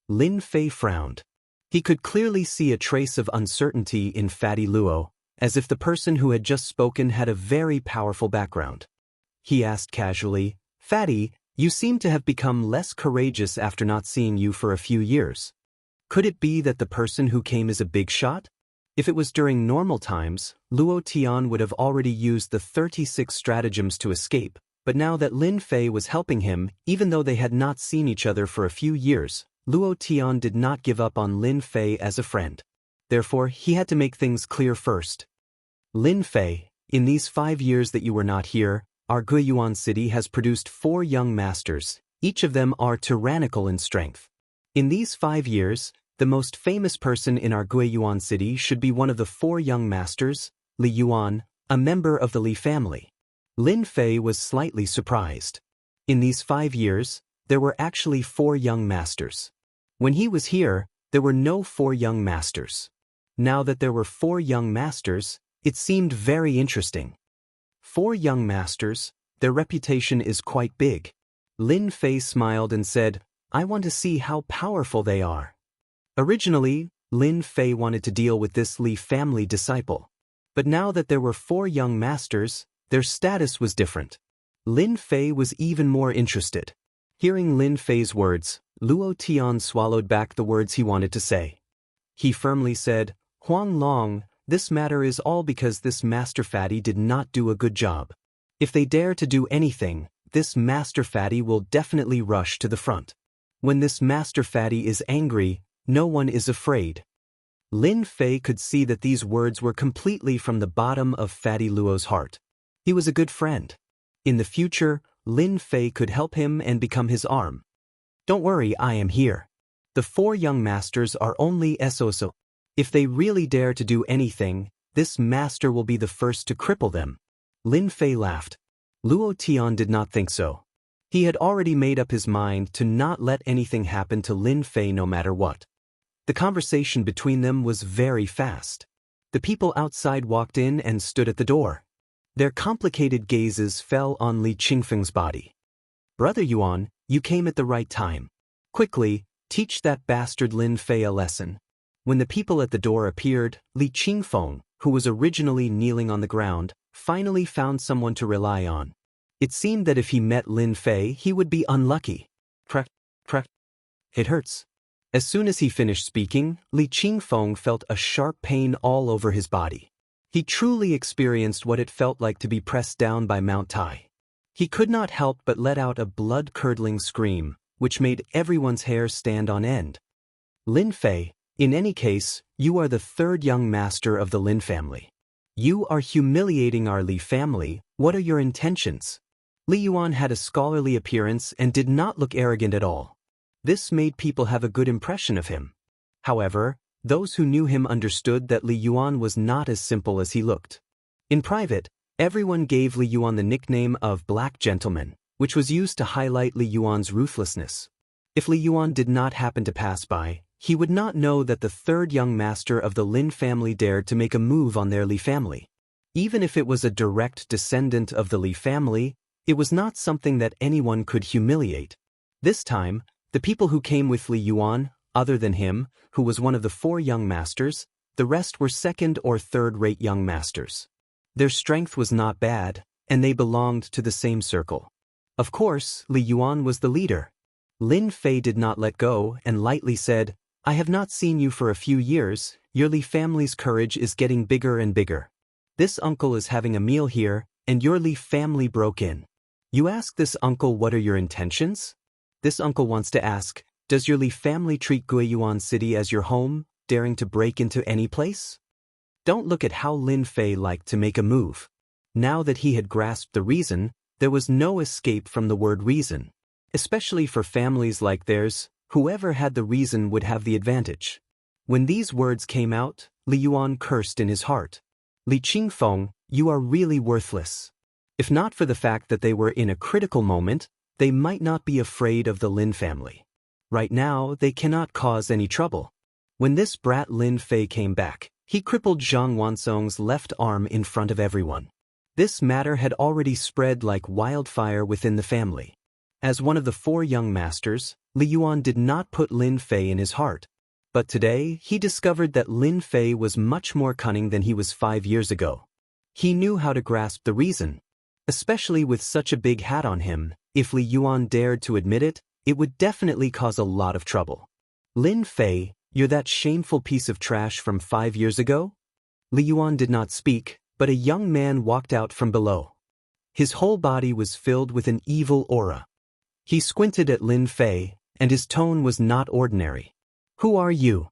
Lin Fei frowned. He could clearly see a trace of uncertainty in Fatty Luo, as if the person who had just spoken had a very powerful background. He asked casually, "Fatty, you seem to have become less courageous after not seeing you for a few years. Could it be that the person who came is a big shot?" If it was during normal times, Luo Tian would have already used the 36 stratagems to escape, but now that Lin Fei was helping him, even though they had not seen each other for a few years, Luo Tian did not give up on Lin Fei as a friend. Therefore, he had to make things clear first. "Lin Fei, in these 5 years that you were not here, our Guiyuan city has produced 4 young masters, each of them are tyrannical in strength. In these 5 years, the most famous person in our Guiyuan city should be one of the 4 young masters, Li Yuan, a member of the Li family." Lin Fei was slightly surprised. In these 5 years, there were actually 4 young masters. When he was here, there were no 4 young masters. Now that there were 4 young masters, it seemed very interesting. 4 young masters, their reputation is quite big. Lin Fei smiled and said, "I want to see how powerful they are." Originally, Lin Fei wanted to deal with this Li family disciple. But now that there were 4 young masters, their status was different. Lin Fei was even more interested. Hearing Lin Fei's words, Luo Tian swallowed back the words he wanted to say. He firmly said, "Huang Long, this matter is all because this Master Fatty did not do a good job. If they dare to do anything, this Master Fatty will definitely rush to the front. When this Master Fatty is angry, no one is afraid." Lin Fei could see that these words were completely from the bottom of Fatty Luo's heart. He was a good friend. In the future, Lin Fei could help him and become his arm. Don't worry, I am here. The 4 young masters are only SOSO. If they really dare to do anything, this master will be the first to cripple them. Lin Fei laughed. Luo Tian did not think so. He had already made up his mind to not let anything happen to Lin Fei no matter what. The conversation between them was very fast. The people outside walked in and stood at the door. Their complicated gazes fell on Li Qingfeng's body. Brother Yuan, you came at the right time. Quickly, teach that bastard Lin Fei a lesson. When the people at the door appeared, Li Qingfeng, who was originally kneeling on the ground, finally found someone to rely on. It seemed that if he met Lin Fei, he would be unlucky. Crack, crack. It hurts. As soon as he finished speaking, Li Qingfeng felt a sharp pain all over his body. He truly experienced what it felt like to be pressed down by Mount Tai. He could not help but let out a blood-curdling scream, which made everyone's hair stand on end. Lin Fei, in any case, you are the 3rd young master of the Lin family. You are humiliating our Li family. What are your intentions? Li Yuan had a scholarly appearance and did not look arrogant at all. This made people have a good impression of him. However, those who knew him understood that Li Yuan was not as simple as he looked. In private, everyone gave Li Yuan the nickname of Black Gentleman, which was used to highlight Li Yuan's ruthlessness. If Li Yuan did not happen to pass by, he would not know that the 3rd young master of the Lin family dared to make a move on their Li family. Even if it was a direct descendant of the Li family, it was not something that anyone could humiliate. This time, the people who came with Li Yuan, other than him, who was one of the 4 young masters, the rest were 2nd or 3rd-rate young masters. Their strength was not bad, and they belonged to the same circle. Of course, Li Yuan was the leader. Lin Fei did not let go and lightly said, I have not seen you for a few years. Your Li family's courage is getting bigger and bigger. This uncle is having a meal here, and your Li family broke in. You ask this uncle what are your intentions? This uncle wants to ask, does your Li family treat Guiyuan City as your home, daring to break into any place? Don't look at how Lin Fei liked to make a move. Now that he had grasped the reason, there was no escape from the word reason. Especially for families like theirs, whoever had the reason would have the advantage. When these words came out, Li Yuan cursed in his heart. Li Qingfeng, you are really worthless. If not for the fact that they were in a critical moment, they might not be afraid of the Lin family. Right now, they cannot cause any trouble. When this brat Lin Fei came back, he crippled Zhang Wansong's left arm in front of everyone. This matter had already spread like wildfire within the family. As one of the 4 young masters, Li Yuan did not put Lin Fei in his heart. But today, he discovered that Lin Fei was much more cunning than he was 5 years ago. He knew how to grasp the reason. Especially with such a big hat on him, if Li Yuan dared to admit it, it would definitely cause a lot of trouble. Lin Fei, you're that shameful piece of trash from 5 years ago? Li Yuan did not speak, but a young man walked out from below. His whole body was filled with an evil aura. He squinted at Lin Fei, and his tone was not ordinary. Who are you?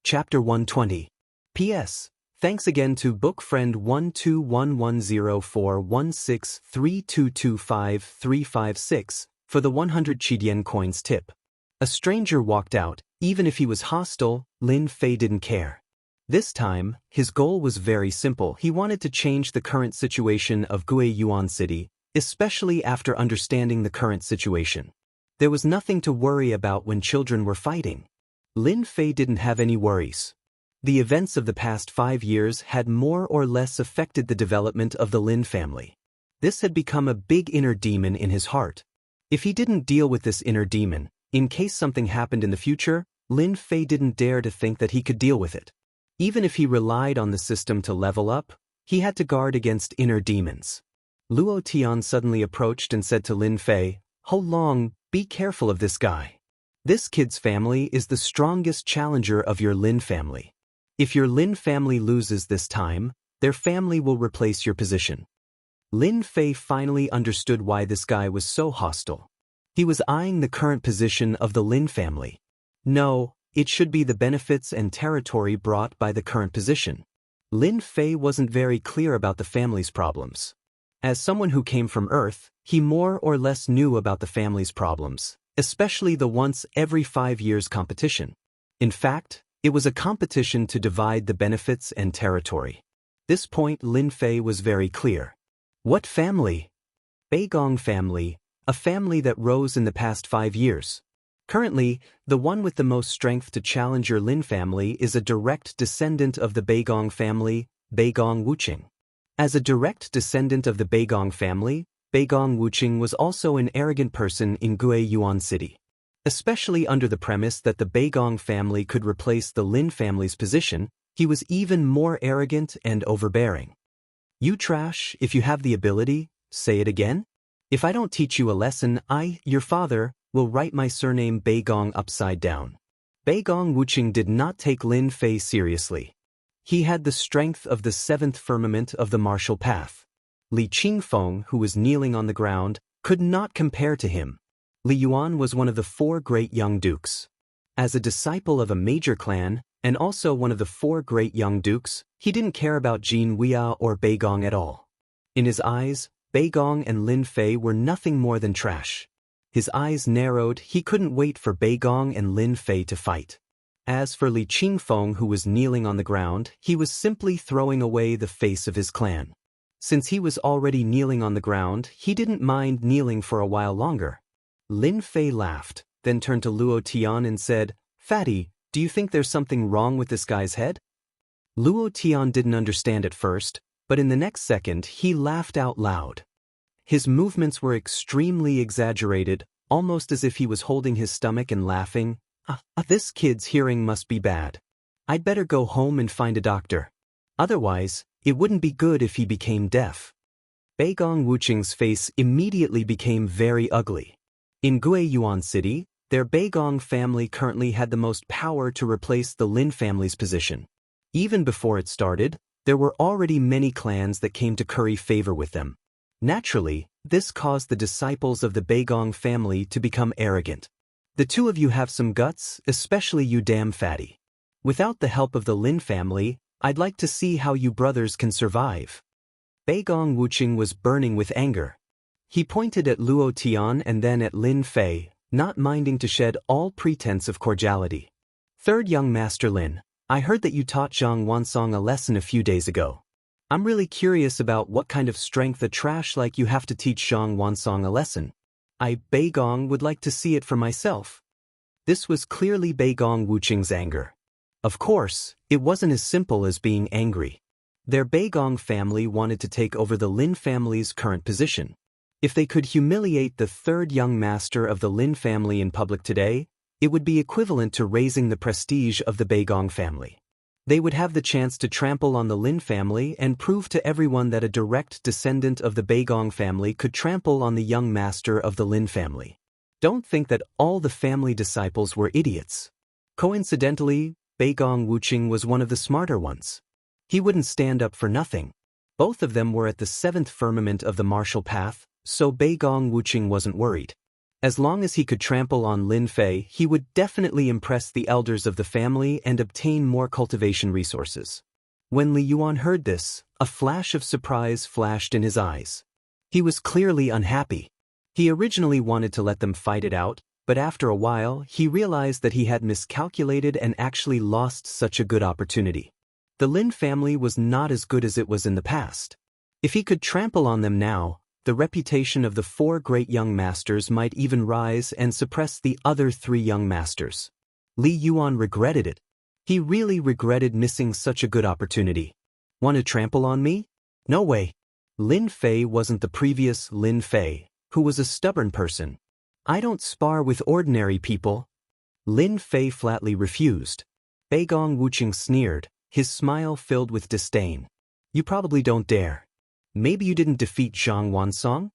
Chapter 120. P.S. Thanks again to book friend 121104163225356 for the 100 Qidian coins tip. A stranger walked out. Even if he was hostile, Lin Fei didn't care. This time, his goal was very simple. He wanted to change the current situation of Guiyuan City, especially after understanding the current situation. There was nothing to worry about when children were fighting. Lin Fei didn't have any worries. The events of the past 5 years had more or less affected the development of the Lin family. This had become a big inner demon in his heart. If he didn't deal with this inner demon, in case something happened in the future, Lin Fei didn't dare to think that he could deal with it. Even if he relied on the system to level up, he had to guard against inner demons. Luo Tian suddenly approached and said to Lin Fei, "Ho Long, be careful of this guy. This kid's family is the strongest challenger of your Lin family. If your Lin family loses this time, their family will replace your position." Lin Fei finally understood why this guy was so hostile. He was eyeing the current position of the Lin family. No, it should be the benefits and territory brought by the current position. Lin Fei wasn't very clear about the family's problems. As someone who came from Earth, he more or less knew about the family's problems, especially the once every 5 years competition. In fact, it was a competition to divide the benefits and territory. This point Lin Fei was very clear. What family? Beigong family, a family that rose in the past 5 years. Currently, the one with the most strength to challenge your Lin family is a direct descendant of the Beigong family, Beigong Wuqing. As a direct descendant of the Beigong family, Beigong Wuqing was also an arrogant person in Guiyuan City. Especially under the premise that the Beigong family could replace the Lin family's position, he was even more arrogant and overbearing. You trash, if you have the ability, say it again? If I don't teach you a lesson, I, your father, will write my surname Beigong upside down. Beigong Wuqing did not take Lin Fei seriously. He had the strength of the 7th firmament of the martial path. Li Qingfeng, who was kneeling on the ground, could not compare to him. Li Yuan was one of the 4 great young dukes. As a disciple of a major clan, and also one of the 4 great young dukes, he didn't care about Jin Weia or Beigong at all. In his eyes, Beigong and Lin Fei were nothing more than trash. His eyes narrowed, he couldn't wait for Beigong and Lin Fei to fight. As for Li Qingfeng, who was kneeling on the ground, he was simply throwing away the face of his clan. Since he was already kneeling on the ground, he didn't mind kneeling for a while longer. Lin Fei laughed, then turned to Luo Tian and said, "Fatty, do you think there's something wrong with this guy's head?" Luo Tian didn't understand at first, but in the next second he laughed out loud. His movements were extremely exaggerated, almost as if he was holding his stomach and laughing. This kid's hearing must be bad. I'd better go home and find a doctor. Otherwise, it wouldn't be good if he became deaf. Beigong Wuqing's face immediately became very ugly. In Guiyuan City, their Beigong family currently had the most power to replace the Lin family's position. Even before it started, there were already many clans that came to curry favor with them. Naturally, this caused the disciples of the Beigong family to become arrogant. The two of you have some guts, especially you damn fatty. Without the help of the Lin family, I'd like to see how you brothers can survive. Beigong Wuqing was burning with anger. He pointed at Luo Tian and then at Lin Fei, not minding to shed all pretense of cordiality. "Third young Master Lin, I heard that you taught Zhang Wansong a lesson a few days ago. I'm really curious about what kind of strength a trash like you have to teach Zhang Wansong a lesson. I, Beigong, would like to see it for myself." This was clearly Beigong Wuqing's anger. Of course, it wasn't as simple as being angry. Their Beigong family wanted to take over the Lin family's current position. If they could humiliate the 3rd young master of the Lin family in public today, it would be equivalent to raising the prestige of the Beigong family. They would have the chance to trample on the Lin family and prove to everyone that a direct descendant of the Beigong family could trample on the young master of the Lin family. Don't think that all the family disciples were idiots. Coincidentally, Beigong Wuqing was one of the smarter ones. He wouldn't stand up for nothing. Both of them were at the 7th firmament of the martial path, so Beigong Wuqing wasn't worried. As long as he could trample on Lin Fei, he would definitely impress the elders of the family and obtain more cultivation resources. When Li Yuan heard this, a flash of surprise flashed in his eyes. He was clearly unhappy. He originally wanted to let them fight it out, but after a while he realized that he had miscalculated and actually lost such a good opportunity. The Lin family was not as good as it was in the past. If he could trample on them now, the reputation of the 4 great young masters might even rise and suppress the other 3 young masters. Li Yuan regretted it. He really regretted missing such a good opportunity. Want to trample on me? No way. Lin Fei wasn't the previous Lin Fei, who was a stubborn person. I don't spar with ordinary people. Lin Fei flatly refused. Beigong Wuqing sneered, his smile filled with disdain. You probably don't dare. Maybe you didn't defeat Zhang Wansong?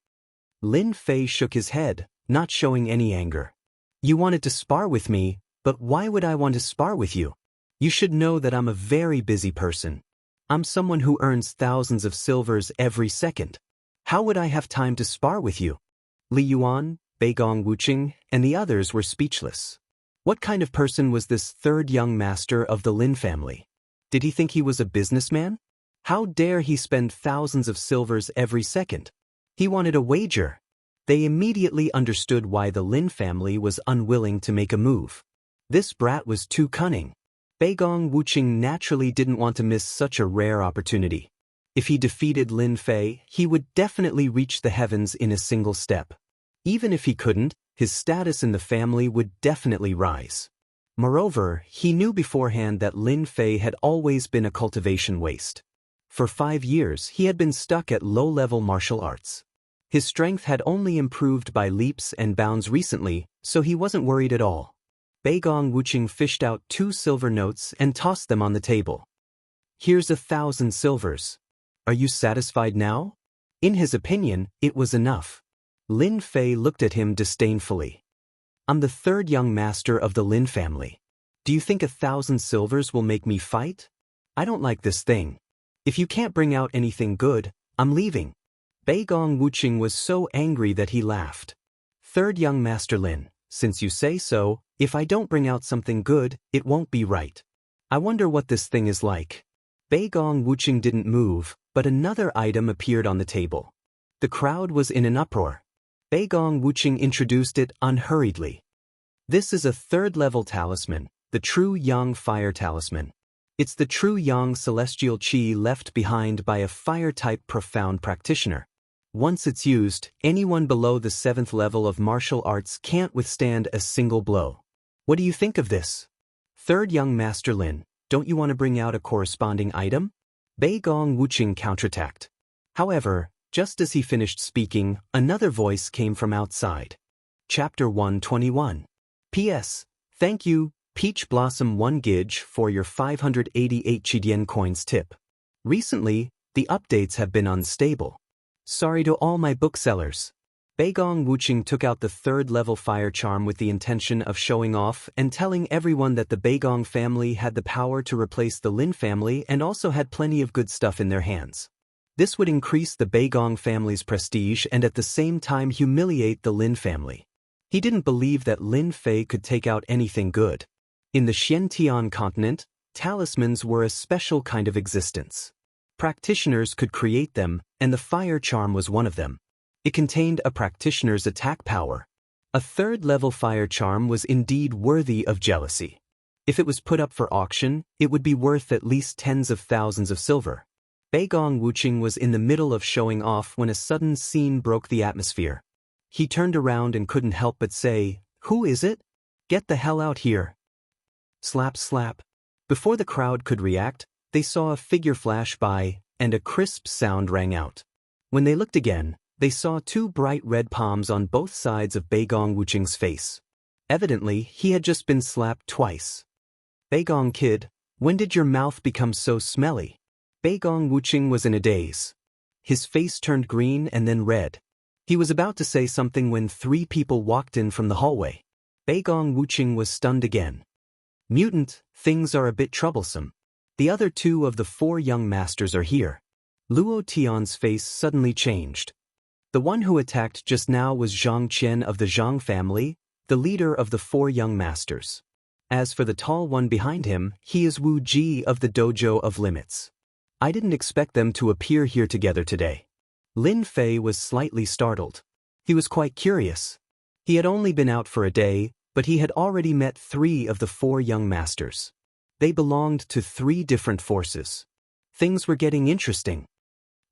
Lin Fei shook his head, not showing any anger. You wanted to spar with me, but why would I want to spar with you? You should know that I'm a very busy person. I'm someone who earns thousands of silvers every second. How would I have time to spar with you? Li Yuan, Beigong Wuqing, and the others were speechless. What kind of person was this third young master of the Lin family? Did he think he was a businessman? How dare he spend thousands of silvers every second? He wanted a wager. They immediately understood why the Lin family was unwilling to make a move. This brat was too cunning. Beigong Wuqing naturally didn't want to miss such a rare opportunity. If he defeated Lin Fei, he would definitely reach the heavens in a single step. Even if he couldn't, his status in the family would definitely rise. Moreover, he knew beforehand that Lin Fei had always been a cultivation waste. For 5 years, he had been stuck at low-level martial arts. His strength had only improved by leaps and bounds recently, so he wasn't worried at all. Beigong Wuqing fished out 2 silver notes and tossed them on the table. "Here's 1,000 silvers. Are you satisfied now?" In his opinion, it was enough. Lin Fei looked at him disdainfully. "I'm the third young master of the Lin family. Do you think 1,000 silvers will make me fight? I don't like this thing. If you can't bring out anything good, I'm leaving." Beigong Wuqing was so angry that he laughed. "Third young master Lin, since you say so, if I don't bring out something good, it won't be right. I wonder what this thing is like." Beigong Wuqing didn't move, but another item appeared on the table. The crowd was in an uproar. Beigong Wuqing introduced it unhurriedly. "This is a third-level talisman, the true Yang Fire Talisman. It's the true Yang celestial qi left behind by a fire-type profound practitioner. Once it's used, anyone below the 7th level of martial arts can't withstand a single blow. What do you think of this? Third young master Lin, don't you want to bring out a corresponding item?" Beigong Wuqing counterattacked. However, just as he finished speaking, another voice came from outside. Chapter 121. P.S. Thank you, Peach Blossom 1 Gig, for your 588 Chidian coins tip. Recently, the updates have been unstable. Sorry to all my booksellers. Beigong Wuqing took out the 3rd-level fire charm with the intention of showing off and telling everyone that the Beigong family had the power to replace the Lin family and also had plenty of good stuff in their hands. This would increase the Beigong family's prestige and at the same time humiliate the Lin family. He didn't believe that Lin Fei could take out anything good. In the Xiantian continent, talismans were a special kind of existence. Practitioners could create them, and the fire charm was one of them. It contained a practitioner's attack power. A 3rd-level fire charm was indeed worthy of jealousy. If it was put up for auction, it would be worth at least tens of thousands of silver. Beigong Wuqing was in the middle of showing off when a sudden scene broke the atmosphere. He turned around and couldn't help but say, "Who is it? Get the hell out here." Slap slap. Before the crowd could react, they saw a figure flash by, and a crisp sound rang out. When they looked again, they saw 2 bright red palms on both sides of Beigong Wuqing's face. Evidently, he had just been slapped twice. "Beigong kid, when did your mouth become so smelly?" Beigong Wuqing was in a daze. His face turned green and then red. He was about to say something when 3 people walked in from the hallway. Beigong Wuqing was stunned again. "Mutant, things are a bit troublesome. The other 2 of the 4 young masters are here." Luo Tian's face suddenly changed. The one who attacked just now was Zhang Qian of the Zhang family, the leader of the 4 young masters. As for the tall one behind him, he is Wu Ji of the Dojo of Limits. I didn't expect them to appear here together today. Lin Fei was slightly startled. He was quite curious. He had only been out for a day, but he had already met 3 of the 4 young masters. They belonged to 3 different forces. Things were getting interesting.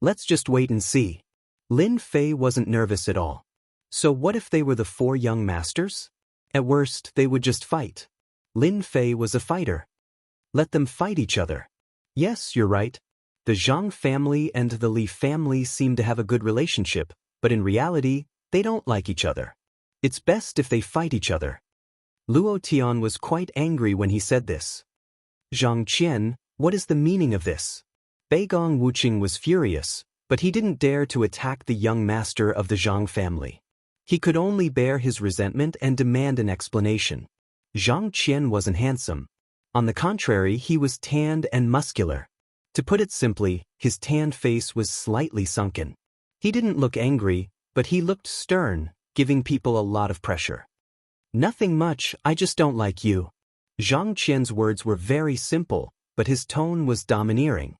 Let's just wait and see. Lin Fei wasn't nervous at all. So what if they were the 4 young masters? At worst, they would just fight. Lin Fei was a fighter. Let them fight each other. Yes, you're right. The Zhang family and the Li family seem to have a good relationship, but in reality, they don't like each other. It's best if they fight each other. Luo Tian was quite angry when he said this. "Zhang Qian, what is the meaning of this?" Beigong Wuqing was furious, but he didn't dare to attack the young master of the Zhang family. He could only bear his resentment and demand an explanation. Zhang Qian wasn't handsome. On the contrary, he was tanned and muscular. To put it simply, his tanned face was slightly sunken. He didn't look angry, but he looked stern, giving people a lot of pressure. Nothing much, I just don't like you. Zhang Qian's words were very simple, but his tone was domineering.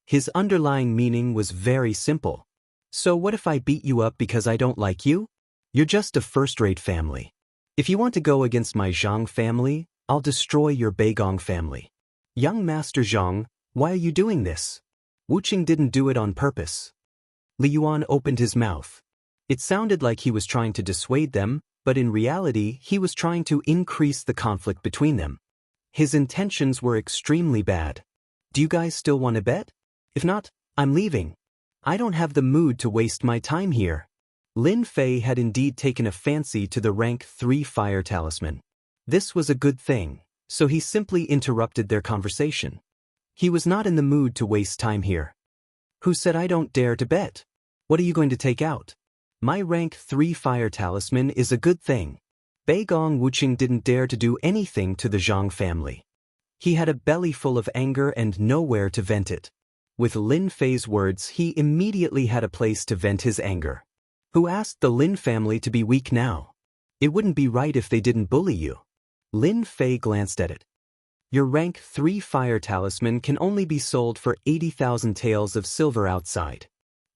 His underlying meaning was very simple. So what if I beat you up because I don't like you? You're just a first-rate family. If you want to go against my Zhang family, I'll destroy your Beigong family. Young Master Zhang, why are you doing this? Wu Qing didn't do it on purpose. Li Yuan opened his mouth. It sounded like he was trying to dissuade them, but in reality he was trying to increase the conflict between them. His intentions were extremely bad. Do you guys still want to bet? If not, I'm leaving. I don't have the mood to waste my time here. Lin Fei had indeed taken a fancy to the rank 3 fire talisman. This was a good thing, so he simply interrupted their conversation. He was not in the mood to waste time here. Who said I don't dare to bet? What are you going to take out? My rank 3 fire talisman is a good thing. Beigong Wuqing didn't dare to do anything to the Zhang family. He had a belly full of anger and nowhere to vent it. With Lin Fei's words, he immediately had a place to vent his anger. Who asked the Lin family to be weak now? It wouldn't be right if they didn't bully you. Lin Fei glanced at it. Your rank 3 fire talisman can only be sold for 80,000 taels of silver outside.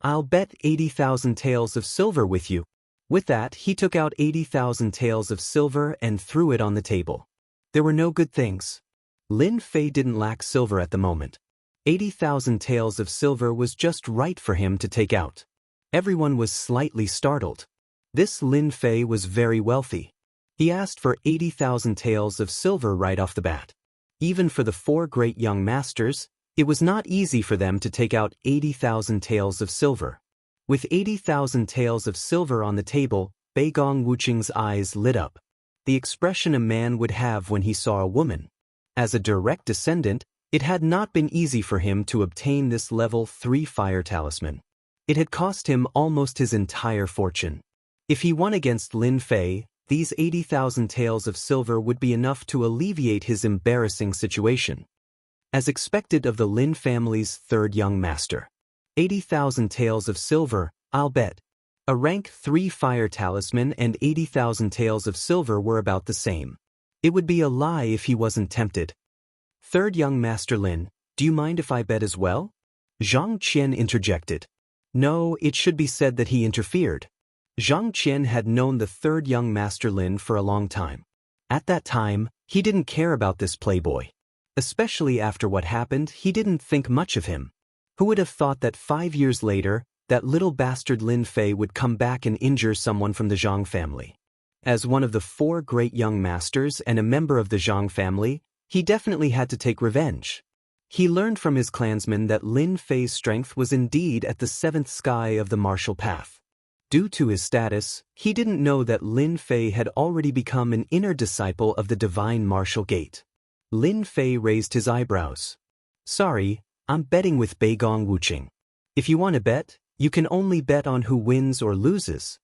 I'll bet 80,000 taels of silver with you. With that, he took out 80,000 taels of silver and threw it on the table. There were no good things. Lin Fei didn't lack silver at the moment. 80,000 taels of silver was just right for him to take out. Everyone was slightly startled. This Lin Fei was very wealthy. He asked for 80,000 taels of silver right off the bat. Even for the 4 great young masters, it was not easy for them to take out 80,000 taels of silver. With 80,000 taels of silver on the table, Beigong Wuqing's eyes lit up. The expression a man would have when he saw a woman. As a direct descendant, it had not been easy for him to obtain this level 3 fire talisman. It had cost him almost his entire fortune. If he won against Lin Fei, these 80,000 taels of silver would be enough to alleviate his embarrassing situation. As expected of the Lin family's 3rd young master. 80,000 taels of silver, I'll bet. A rank 3 fire talisman and 80,000 taels of silver were about the same. It would be a lie if he wasn't tempted. 3rd young master Lin, do you mind if I bet as well? Zhang Qian interjected. No, it should be said that he interfered. Zhang Qian had known the 3rd young master Lin for a long time. At that time, he didn't care about this playboy. Especially after what happened, he didn't think much of him. Who would have thought that 5 years later, that little bastard Lin Fei would come back and injure someone from the Zhang family? As one of the 4 great young masters and a member of the Zhang family, he definitely had to take revenge. He learned from his clansmen that Lin Fei's strength was indeed at the 7th sky of the martial path. Due to his status, he didn't know that Lin Fei had already become an inner disciple of the divine martial gate. Lin Fei raised his eyebrows. Sorry, I'm betting with Beigong Wuqing. If you want to bet, you can only bet on who wins or loses.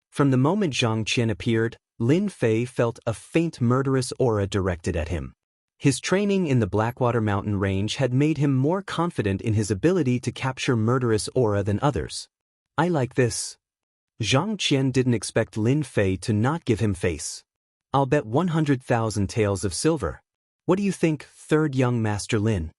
From the moment Zhang Qian appeared, Lin Fei felt a faint murderous aura directed at him. His training in the Blackwater Mountain Range had made him more confident in his ability to capture murderous aura than others. I like this. Zhang Qian didn't expect Lin Fei to not give him face. I'll bet 100,000 taels of silver. What do you think, 3rd young master Lin?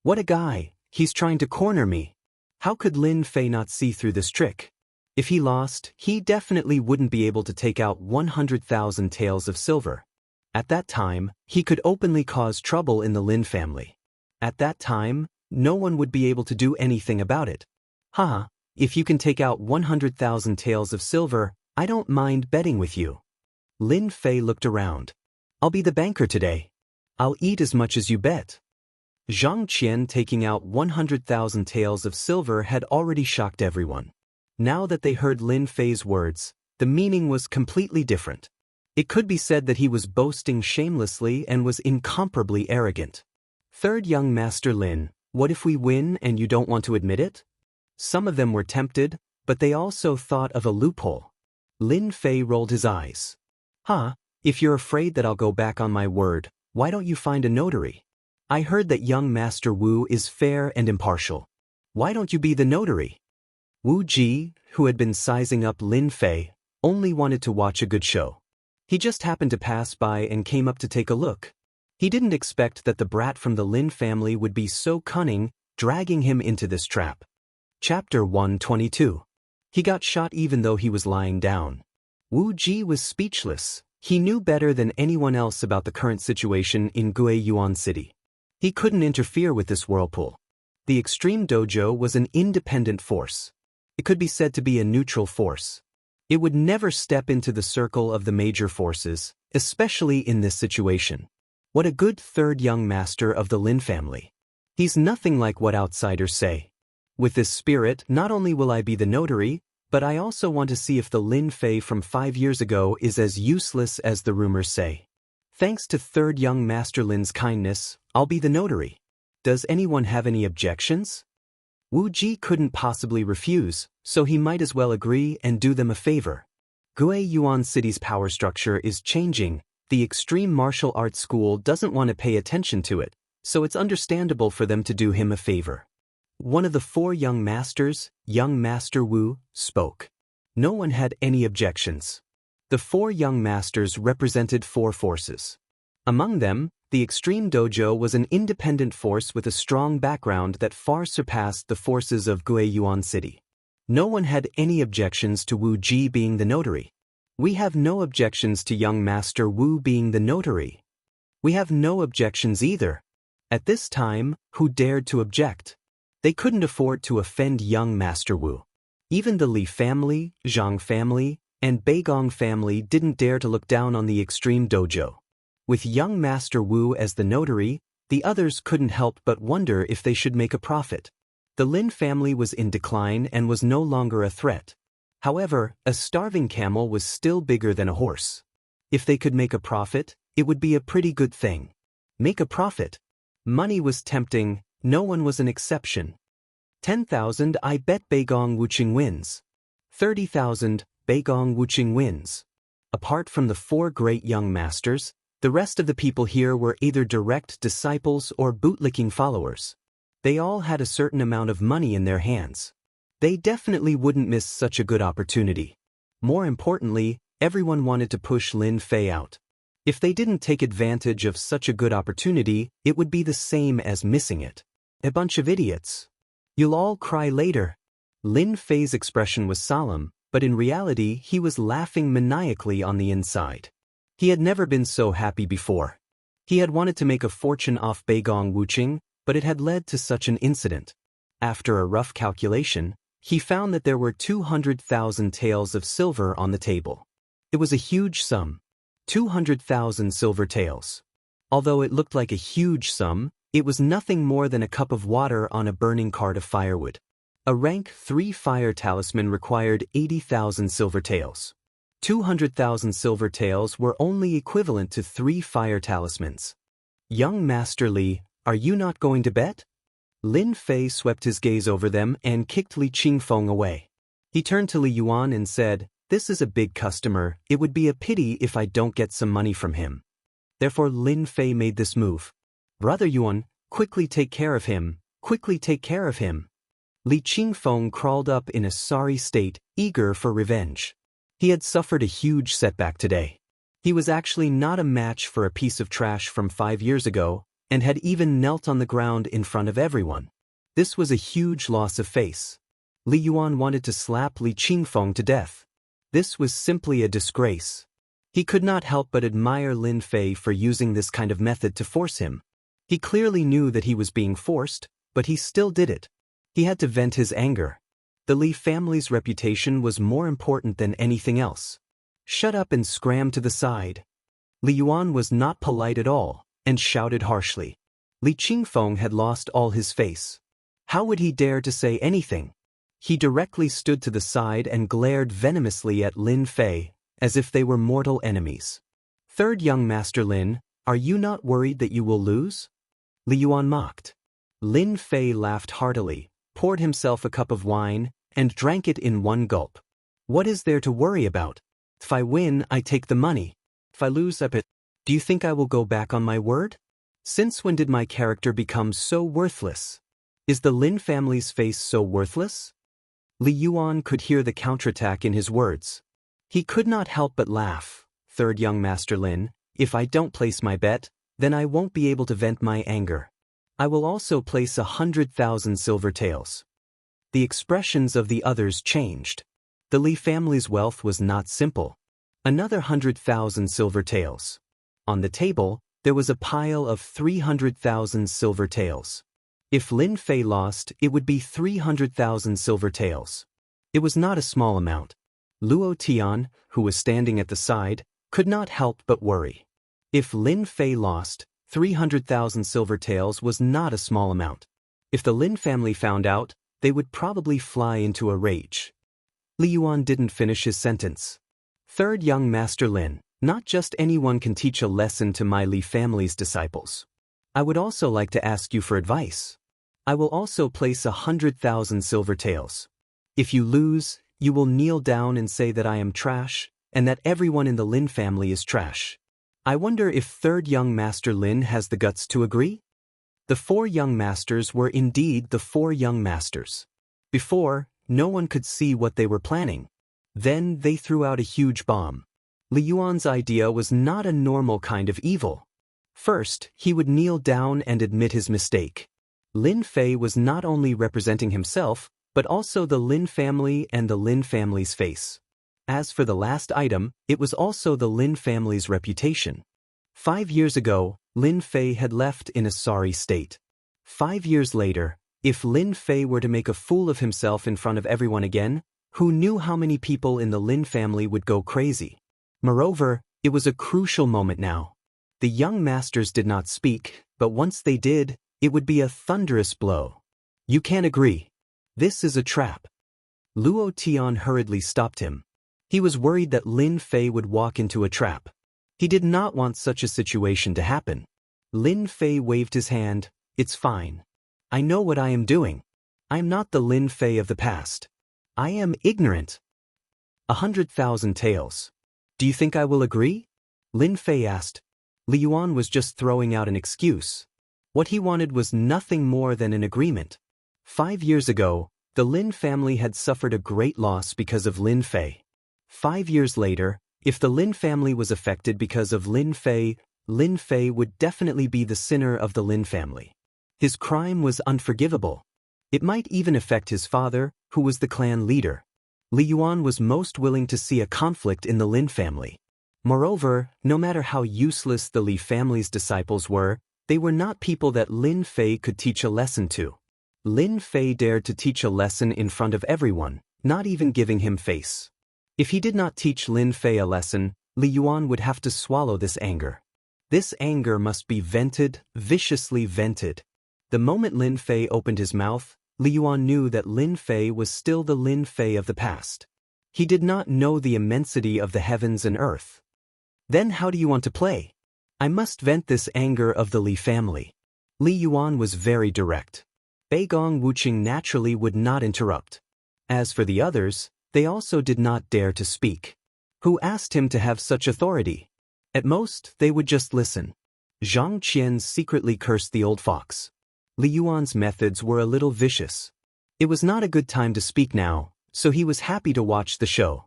What a guy, he's trying to corner me. How could Lin Fei not see through this trick? If he lost, he definitely wouldn't be able to take out 100,000 taels of silver. At that time, he could openly cause trouble in the Lin family. At that time, no one would be able to do anything about it. Haha, if you can take out 100,000 taels of silver, I don't mind betting with you. Lin Fei looked around. I'll be the banker today. I'll eat as much as you bet. Zhang Qian taking out 100,000 taels of silver had already shocked everyone. Now that they heard Lin Fei's words, the meaning was completely different. It could be said that he was boasting shamelessly and was incomparably arrogant. 3rd young master Lin, what if we win and you don't want to admit it? Some of them were tempted, but they also thought of a loophole. Lin Fei rolled his eyes. If you're afraid that I'll go back on my word, why don't you find a notary? I heard that young Master Wu is fair and impartial. Why don't you be the notary? Wu Ji, who had been sizing up Lin Fei, only wanted to watch a good show. He just happened to pass by and came up to take a look. He didn't expect that the brat from the Lin family would be so cunning, dragging him into this trap. Chapter 122. He got shot even though he was lying down. Wu Ji was speechless. He knew better than anyone else about the current situation in Guiyuan City. He couldn't interfere with this whirlpool. The Extreme Dojo was an independent force. It could be said to be a neutral force. It would never step into the circle of the major forces, especially in this situation. What a good third young master of the Lin family. He's nothing like what outsiders say. With this spirit, not only will I be the notary, but I also want to see if the Lin Fei from 5 years ago is as useless as the rumors say. Thanks to third young master Lin's kindness, I'll be the notary. Does anyone have any objections? Wu Ji couldn't possibly refuse, so he might as well agree and do them a favor. Guiyuan City's power structure is changing. The extreme martial arts school doesn't want to pay attention to it, so it's understandable for them to do him a favor. One of the 4 young masters, young Master Wu, spoke. No one had any objections. The 4 young masters represented 4 forces. Among them, the Extreme Dojo was an independent force with a strong background that far surpassed the forces of Guiyuan City. No one had any objections to Wu Ji being the notary. We have no objections to young Master Wu being the notary. We have no objections either. At this time, who dared to object? They couldn't afford to offend young Master Wu. Even the Li family, Zhang family, and Beigong family didn't dare to look down on the Extreme Dojo. With young Master Wu as the notary, the others couldn't help but wonder if they should make a profit. The Lin family was in decline and was no longer a threat. However, a starving camel was still bigger than a horse. If they could make a profit, it would be a pretty good thing. Make a profit. Money was tempting, no one was an exception. 10,000 I bet Beigong Wuqing wins. 30,000 Beigong Wuqing wins. Apart from the 4 great young masters, the rest of the people here were either direct disciples or bootlicking followers. They all had a certain amount of money in their hands. They definitely wouldn't miss such a good opportunity. More importantly, everyone wanted to push Lin Fei out. If they didn't take advantage of such a good opportunity, it would be the same as missing it. A bunch of idiots. You'll all cry later. Lin Fei's expression was solemn, but in reality he was laughing maniacally on the inside. He had never been so happy before. He had wanted to make a fortune off Beigong Wuqing, but it had led to such an incident. After a rough calculation, he found that there were 200,000 taels of silver on the table. It was a huge sum. 200,000 silver taels. Although it looked like a huge sum, it was nothing more than a cup of water on a burning cart of firewood. A rank 3 fire talisman required 80,000 silver taels. 200,000 silver taels were only equivalent to 3 fire talismans. Young Master Li, are you not going to bet? Lin Fei swept his gaze over them and kicked Li Qingfeng away. He turned to Li Yuan and said, "This is a big customer, it would be a pity if I don't get some money from him." Therefore Lin Fei made this move. "Brother Yuan, quickly take care of him, quickly take care of him." Li Qingfeng crawled up in a sorry state, eager for revenge. He had suffered a huge setback today. He was actually not a match for a piece of trash from 5 years ago, and had even knelt on the ground in front of everyone. This was a huge loss of face. Li Yuan wanted to slap Li Qingfeng to death. This was simply a disgrace. He could not help but admire Lin Fei for using this kind of method to force him. He clearly knew that he was being forced, but he still did it. He had to vent his anger. The Li family's reputation was more important than anything else. "Shut up and scram to the side." Li Yuan was not polite at all, and shouted harshly. Li Qingfeng had lost all his face. How would he dare to say anything? He directly stood to the side and glared venomously at Lin Fei, as if they were mortal enemies. "Third young Master Lin, are you not worried that you will lose?" Li Yuan mocked. Lin Fei laughed heartily, poured himself a cup of wine, and drank it in one gulp. "What is there to worry about? If I win, I take the money. If I lose, I bet. Do you think I will go back on my word? Since when did my character become so worthless? Is the Lin family's face so worthless?" Li Yuan could hear the counterattack in his words. He could not help but laugh. third young master Lin, if I don't place my bet, then I won't be able to vent my anger. I will also place 100,000 silver taels. The expressions of the others changed. The Li family's wealth was not simple. Another 100,000 silver taels. On the table, there was a pile of 300,000 silver taels. If Lin Fei lost, it would be 300,000 silver taels. It was not a small amount. Luo Tian, who was standing at the side, could not help but worry. If Lin Fei lost, 300,000 silver taels was not a small amount. If the Lin family found out, they would probably fly into a rage. Li Yuan didn't finish his sentence. Third young master Lin, not just anyone can teach a lesson to my Li family's disciples. I would also like to ask you for advice. I will also place 100,000 silver taels. If you lose, you will kneel down and say that I am trash, and that everyone in the Lin family is trash. I wonder if third young master Lin has the guts to agree? The four young masters were indeed the four young masters. Before, no one could see what they were planning. Then they threw out a huge bomb. Li Yuan's idea was not a normal kind of evil. First, he would kneel down and admit his mistake. Lin Fei was not only representing himself, but also the Lin family and the Lin family's face. As for the last item, it was also the Lin family's reputation. 5 years ago, Lin Fei had left in a sorry state. 5 years later, if Lin Fei were to make a fool of himself in front of everyone again, who knew how many people in the Lin family would go crazy? Moreover, it was a crucial moment now. The young masters did not speak, but once they did, it would be a thunderous blow. You can't agree. This is a trap. Luo Tian hurriedly stopped him. He was worried that Lin Fei would walk into a trap. He did not want such a situation to happen. Lin Fei waved his hand. It's fine. I know what I am doing. I am not the Lin Fei of the past. I am ignorant. 100,000 taels. Do you think I will agree? Lin Fei asked. Li Yuan was just throwing out an excuse. What he wanted was nothing more than an agreement. 5 years ago, the Lin family had suffered a great loss because of Lin Fei. 5 years later, if the Lin family was affected because of Lin Fei would definitely be the sinner of the Lin family. His crime was unforgivable. It might even affect his father, who was the clan leader. Li Yuan was most willing to see a conflict in the Lin family. Moreover, no matter how useless the Li family's disciples were, they were not people that Lin Fei could teach a lesson to. Lin Fei dared to teach a lesson in front of everyone, not even giving him face. If he did not teach Lin Fei a lesson, Li Yuan would have to swallow this anger. This anger must be vented, viciously vented. The moment Lin Fei opened his mouth, Li Yuan knew that Lin Fei was still the Lin Fei of the past. He did not know the immensity of the heavens and earth. Then how do you want to play? I must vent this anger of the Li family. Li Yuan was very direct. Beigong Wuqing naturally would not interrupt. As for the others, they also did not dare to speak. Who asked him to have such authority? At most, they would just listen. Zhang Qian secretly cursed the old fox. Li Yuan's methods were a little vicious. It was not a good time to speak now, so he was happy to watch the show.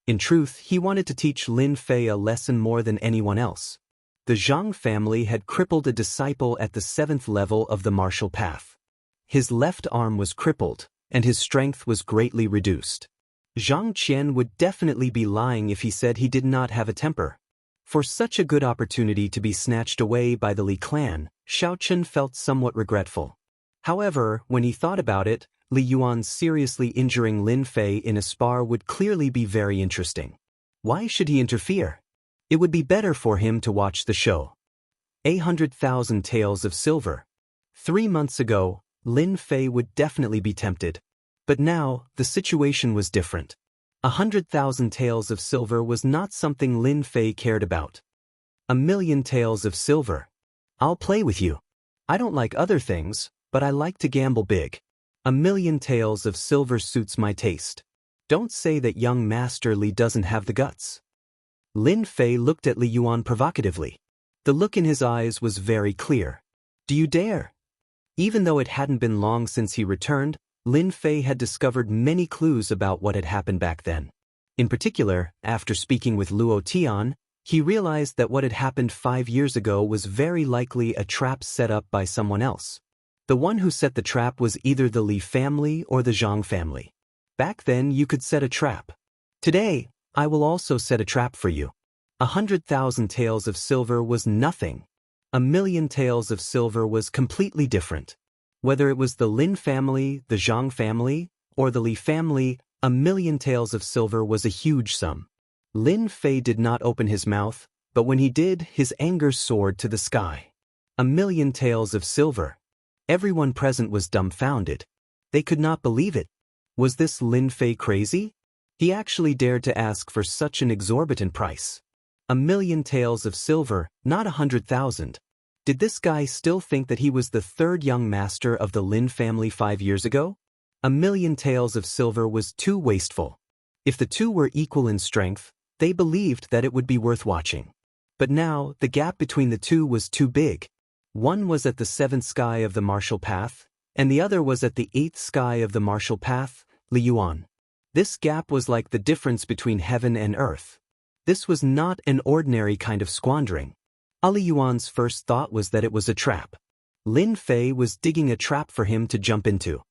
In truth, he wanted to teach Lin Fei a lesson more than anyone else. The Zhang family had crippled a disciple at the 7th level of the martial path. His left arm was crippled, and his strength was greatly reduced. Zhang Qian would definitely be lying if he said he did not have a temper. For such a good opportunity to be snatched away by the Li clan, Xiaochen felt somewhat regretful. However, when he thought about it, Li Yuan seriously injuring Lin Fei in a spar would clearly be very interesting. Why should he interfere? It would be better for him to watch the show. 100,000 taels of silver. 3 months ago, Lin Fei would definitely be tempted. But now, the situation was different. 100,000 taels of silver was not something Lin Fei cared about. 1,000,000 taels of silver. I'll play with you. I don't like other things, but I like to gamble big. 1,000,000 taels of silver suits my taste. Don't say that young Master Li doesn't have the guts. Lin Fei looked at Li Yuan provocatively. The look in his eyes was very clear. Do you dare? Even though it hadn't been long since he returned, Lin Fei had discovered many clues about what had happened back then. In particular, after speaking with Luo Tian, He realized that what had happened 5 years ago was very likely a trap set up by someone else. The one who set the trap was either the Li family or the Zhang family. Back then you could set a trap. Today, I will also set a trap for you. 100,000 taels of silver was nothing. 1,000,000 taels of silver was completely different. Whether it was the Lin family, the Zhang family, or the Li family, 1,000,000 taels of silver was a huge sum. Lin Fei did not open his mouth, but when he did, his anger soared to the sky. 1,000,000 taels of silver. Everyone present was dumbfounded. They could not believe it. Was this Lin Fei crazy? He actually dared to ask for such an exorbitant price. 1,000,000 taels of silver, not 100,000. Did this guy still think that he was the third young master of the Lin family 5 years ago? 1,000,000 taels of silver was too wasteful. If the two were equal in strength, they believed that it would be worth watching. But now, the gap between the two was too big. One was at the 7th sky of the martial path, and the other was at the 8th sky of the martial path, Li Yuan. This gap was like the difference between heaven and earth. This was not an ordinary kind of squandering. Ali Yuan's first thought was that it was a trap. Lin Fei was digging a trap for him to jump into.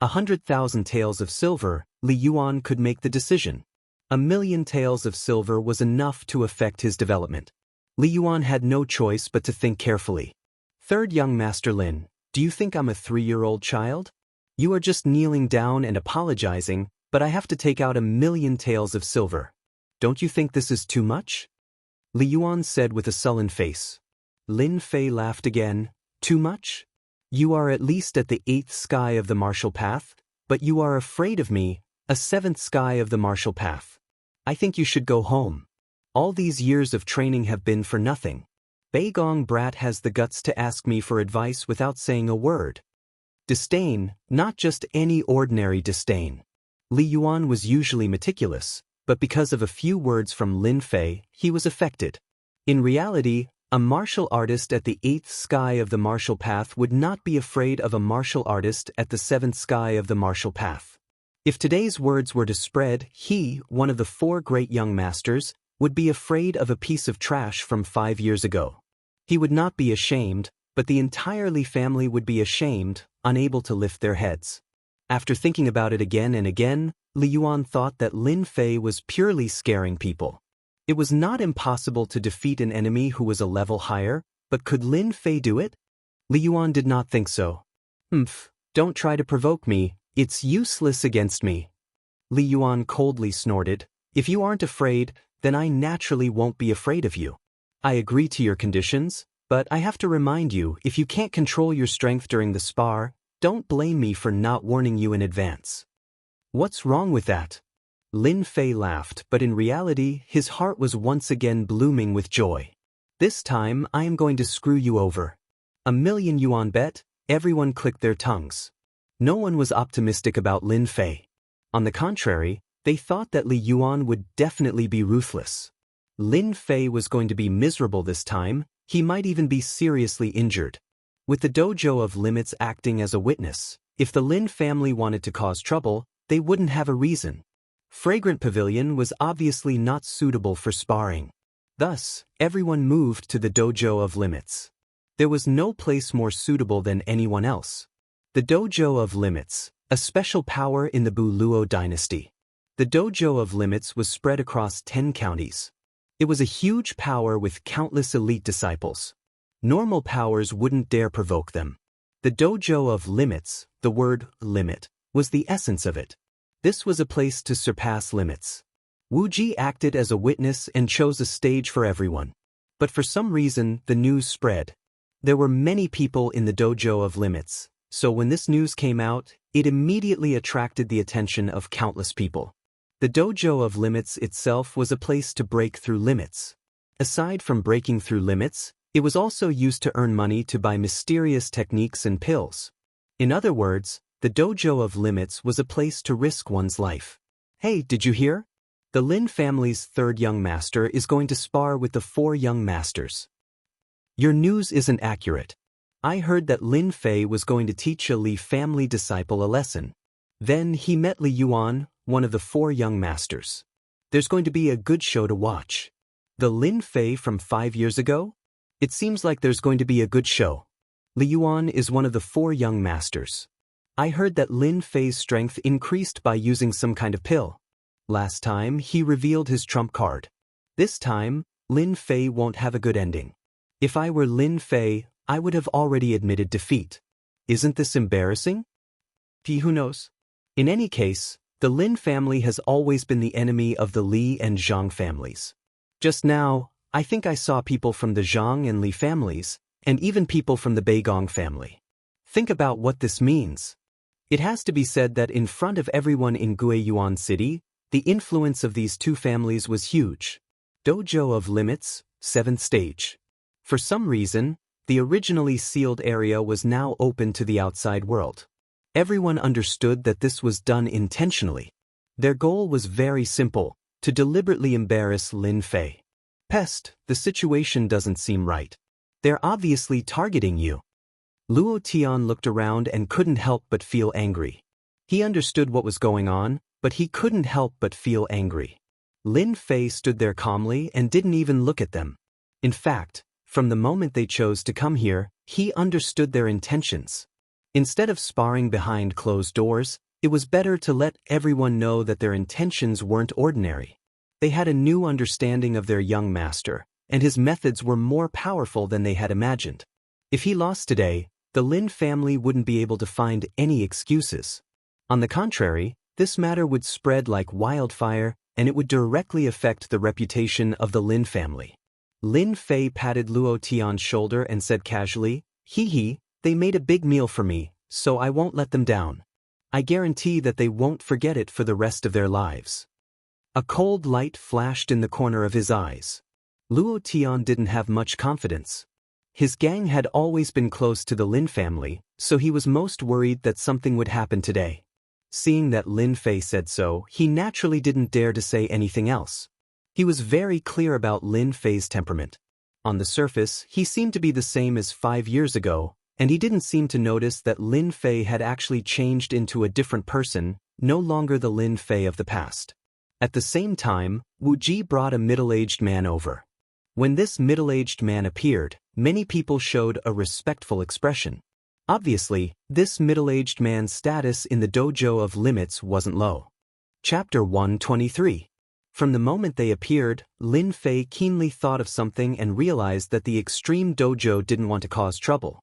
100,000 taels of silver, Li Yuan could make the decision. 1,000,000 taels of silver was enough to affect his development. Li Yuan had no choice but to think carefully. Third young Master Lin, do you think I'm a 3-year-old child? You are just kneeling down and apologizing, but I have to take out 1,000,000 taels of silver. Don't you think this is too much? Li Yuan said with a sullen face. Lin Fei laughed again. Too much? You are at least at the 8th sky of the martial path, but you are afraid of me, a 7th sky of the martial path. I think you should go home. All these years of training have been for nothing. Beigong brat has the guts to ask me for advice without saying a word. Disdain, not just any ordinary disdain. Li Yuan was usually meticulous, but because of a few words from Lin Fei, he was affected. In reality, a martial artist at the 8th sky of the martial path would not be afraid of a martial artist at the 7th sky of the martial path. If today's words were to spread, he, one of the 4 great young masters, would be afraid of a piece of trash from 5 years ago. He would not be ashamed, but the entire Li family would be ashamed, unable to lift their heads. After thinking about it again and again, Li Yuan thought that Lin Fei was purely scaring people. It was not impossible to defeat an enemy who was a level higher, but could Lin Fei do it? Li Yuan did not think so. Don't try to provoke me, it's useless against me. Li Yuan coldly snorted. If you aren't afraid, then I naturally won't be afraid of you. I agree to your conditions, but I have to remind you, if you can't control your strength during the spar, don't blame me for not warning you in advance. What's wrong with that? Lin Fei laughed, but in reality, his heart was once again blooming with joy. This time, I am going to screw you over. 1,000,000 yuan bet, everyone clicked their tongues. No one was optimistic about Lin Fei. On the contrary, they thought that Li Yuan would definitely be ruthless. Lin Fei was going to be miserable this time, he might even be seriously injured. With the dojo of limits acting as a witness, if the Lin family wanted to cause trouble, they wouldn't have a reason. Fragrant Pavilion was obviously not suitable for sparring. Thus, everyone moved to the dojo of limits. There was no place more suitable than anyone else. The dojo of limits, a special power in the Bu Luo dynasty. The dojo of limits was spread across 10 counties. It was a huge power with countless elite disciples. Normal powers wouldn't dare provoke them. The dojo of limits, the word limit, was the essence of it. This was a place to surpass limits. Wu Ji acted as a witness and chose a stage for everyone. But for some reason, the news spread. There were many people in the dojo of limits, so when this news came out, it immediately attracted the attention of countless people. The dojo of limits itself was a place to break through limits. Aside from breaking through limits, it was also used to earn money to buy mysterious techniques and pills. In other words, the dojo of limits was a place to risk one's life. Hey, did you hear? The Lin family's 3rd young master is going to spar with the 4 young masters. Your news isn't accurate. I heard that Lin Fei was going to teach a Li family disciple a lesson. Then he met Li Yuan, one of the 4 young masters. There's going to be a good show to watch. The Lin Fei from 5 years ago? It seems like there's going to be a good show. Li Yuan is one of the 4 young masters. I heard that Lin Fei's strength increased by using some kind of pill. Last time, he revealed his trump card. This time, Lin Fei won't have a good ending. If I were Lin Fei, I would have already admitted defeat. Isn't this embarrassing? Who knows? In any case, the Lin family has always been the enemy of the Li and Zhang families. Just now, I think I saw people from the Zhang and Li families, and even people from the Beigong family. Think about what this means. It has to be said that in front of everyone in Guiyuan City, the influence of these 2 families was huge. Dojo of Limits, 7th stage. For some reason, the originally sealed area was now open to the outside world. Everyone understood that this was done intentionally. Their goal was very simple, to deliberately embarrass Lin Fei. Pest, the situation doesn't seem right. They're obviously targeting you. Luo Tian looked around and couldn't help but feel angry. He understood what was going on, but he couldn't help but feel angry. Lin Fei stood there calmly and didn't even look at them. In fact, from the moment they chose to come here, he understood their intentions. Instead of sparring behind closed doors, it was better to let everyone know that their intentions weren't ordinary. They had a new understanding of their young master, and his methods were more powerful than they had imagined. If he lost today, the Lin family wouldn't be able to find any excuses. On the contrary, this matter would spread like wildfire, and it would directly affect the reputation of the Lin family. Lin Fei patted Luo Tian's shoulder and said casually, "Hee, they made a big meal for me, so I won't let them down. I guarantee that they won't forget it for the rest of their lives." A cold light flashed in the corner of his eyes. Luo Tian didn't have much confidence. His gang had always been close to the Lin family, so he was most worried that something would happen today. Seeing that Lin Fei said so, he naturally didn't dare to say anything else. He was very clear about Lin Fei's temperament. On the surface, he seemed to be the same as 5 years ago, and he didn't seem to notice that Lin Fei had actually changed into a different person, no longer the Lin Fei of the past. At the same time, Wu Ji brought a middle-aged man over. When this middle-aged man appeared, many people showed a respectful expression. Obviously, this middle-aged man's status in the Dojo of Limits wasn't low. Chapter 123. From the moment they appeared, Lin Fei keenly thought of something and realized that the Extreme Dojo didn't want to cause trouble.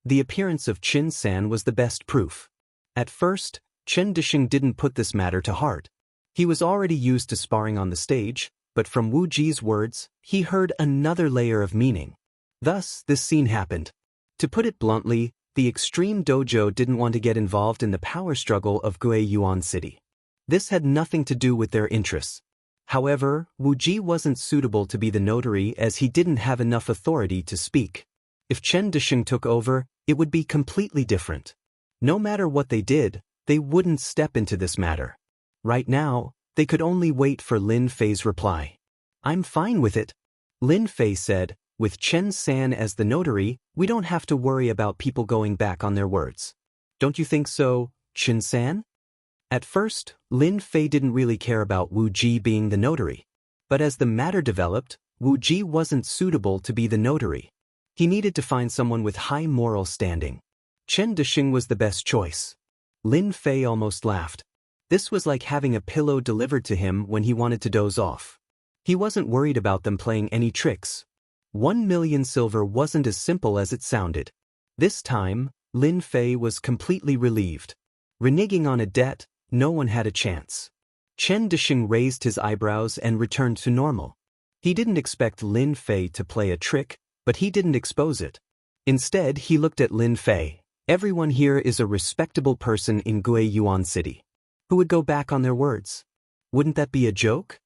The appearance of Qin San was the best proof. At first, Chen Disheng didn't put this matter to heart. He was already used to sparring on the stage, but from Wu Ji's words, he heard another layer of meaning. Thus, this scene happened. To put it bluntly, the Extreme Dojo didn't want to get involved in the power struggle of Guiyuan City. This had nothing to do with their interests. However, Wu Ji wasn't suitable to be the notary as he didn't have enough authority to speak. If Chen Disheng took over, it would be completely different. No matter what they did, they wouldn't step into this matter. Right now, they could only wait for Lin Fei's reply. "I'm fine with it," Lin Fei said. "With Chen San as the notary, we don't have to worry about people going back on their words. Don't you think so, Chen San?" At first, Lin Fei didn't really care about Wu Ji being the notary. But as the matter developed, Wu Ji wasn't suitable to be the notary. He needed to find someone with high moral standing. Chen Disheng was the best choice. Lin Fei almost laughed. This was like having a pillow delivered to him when he wanted to doze off. He wasn't worried about them playing any tricks. 1 million silver wasn't as simple as it sounded. This time, Lin Fei was completely relieved. Reneging on a debt, no one had a chance. Chen Disheng raised his eyebrows and returned to normal. He didn't expect Lin Fei to play a trick, but he didn't expose it. Instead, he looked at Lin Fei. "Everyone here is a respectable person in Guiyuan City. Who would go back on their words? Wouldn't that be a joke?"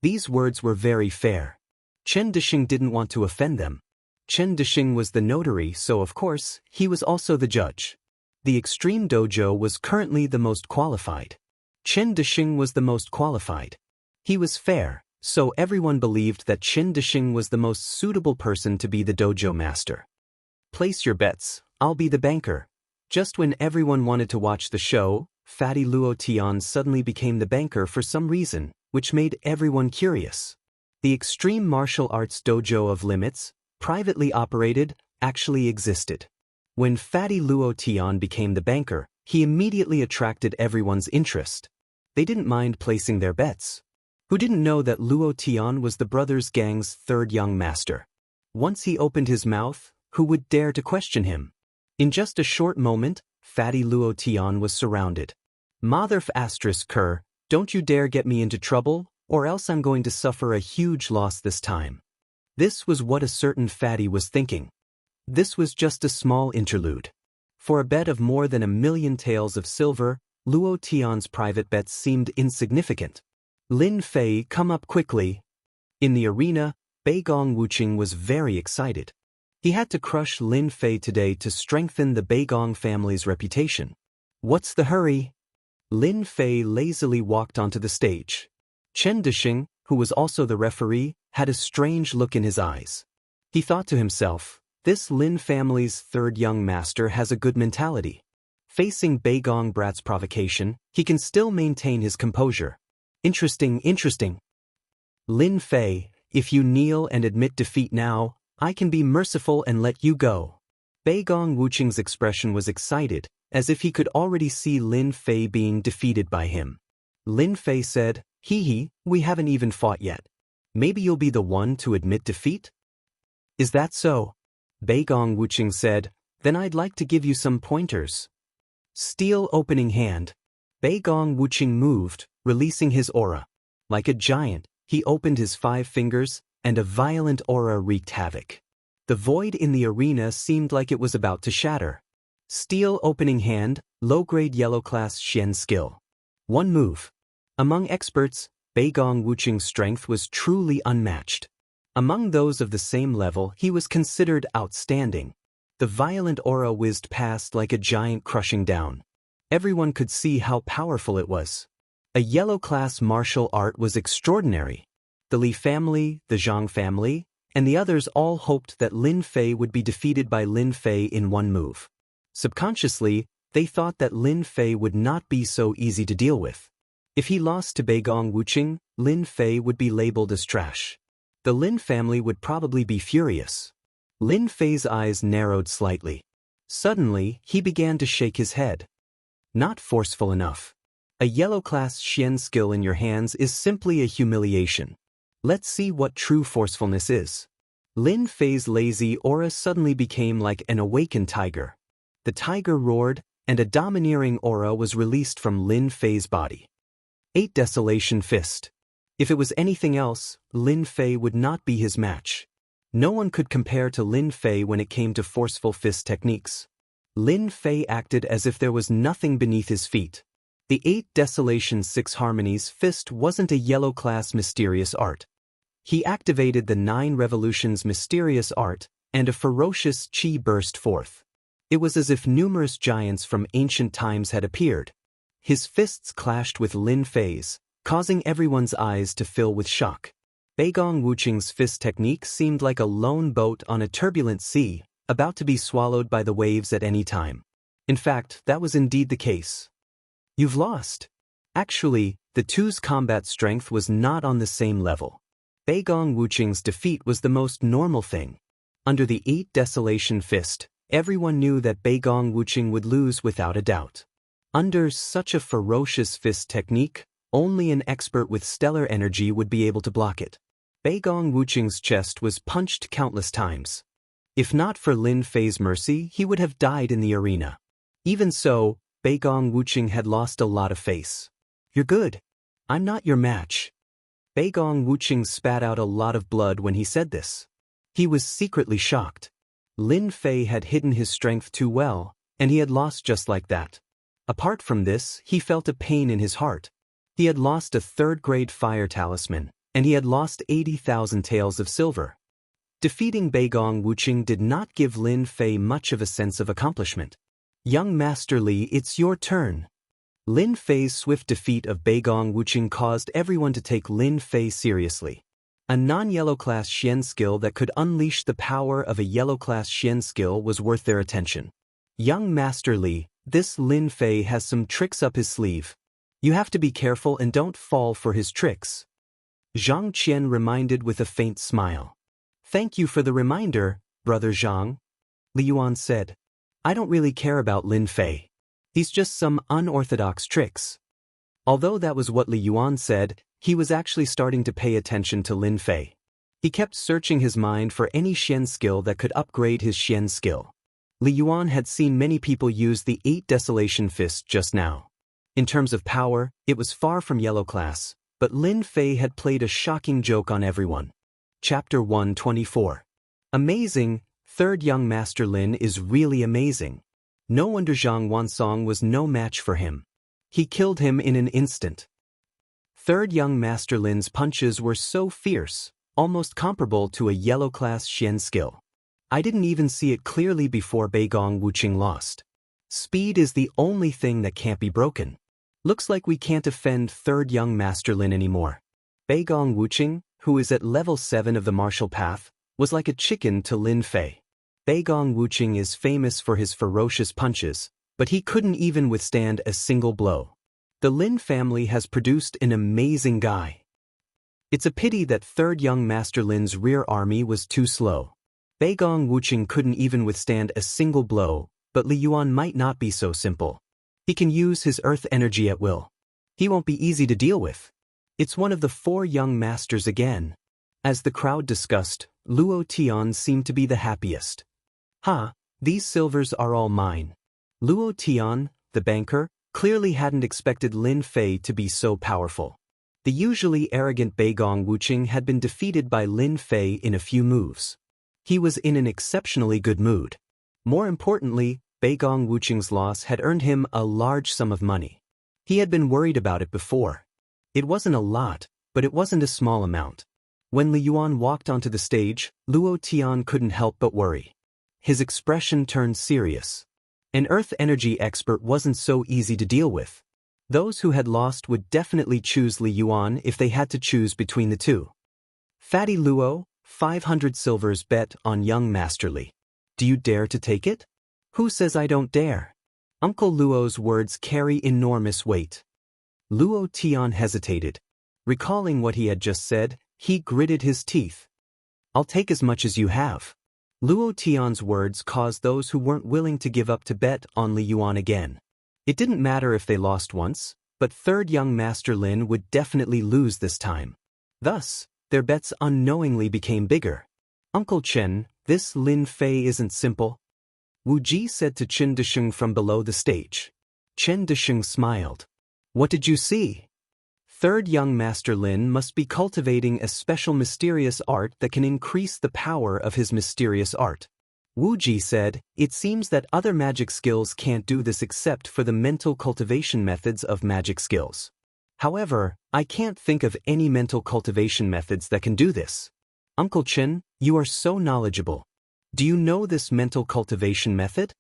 These words were very fair. Chen Disheng didn't want to offend them. Chen Disheng was the notary, so of course, he was also the judge. The Extreme Dojo was currently the most qualified. Chen Disheng was the most qualified. He was fair, so everyone believed that Chen Disheng was the most suitable person to be the dojo master. "Place your bets, I'll be the banker." Just when everyone wanted to watch the show, Fatty Luo Tian suddenly became the banker for some reason, which made everyone curious. The extreme martial arts dojo of Limits, privately operated, actually existed. When Fatty Luo Tian became the banker, he immediately attracted everyone's interest. They didn't mind placing their bets. Who didn't know that Luo Tian was the brothers' gang's third young master? Once he opened his mouth, who would dare to question him? In just a short moment, Fatty Luo Tian was surrounded. Motherf asterisk Kerr, don't you dare get me into trouble, or else I'm going to suffer a huge loss this time. This was what a certain Fatty was thinking. This was just a small interlude. For a bet of more than 1,000,000 taels of silver, Luo Tian's private bets seemed insignificant. Lin Fei, come up quickly. In the arena, Beigong Wuqing was very excited. He had to crush Lin Fei today to strengthen the Beigong family's reputation. What's the hurry? Lin Fei lazily walked onto the stage. Chen Dishing, who was also the referee, had a strange look in his eyes. He thought to himself, this Lin family's third young master has a good mentality. Facing Beigong Brat's provocation, he can still maintain his composure. Interesting. Lin Fei, if you kneel and admit defeat now, I can be merciful and let you go. Beigong Wuqing's expression was excited, as if he could already see Lin Fei being defeated by him. Lin Fei said, hee, we haven't even fought yet. Maybe you'll be the one to admit defeat? Is that so? Beigong Wuqing said, then I'd like to give you some pointers. Steel opening hand. Beigong Wuqing moved, releasing his aura. Like a giant, he opened his 5 fingers, and a violent aura wreaked havoc. The void in the arena seemed like it was about to shatter. Steel opening hand, low-grade yellow class Xian skill. One move. Among experts, Beigong Wuqing's strength was truly unmatched. Among those of the same level, he was considered outstanding. The violent aura whizzed past like a giant crushing down. Everyone could see how powerful it was. A yellow-class martial art was extraordinary. The Li family, the Zhang family, and the others all hoped that Lin Fei would be defeated by Lin Fei in one move. Subconsciously, they thought that Lin Fei would not be so easy to deal with. If he lost to Beigong Wuqing, Lin Fei would be labeled as trash. The Lin family would probably be furious. Lin Fei's eyes narrowed slightly. Suddenly, he began to shake his head. Not forceful enough. A yellow-class Xian skill in your hands is simply a humiliation. Let's see what true forcefulness is. Lin Fei's lazy aura suddenly became like an awakened tiger. The tiger roared, and a domineering aura was released from Lin Fei's body. 8 Desolation Fist. If it was anything else, Lin Fei would not be his match. No one could compare to Lin Fei when it came to forceful fist techniques. Lin Fei acted as if there was nothing beneath his feet. The 8 Desolation 6 Harmonies fist wasn't a yellow-class mysterious art. He activated the 9 Revolutions mysterious art, and a ferocious qi burst forth. It was as if numerous giants from ancient times had appeared. His fists clashed with Lin Fei's, causing everyone's eyes to fill with shock. Beigong Wuqing's fist technique seemed like a lone boat on a turbulent sea, about to be swallowed by the waves at any time. In fact, that was indeed the case. You've lost. Actually, the two's combat strength was not on the same level. Beigong Wuqing's defeat was the most normal thing. Under the 8 Desolation Fist, everyone knew that Beigong Wuqing would lose without a doubt. Under such a ferocious fist technique, only an expert with stellar energy would be able to block it. Beigong Wuqing's chest was punched countless times. If not for Lin Fei's mercy, he would have died in the arena. Even so, Beigong Wuqing had lost a lot of face. You're good. I'm not your match. Beigong Wuqing spat out a lot of blood when he said this. He was secretly shocked. Lin Fei had hidden his strength too well, and he had lost just like that. Apart from this, he felt a pain in his heart. He had lost a 3rd-grade fire talisman, and he had lost 80,000 taels of silver. Defeating Beigong Wuqing did not give Lin Fei much of a sense of accomplishment. Young Master Li, it's your turn. Lin Fei's swift defeat of Beigong Wuqing caused everyone to take Lin Fei seriously. A non-yellow class Xian skill that could unleash the power of a yellow class Xian skill was worth their attention. Young Master Li, this Lin Fei has some tricks up his sleeve. You have to be careful and don't fall for his tricks. Zhang Qian reminded with a faint smile. Thank you for the reminder, Brother Zhang, Li Yuan said. I don't really care about Lin Fei. He's just some unorthodox tricks. Although that was what Li Yuan said, he was actually starting to pay attention to Lin Fei. He kept searching his mind for any Xian skill that could upgrade his Xian skill. Li Yuan had seen many people use the 8 Desolation Fist just now. In terms of power, it was far from yellow class, but Lin Fei had played a shocking joke on everyone. Chapter 124. Amazing, third young Master Lin is really amazing. No wonder Zhang Wansong was no match for him. He killed him in an instant. Third young Master Lin's punches were so fierce, almost comparable to a yellow class Xian skill. I didn't even see it clearly before Beigong Wuqing lost. Speed is the only thing that can't be broken. Looks like we can't offend third young Master Lin anymore. Beigong Wuqing, who is at level 7 of the martial path, was like a chicken to Lin Fei. Beigong Wuqing is famous for his ferocious punches, but he couldn't even withstand a single blow. The Lin family has produced an amazing guy. It's a pity that third young Master Lin's rear army was too slow. Beigong Wuqing couldn't even withstand a single blow, but Li Yuan might not be so simple. He can use his earth energy at will. He won't be easy to deal with. It's one of the 4 young masters again. As the crowd discussed, Luo Tian seemed to be the happiest. These silvers are all mine. Luo Tian, the banker, clearly hadn't expected Lin Fei to be so powerful. The usually arrogant Beigong Wuqing had been defeated by Lin Fei in a few moves. He was in an exceptionally good mood. More importantly, Beigong Wuqing's loss had earned him a large sum of money. He had been worried about it before. It wasn't a lot, but it wasn't a small amount. When Li Yuan walked onto the stage, Luo Tian couldn't help but worry. His expression turned serious. An earth energy expert wasn't so easy to deal with. Those who had lost would definitely choose Li Yuan if they had to choose between the two. Fatty Luo, 500 silvers bet on young Master Li. Do you dare to take it? Who says I don't dare? Uncle Luo's words carry enormous weight. Luo Tian hesitated. Recalling what he had just said, he gritted his teeth. I'll take as much as you have. Luo Tian's words caused those who weren't willing to give up to bet on Li Yuan again. It didn't matter if they lost once, but third young Master Lin would definitely lose this time. Thus, their bets unknowingly became bigger. Uncle Chen, this Lin Fei isn't simple. Wu Ji said to Chen Desheng from below the stage. Chen Desheng smiled. What did you see? Third young Master Lin must be cultivating a special mysterious art that can increase the power of his mysterious art. Wu Ji said, it seems that other magic skills can't do this except for the mental cultivation methods of magic skills. However, I can't think of any mental cultivation methods that can do this. Uncle Chen, you are so knowledgeable. Do you know this mental cultivation method?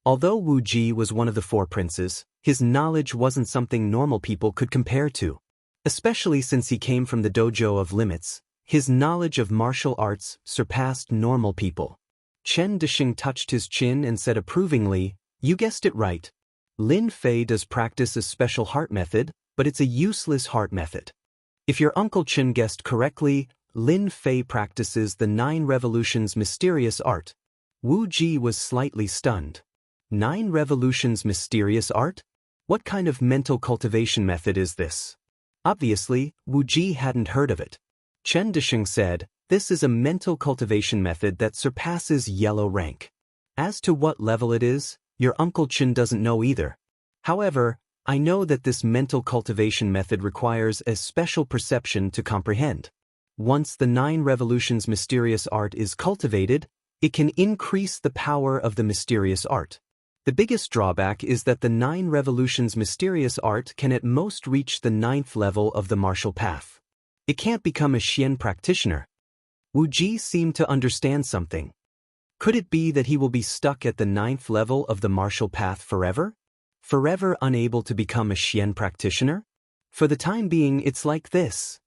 Although Wu Ji was one of the 4 princes, his knowledge wasn't something normal people could compare to. Especially since he came from the dojo of limits, his knowledge of martial arts surpassed normal people. Chen Desheng touched his chin and said approvingly, you guessed it right. Lin Fei does practice a special heart method, but it's a useless heart method. If your Uncle Chen guessed correctly, Lin Fei practices the 9 Revolutions mysterious art. Wu Ji was slightly stunned. 9 Revolutions mysterious art? What kind of mental cultivation method is this? Obviously, Wu Ji hadn't heard of it. Chen Desheng said, this is a mental cultivation method that surpasses yellow rank. As to what level it is, your Uncle Chen doesn't know either. However, I know that this mental cultivation method requires a special perception to comprehend. Once the 9 Revolutions mysterious art is cultivated, it can increase the power of the mysterious art. The biggest drawback is that the 9 Revolutions mysterious art can at most reach the 9th level of the martial path. It can't become a Xian practitioner. Wu Ji seemed to understand something. Could it be that he will be stuck at the 9th level of the martial path forever? Forever unable to become a Xian practitioner? For the time being, it's like this.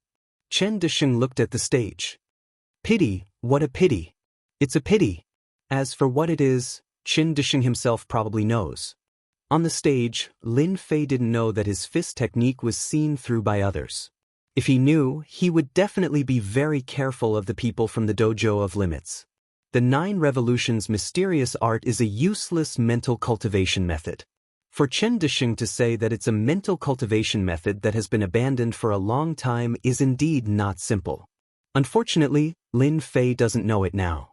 Chen Desheng looked at the stage. Pity, what a pity. It's a pity. As for what it is, Chen Desheng himself probably knows. On the stage, Lin Fei didn't know that his fist technique was seen through by others. If he knew, he would definitely be very careful of the people from the dojo of limits. The 9 Revolutions mysterious art is a useless mental cultivation method. For Chen Desheng to say that it's a mental cultivation method that has been abandoned for a long time is indeed not simple. Unfortunately, Lin Fei doesn't know it now.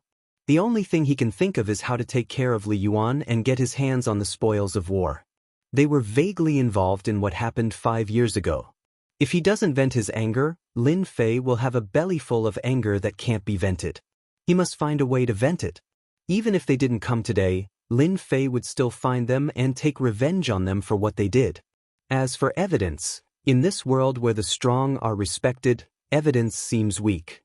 The only thing he can think of is how to take care of Li Yuan and get his hands on the spoils of war. They were vaguely involved in what happened 5 years ago. If he doesn't vent his anger, Lin Fei will have a bellyful of anger that can't be vented. He must find a way to vent it. Even if they didn't come today, Lin Fei would still find them and take revenge on them for what they did. As for evidence, in this world where the strong are respected, evidence seems weak.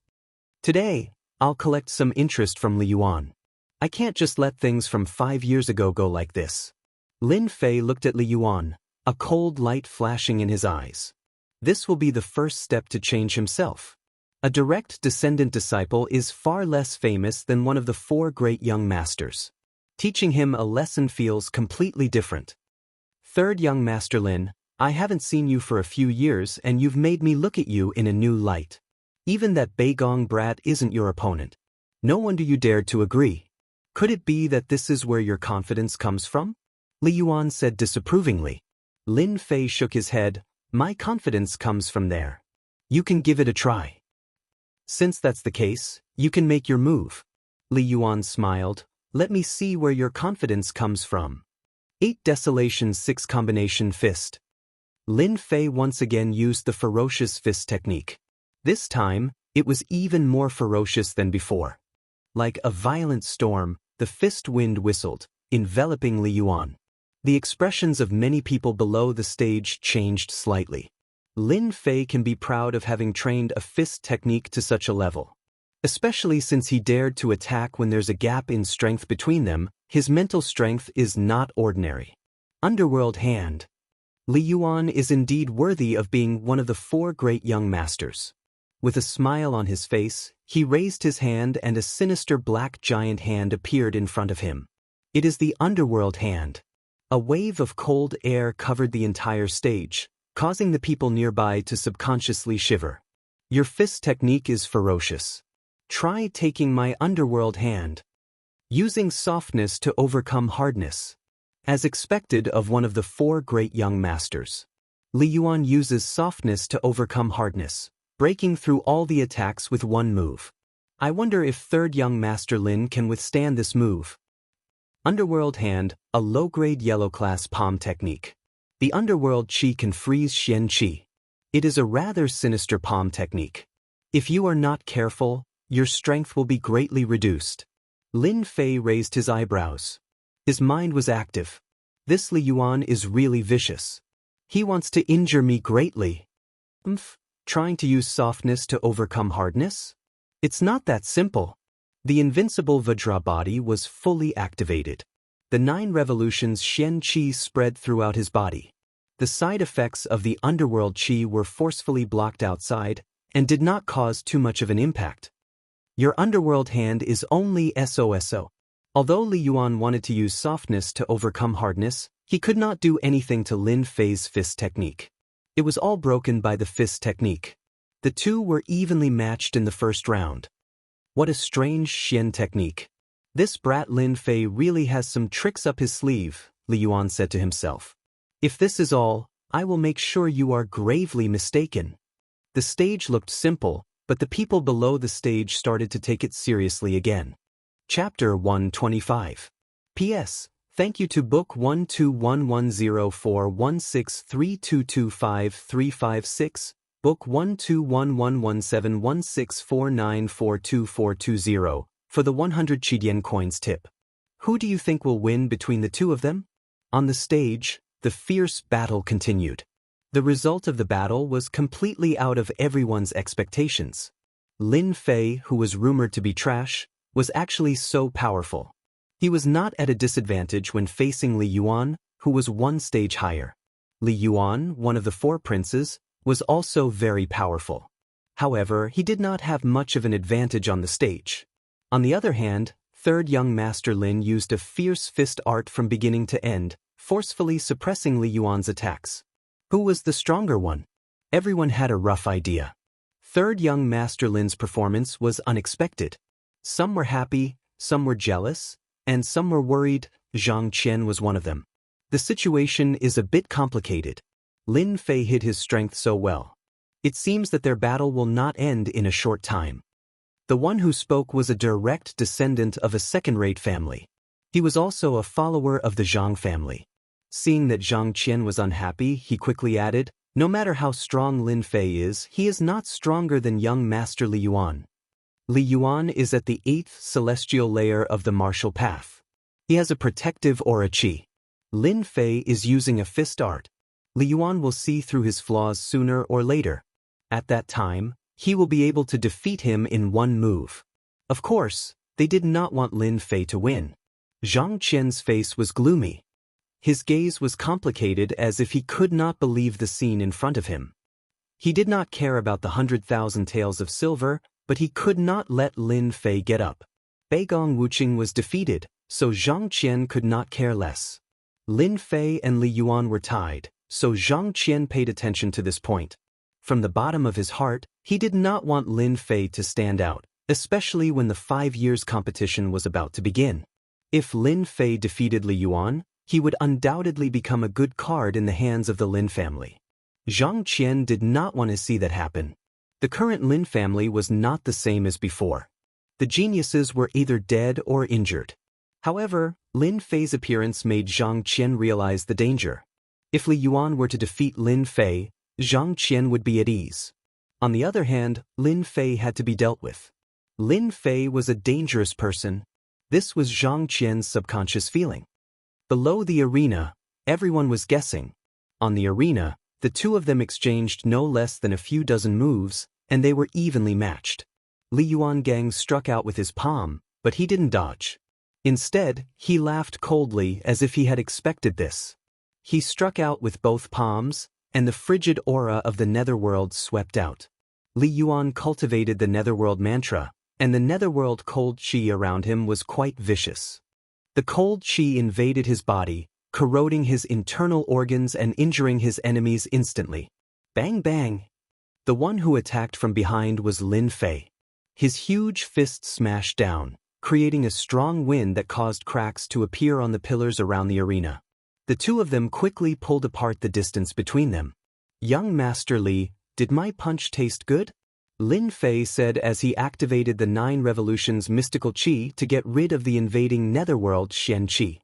Today, I'll collect some interest from Li Yuan. I can't just let things from 5 years ago go like this. Lin Fei looked at Li Yuan, a cold light flashing in his eyes. This will be the first step to change himself. A direct descendant disciple is far less famous than one of the 4 great young masters. Teaching him a lesson feels completely different. Third young master Lin, I haven't seen you for a few years and you've made me look at you in a new light. Even that Beigong brat isn't your opponent. No wonder you dared to agree. Could it be that this is where your confidence comes from? Li Yuan said disapprovingly. Lin Fei shook his head. My confidence comes from there. You can give it a try. Since that's the case, you can make your move. Li Yuan smiled. Let me see where your confidence comes from. 8 Desolation 6 Combination Fist. Lin Fei once again used the ferocious fist technique. This time, it was even more ferocious than before. Like a violent storm, the fist wind whistled, enveloping Li Yuan. The expressions of many people below the stage changed slightly. Lin Fei can be proud of having trained a fist technique to such a level. Especially since he dared to attack when there's a gap in strength between them, his mental strength is not ordinary. Underworld Hand. Li Yuan is indeed worthy of being one of the 4 great young masters. With a smile on his face, he raised his hand and a sinister black giant hand appeared in front of him. It is the Underworld Hand. A wave of cold air covered the entire stage, causing the people nearby to subconsciously shiver. Your fist technique is ferocious. Try taking my Underworld Hand. Using softness to overcome hardness. As expected of one of the 4 great young masters. Li Yuan uses softness to overcome hardness, breaking through all the attacks with one move. I wonder if third young master Lin can withstand this move. Underworld Hand, a low-grade yellow-class palm technique. The Underworld Qi can freeze Xian Qi. It is a rather sinister palm technique. If you are not careful, your strength will be greatly reduced. Lin Fei raised his eyebrows. His mind was active. This Li Yuan is really vicious. He wants to injure me greatly. Trying to use softness to overcome hardness? It's not that simple. The invincible Vajra body was fully activated. The 9 revolutions Xian Qi spread throughout his body. The side effects of the underworld Qi were forcefully blocked outside and did not cause too much of an impact. Your Underworld Hand is only SOSO. Although Li Yuan wanted to use softness to overcome hardness, he could not do anything to Lin Fei's fist technique. It was all broken by the fist technique. The 2 were evenly matched in the first round. What a strange Xian technique. This brat Lin Fei really has some tricks up his sleeve, Li Yuan said to himself. If this is all, I will make sure you are gravely mistaken. The stage looked simple, but the people below the stage started to take it seriously again. Chapter 125. P.S. Thank you to Book 12110416322535, Book 1211171649424220, for the 100 Chidian coins tip. Who do you think will win between the 2 of them? On the stage, the fierce battle continued. The result of the battle was completely out of everyone's expectations. Lin Fei, who was rumored to be trash, was actually so powerful. He was not at a disadvantage when facing Li Yuan, who was 1 stage higher. Li Yuan, one of the 4 princes, was also very powerful. However, he did not have much of an advantage on the stage. On the other hand, third young master Lin used a fierce fist art from beginning to end, forcefully suppressing Li Yuan's attacks. Who was the stronger one? everyone had a rough idea. Third young Master Lin's performance was unexpected. Some were happy, some were jealous, and some were worried. Zhang Qian was one of them. The situation is a bit complicated. Lin Fei hid his strength so well. It seems that their battle will not end in a short time. The one who spoke was a direct descendant of a second-rate family. He was also a follower of the Zhang family. Seeing that Zhang Qian was unhappy, he quickly added, "No matter how strong Lin Fei is, he is not stronger than young Master Li Yuan. Li Yuan is at the 8th celestial layer of the martial path. He has a protective aura qi. Lin Fei is using a fist art. Li Yuan will see through his flaws sooner or later. At that time, he will be able to defeat him in one move." Of course, they did not want Lin Fei to win. Zhang Qian's face was gloomy. His gaze was complicated as if he could not believe the scene in front of him. He did not care about the 100,000 taels of silver, but he could not let Lin Fei get up. Beigong Wuqing was defeated, so Zhang Qian could not care less. Lin Fei and Li Yuan were tied, so Zhang Qian paid attention to this point. From the bottom of his heart, he did not want Lin Fei to stand out, especially when the 5 years competition was about to begin. If Lin Fei defeated Li Yuan, he would undoubtedly become a good card in the hands of the Lin family. Zhang Qian did not want to see that happen. The current Lin family was not the same as before. The geniuses were either dead or injured. However, Lin Fei's appearance made Zhang Qian realize the danger. If Li Yuan were to defeat Lin Fei, Zhang Qian would be at ease. On the other hand, Lin Fei had to be dealt with. Lin Fei was a dangerous person. This was Zhang Qian's subconscious feeling. Below the arena, everyone was guessing. On the arena, the two of them exchanged no less than a few dozen moves, and they were evenly matched. Li Yuangang struck out with his palm, but he didn't dodge. Instead, he laughed coldly as if he had expected this. He struck out with both palms, and the frigid aura of the netherworld swept out. Li Yuan cultivated the netherworld mantra, and the netherworld cold qi around him was quite vicious. The cold qi invaded his body, corroding his internal organs and injuring his enemies instantly. Bang bang! The one who attacked from behind was Lin Fei. His huge fist smashed down, creating a strong wind that caused cracks to appear on the pillars around the arena. The two of them quickly pulled apart the distance between them. "Young Master Li, did my punch taste good?" Lin Fei said as he activated the 9 Revolutions mystical qi to get rid of the invading netherworld Xian qi.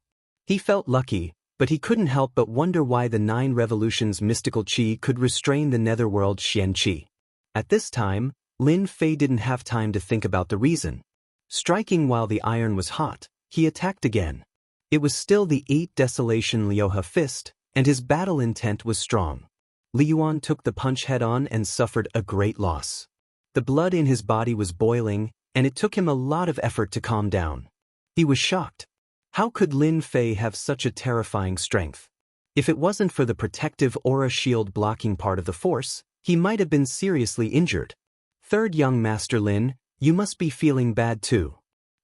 He felt lucky, but he couldn't help but wonder why the 9 Revolutions mystical qi could restrain the netherworld Xian qi. At this time, Lin Fei didn't have time to think about the reason. Striking while the iron was hot, he attacked again. It was still the 8 Desolation Lioha fist, and his battle intent was strong. Li Yuan took the punch head-on and suffered a great loss. The blood in his body was boiling, and it took him a lot of effort to calm down. He was shocked. How could Lin Fei have such a terrifying strength? If it wasn't for the protective aura shield blocking part of the force, he might have been seriously injured. "Third young Master Lin, you must be feeling bad too."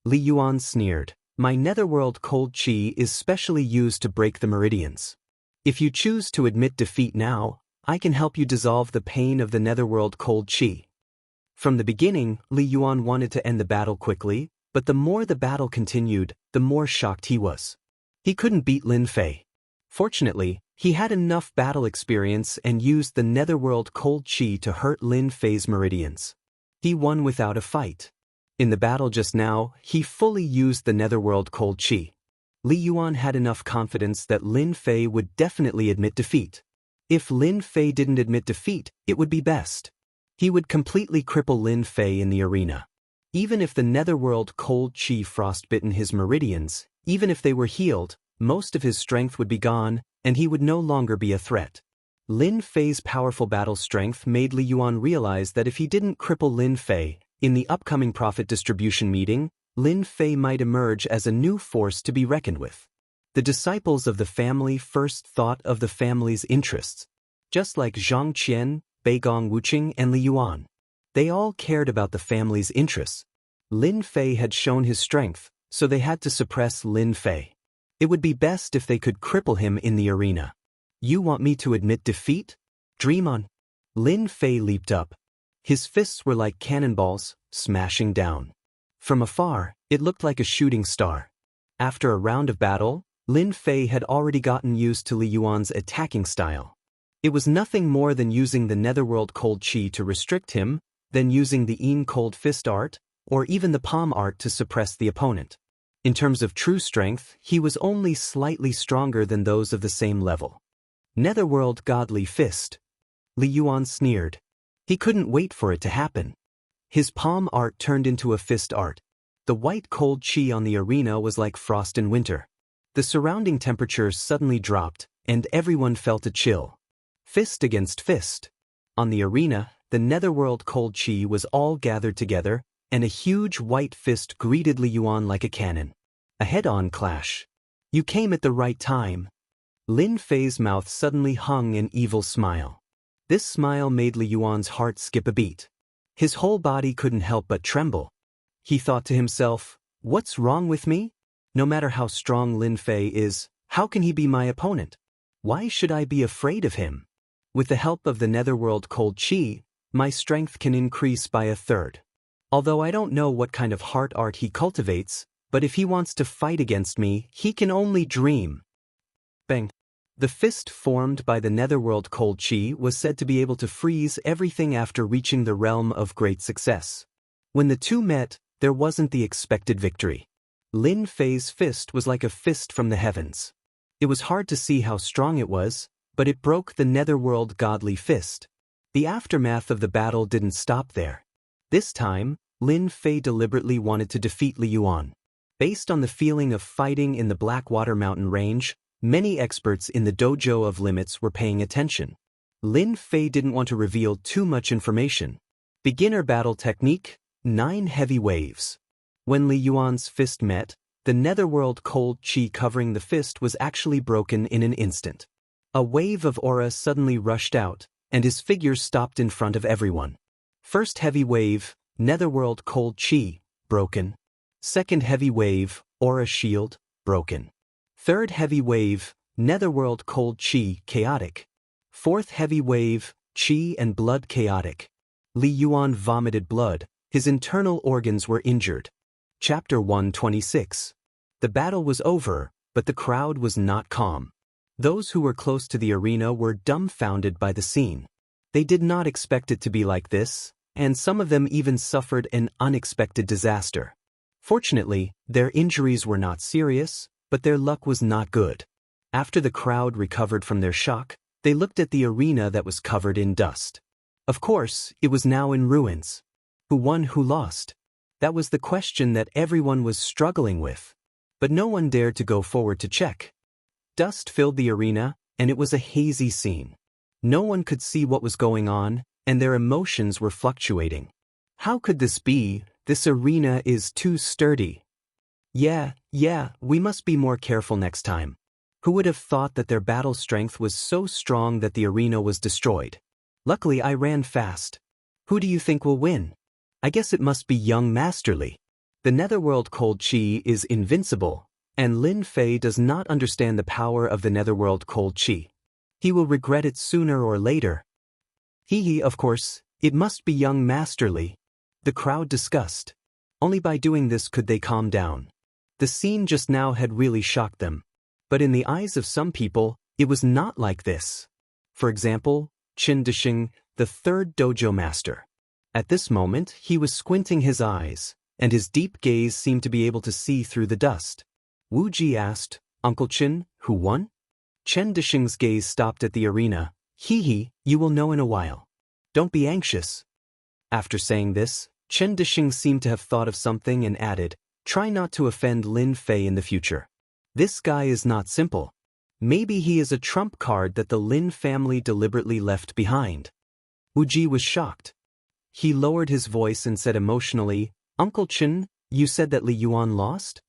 Li Yuan sneered. "My netherworld cold qi is specially used to break the meridians. If you choose to admit defeat now, I can help you dissolve the pain of the netherworld cold qi." From the beginning, Li Yuan wanted to end the battle quickly, but the more the battle continued, the more shocked he was. He couldn't beat Lin Fei. Fortunately, he had enough battle experience and used the netherworld cold qi to hurt Lin Fei's meridians. He won without a fight. In the battle just now, he fully used the netherworld cold qi. Li Yuan had enough confidence that Lin Fei would definitely admit defeat. If Lin Fei didn't admit defeat, it would be best. He would completely cripple Lin Fei in the arena. Even if the netherworld cold qi frostbitten his meridians, even if they were healed, most of his strength would be gone, and he would no longer be a threat. Lin Fei's powerful battle strength made Li Yuan realize that if he didn't cripple Lin Fei, in the upcoming profit distribution meeting, Lin Fei might emerge as a new force to be reckoned with. The disciples of the family first thought of the family's interests. Just like Zhang Qian, Beigong Wuqing, and Li Yuan. They all cared about the family's interests. Lin Fei had shown his strength, so they had to suppress Lin Fei. It would be best if they could cripple him in the arena. "You want me to admit defeat? Dream on." Lin Fei leaped up. His fists were like cannonballs, smashing down. From afar, it looked like a shooting star. After a round of battle, Lin Fei had already gotten used to Li Yuan's attacking style. It was nothing more than using the Netherworld Cold Chi to restrict him, than using the Yin Cold Fist art, or even the Palm art to suppress the opponent. In terms of true strength, he was only slightly stronger than those of the same level. Netherworld Godly Fist. Li Yuan sneered. He couldn't wait for it to happen. His palm art turned into a fist art. The white cold chi on the arena was like frost in winter. The surrounding temperature suddenly dropped, and everyone felt a chill. Fist against fist. On the arena, the Netherworld Cold Chi was all gathered together, and a huge white fist greeted Li Yuan like a cannon. A head-on clash. You came at the right time. Lin Fei's mouth suddenly hung an evil smile. This smile made Li Yuan's heart skip a beat. His whole body couldn't help but tremble. He thought to himself, what's wrong with me? No matter how strong Lin Fei is, how can he be my opponent? Why should I be afraid of him? With the help of the Netherworld Cold Chi, my strength can increase by a third. Although I don't know what kind of heart art he cultivates, but if he wants to fight against me, he can only dream. Bang. The fist formed by the Netherworld Cold Chi was said to be able to freeze everything after reaching the realm of great success. When the two met, there wasn't the expected victory. Lin Fei's fist was like a fist from the heavens. It was hard to see how strong it was, but it broke the Netherworld Godly Fist. The aftermath of the battle didn't stop there. This time, Lin Fei deliberately wanted to defeat Li Yuan. Based on the feeling of fighting in the Blackwater Mountain Range, many experts in the Dojo of Limits were paying attention. Lin Fei didn't want to reveal too much information. Beginner battle technique, 9 heavy waves. When Li Yuan's fist met, the Netherworld Cold Chi covering the fist was actually broken in an instant. A wave of aura suddenly rushed out, and his figure stopped in front of everyone. First heavy wave, Netherworld Cold Chi, broken. Second heavy wave, aura shield, broken. Third heavy wave, Netherworld Cold Chi, chaotic. Fourth heavy wave, Chi and blood chaotic. Li Yuan vomited blood, his internal organs were injured. Chapter 126. The battle was over, but the crowd was not calm. Those who were close to the arena were dumbfounded by the scene. They did not expect it to be like this, and some of them even suffered an unexpected disaster. Fortunately, their injuries were not serious, but their luck was not good. After the crowd recovered from their shock, they looked at the arena that was covered in dust. Of course, it was now in ruins. Who won, who lost? That was the question that everyone was struggling with. But no one dared to go forward to check. Dust filled the arena, and it was a hazy scene. No one could see what was going on, and their emotions were fluctuating. How could this be? This arena is too sturdy. Yeah, we must be more careful next time. Who would have thought that their battle strength was so strong that the arena was destroyed? Luckily, I ran fast. Who do you think will win? I guess it must be young Master Li. The Netherworld Cold Chi is invincible, and Lin Fei does not understand the power of the Netherworld Cold Chi. He will regret it sooner or later. Of course, it must be young Master Li. The crowd discussed. Only by doing this could they calm down. The scene just now had really shocked them. But in the eyes of some people, it was not like this. For example, Qin Disheng, the third dojo master. At this moment, he was squinting his eyes, and his deep gaze seemed to be able to see through the dust. Wu Ji asked, Uncle Qin, who won? Chen Disheng's gaze stopped at the arena. You will know in a while. Don't be anxious. After saying this, Chen Disheng seemed to have thought of something and added, try not to offend Lin Fei in the future. This guy is not simple. Maybe he is a trump card that the Lin family deliberately left behind. Wu Ji was shocked. He lowered his voice and said emotionally, Uncle Qin, you said that Li Yuan lost?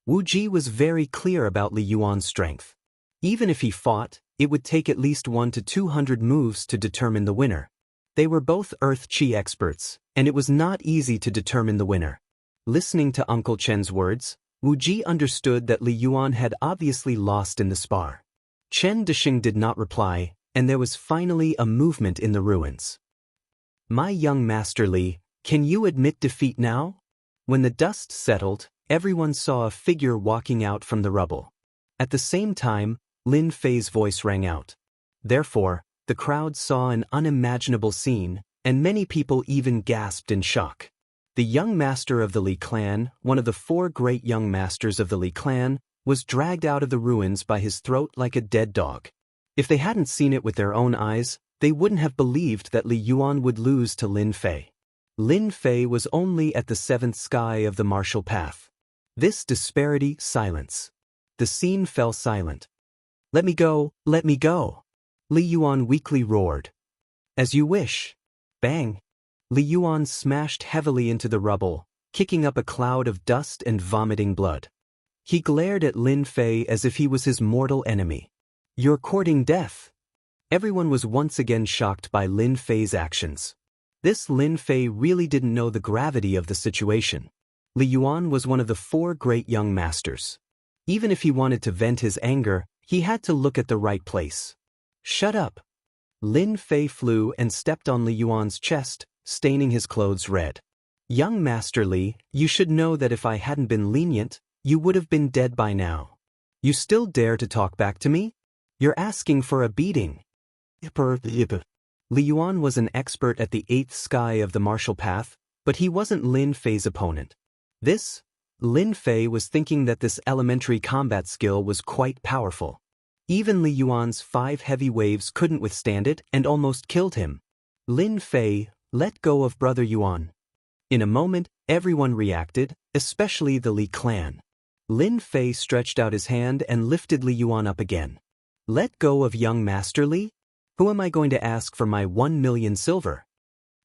Wu Ji was very clear about Li Yuan's strength. Even if he fought, it would take at least 100 to 200 moves to determine the winner. They were both Earth Chi experts, and it was not easy to determine the winner. Listening to Uncle Chen's words, Wu Ji understood that Li Yuan had obviously lost in the spar. Chen Disheng did not reply, and there was finally a movement in the ruins. My young Master Li, can you admit defeat now? When the dust settled, everyone saw a figure walking out from the rubble. At the same time, Lin Fei's voice rang out. Therefore, the crowd saw an unimaginable scene, and many people even gasped in shock. The young master of the Li clan, one of the 4 great young masters of the Li clan, was dragged out of the ruins by his throat like a dead dog. If they hadn't seen it with their own eyes, they wouldn't have believed that Li Yuan would lose to Lin Fei. Lin Fei was only at the 7th sky of the martial path. This disparity, silence. The scene fell silent. Let me go, let me go. Li Yuan weakly roared. As you wish. Bang. Li Yuan smashed heavily into the rubble, kicking up a cloud of dust and vomiting blood. He glared at Lin Fei as if he was his mortal enemy. You're courting death. Everyone was once again shocked by Lin Fei's actions. This Lin Fei really didn't know the gravity of the situation. Li Yuan was one of the 4 great young masters. Even if he wanted to vent his anger, he had to look at the right place. Shut up. Lin Fei flew and stepped on Li Yuan's chest, staining his clothes red. Young Master Li, you should know that if I hadn't been lenient, you would have been dead by now. You still dare to talk back to me? You're asking for a beating. Li Yuan was an expert at the 8th sky of the martial path, but he wasn't Lin Fei's opponent. Lin Fei was thinking that this elementary combat skill was quite powerful. Even Li Yuan's 5 heavy waves couldn't withstand it and almost killed him. Lin Fei, let go of Brother Yuan. In a moment, everyone reacted, especially the Li clan. Lin Fei stretched out his hand and lifted Li Yuan up again. Let go of young Master Li? Who am I going to ask for my 1 million silver?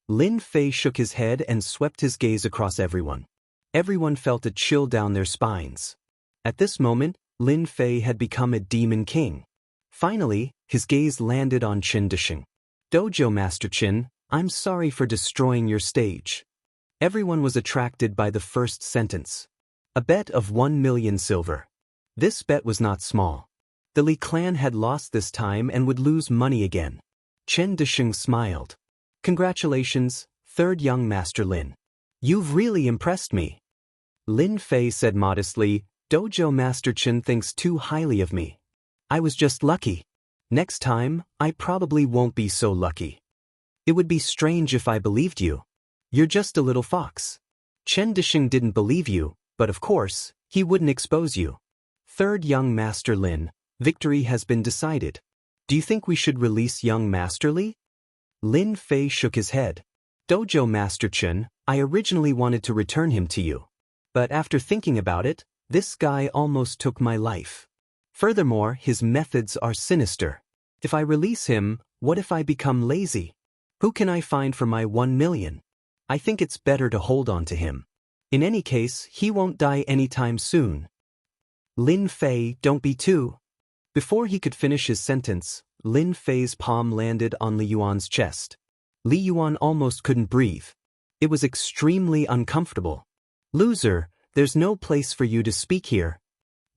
Lin Fei shook his head and swept his gaze across everyone. Everyone felt a chill down their spines. At this moment, Lin Fei had become a demon king. Finally, his gaze landed on Qin Disheng. Dojo Master Qin, I'm sorry for destroying your stage. Everyone was attracted by the first sentence. A bet of 1 million silver. This bet was not small. The Li clan had lost this time and would lose money again. Qin Disheng smiled. Congratulations, 3rd young Master Lin. You've really impressed me. Lin Fei said modestly, Dojo Master Qin thinks too highly of me. I was just lucky. Next time, I probably won't be so lucky. It would be strange if I believed you. You're just a little fox. Qin Disheng didn't believe you, but of course, he wouldn't expose you. 3rd young Master Lin, victory has been decided. Do you think we should release young Master Li? Lin Fei shook his head. Dojo Master Qin, I originally wanted to return him to you. But after thinking about it, this guy almost took my life. Furthermore, his methods are sinister. If I release him, what if I become lazy? Who can I find for my 1 million? I think it's better to hold on to him. In any case, he won't die anytime soon. Lin Fei, don't be too. Before he could finish his sentence, Lin Fei's palm landed on Li Yuan's chest. Li Yuan almost couldn't breathe. It was extremely uncomfortable. Loser, there's no place for you to speak here.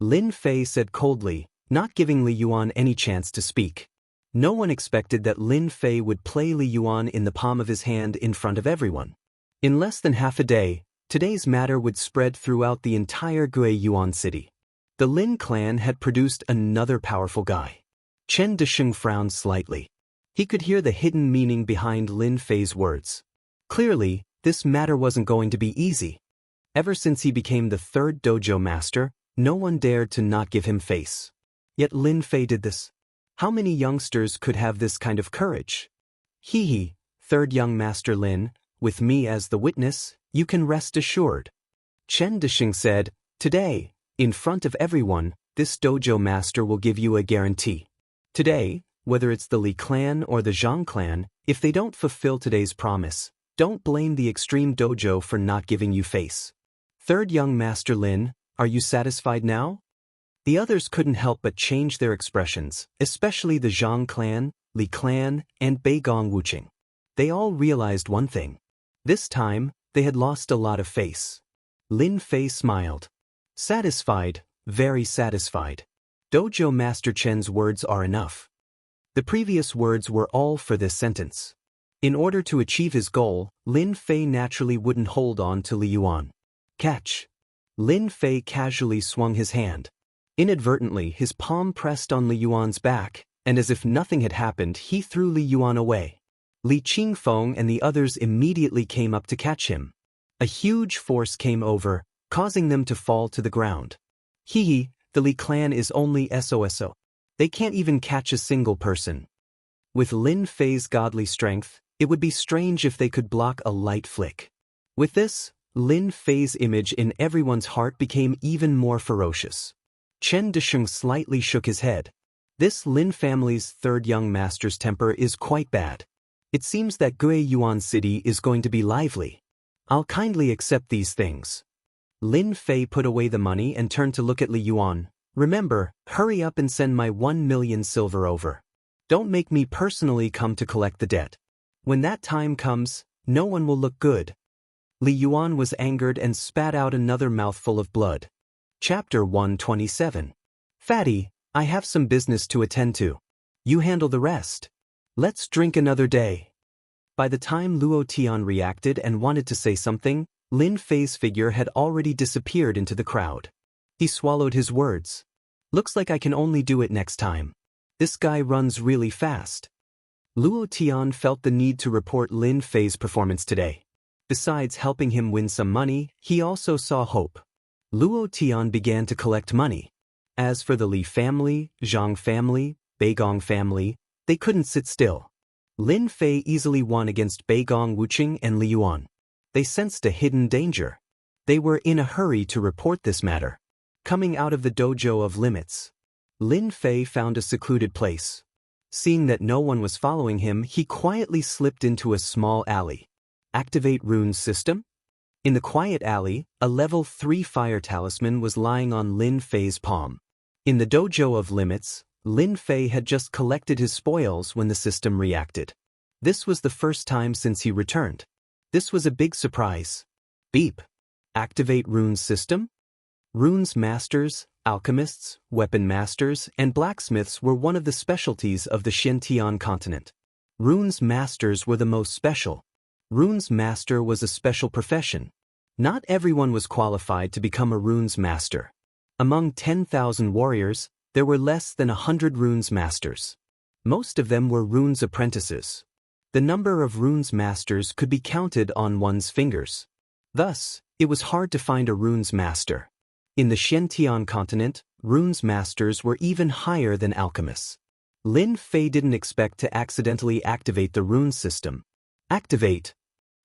Lin Fei said coldly, not giving Li Yuan any chance to speak. No one expected that Lin Fei would play Li Yuan in the palm of his hand in front of everyone. In less than half a day, today's matter would spread throughout the entire Guiyuan city. The Lin clan had produced another powerful guy. Qin Disheng frowned slightly. He could hear the hidden meaning behind Lin Fei's words. Clearly, this matter wasn't going to be easy. Ever since he became the 3rd dojo master, no one dared to not give him face. Yet Lin Fei did this. How many youngsters could have this kind of courage? Hee, 3rd young Master Lin, with me as the witness, you can rest assured. Qin Disheng said, today, in front of everyone, this dojo master will give you a guarantee. Today, whether it's the Li clan or the Zhang clan, if they don't fulfill today's promise, don't blame the extreme dojo for not giving you face. 3rd young Master Lin, are you satisfied now? The others couldn't help but change their expressions, especially the Zhang clan, Li clan, and Beigong Wuqing. They all realized one thing. This time, they had lost a lot of face. Lin Fei smiled. Satisfied, very satisfied. Dojo Master Chen's words are enough. The previous words were all for this sentence. In order to achieve his goal, Lin Fei naturally wouldn't hold on to Li Yuan. Catch. Lin Fei casually swung his hand. Inadvertently, his palm pressed on Li Yuan's back, and as if nothing had happened, he threw Li Yuan away. Li Qingfeng and the others immediately came up to catch him. A huge force came over, causing them to fall to the ground. Hee, the Li clan is only SOSO. They can't even catch a single person. With Lin Fei's godly strength, it would be strange if they could block a light flick. With this, Lin Fei's image in everyone's heart became even more ferocious. Chen Desheng slightly shook his head. This Lin family's third young master's temper is quite bad. It seems that Gui Yuan City is going to be lively. I'll kindly accept these things. Lin Fei put away the money and turned to look at Li Yuan. Remember, hurry up and send my 1 million silver over. Don't make me personally come to collect the debt. When that time comes, no one will look good. Li Yuan was angered and spat out another mouthful of blood. Chapter 127. Fatty, I have some business to attend to. You handle the rest. Let's drink another day. By the time Luo Tian reacted and wanted to say something, Lin Fei's figure had already disappeared into the crowd. He swallowed his words. Looks like I can only do it next time. This guy runs really fast. Luo Tian felt the need to report Lin Fei's performance today. Besides helping him win some money, he also saw hope. Luo Tian began to collect money. As for the Li family, Zhang family, Beigong family, they couldn't sit still. Lin Fei easily won against Beigong Wuqing and Li Yuan. They sensed a hidden danger. They were in a hurry to report this matter. Coming out of the dojo of limits, Lin Fei found a secluded place. Seeing that no one was following him, he quietly slipped into a small alley. Activate Rune's system? In the quiet alley, a level 3 fire talisman was lying on Lin Fei's palm. In the dojo of limits, Lin Fei had just collected his spoils when the system reacted. This was the first time since he returned. This was a big surprise. Beep. Activate Rune's system? Runes masters, alchemists, weapon masters, and blacksmiths were one of the specialties of the Xintian continent. Runes masters were the most special. Runes master was a special profession. Not everyone was qualified to become a runes master. Among 10,000 warriors, there were less than 100 runes masters. Most of them were runes apprentices. The number of runes masters could be counted on one's fingers. Thus, it was hard to find a runes master. In the Xintian continent, runes masters were even higher than alchemists. Lin Fei didn't expect to accidentally activate the rune system. Activate.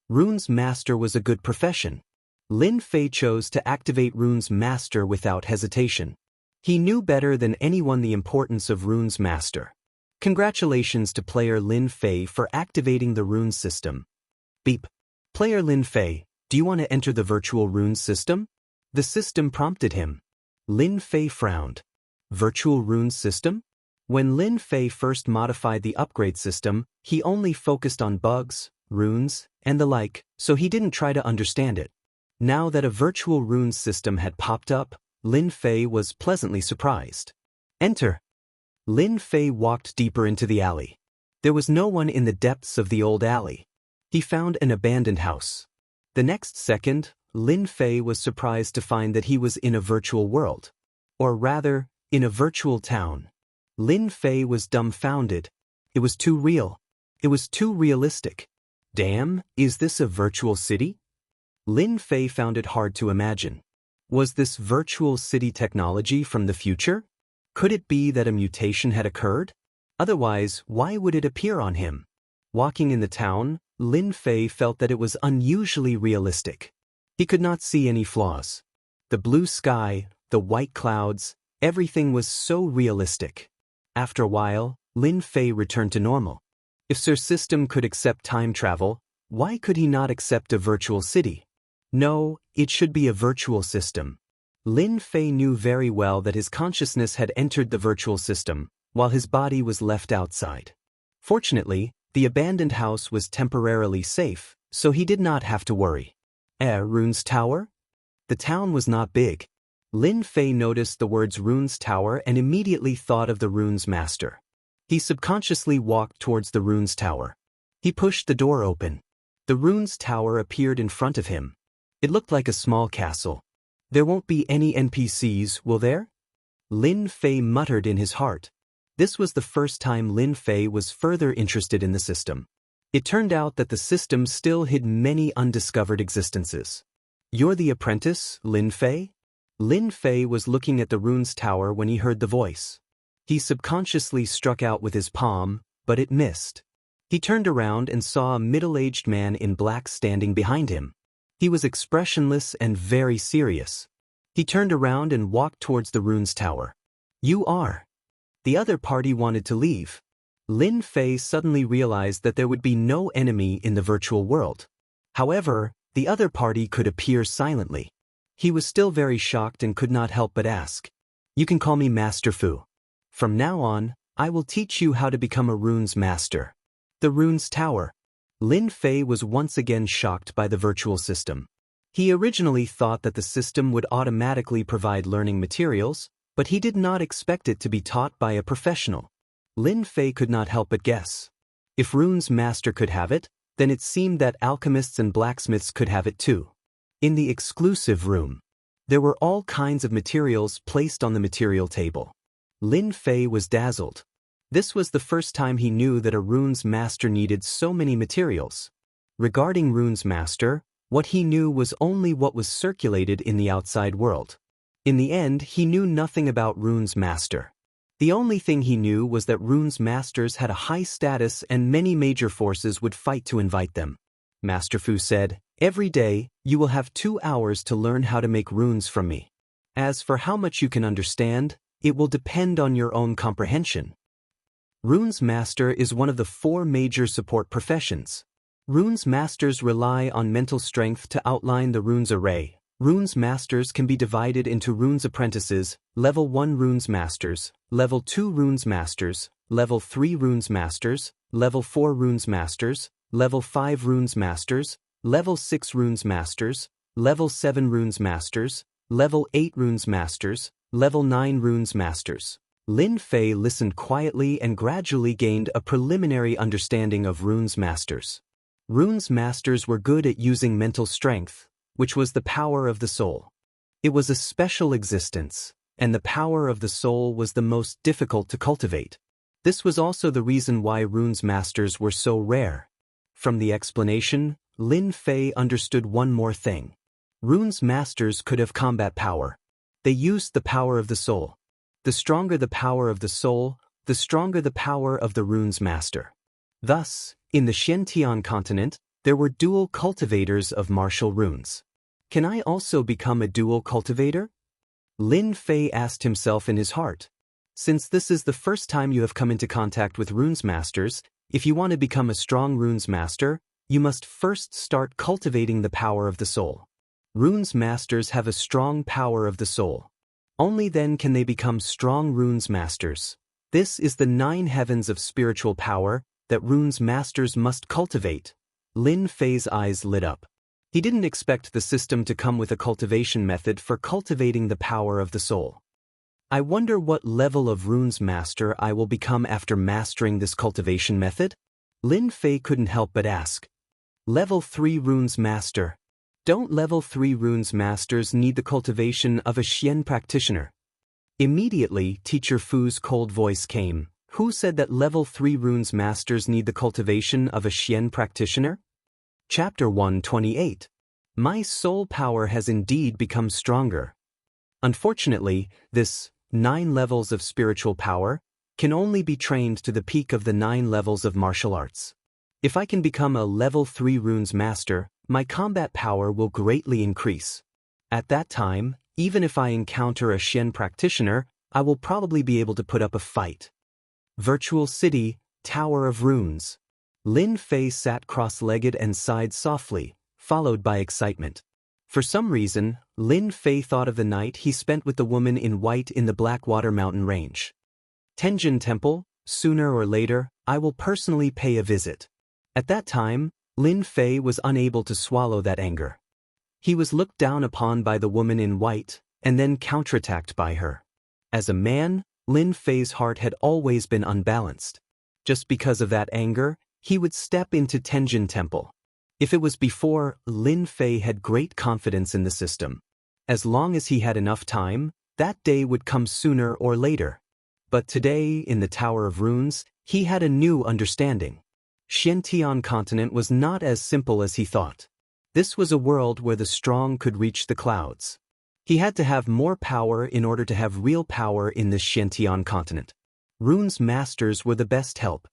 Runes master was a good profession. Lin Fei chose to activate runes master without hesitation. He knew better than anyone the importance of runes master. Congratulations to player Lin Fei for activating the rune system. Beep. Player Lin Fei, do you want to enter the virtual rune system? The system prompted him. Lin Fei frowned. Virtual rune system? When Lin Fei first modified the upgrade system, he only focused on bugs, runes, and the like, so he didn't try to understand it. Now that a virtual rune system had popped up, Lin Fei was pleasantly surprised. Enter. Lin Fei walked deeper into the alley. There was no one in the depths of the old alley. He found an abandoned house. The next second, Lin Fei was surprised to find that he was in a virtual world. Or rather, in a virtual town. Lin Fei was dumbfounded. It was too real. It was too realistic. Damn, is this a virtual city? Lin Fei found it hard to imagine. Was this virtual city technology from the future? Could it be that a mutation had occurred? Otherwise, why would it appear on him? Walking in the town, Lin Fei felt that it was unusually realistic. He could not see any flaws. The blue sky, the white clouds, everything was so realistic. After a while, Lin Fei returned to normal. If Sir System could accept time travel, why could he not accept a virtual city? No, it should be a virtual system. Lin Fei knew very well that his consciousness had entered the virtual system, while his body was left outside. Fortunately, the abandoned house was temporarily safe, so he did not have to worry. Runes Tower? The town was not big. Lin Fei noticed the words Runes Tower and immediately thought of the Runes Master. He subconsciously walked towards the rune's tower. He pushed the door open. The rune's tower appeared in front of him. It looked like a small castle. There won't be any NPCs, will there? Lin Fei muttered in his heart. This was the first time Lin Fei was further interested in the system. It turned out that the system still hid many undiscovered existences. You're the apprentice, Lin Fei? Lin Fei was looking at the rune's tower when he heard the voice. He subconsciously struck out with his palm, but it missed. He turned around and saw a middle-aged man in black standing behind him. He was expressionless and very serious. He turned around and walked towards the rune's tower. You are. The other party wanted to leave. Lin Fei suddenly realized that there would be no enemy in the virtual world. However, the other party could appear silently. He was still very shocked and could not help but ask. You can call me Master Fu. From now on, I will teach you how to become a rune's master. The rune's tower. Lin Fei was once again shocked by the virtual system. He originally thought that the system would automatically provide learning materials, but he did not expect it to be taught by a professional. Lin Fei could not help but guess. If rune's master could have it, then it seemed that alchemists and blacksmiths could have it too. In the exclusive room, there were all kinds of materials placed on the material table. Lin Fei was dazzled. This was the first time he knew that a rune's master needed so many materials. Regarding rune's master, what he knew was only what was circulated in the outside world. In the end, he knew nothing about rune's master. The only thing he knew was that rune's masters had a high status and many major forces would fight to invite them. Master Fu said, "Every day, you will have 2 hours to learn how to make runes from me. As for how much you can understand, it will depend on your own comprehension." Rune's master is one of the 4 major support professions. Rune's masters rely on mental strength to outline the rune's array. Rune's masters can be divided into rune's apprentices, level 1 rune's masters, level 2 rune's masters, level 3 rune's masters, level 4 rune's masters, level 5 rune's masters, level 6 rune's masters, level 7 rune's masters, level 8 rune's masters, level 9 rune's masters. Lin Fei listened quietly and gradually gained a preliminary understanding of rune's masters. Rune's masters were good at using mental strength, which was the power of the soul. It was a special existence, and the power of the soul was the most difficult to cultivate. This was also the reason why rune's masters were so rare. From the explanation, Lin Fei understood one more thing. Rune's masters could have combat power. They used the power of the soul. The stronger the power of the soul, the stronger the power of the rune's master. Thus, in the Xiantian continent, there were dual cultivators of martial runes. Can I also become a dual cultivator? Lin Fei asked himself in his heart. Since this is the first time you have come into contact with rune's masters, if you want to become a strong rune's master, you must first start cultivating the power of the soul. Rune's masters have a strong power of the soul. Only then can they become strong rune's masters. This is the 9 heavens of spiritual power that rune's masters must cultivate. Lin Fei's eyes lit up. He didn't expect the system to come with a cultivation method for cultivating the power of the soul. I wonder what level of rune's master I will become after mastering this cultivation method? Lin Fei couldn't help but ask. Level 3 rune's master. Don't level 3 rune's masters need the cultivation of a Xian practitioner? Immediately, Teacher Fu's cold voice came. Who said that level 3 rune's masters need the cultivation of a Xian practitioner? Chapter 128. My soul power has indeed become stronger. Unfortunately, this 9 levels of spiritual power can only be trained to the peak of the 9 levels of martial arts. If I can become a level 3 rune's master, my combat power will greatly increase. At that time, even if I encounter a Xian practitioner, I will probably be able to put up a fight. Virtual City, Tower of Runes. Lin Fei sat cross-legged and sighed softly, followed by excitement. For some reason, Lin Fei thought of the night he spent with the woman in white in the Blackwater Mountain Range. Tenjin Temple, sooner or later, I will personally pay a visit. At that time, Lin Fei was unable to swallow that anger. He was looked down upon by the woman in white, and then counterattacked by her. As a man, Lin Fei's heart had always been unbalanced. Just because of that anger, he would step into Tenjin Temple. If it was before, Lin Fei had great confidence in the system. As long as he had enough time, that day would come sooner or later. But today, in the Tower of Runes, he had a new understanding. Xiantian continent was not as simple as he thought. This was a world where the strong could reach the clouds. He had to have more power in order to have real power in the Xiantian continent. Rune's masters were the best help.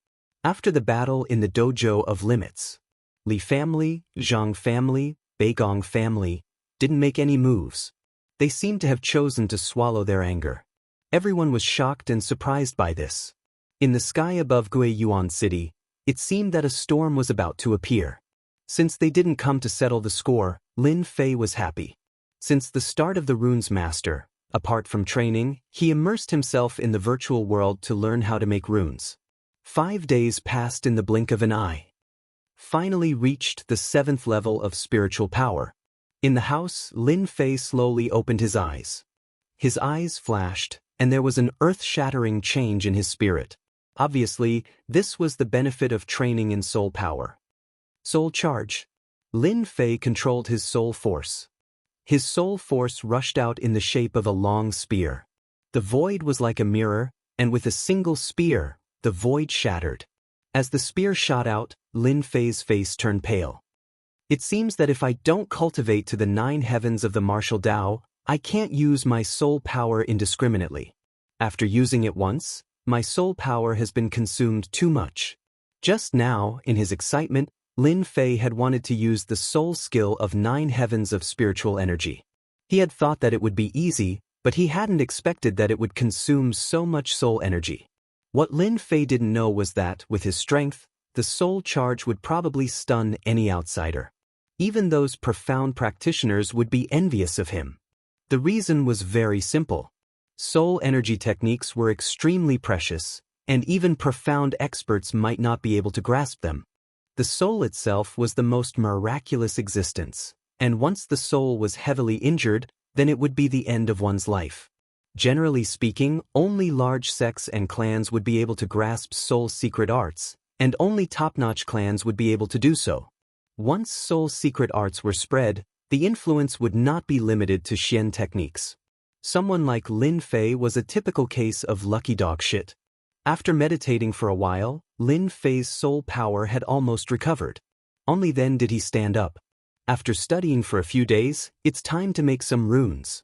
After the battle in the dojo of limits, Li family, Zhang family, Beigong family didn't make any moves. They seemed to have chosen to swallow their anger. Everyone was shocked and surprised by this. In the sky above Guiyuan City, it seemed that a storm was about to appear. Since they didn't come to settle the score, Lin Fei was happy. Since the start of the Runes Master, apart from training, he immersed himself in the virtual world to learn how to make runes. 5 days passed in the blink of an eye. Finally reached the 7th level of spiritual power. In the house, Lin Fei slowly opened his eyes. His eyes flashed, and there was an earth-shattering change in his spirit. Obviously, this was the benefit of training in soul power. Soul charge. Lin Fei controlled his soul force. His soul force rushed out in the shape of a long spear. The void was like a mirror, and with a single spear, the void shattered. As the spear shot out, Lin Fei's face turned pale. It seems that if I don't cultivate to the 9 heavens of the martial Tao, I can't use my soul power indiscriminately. After using it once, my soul power has been consumed too much. Just now, in his excitement, Lin Fei had wanted to use the soul skill of 9 heavens of spiritual energy. He had thought that it would be easy, but he hadn't expected that it would consume so much soul energy. What Lin Fei didn't know was that, with his strength, the soul charge would probably stun any outsider. Even those profound practitioners would be envious of him. The reason was very simple. Soul energy techniques were extremely precious, and even profound experts might not be able to grasp them. The soul itself was the most miraculous existence, and once the soul was heavily injured, then it would be the end of one's life. Generally speaking, only large sects and clans would be able to grasp soul secret arts, and only top-notch clans would be able to do so. Once soul secret arts were spread, the influence would not be limited to Xian techniques. Someone like Lin Fei was a typical case of lucky dog shit. After meditating for a while, Lin Fei's soul power had almost recovered. Only then did he stand up. After studying for a few days, it's time to make some runes.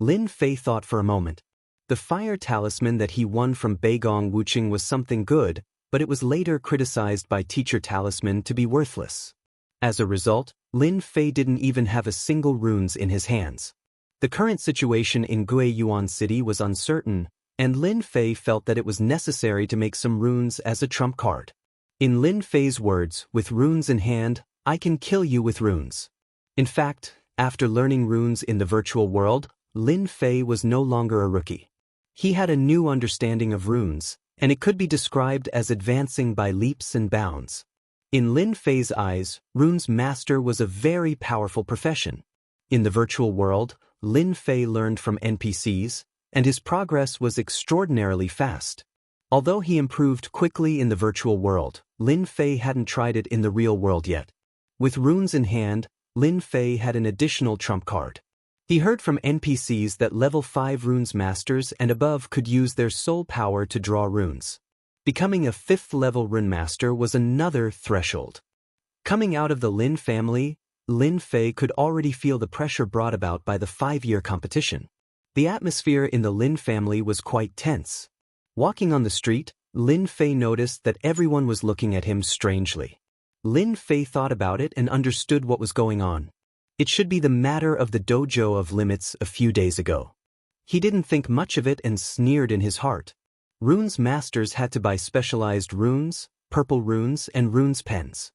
Lin Fei thought for a moment. The fire talisman that he won from Beigong Wuqing was something good, but it was later criticized by Teacher Talisman to be worthless. As a result, Lin Fei didn't even have a single runes in his hands. The current situation in Guiyuan City was uncertain, and Lin Fei felt that it was necessary to make some runes as a trump card. In Lin Fei's words, with runes in hand, I can kill you with runes. In fact, after learning runes in the virtual world, Lin Fei was no longer a rookie. He had a new understanding of runes, and it could be described as advancing by leaps and bounds. In Lin Fei's eyes, Runes Master was a very powerful profession. In the virtual world, Lin Fei learned from NPCs, and his progress was extraordinarily fast. Although he improved quickly in the virtual world, Lin Fei hadn't tried it in the real world yet. With runes in hand, Lin Fei had an additional trump card. He heard from NPCs that level 5 runes masters and above could use their soul power to draw runes. Becoming a 5th level rune master was another threshold. Coming out of the Lin family, Lin Fei could already feel the pressure brought about by the 5-year competition. The atmosphere in the Lin family was quite tense. Walking on the street, Lin Fei noticed that everyone was looking at him strangely. Lin Fei thought about it and understood what was going on. It should be the matter of the dojo of limits a few days ago. He didn't think much of it and sneered in his heart. Runes masters had to buy specialized runes, purple runes, and runes pens.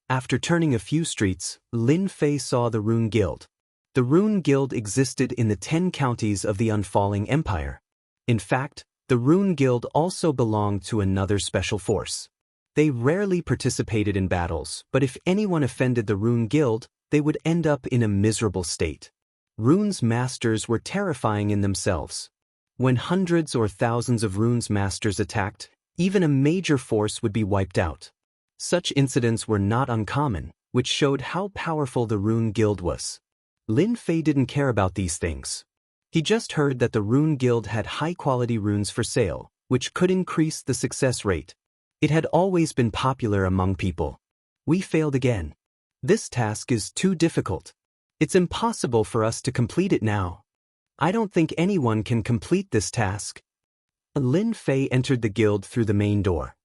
After turning a few streets, Lin Fei saw the Rune Guild. The Rune Guild existed in the 10 counties of the Unfalling Empire. In fact, the Rune Guild also belonged to another special force. They rarely participated in battles, but if anyone offended the Rune Guild, they would end up in a miserable state. Runes masters were terrifying in themselves. When hundreds or thousands of runes masters attacked, even a major force would be wiped out. Such incidents were not uncommon, which showed how powerful the Rune Guild was. Lin Fei didn't care about these things. He just heard that the Rune Guild had high-quality runes for sale, which could increase the success rate. It had always been popular among people. We failed again. This task is too difficult. It's impossible for us to complete it now. I don't think anyone can complete this task. Lin Fei entered the guild through the main door.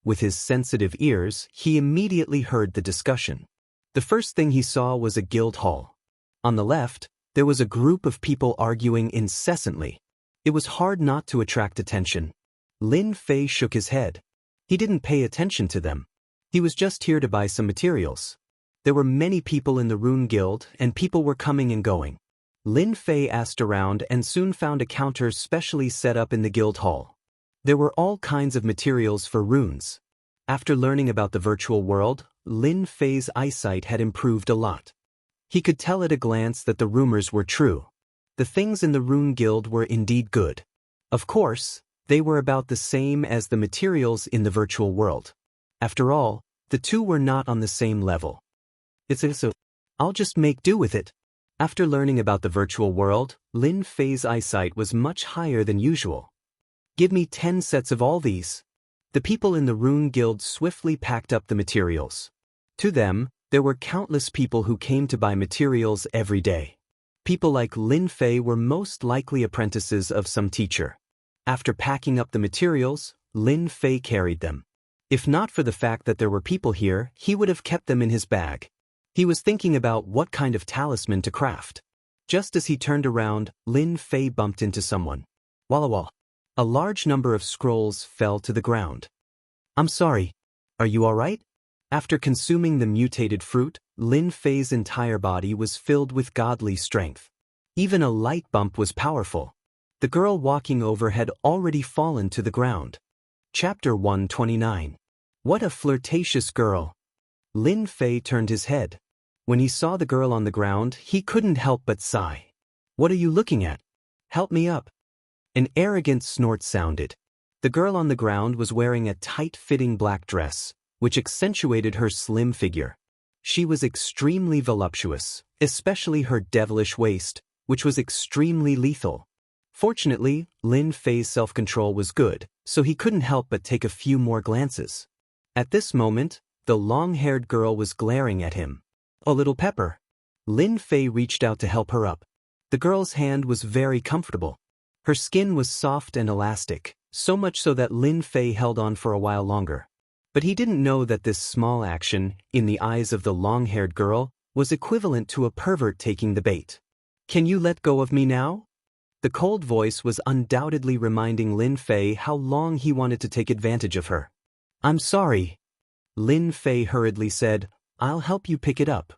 With his sensitive ears, he immediately heard the discussion. The first thing he saw was a guild hall. On the left, there was a group of people arguing incessantly. It was hard not to attract attention. Lin Fei shook his head. He didn't pay attention to them. He was just here to buy some materials. There were many people in the Rune Guild, and people were coming and going. Lin Fei asked around and soon found a counter specially set up in the guild hall. There were all kinds of materials for runes. After learning about the virtual world, Lin Fei's eyesight had improved a lot. He could tell at a glance that the rumors were true. The things in the Rune Guild were indeed good. Of course, they were about the same as the materials in the virtual world. After all, the two were not on the same level. I'll just make do with it. After learning about the virtual world, Lin Fei's eyesight was much higher than usual. Give me 10 sets of all these. The people in the Rune Guild swiftly packed up the materials. To them, there were countless people who came to buy materials every day. People like Lin Fei were most likely apprentices of some teacher. After packing up the materials, Lin Fei carried them. If not for the fact that there were people here, he would have kept them in his bag. He was thinking about what kind of talisman to craft. Just as he turned around, Lin Fei bumped into someone. Walla walla. A large number of scrolls fell to the ground. I'm sorry. Are you all right? After consuming the mutated fruit, Lin Fei's entire body was filled with godly strength. Even a light bump was powerful. The girl walking over had already fallen to the ground. Chapter 129. What a flirtatious girl. Lin Fei turned his head. When he saw the girl on the ground, he couldn't help but sigh. What are you looking at? Help me up. An arrogant snort sounded. The girl on the ground was wearing a tight-fitting black dress, which accentuated her slim figure. She was extremely voluptuous, especially her devilish waist, which was extremely lethal. Fortunately, Lin Fei's self-control was good, so he couldn't help but take a few more glances. At this moment, the long-haired girl was glaring at him. "Oh, little pepper." Lin Fei reached out to help her up. The girl's hand was very comfortable. Her skin was soft and elastic, so much so that Lin Fei held on for a while longer. But he didn't know that this small action, in the eyes of the long-haired girl, was equivalent to a pervert taking the bait. "Can you let go of me now?" The cold voice was undoubtedly reminding Lin Fei how long he wanted to take advantage of her. "I'm sorry." Lin Fei hurriedly said, "I'll help you pick it up."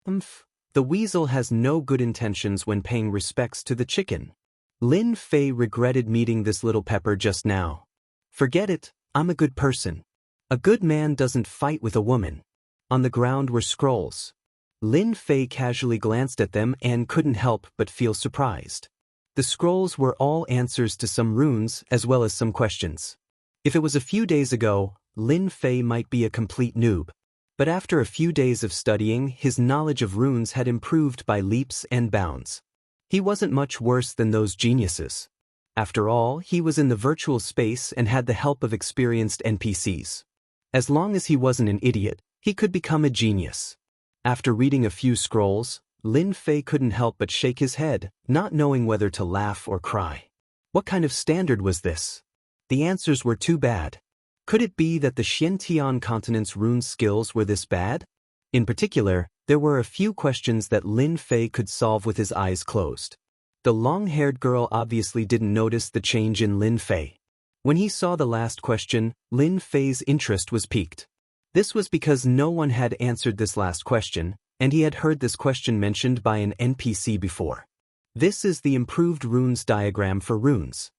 The weasel has no good intentions when paying respects to the chicken. Lin Fei regretted meeting this little pepper just now. "Forget it, I'm a good person. A good man doesn't fight with a woman." On the ground were scrolls. Lin Fei casually glanced at them and couldn't help but feel surprised. The scrolls were all answers to some runes as well as some questions. If it was a few days ago, Lin Fei might be a complete noob. But after a few days of studying, his knowledge of runes had improved by leaps and bounds. He wasn't much worse than those geniuses. After all, he was in the virtual space and had the help of experienced NPCs. As long as he wasn't an idiot, he could become a genius. After reading a few scrolls, Lin Fei couldn't help but shake his head, not knowing whether to laugh or cry. What kind of standard was this? The answers were too bad. Could it be that the Xiantian continent's rune skills were this bad? In particular, there were a few questions that Lin Fei could solve with his eyes closed. The long-haired girl obviously didn't notice the change in Lin Fei. When he saw the last question, Lin Fei's interest was piqued. This was because no one had answered this last question, and he had heard this question mentioned by an NPC before. This is the improved runes diagram for runes.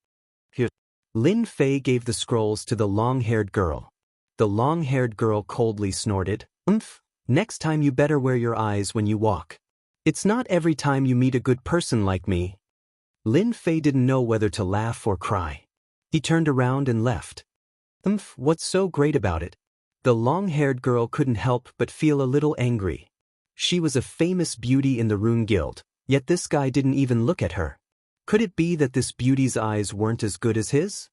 Here. Lin Fei gave the scrolls to the long-haired girl. The long-haired girl coldly snorted, Next time you better wear your eyes when you walk. It's not every time you meet a good person like me." Lin Fei didn't know whether to laugh or cry. He turned around and left. What's so great about it? The long-haired girl couldn't help but feel a little angry. She was a famous beauty in the Rune Guild, yet this guy didn't even look at her. Could it be that this beauty's eyes weren't as good as his?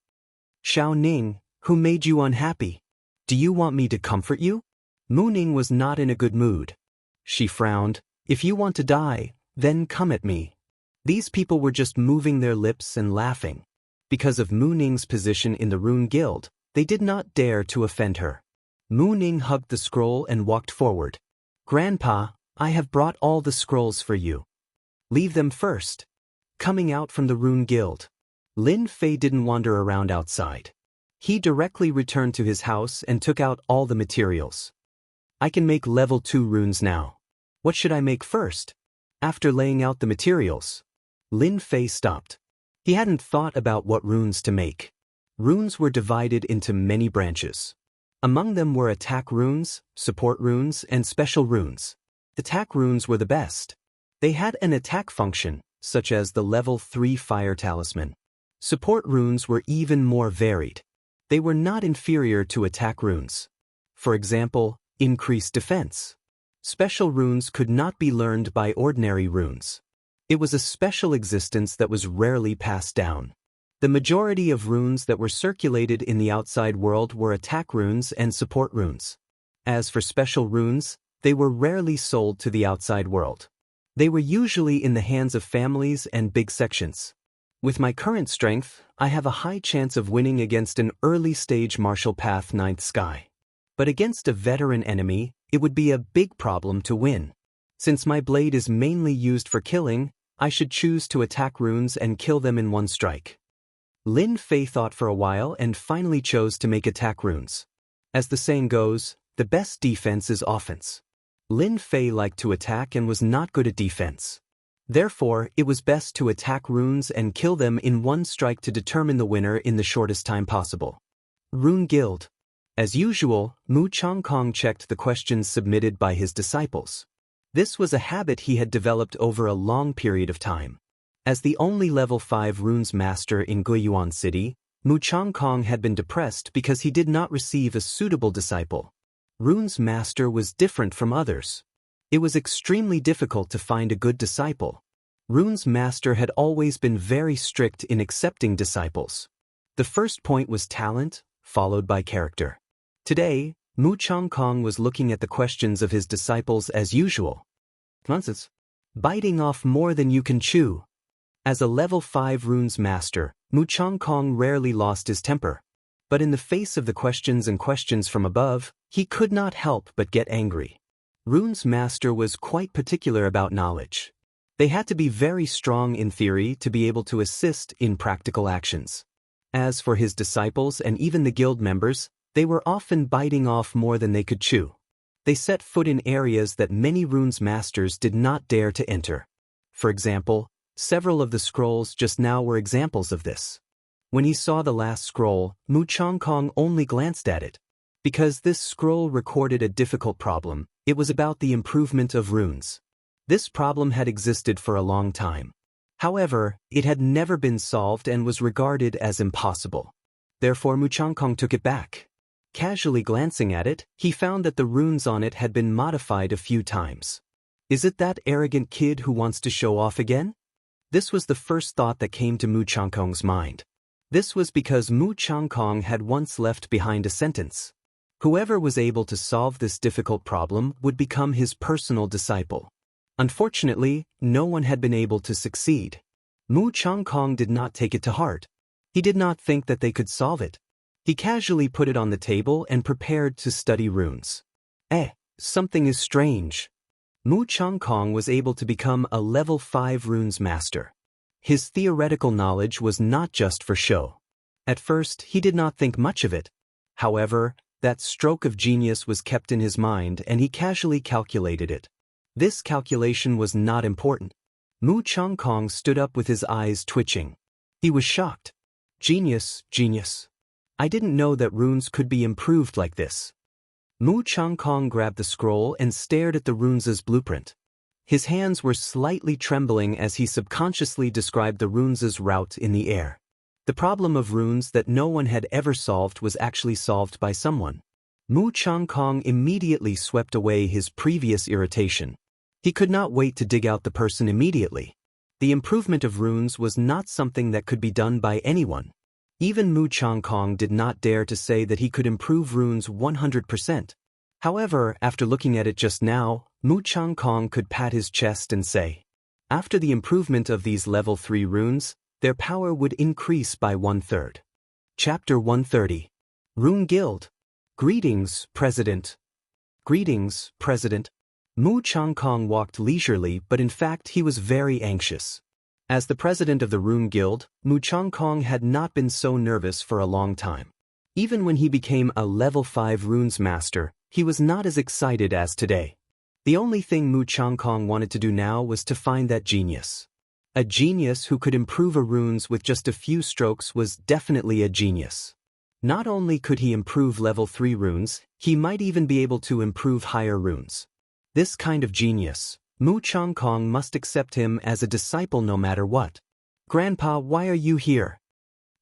Xiao Ning, who made you unhappy? Do you want me to comfort you? Mu Ning was not in a good mood. She frowned. If you want to die, then come at me. These people were just moving their lips and laughing. Because of Mu Ning's position in the Rune Guild, they did not dare to offend her. Mu Ning hugged the scroll and walked forward. Grandpa, I have brought all the scrolls for you. Leave them first. Coming out from the Rune Guild, Lin Fei didn't wander around outside. He directly returned to his house and took out all the materials. I can make level 2 runes now. What should I make first? After laying out the materials, Lin Fei stopped. He hadn't thought about what runes to make. Runes were divided into many branches. Among them were attack runes, support runes, and special runes. Attack runes were the best. They had an attack function, such as the level 3 fire talisman. Support runes were even more varied. They were not inferior to attack runes. For example, increased defense. Special runes could not be learned by ordinary runes. It was a special existence that was rarely passed down. The majority of runes that were circulated in the outside world were attack runes and support runes. As for special runes, they were rarely sold to the outside world. They were usually in the hands of families and big sections. With my current strength, I have a high chance of winning against an early-stage martial path 9th sky. But against a veteran enemy, it would be a big problem to win. Since my blade is mainly used for killing, I should choose to attack runes and kill them in one strike. Lin Fei thought for a while and finally chose to make attack runes. As the saying goes, the best defense is offense. Lin Fei liked to attack and was not good at defense. Therefore, it was best to attack runes and kill them in one strike to determine the winner in the shortest time possible. Rune Guild. As usual, Mu Changkong checked the questions submitted by his disciples. This was a habit he had developed over a long period of time. As the only level 5 runes master in Guiyuan City, Mu Changkong had been depressed because he did not receive a suitable disciple. Runes master was different from others. It was extremely difficult to find a good disciple. Runes master had always been very strict in accepting disciples. The first point was talent, followed by character. Today, Mu Changkong was looking at the questions of his disciples as usual. Nonsense. Biting off more than you can chew. As a level 5 runes master, Mu Changkong rarely lost his temper. But in the face of the questions and questions from above, he could not help but get angry. Runes master was quite particular about knowledge. They had to be very strong in theory to be able to assist in practical actions. As for his disciples and even the guild members, they were often biting off more than they could chew. They set foot in areas that many runes masters did not dare to enter. For example, several of the scrolls just now were examples of this. When he saw the last scroll, Mu Changkong only glanced at it. Because this scroll recorded a difficult problem, it was about the improvement of runes. This problem had existed for a long time. However, it had never been solved and was regarded as impossible. Therefore Mu Changkong took it back. Casually glancing at it, he found that the runes on it had been modified a few times. Is it that arrogant kid who wants to show off again? This was the first thought that came to Mu Changkong's mind. This was because Mu Changkong had once left behind a sentence. Whoever was able to solve this difficult problem would become his personal disciple. Unfortunately, no one had been able to succeed. Mu Changkong did not take it to heart. He did not think that they could solve it. He casually put it on the table and prepared to study runes. Something is strange. Mu Changkong was able to become a level 5 runes master. His theoretical knowledge was not just for show. At first, he did not think much of it. However, that stroke of genius was kept in his mind and he casually calculated it. This calculation was not important. Mu Changkong stood up with his eyes twitching. He was shocked. Genius, genius. I didn't know that runes could be improved like this. Mu Changkong grabbed the scroll and stared at the runes' blueprint. His hands were slightly trembling as he subconsciously described the runes' route in the air. The problem of runes that no one had ever solved was actually solved by someone. Mu Changkong immediately swept away his previous irritation. He could not wait to dig out the person immediately. The improvement of runes was not something that could be done by anyone. Even Mu Changkong did not dare to say that he could improve runes 100%. However, after looking at it just now, Mu Changkong could pat his chest and say, after the improvement of these level 3 runes, their power would increase by 1/3. Chapter 130. Rune Guild. Greetings, President. Greetings, President. Mu Changkong walked leisurely, but in fact he was very anxious. As the president of the Rune Guild, Mu Changkong had not been so nervous for a long time. Even when he became a level 5 runes master, he was not as excited as today. The only thing Mu Changkong wanted to do now was to find that genius. A genius who could improve a runes with just a few strokes was definitely a genius. Not only could he improve level 3 runes, he might even be able to improve higher runes. This kind of genius, Mu Changkong must accept him as a disciple no matter what. Grandpa, why are you here?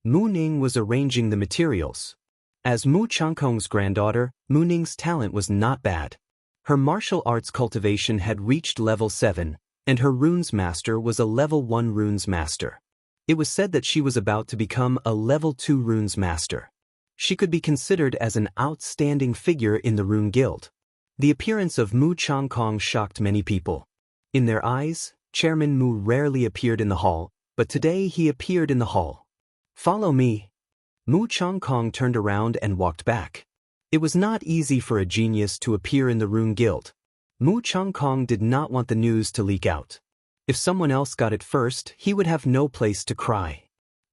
Mu Ning was arranging the materials. As Mu Changkong's granddaughter, Mu Ning's talent was not bad. Her martial arts cultivation had reached level 7, and her runes master was a level 1 runes master. It was said that she was about to become a level 2 runes master. She could be considered as an outstanding figure in the Rune Guild. The appearance of Mu Changkong shocked many people. In their eyes, Chairman Mu rarely appeared in the hall, but today he appeared in the hall. Follow me. Mu Changkong turned around and walked back. It was not easy for a genius to appear in the Rune Guild. Mu Changkong did not want the news to leak out. If someone else got it first, he would have no place to cry.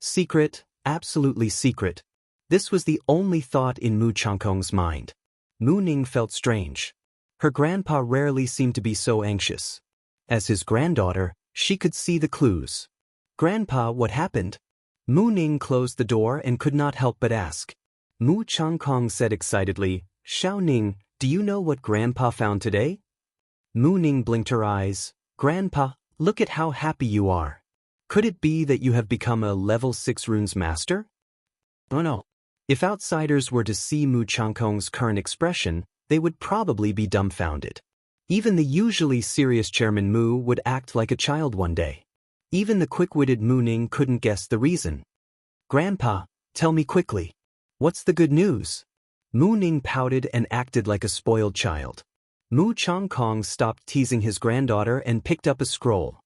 Secret, absolutely secret. This was the only thought in Mu Changkong's mind. Mu Ning felt strange. Her grandpa rarely seemed to be so anxious. As his granddaughter, she could see the clues. Grandpa, what happened? Mu Ning closed the door and could not help but ask. Mu Changkong said excitedly, Xiao Ning, do you know what Grandpa found today? Mu Ning blinked her eyes. Grandpa, look at how happy you are. Could it be that you have become a level 6 runes master? Oh no. If outsiders were to see Mu Changkong's current expression, they would probably be dumbfounded. Even the usually serious Chairman Mu would act like a child one day. Even the quick-witted Mu Ning couldn't guess the reason. Grandpa, tell me quickly. What's the good news? Mu Ning pouted and acted like a spoiled child. Mu Changkong stopped teasing his granddaughter and picked up a scroll.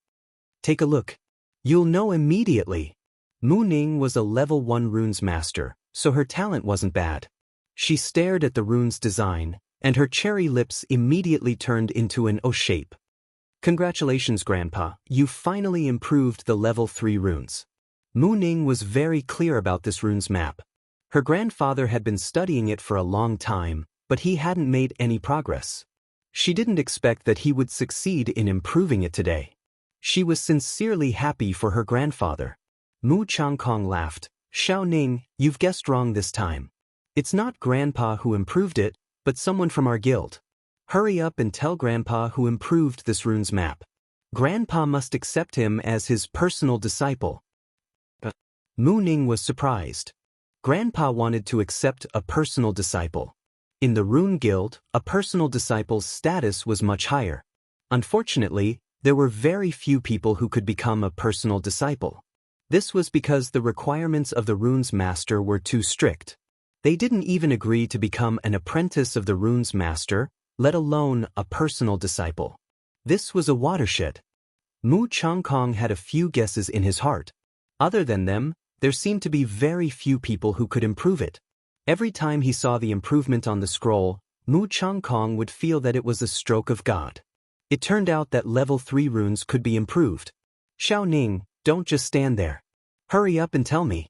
Take a look. You'll know immediately. Mu Ning was a level 1 runes master, so her talent wasn't bad. She stared at the runes design, and her cherry lips immediately turned into an O shape. Congratulations, Grandpa, you finally improved the level 3 runes. Mu Ning was very clear about this runes map. Her grandfather had been studying it for a long time, but he hadn't made any progress. She didn't expect that he would succeed in improving it today. She was sincerely happy for her grandfather. Mu Changkong laughed. Xiao Ning, you've guessed wrong this time. It's not Grandpa who improved it, but someone from our guild. Hurry up and tell Grandpa who improved this runes map. Grandpa must accept him as his personal disciple. Mu Ning was surprised. Grandpa wanted to accept a personal disciple. In the Rune Guild, a personal disciple's status was much higher. Unfortunately, there were very few people who could become a personal disciple. This was because the requirements of the runes master were too strict. They didn't even agree to become an apprentice of the runes master, let alone a personal disciple. This was a watershed. Mu Changkong had a few guesses in his heart. Other than them, there seemed to be very few people who could improve it. Every time he saw the improvement on the scroll, Mu Changkong would feel that it was a stroke of God. It turned out that level 3 runes could be improved. Xiao Ning, don't just stand there. Hurry up and tell me.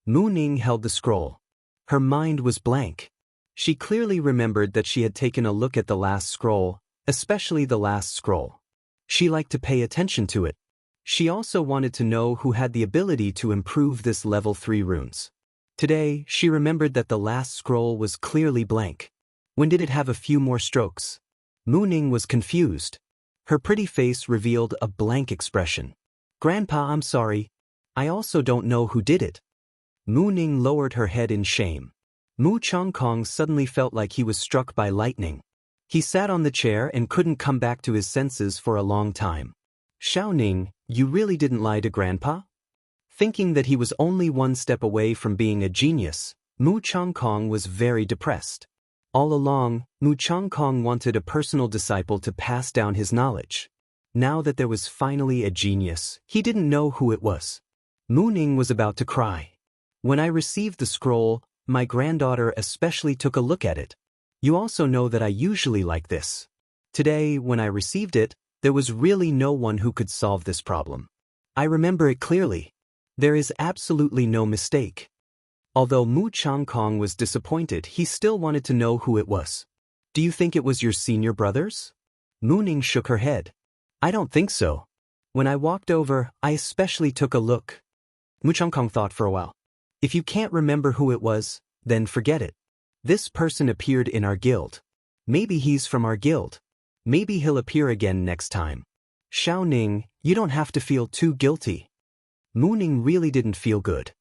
Mu Ning held the scroll. Her mind was blank. She clearly remembered that she had taken a look at the last scroll, especially the last scroll. She liked to pay attention to it. She also wanted to know who had the ability to improve this level 3 runes. Today, she remembered that the last scroll was clearly blank. When did it have a few more strokes? Mu Ning was confused. Her pretty face revealed a blank expression. Grandpa, I'm sorry. I also don't know who did it. Mu Ning lowered her head in shame. Mu Chongkong suddenly felt like he was struck by lightning. He sat on the chair and couldn't come back to his senses for a long time. Xiao Ning, you really didn't lie to Grandpa? Thinking that he was only one step away from being a genius, Mu Chongkong was very depressed. All along, Mu Chongkong wanted a personal disciple to pass down his knowledge. Now that there was finally a genius, he didn't know who it was. Mu Ning was about to cry. When I received the scroll, my granddaughter especially took a look at it. You also know that I usually like this. Today, when I received it, there was really no one who could solve this problem. I remember it clearly. There is absolutely no mistake. Although Mu Chongkong was disappointed, he still wanted to know who it was. Do you think it was your senior brothers? Mu Ning shook her head. I don't think so. When I walked over, I especially took a look. Mu Chongkong thought for a while. If you can't remember who it was, then forget it. This person appeared in our guild. Maybe he's from our guild. Maybe he'll appear again next time. Xiao Ning, you don't have to feel too guilty. Mu Ning really didn't feel good.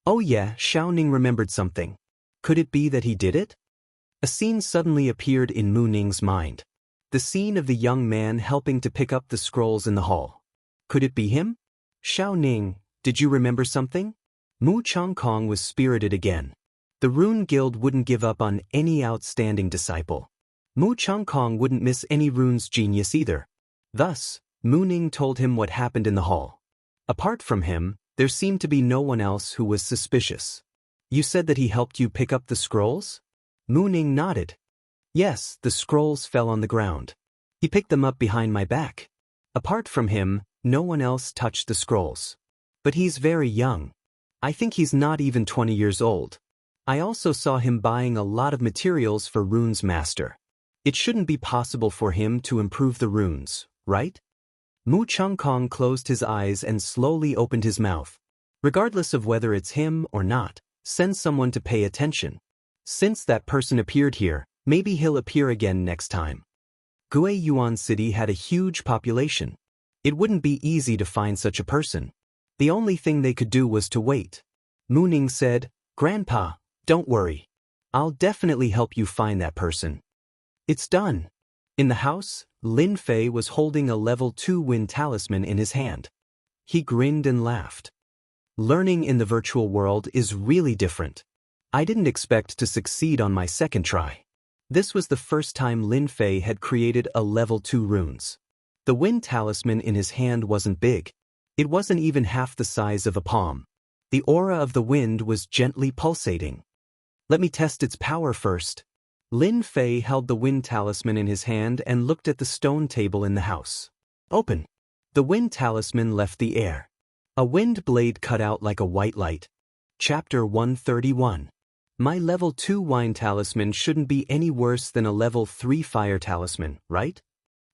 Oh yeah, Xiao Ning remembered something. Could it be that he did it? A scene suddenly appeared in Mu Ning's mind. The scene of the young man helping to pick up the scrolls in the hall. Could it be him? Xiao Ning, did you remember something? Mu Chongkong was spirited again. The Rune Guild wouldn't give up on any outstanding disciple. Mu Chongkong wouldn't miss any rune's genius either. Thus, Mu Ning told him what happened in the hall. Apart from him, there seemed to be no one else who was suspicious. You said that he helped you pick up the scrolls? Mu Ning nodded. Yes, the scrolls fell on the ground. He picked them up behind my back. Apart from him, no one else touched the scrolls. But he's very young. I think he's not even 20 years old. I also saw him buying a lot of materials for Rune's master. It shouldn't be possible for him to improve the runes, right? Mu Chongkong closed his eyes and slowly opened his mouth. Regardless of whether it's him or not, send someone to pay attention. Since that person appeared here, maybe he'll appear again next time. Guiyuan City had a huge population. It wouldn't be easy to find such a person. The only thing they could do was to wait. Mu Ning said, Grandpa, don't worry. I'll definitely help you find that person. It's done. In the house, Lin Fei was holding a level 2 wind talisman in his hand. He grinned and laughed. Learning in the virtual world is really different. I didn't expect to succeed on my second try. This was the first time Lin Fei had created a level 2 runes. The wind talisman in his hand wasn't big. It wasn't even half the size of a palm. The aura of the wind was gently pulsating. Let me test its power first. Lin Fei held the wind talisman in his hand and looked at the stone table in the house. Open. The wind talisman left the air. A wind blade cut out like a white light. Chapter 131. My level 2 wine talisman shouldn't be any worse than a level 3 fire talisman, right?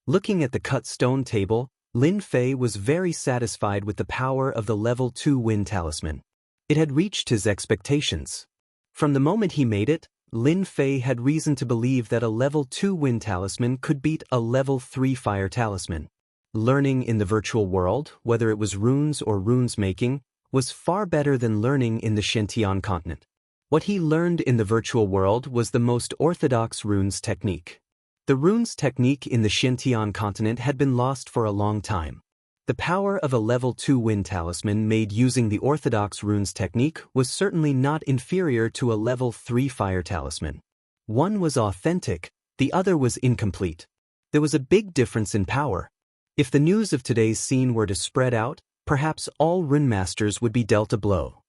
Looking at the cut stone table, Lin Fei was very satisfied with the power of the level 2 wind talisman. It had reached his expectations. From the moment he made it, Lin Fei had reason to believe that a level 2 wind talisman could beat a level 3 fire talisman. Learning in the virtual world, whether it was runes or runes making, was far better than learning in the Shentian continent. What he learned in the virtual world was the most orthodox runes technique. The runes technique in the Shentian continent had been lost for a long time. The power of a level 2 wind talisman made using the orthodox runes technique was certainly not inferior to a level 3 fire talisman. One was authentic, the other was incomplete. There was a big difference in power. If the news of today's scene were to spread out, perhaps all rune masters would be dealt a blow.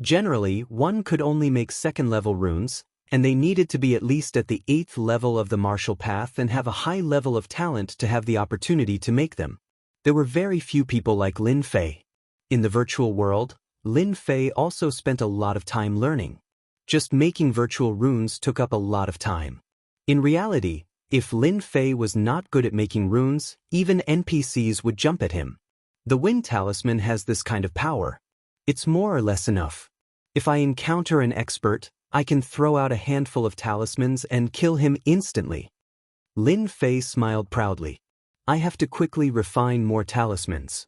Generally, one could only make second-level runes, and they needed to be at least at the 8th level of the martial path and have a high level of talent to have the opportunity to make them. There were very few people like Lin Fei. In the virtual world, Lin Fei also spent a lot of time learning. Just making virtual runes took up a lot of time. In reality, if Lin Fei was not good at making runes, even NPCs would jump at him. The wind talisman has this kind of power. It's more or less enough. If I encounter an expert, I can throw out a handful of talismans and kill him instantly. Lin Fei smiled proudly. I have to quickly refine more talismans.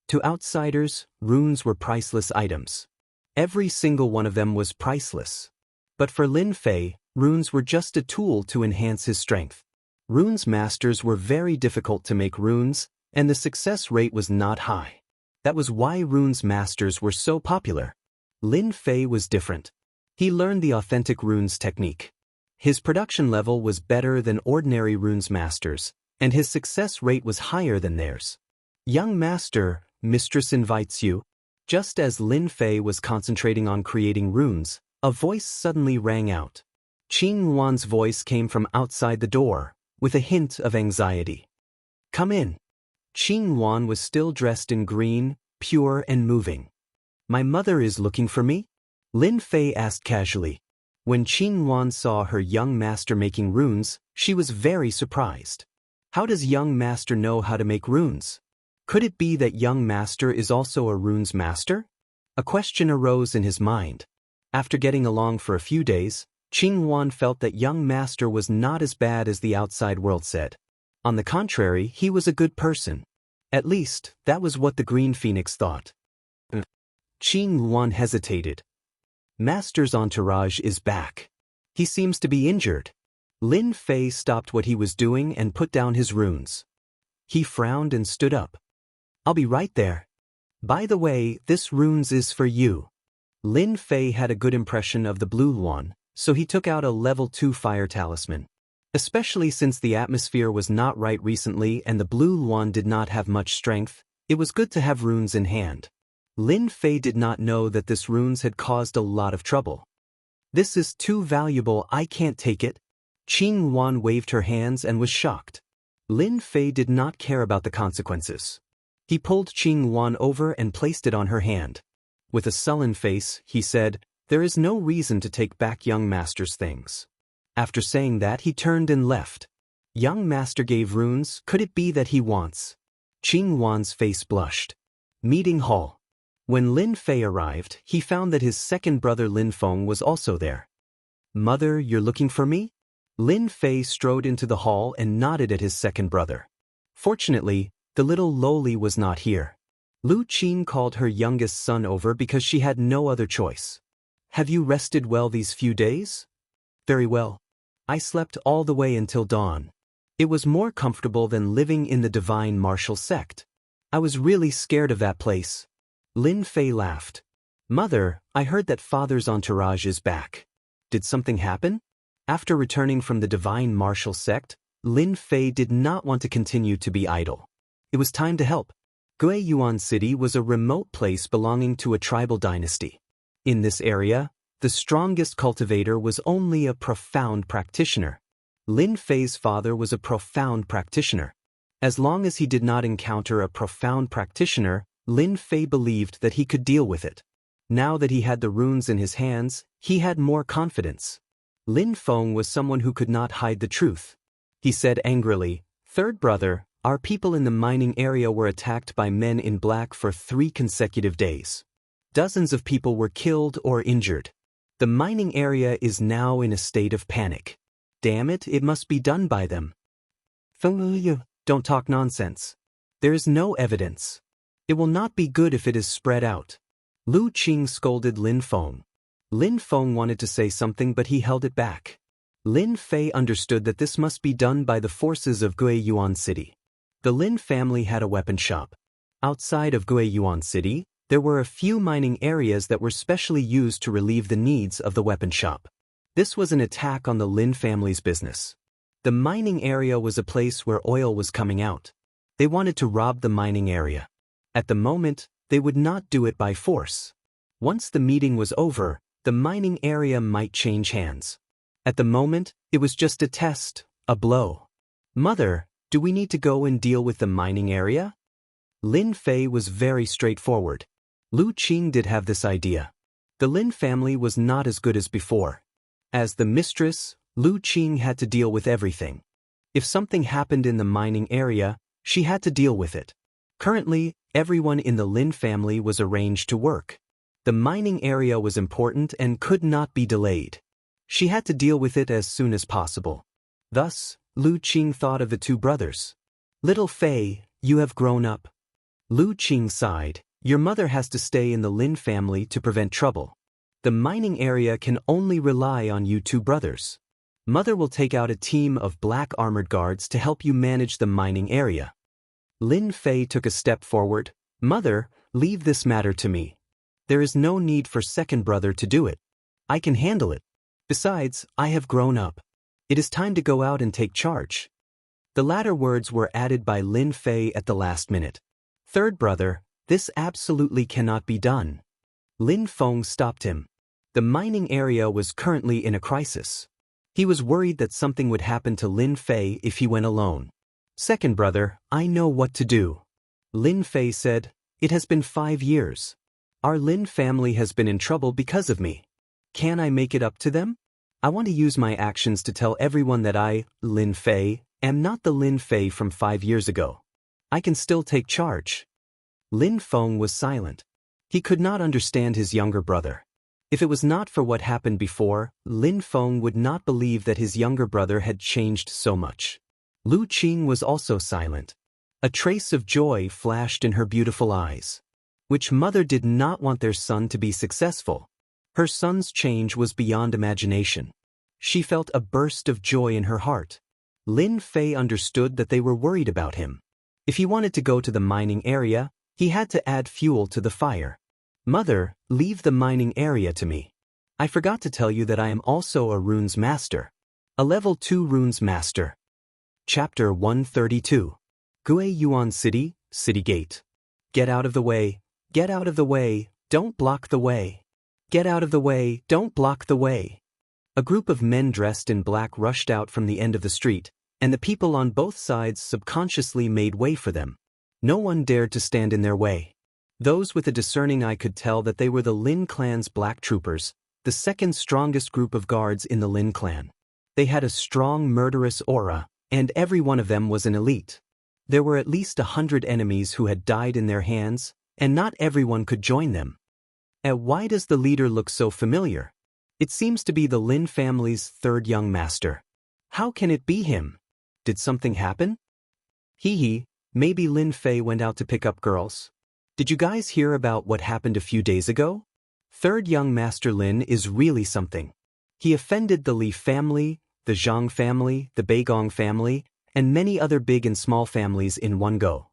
To outsiders, runes were priceless items. Every single one of them was priceless. But for Lin Fei, runes were just a tool to enhance his strength. Runes masters were very difficult to make runes, and the success rate was not high. That was why runes masters were so popular. Lin Fei was different. He learned the authentic runes technique. His production level was better than ordinary runes masters, and his success rate was higher than theirs. Young master, mistress invites you. Just as Lin Fei was concentrating on creating runes, a voice suddenly rang out. Qing Yuan's voice came from outside the door, with a hint of anxiety. Come in. Qing Yuan was still dressed in green, pure and moving. My mother is looking for me? Lin Fei asked casually. When Qing Yuan saw her young master making runes, she was very surprised. How does young master know how to make runes? Could it be that young master is also a runes master? A question arose in his mind. After getting along for a few days, Qing Yuan felt that young master was not as bad as the outside world said. On the contrary, he was a good person. At least, that was what the Green Phoenix thought. Qing Yuan hesitated. Master's entourage is back. He seems to be injured. Lin Fei stopped what he was doing and put down his runes. He frowned and stood up. I'll be right there. By the way, this runes is for you. Lin Fei had a good impression of the blue Luan, so he took out a level 2 fire talisman. Especially since the atmosphere was not right recently and the blue Luan did not have much strength, it was good to have runes in hand. Lin Fei did not know that this runes had caused a lot of trouble. This is too valuable, I can't take it. Qing Yuan waved her hands and was shocked. Lin Fei did not care about the consequences. He pulled Qing Yuan over and placed it on her hand. With a sullen face, he said, there is no reason to take back young master's things. After saying that, he turned and left. Young master gave runes, could it be that he wants? Qing Yuan's face blushed. Meeting hall. When Lin Fei arrived, he found that his second brother Lin Feng was also there. Mother, you're looking for me? Lin Fei strode into the hall and nodded at his second brother. Fortunately, the little lowly was not here. Lu Qin called her youngest son over because she had no other choice. Have you rested well these few days? Very well. I slept all the way until dawn. It was more comfortable than living in the divine martial sect. I was really scared of that place. Lin Fei laughed. Mother, I heard that father's entourage is back. Did something happen? After returning from the divine martial sect, Lin Fei did not want to continue to be idle. It was time to help. Guiyuan City was a remote place belonging to a tribal dynasty. In this area, the strongest cultivator was only a profound practitioner. Lin Fei's father was a profound practitioner. As long as he did not encounter a profound practitioner, Lin Fei believed that he could deal with it. Now that he had the runes in his hands, he had more confidence. Lin Feng was someone who could not hide the truth. He said angrily, Third brother, our people in the mining area were attacked by men in black for 3 consecutive days. Dozens of people were killed or injured. The mining area is now in a state of panic. Damn it, it must be done by them. Don't talk nonsense. There is no evidence. It will not be good if it is spread out. Lu Qing scolded Lin Feng. Lin Feng wanted to say something but he held it back. Lin Fei understood that this must be done by the forces of Guiyuan City. The Lin family had a weapon shop. Outside of Guiyuan City, there were a few mining areas that were specially used to relieve the needs of the weapon shop. This was an attack on the Lin family's business. The mining area was a place where oil was coming out. They wanted to rob the mining area. At the moment, they would not do it by force. Once the meeting was over, the mining area might change hands. At the moment, it was just a test, a blow. Mother, do we need to go and deal with the mining area? Lin Fei was very straightforward. Lu Qing did have this idea. The Lin family was not as good as before. As the mistress, Lu Qing had to deal with everything. If something happened in the mining area, she had to deal with it. Currently, everyone in the Lin family was arranged to work. The mining area was important and could not be delayed. She had to deal with it as soon as possible. Thus, Lu Qing thought of the 2 brothers. Little Fei, you have grown up. Lu Qing sighed. Your mother has to stay in the Lin family to prevent trouble. The mining area can only rely on you two brothers. Mother will take out a team of black armored guards to help you manage the mining area. Lin Fei took a step forward. Mother, leave this matter to me. There is no need for second brother to do it. I can handle it. Besides, I have grown up. It is time to go out and take charge. The latter words were added by Lin Fei at the last minute. Third brother, this absolutely cannot be done. Lin Feng stopped him. The mining area was currently in a crisis. He was worried that something would happen to Lin Fei if he went alone. Second brother, I know what to do. Lin Fei said, it has been 5 years. Our Lin family has been in trouble because of me. Can I make it up to them? I want to use my actions to tell everyone that I, Lin Fei, am not the Lin Fei from 5 years ago. I can still take charge. Lin Feng was silent. He could not understand his younger brother. If it was not for what happened before, Lin Feng would not believe that his younger brother had changed so much. Lu Qing was also silent. A trace of joy flashed in her beautiful eyes. Which mother did not want their son to be successful? Her son's change was beyond imagination. She felt a burst of joy in her heart. Lin Fei understood that they were worried about him. If he wanted to go to the mining area, he had to add fuel to the fire. Mother, leave the mining area to me. I forgot to tell you that I am also a runes master. A level 2 runes master. Chapter 132. Gue Yuan City, City Gate. Get out of the way. Get out of the way, don't block the way. Get out of the way, don't block the way. A group of men dressed in black rushed out from the end of the street, and the people on both sides subconsciously made way for them. No one dared to stand in their way. Those with a discerning eye could tell that they were the Lin clan's black troopers, the second strongest group of guards in the Lin clan. They had a strong murderous aura, and every one of them was an elite. There were at least 100 enemies who had died in their hands, and not everyone could join them. And why does the leader look so familiar? It seems to be the Lin family's third young master. How can it be him? Did something happen? Maybe Lin Fei went out to pick up girls. Did you guys hear about what happened a few days ago? Third young master Lin is really something. He offended the Li family, the Zhang family, the Beigong family, and many other big and small families in one go.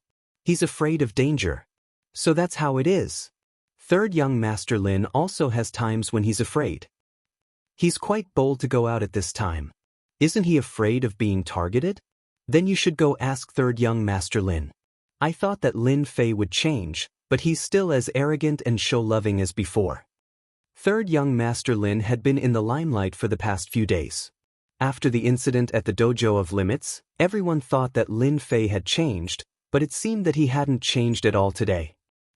He's afraid of danger. So that's how it is. Third young master Lin also has times when he's afraid. He's quite bold to go out at this time. Isn't he afraid of being targeted? Then you should go ask third young master Lin. I thought that Lin Fei would change, but he's still as arrogant and show-loving as before. Third young master Lin had been in the limelight for the past few days. After the incident at the dojo of limits, everyone thought that Lin Fei had changed, but it seemed that he hadn't changed at all today.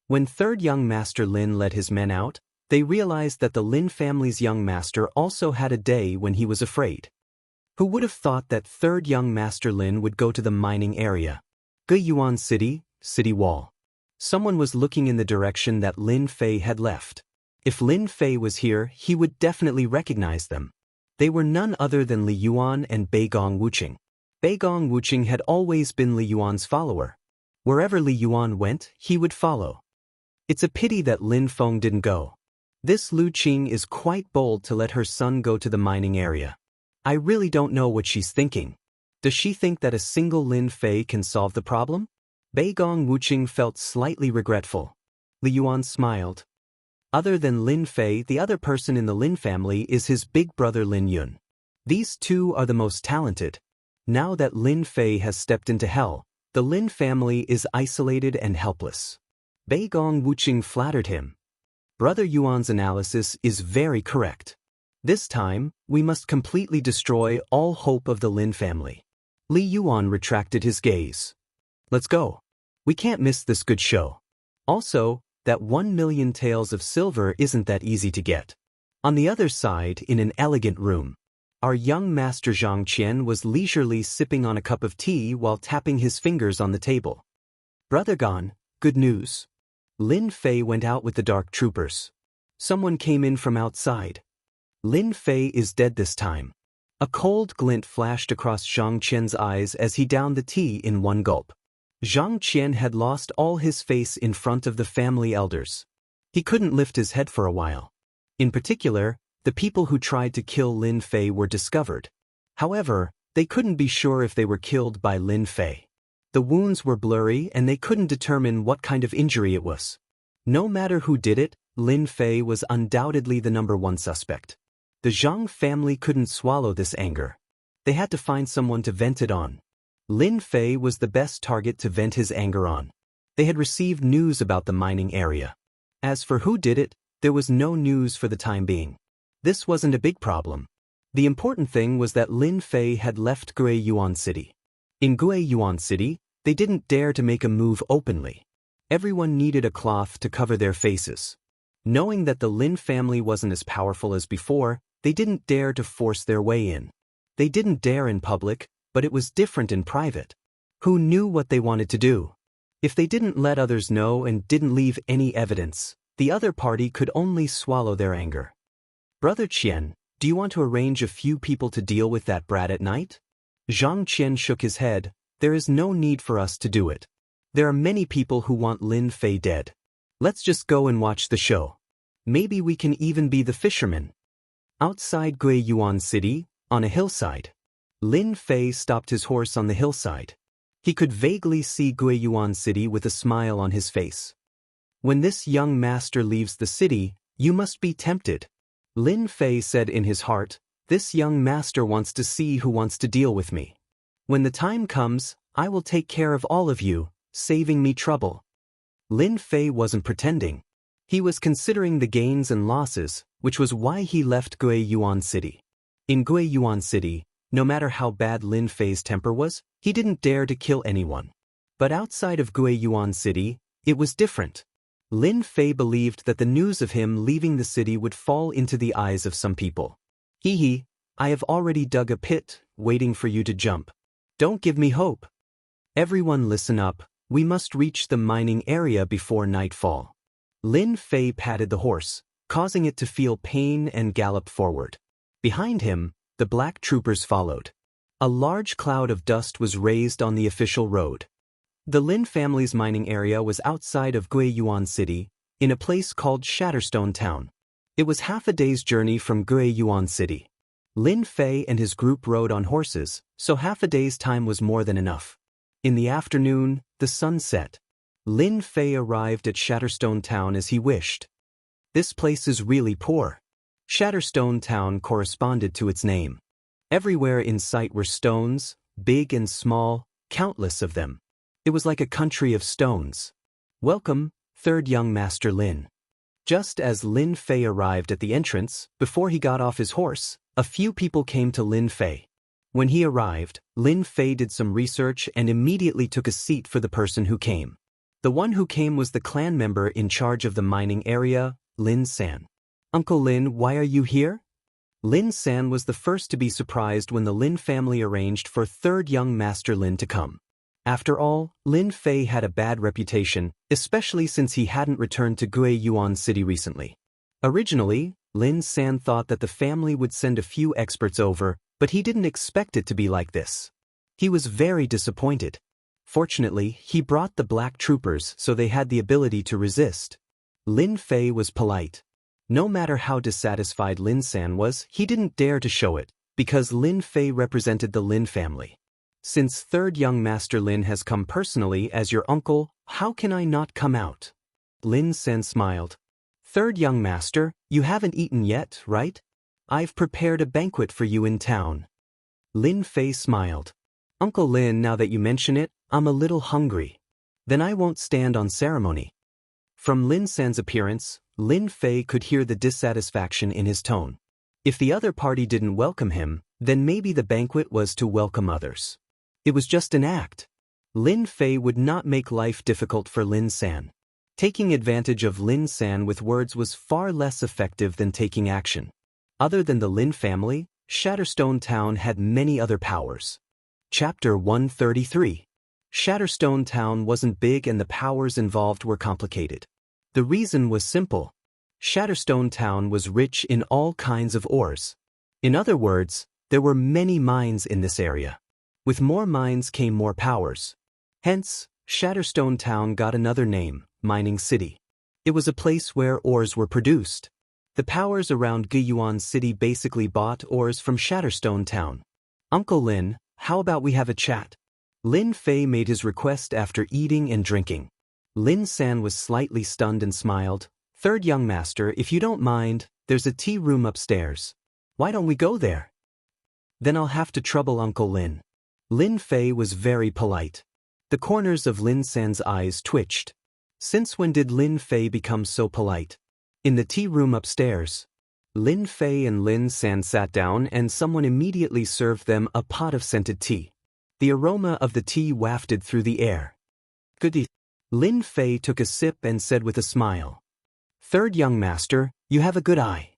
When third young master Lin led his men out, they realized that the Lin family's young master also had a day when he was afraid. Who would have thought that third young master Lin would go to the mining area? Gue Yuan City, City Wall. Someone was looking in the direction that Lin Fei had left. If Lin Fei was here, he would definitely recognize them. They were none other than Li Yuan and Beigong Wuqing. Beigong Wuqing had always been Li Yuan's follower. Wherever Li Yuan went, he would follow. It's a pity that Lin Feng didn't go. This Lu Qing is quite bold to let her son go to the mining area. I really don't know what she's thinking. Does she think that a single Lin Fei can solve the problem? Beigong Wuqing felt slightly regretful. Li Yuan smiled. Other than Lin Fei, the other person in the Lin family is his big brother Lin Yun. These two are the most talented. Now that Lin Fei has stepped into hell, the Lin family is isolated and helpless. Beigong Wuqing flattered him. Brother Yuan's analysis is very correct. This time, we must completely destroy all hope of the Lin family. Li Yuan retracted his gaze. Let's go. We can't miss this good show. Also, that 1 million taels of silver isn't that easy to get. On the other side, in an elegant room, our young master Zhang Qian was leisurely sipping on a cup of tea while tapping his fingers on the table. Brother Gan, good news. Lin Fei went out with the dark troopers. Someone came in from outside. Lin Fei is dead this time. A cold glint flashed across Zhang Qian's eyes as he downed the tea in one gulp. Zhang Qian had lost all his face in front of the family elders. He couldn't lift his head for a while. In particular, the people who tried to kill Lin Fei were discovered. However, they couldn't be sure if they were killed by Lin Fei. The wounds were blurry and they couldn't determine what kind of injury it was. No matter who did it, Lin Fei was undoubtedly the #1 suspect. The Zhang family couldn't swallow this anger. They had to find someone to vent it on. Lin Fei was the best target to vent his anger on. They had received news about the mining area. As for who did it, there was no news for the time being. This wasn't a big problem. The important thing was that Lin Fei had left Guiyuan City. In Guiyuan City, they didn't dare to make a move openly. Everyone needed a cloth to cover their faces. Knowing that the Lin family wasn't as powerful as before, they didn't dare to force their way in. They didn't dare in public, but it was different in private. Who knew what they wanted to do? If they didn't let others know and didn't leave any evidence, the other party could only swallow their anger. Brother Qian, do you want to arrange a few people to deal with that brat at night? Zhang Qian shook his head. There is no need for us to do it. There are many people who want Lin Fei dead. Let's just go and watch the show. Maybe we can even be the fishermen. Outside Guiyuan City, on a hillside, Lin Fei stopped his horse on the hillside. He could vaguely see Guiyuan City with a smile on his face. When this young master leaves the city, you must be tempted. Lin Fei said in his heart, this young master wants to see who wants to deal with me. When the time comes, I will take care of all of you, saving me trouble. Lin Fei wasn't pretending. He was considering the gains and losses, which was why he left Guiyuan City. In Guiyuan City, no matter how bad Lin Fei's temper was, he didn't dare to kill anyone. But outside of Guiyuan City, it was different. Lin Fei believed that the news of him leaving the city would fall into the eyes of some people. Hee, I have already dug a pit, waiting for you to jump. Don't give me hope. Everyone listen up, we must reach the mining area before nightfall. Lin Fei patted the horse, causing it to feel pain and gallop forward. Behind him, the black troopers followed. A large cloud of dust was raised on the official road. The Lin family's mining area was outside of Guiyuan City, in a place called Shatterstone Town. It was half a day's journey from Guiyuan City. Lin Fei and his group rode on horses, so half a day's time was more than enough. In the afternoon, the sun set. Lin Fei arrived at Shatterstone Town as he wished. This place is really poor. Shatterstone Town corresponded to its name. Everywhere in sight were stones, big and small, countless of them. It was like a country of stones. Welcome, third young master Lin. Just as Lin Fei arrived at the entrance, before he got off his horse, a few people came to Lin Fei. When he arrived, Lin Fei did some research and immediately took a seat for the person who came. The one who came was the clan member in charge of the mining area, Lin San. Uncle Lin, why are you here? Lin San was the first to be surprised when the Lin family arranged for third young master Lin to come. After all, Lin Fei had a bad reputation, especially since he hadn't returned to Guiyuan City recently. Originally, Lin San thought that the family would send a few experts over, but he didn't expect it to be like this. He was very disappointed. Fortunately, he brought the black troopers so they had the ability to resist. Lin Fei was polite. No matter how dissatisfied Lin San was, he didn't dare to show it, because Lin Fei represented the Lin family. Since third young master Lin has come personally as your uncle, how can I not come out? Lin San smiled. Third young master, you haven't eaten yet, right? I've prepared a banquet for you in town. Lin Fei smiled. Uncle Lin, now that you mention it, I'm a little hungry. Then I won't stand on ceremony. From Lin San's appearance, Lin Fei could hear the dissatisfaction in his tone. If the other party didn't welcome him, then maybe the banquet was to welcome others. It was just an act. Lin Fei would not make life difficult for Lin San. Taking advantage of Lin San with words was far less effective than taking action. Other than the Lin family, Shatterstone Town had many other powers. Chapter 133. Shatterstone Town wasn't big and the powers involved were complicated. The reason was simple. Shatterstone Town was rich in all kinds of ores. In other words, there were many mines in this area. With more mines came more powers. Hence, Shatterstone Town got another name, Mining City. It was a place where ores were produced. The powers around Guyuan City basically bought ores from Shatterstone Town. Uncle Lin, how about we have a chat? Lin Fei made his request after eating and drinking. Lin San was slightly stunned and smiled. Third young master, if you don't mind, there's a tea room upstairs. Why don't we go there? Then I'll have to trouble Uncle Lin. Lin Fei was very polite. The corners of Lin San's eyes twitched. Since when did Lin Fei become so polite? In the tea room upstairs, Lin Fei and Lin San sat down and someone immediately served them a pot of scented tea. The aroma of the tea wafted through the air. Goody. Lin Fei took a sip and said with a smile. Third young master, you have a good eye.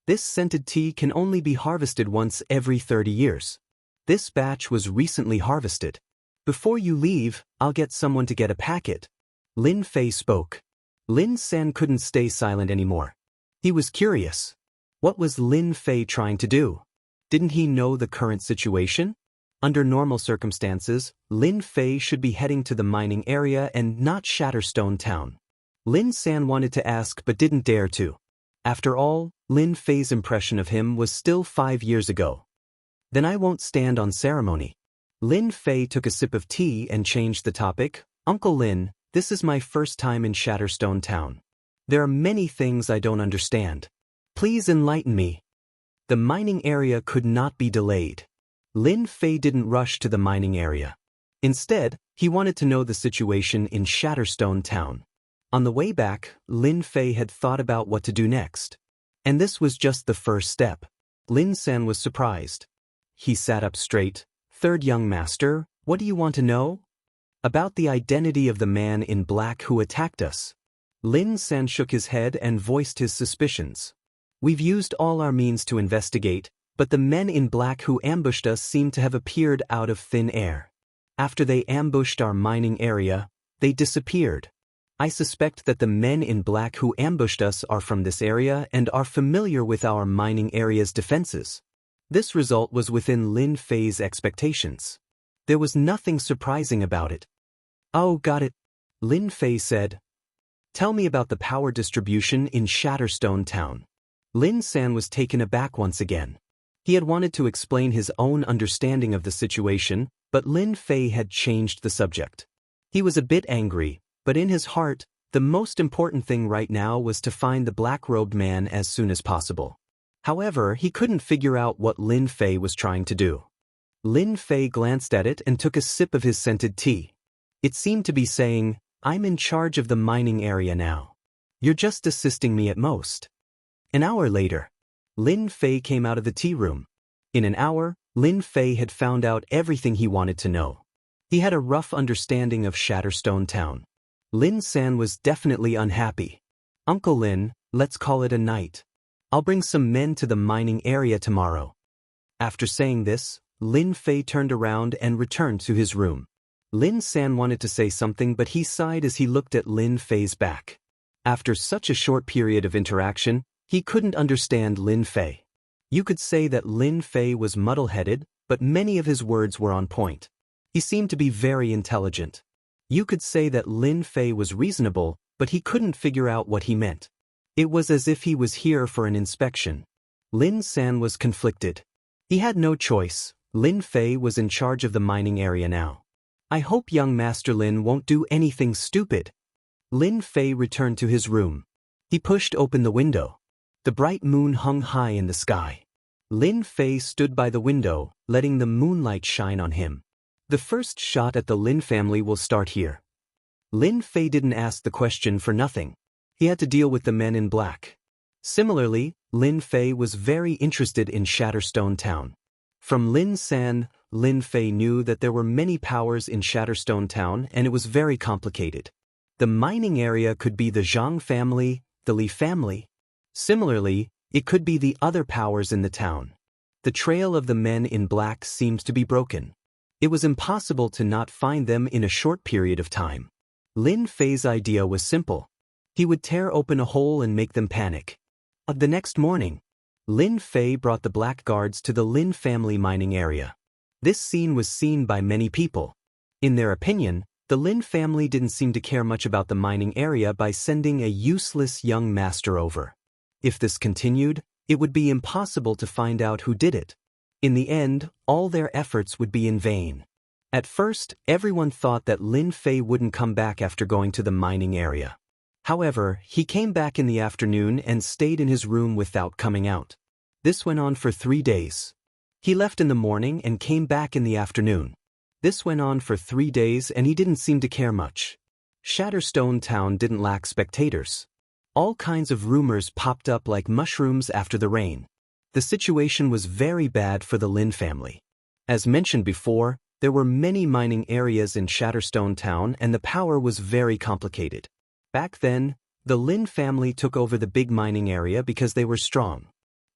This scented tea can only be harvested once every 30 years. This batch was recently harvested. Before you leave, I'll get someone to get a packet. Lin Fei spoke. Lin San couldn't stay silent anymore. He was curious. What was Lin Fei trying to do? Didn't he know the current situation? Under normal circumstances, Lin Fei should be heading to the mining area and not Shatterstone Town. Lin San wanted to ask but didn't dare to. After all, Lin Fei's impression of him was still 5 years ago. Then I won't stand on ceremony. Lin Fei took a sip of tea and changed the topic. Uncle Lin, this is my first time in Shatterstone Town. There are many things I don't understand. Please enlighten me. The mining area could not be delayed. Lin Fei didn't rush to the mining area. Instead, he wanted to know the situation in Shatterstone Town. On the way back, Lin Fei had thought about what to do next. And this was just the first step. Lin San was surprised. He sat up straight. Third young master, what do you want to know? About the identity of the man in black who attacked us. Lin San shook his head and voiced his suspicions. We've used all our means to investigate, but the men in black who ambushed us seem to have appeared out of thin air. After they ambushed our mining area, they disappeared. I suspect that the men in black who ambushed us are from this area and are familiar with our mining area's defenses. This result was within Lin Fei's expectations. There was nothing surprising about it. Oh, got it. Lin Fei said. Tell me about the power distribution in Shatterstone Town. Lin San was taken aback once again. He had wanted to explain his own understanding of the situation, but Lin Fei had changed the subject. He was a bit angry, but in his heart, the most important thing right now was to find the black-robed man as soon as possible. However, he couldn't figure out what Lin Fei was trying to do. Lin Fei glanced at it and took a sip of his scented tea. It seemed to be saying, I'm in charge of the mining area now. You're just assisting me at most. An hour later, Lin Fei came out of the tea room. In an hour, Lin Fei had found out everything he wanted to know. He had a rough understanding of Shatterstone Town. Lin San was definitely unhappy. Uncle Lin, let's call it a night. I'll bring some men to the mining area tomorrow. After saying this, Lin Fei turned around and returned to his room. Lin San wanted to say something but he sighed as he looked at Lin Fei's back. After such a short period of interaction, he couldn't understand Lin Fei. You could say that Lin Fei was muddle-headed, but many of his words were on point. He seemed to be very intelligent. You could say that Lin Fei was reasonable, but he couldn't figure out what he meant. It was as if he was here for an inspection. Lin San was conflicted. He had no choice. Lin Fei was in charge of the mining area now. I hope young Master Lin won't do anything stupid. Lin Fei returned to his room. He pushed open the window. The bright moon hung high in the sky. Lin Fei stood by the window, letting the moonlight shine on him. The first shot at the Lin family will start here. Lin Fei didn't ask the question for nothing. He had to deal with the men in black. Similarly, Lin Fei was very interested in Shatterstone Town. From Lin San, Lin Fei knew that there were many powers in Shatterstone Town and it was very complicated. The mining area could be the Zhang family, the Li family. Similarly, it could be the other powers in the town. The trail of the men in black seems to be broken. It was impossible to not find them in a short period of time. Lin Fei's idea was simple. He would tear open a hole and make them panic. The next morning, Lin Fei brought the black guards to the Lin family mining area. This scene was seen by many people. In their opinion, The Lin family didn't seem to care much about the mining area by sending a useless young master over. If this continued, it would be impossible to find out who did it. In the end, all their efforts would be in vain. At first, everyone thought that Lin Fei wouldn't come back after going to the mining area. However, he came back in the afternoon and stayed in his room without coming out. This went on for 3 days. He left in the morning and came back in the afternoon. This went on for 3 days and he didn't seem to care much. Shatterstone Town didn't lack spectators. All kinds of rumors popped up like mushrooms after the rain. The situation was very bad for the Lin family. As mentioned before, there were many mining areas in Shatterstone Town and the power was very complicated. Back then, the Lin family took over the big mining area because they were strong.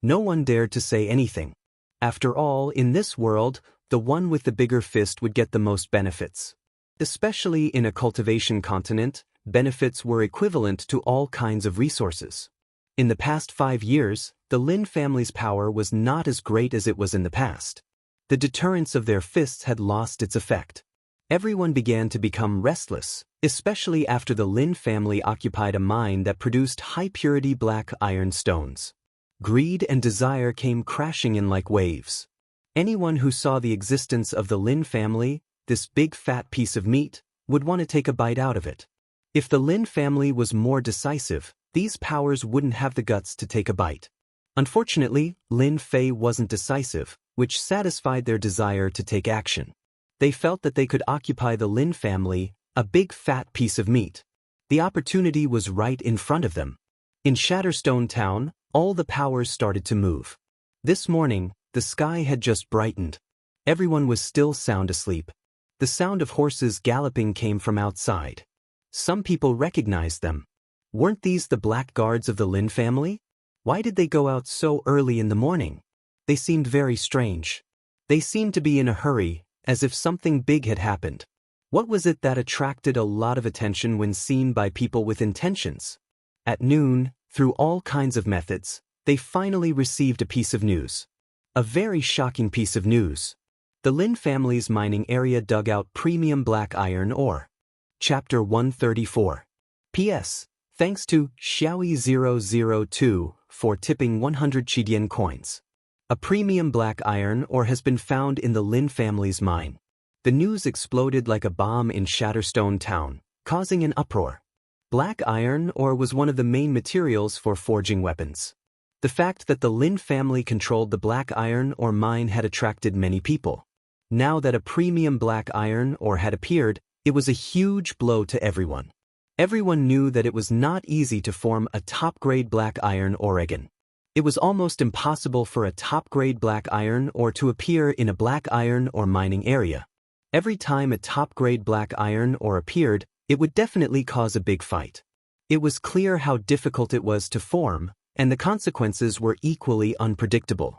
No one dared to say anything. After all, in this world, the one with the bigger fist would get the most benefits. Especially in a cultivation continent, benefits were equivalent to all kinds of resources. In the past 5 years, the Lin family's power was not as great as it was in the past. The deterrence of their fists had lost its effect. Everyone began to become restless, especially after the Lin family occupied a mine that produced high-purity black iron stones. Greed and desire came crashing in like waves. Anyone who saw the existence of the Lin family, this big fat piece of meat, would want to take a bite out of it. If the Lin family was more decisive, these powers wouldn't have the guts to take a bite. Unfortunately, Lin Fei wasn't decisive, which satisfied their desire to take action. They felt that they could occupy the Lin family, a big fat piece of meat. The opportunity was right in front of them. In Shatterstone Town, all the powers started to move. This morning, the sky had just brightened. Everyone was still sound asleep. The sound of horses galloping came from outside. Some people recognized them. Weren't these the black guards of the Lin family? Why did they go out so early in the morning? They seemed very strange. They seemed to be in a hurry, as if something big had happened. What was it that attracted a lot of attention when seen by people with intentions? At noon, through all kinds of methods, they finally received a piece of news. A very shocking piece of news. The Lin family's mining area dug out premium black iron ore. Chapter 134. P.S. Thanks to Xiaoyi002 for tipping 100 Qidian coins. A premium black iron ore has been found in the Lin family's mine. The news exploded like a bomb in Shatterstone Town, causing an uproar. Black iron ore was one of the main materials for forging weapons. The fact that the Lin family controlled the black iron ore mine had attracted many people. Now that a premium black iron ore had appeared, it was a huge blow to everyone. Everyone knew that it was not easy to form a top-grade black iron ore again. It was almost impossible for a top-grade black iron ore to appear in a black iron ore mining area. Every time a top-grade black iron ore appeared, it would definitely cause a big fight. It was clear how difficult it was to form, and the consequences were equally unpredictable.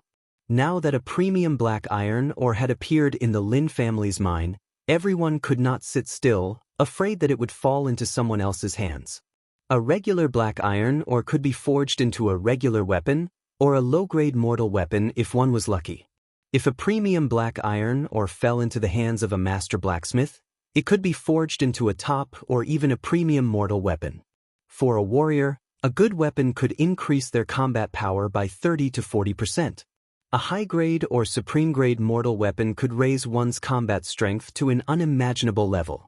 Now that a premium black iron ore had appeared in the Lin family's mine, everyone could not sit still, afraid that it would fall into someone else's hands. A regular black iron ore could be forged into a regular weapon, or a low-grade mortal weapon if one was lucky. If a premium black iron ore fell into the hands of a master blacksmith, it could be forged into a top or even a premium mortal weapon. For a warrior, a good weapon could increase their combat power by 30 to 40%. A high-grade or supreme-grade mortal weapon could raise one's combat strength to an unimaginable level.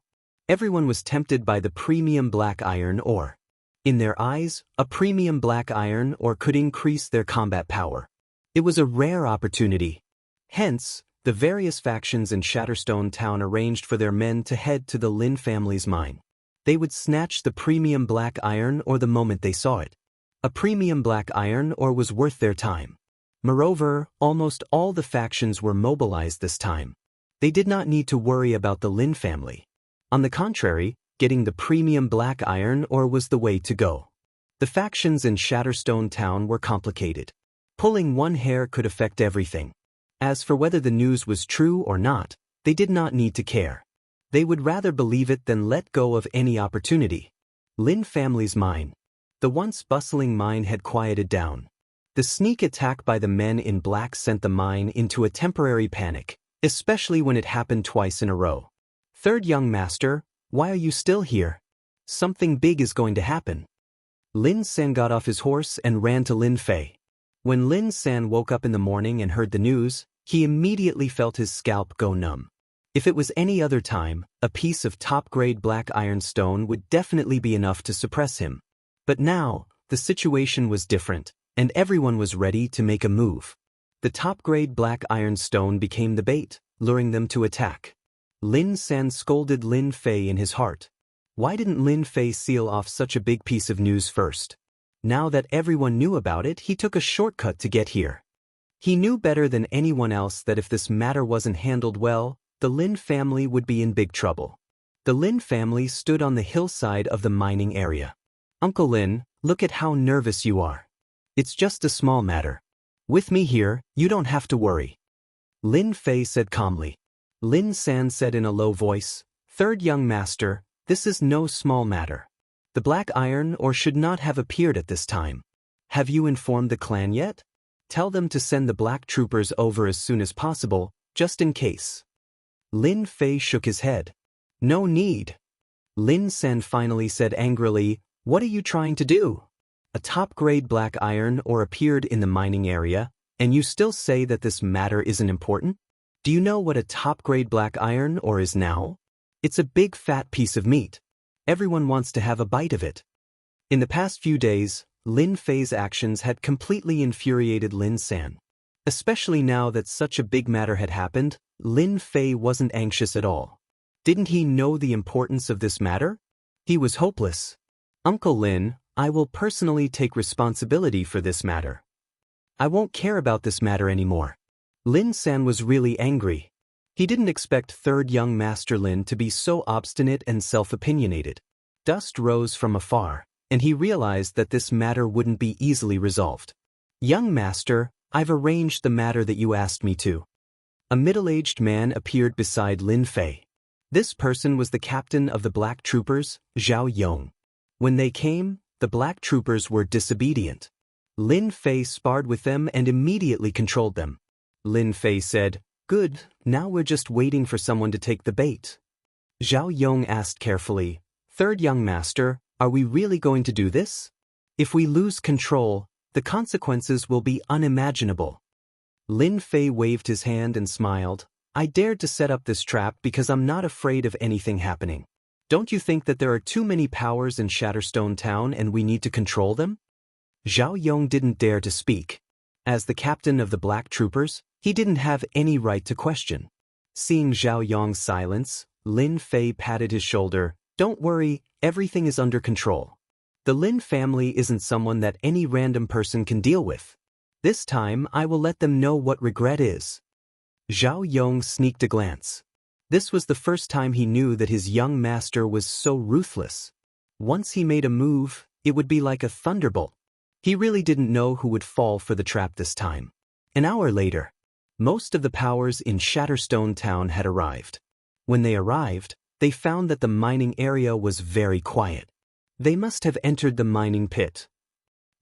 Everyone was tempted by the premium black iron ore. In their eyes, a premium black iron ore could increase their combat power. It was a rare opportunity. Hence, the various factions in Shatterstone Town arranged for their men to head to the Lin family's mine. They would snatch the premium black iron ore the moment they saw it. A premium black iron ore was worth their time. Moreover, almost all the factions were mobilized this time. They did not need to worry about the Lin family. On the contrary, getting the premium black iron ore was the way to go. The factions in Shatterstone Town were complicated. Pulling one hair could affect everything. As for whether the news was true or not, they did not need to care. They would rather believe it than let go of any opportunity. Lin family's mine. The once bustling mine had quieted down. The sneak attack by the men in black sent the mine into a temporary panic, especially when it happened twice in a row. Third young master, Why are you still here? Something big is going to happen. Lin San got off his horse and ran to Lin Fei. When Lin San woke up in the morning and heard the news, he immediately felt his scalp go numb. If it was any other time, a piece of top-grade black iron stone would definitely be enough to suppress him. But now, the situation was different, and everyone was ready to make a move. The top-grade black iron stone became the bait, luring them to attack. Lin San scolded Lin Fei in his heart. Why didn't Lin Fei seal off such a big piece of news first? Now that everyone knew about it, he took a shortcut to get here. He knew better than anyone else that if this matter wasn't handled well, the Lin family would be in big trouble. The Lin family stood on the hillside of the mining area. Uncle Lin, look at how nervous you are. It's just a small matter. With me here, you don't have to worry. Lin Fei said calmly. Lin San said in a low voice, Third young master, this is no small matter. The black iron ore should not have appeared at this time. Have you informed the clan yet? Tell them to send the black troopers over as soon as possible, just in case. Lin Fei shook his head. No need. Lin San finally said angrily, What are you trying to do? A top-grade black iron ore appeared in the mining area, and you still say that this matter isn't important? Do you know what a top-grade black iron ore is now? It's a big fat piece of meat. Everyone wants to have a bite of it. In the past few days, Lin Fei's actions had completely infuriated Lin San. Especially now that such a big matter had happened, Lin Fei wasn't anxious at all. Didn't he know the importance of this matter? He was hopeless. Uncle Lin, I will personally take responsibility for this matter. I won't care about this matter anymore. Lin San was really angry. He didn't expect third young Master Lin to be so obstinate and self-opinionated. Dust rose from afar, and he realized that this matter wouldn't be easily resolved. Young Master, I've arranged the matter that you asked me to. A middle-aged man appeared beside Lin Fei. This person was the captain of the black troopers, Zhao Yong. When they came, the black troopers were disobedient. Lin Fei sparred with them and immediately controlled them. Lin Fei said, Good, now we're just waiting for someone to take the bait. Zhao Yong asked carefully, Third young master, are we really going to do this? If we lose control, the consequences will be unimaginable. Lin Fei waved his hand and smiled. I dared to set up this trap because I'm not afraid of anything happening. Don't you think that there are too many powers in Shatterstone Town and we need to control them? Zhao Yong didn't dare to speak. As the captain of the black troopers, he didn't have any right to question. Seeing Zhao Yong's silence, Lin Fei patted his shoulder. Don't worry, everything is under control. The Lin family isn't someone that any random person can deal with. This time I will let them know what regret is. Zhao Yong sneaked a glance. This was the first time he knew that his young master was so ruthless. Once he made a move, it would be like a thunderbolt. He really didn't know who would fall for the trap this time. An hour later, most of the powers in Shatterstone Town had arrived. When they arrived, they found that the mining area was very quiet. They must have entered the mining pit.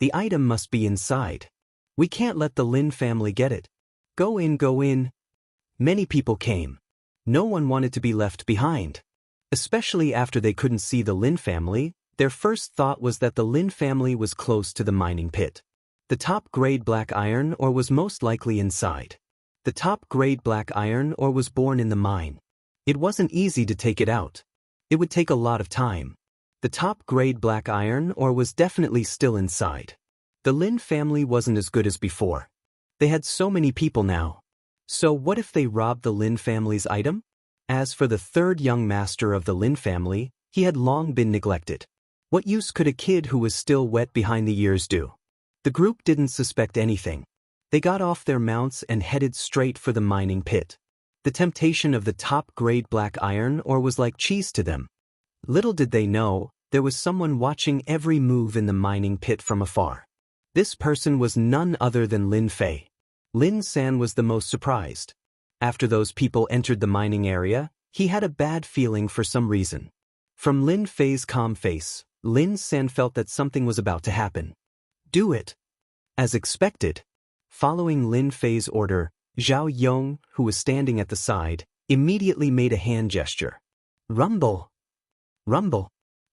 The item must be inside. We can't let the Lin family get it. Go in, go in. Many people came. No one wanted to be left behind. Especially after they couldn't see the Lin family, their first thought was that the Lin family was close to the mining pit. The top-grade black iron ore was most likely inside. The top-grade black iron ore was born in the mine. It wasn't easy to take it out. It would take a lot of time. The top-grade black iron ore was definitely still inside. The Lin family wasn't as good as before. They had so many people now. So what if they robbed the Lin family's item? As for the third young master of the Lin family, he had long been neglected. What use could a kid who was still wet behind the ears do? The group didn't suspect anything. They got off their mounts and headed straight for the mining pit. The temptation of the top-grade black iron ore was like cheese to them. Little did they know, there was someone watching every move in the mining pit from afar. This person was none other than Lin Fei. Lin San was the most surprised. After those people entered the mining area, he had a bad feeling for some reason. From Lin Fei's calm face, Lin San felt that something was about to happen. Do it. As expected. Following Lin Fei's order, Zhao Yong, who was standing at the side, immediately made a hand gesture. Rumble. Rumble.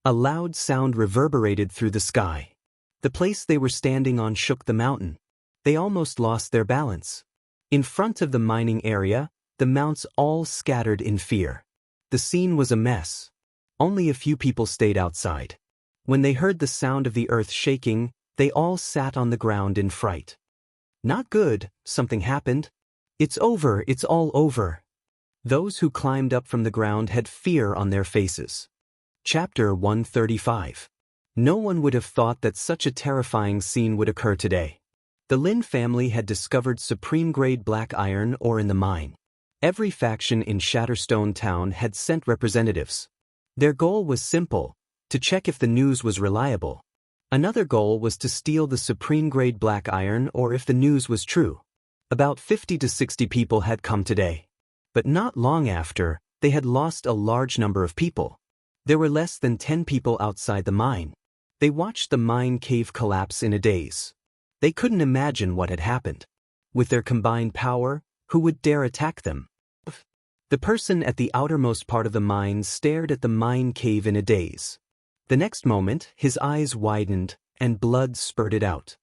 A loud sound reverberated through the sky. The place they were standing on shook the mountain. They almost lost their balance. In front of the mining area, the mounts all scattered in fear. The scene was a mess. Only a few people stayed outside. When they heard the sound of the earth shaking, they all sat on the ground in fright. Not good, something happened. It's over, it's all over. Those who climbed up from the ground had fear on their faces. Chapter 135. No one would have thought that such a terrifying scene would occur today. The Lin family had discovered supreme-grade black iron ore in the mine. Every faction in Shatterstone Town had sent representatives. Their goal was simple: to check if the news was reliable. Another goal was to steal the supreme-grade black iron or if the news was true. About 50 to 60 people had come today. But not long after, they had lost a large number of people. There were less than 10 people outside the mine. They watched the mine cave collapse in a daze. They couldn't imagine what had happened. With their combined power, who would dare attack them? The person at the outermost part of the mine stared at the mine cave in a daze. The next moment, his eyes widened, and blood spurted out.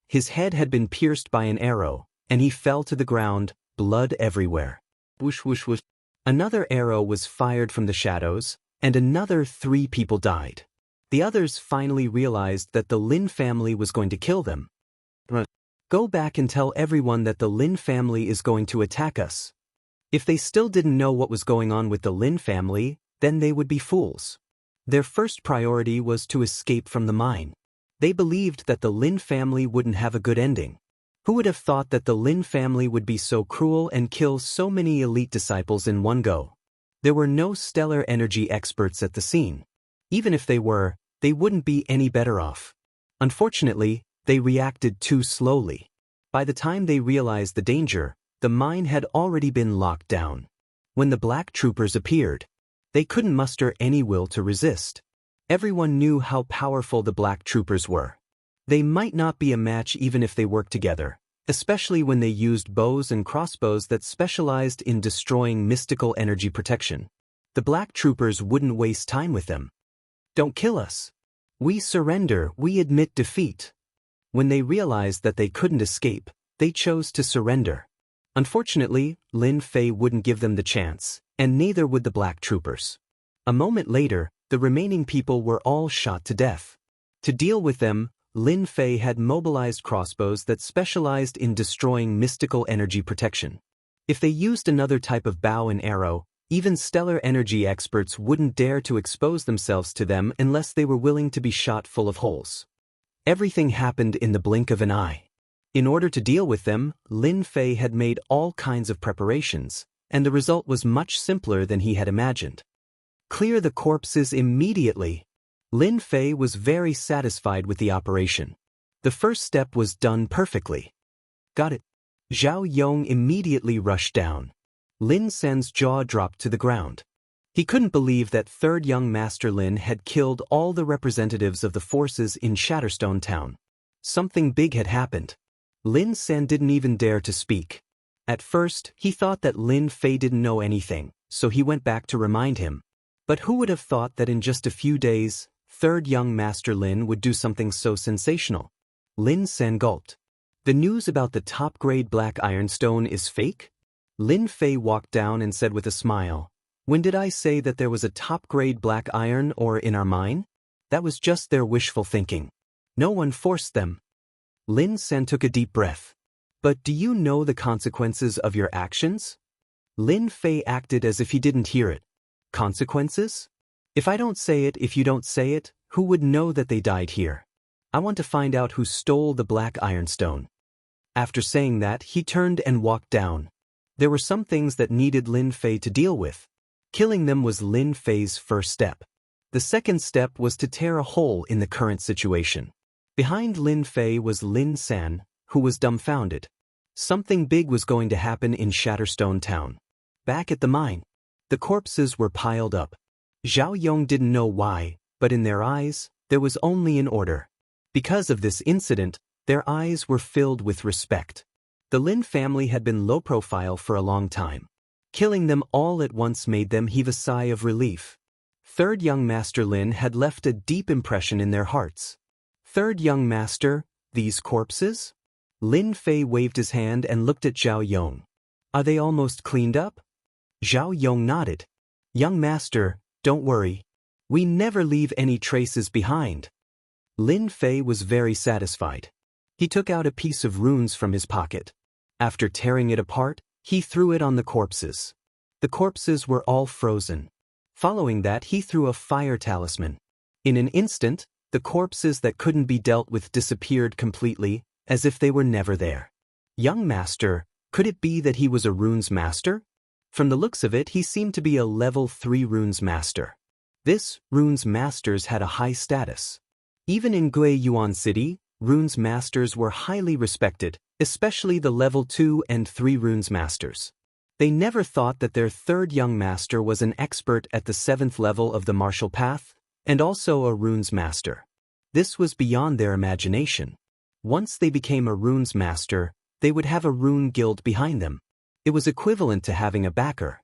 His head had been pierced by an arrow, and he fell to the ground, blood everywhere. Whoosh, whoosh, whoosh. Another arrow was fired from the shadows, and another 3 people died. The others finally realized that the Lin family was going to kill them. Go back and tell everyone that the Lin family is going to attack us. If they still didn't know what was going on with the Lin family, then they would be fools. Their first priority was to escape from the mine. They believed that the Lin family wouldn't have a good ending. Who would have thought that the Lin family would be so cruel and kill so many elite disciples in one go? There were no stellar energy experts at the scene. Even if they were, they wouldn't be any better off. Unfortunately, they reacted too slowly. By the time they realized the danger, the mine had already been locked down. When the black troopers appeared, they couldn't muster any will to resist. Everyone knew how powerful the black troopers were. They might not be a match even if they worked together, especially when they used bows and crossbows that specialized in destroying mystical energy protection. The black troopers wouldn't waste time with them. Don't kill us. We surrender, we admit defeat. When they realized that they couldn't escape, they chose to surrender. Unfortunately, Lin Fei wouldn't give them the chance, and neither would the black troopers. A moment later, the remaining people were all shot to death. To deal with them, Lin Fei had mobilized crossbows that specialized in destroying mystical energy protection. If they used another type of bow and arrow, even stellar energy experts wouldn't dare to expose themselves to them unless they were willing to be shot full of holes. Everything happened in the blink of an eye. In order to deal with them, Lin Fei had made all kinds of preparations, and the result was much simpler than he had imagined. Clear the corpses immediately. Lin Fei was very satisfied with the operation. The first step was done perfectly. Got it. Zhao Yong immediately rushed down. Lin Sen's jaw dropped to the ground. He couldn't believe that third young Master Lin had killed all the representatives of the forces in Shatterstone Town. Something big had happened. Lin Sen didn't even dare to speak. At first, he thought that Lin Fei didn't know anything, so he went back to remind him. But who would have thought that in just a few days, third young Master Lin would do something so sensational? Lin Sen gulped. The news about the top-grade black ironstone is fake? Lin Fei walked down and said with a smile, "When did I say that there was a top-grade black iron ore in our mine? That was just their wishful thinking. No one forced them." Lin Sen took a deep breath. "But do you know the consequences of your actions?" Lin Fei acted as if he didn't hear it. Consequences? If I don't say it, if you don't say it, who would know that they died here? I want to find out who stole the black ironstone. After saying that, he turned and walked down. There were some things that needed Lin Fei to deal with. Killing them was Lin Fei's first step. The second step was to tear a hole in the current situation. Behind Lin Fei was Lin San, who was dumbfounded. Something big was going to happen in Shatterstone Town. Back at the mine, the corpses were piled up. Zhao Yong didn't know why, but in their eyes, there was only an order. Because of this incident, their eyes were filled with respect. The Lin family had been low profile for a long time. Killing them all at once made them heave a sigh of relief. Third young master Lin had left a deep impression in their hearts. Third young master, these corpses? Lin Fei waved his hand and looked at Zhao Yong. Are they almost cleaned up? Zhao Yong nodded. Young master, don't worry. We never leave any traces behind. Lin Fei was very satisfied. He took out a piece of runes from his pocket. After tearing it apart, he threw it on the corpses. The corpses were all frozen. Following that, he threw a fire talisman. In an instant, the corpses that couldn't be dealt with disappeared completely, as if they were never there. Young master, could it be that he was a runes master? From the looks of it, he seemed to be a level 3 runes master. This runes masters had a high status. Even in Guiyuan City, runes masters were highly respected, especially the level 2 and 3 runes masters. They never thought that their third young master was an expert at the 7th level of the martial path, and also a runes master. This was beyond their imagination. Once they became a runes master, they would have a rune guild behind them. It was equivalent to having a backer.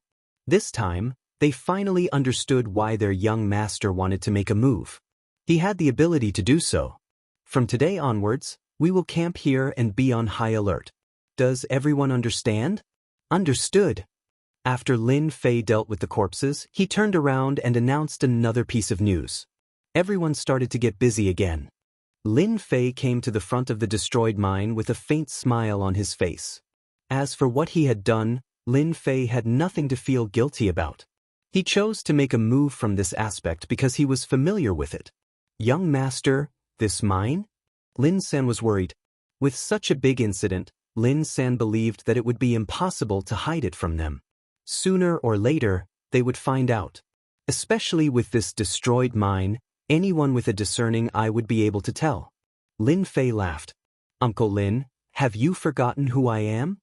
This time, they finally understood why their young master wanted to make a move. He had the ability to do so. From today onwards, we will camp here and be on high alert. Does everyone understand? Understood. After Lin Fei dealt with the corpses, he turned around and announced another piece of news. Everyone started to get busy again. Lin Fei came to the front of the destroyed mine with a faint smile on his face. As for what he had done, Lin Fei had nothing to feel guilty about. He chose to make a move from this aspect because he was familiar with it. Young master, this mine? Lin San was worried. With such a big incident, Lin San believed that it would be impossible to hide it from them. Sooner or later, they would find out. Especially with this destroyed mine, anyone with a discerning eye would be able to tell. Lin Fei laughed. Uncle Lin, have you forgotten who I am?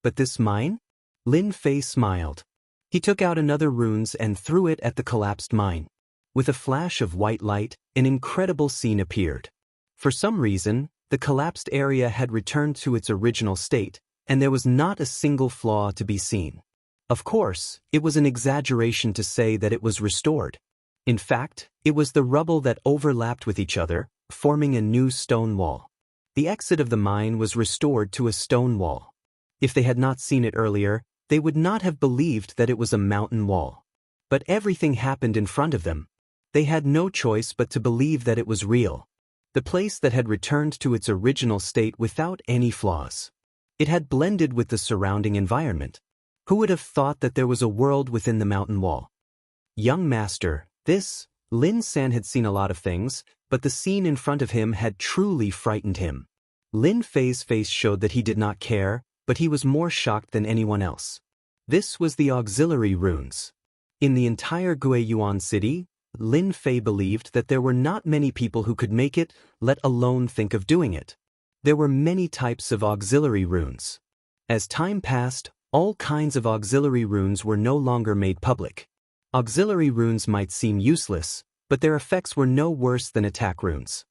But this mine? Lin Fei smiled. He took out another runes and threw it at the collapsed mine. With a flash of white light, an incredible scene appeared. For some reason, the collapsed area had returned to its original state, and there was not a single flaw to be seen. Of course, it was an exaggeration to say that it was restored. In fact, it was the rubble that overlapped with each other, forming a new stone wall. The exit of the mine was restored to a stone wall. If they had not seen it earlier, they would not have believed that it was a mountain wall. But everything happened in front of them. They had no choice but to believe that it was real. The place that had returned to its original state without any flaws. It had blended with the surrounding environment. Who would have thought that there was a world within the mountain wall? Young master, Lin San had seen a lot of things, but the scene in front of him had truly frightened him. Lin Fei's face showed that he did not care, but he was more shocked than anyone else. This was the auxiliary runes. In the entire Guiyuan City, Lin Fei believed that there were not many people who could make it, let alone think of doing it. There were many types of auxiliary runes. As time passed, all kinds of auxiliary runes were no longer made public. Auxiliary runes might seem useless, but their effects were no worse than attack runes.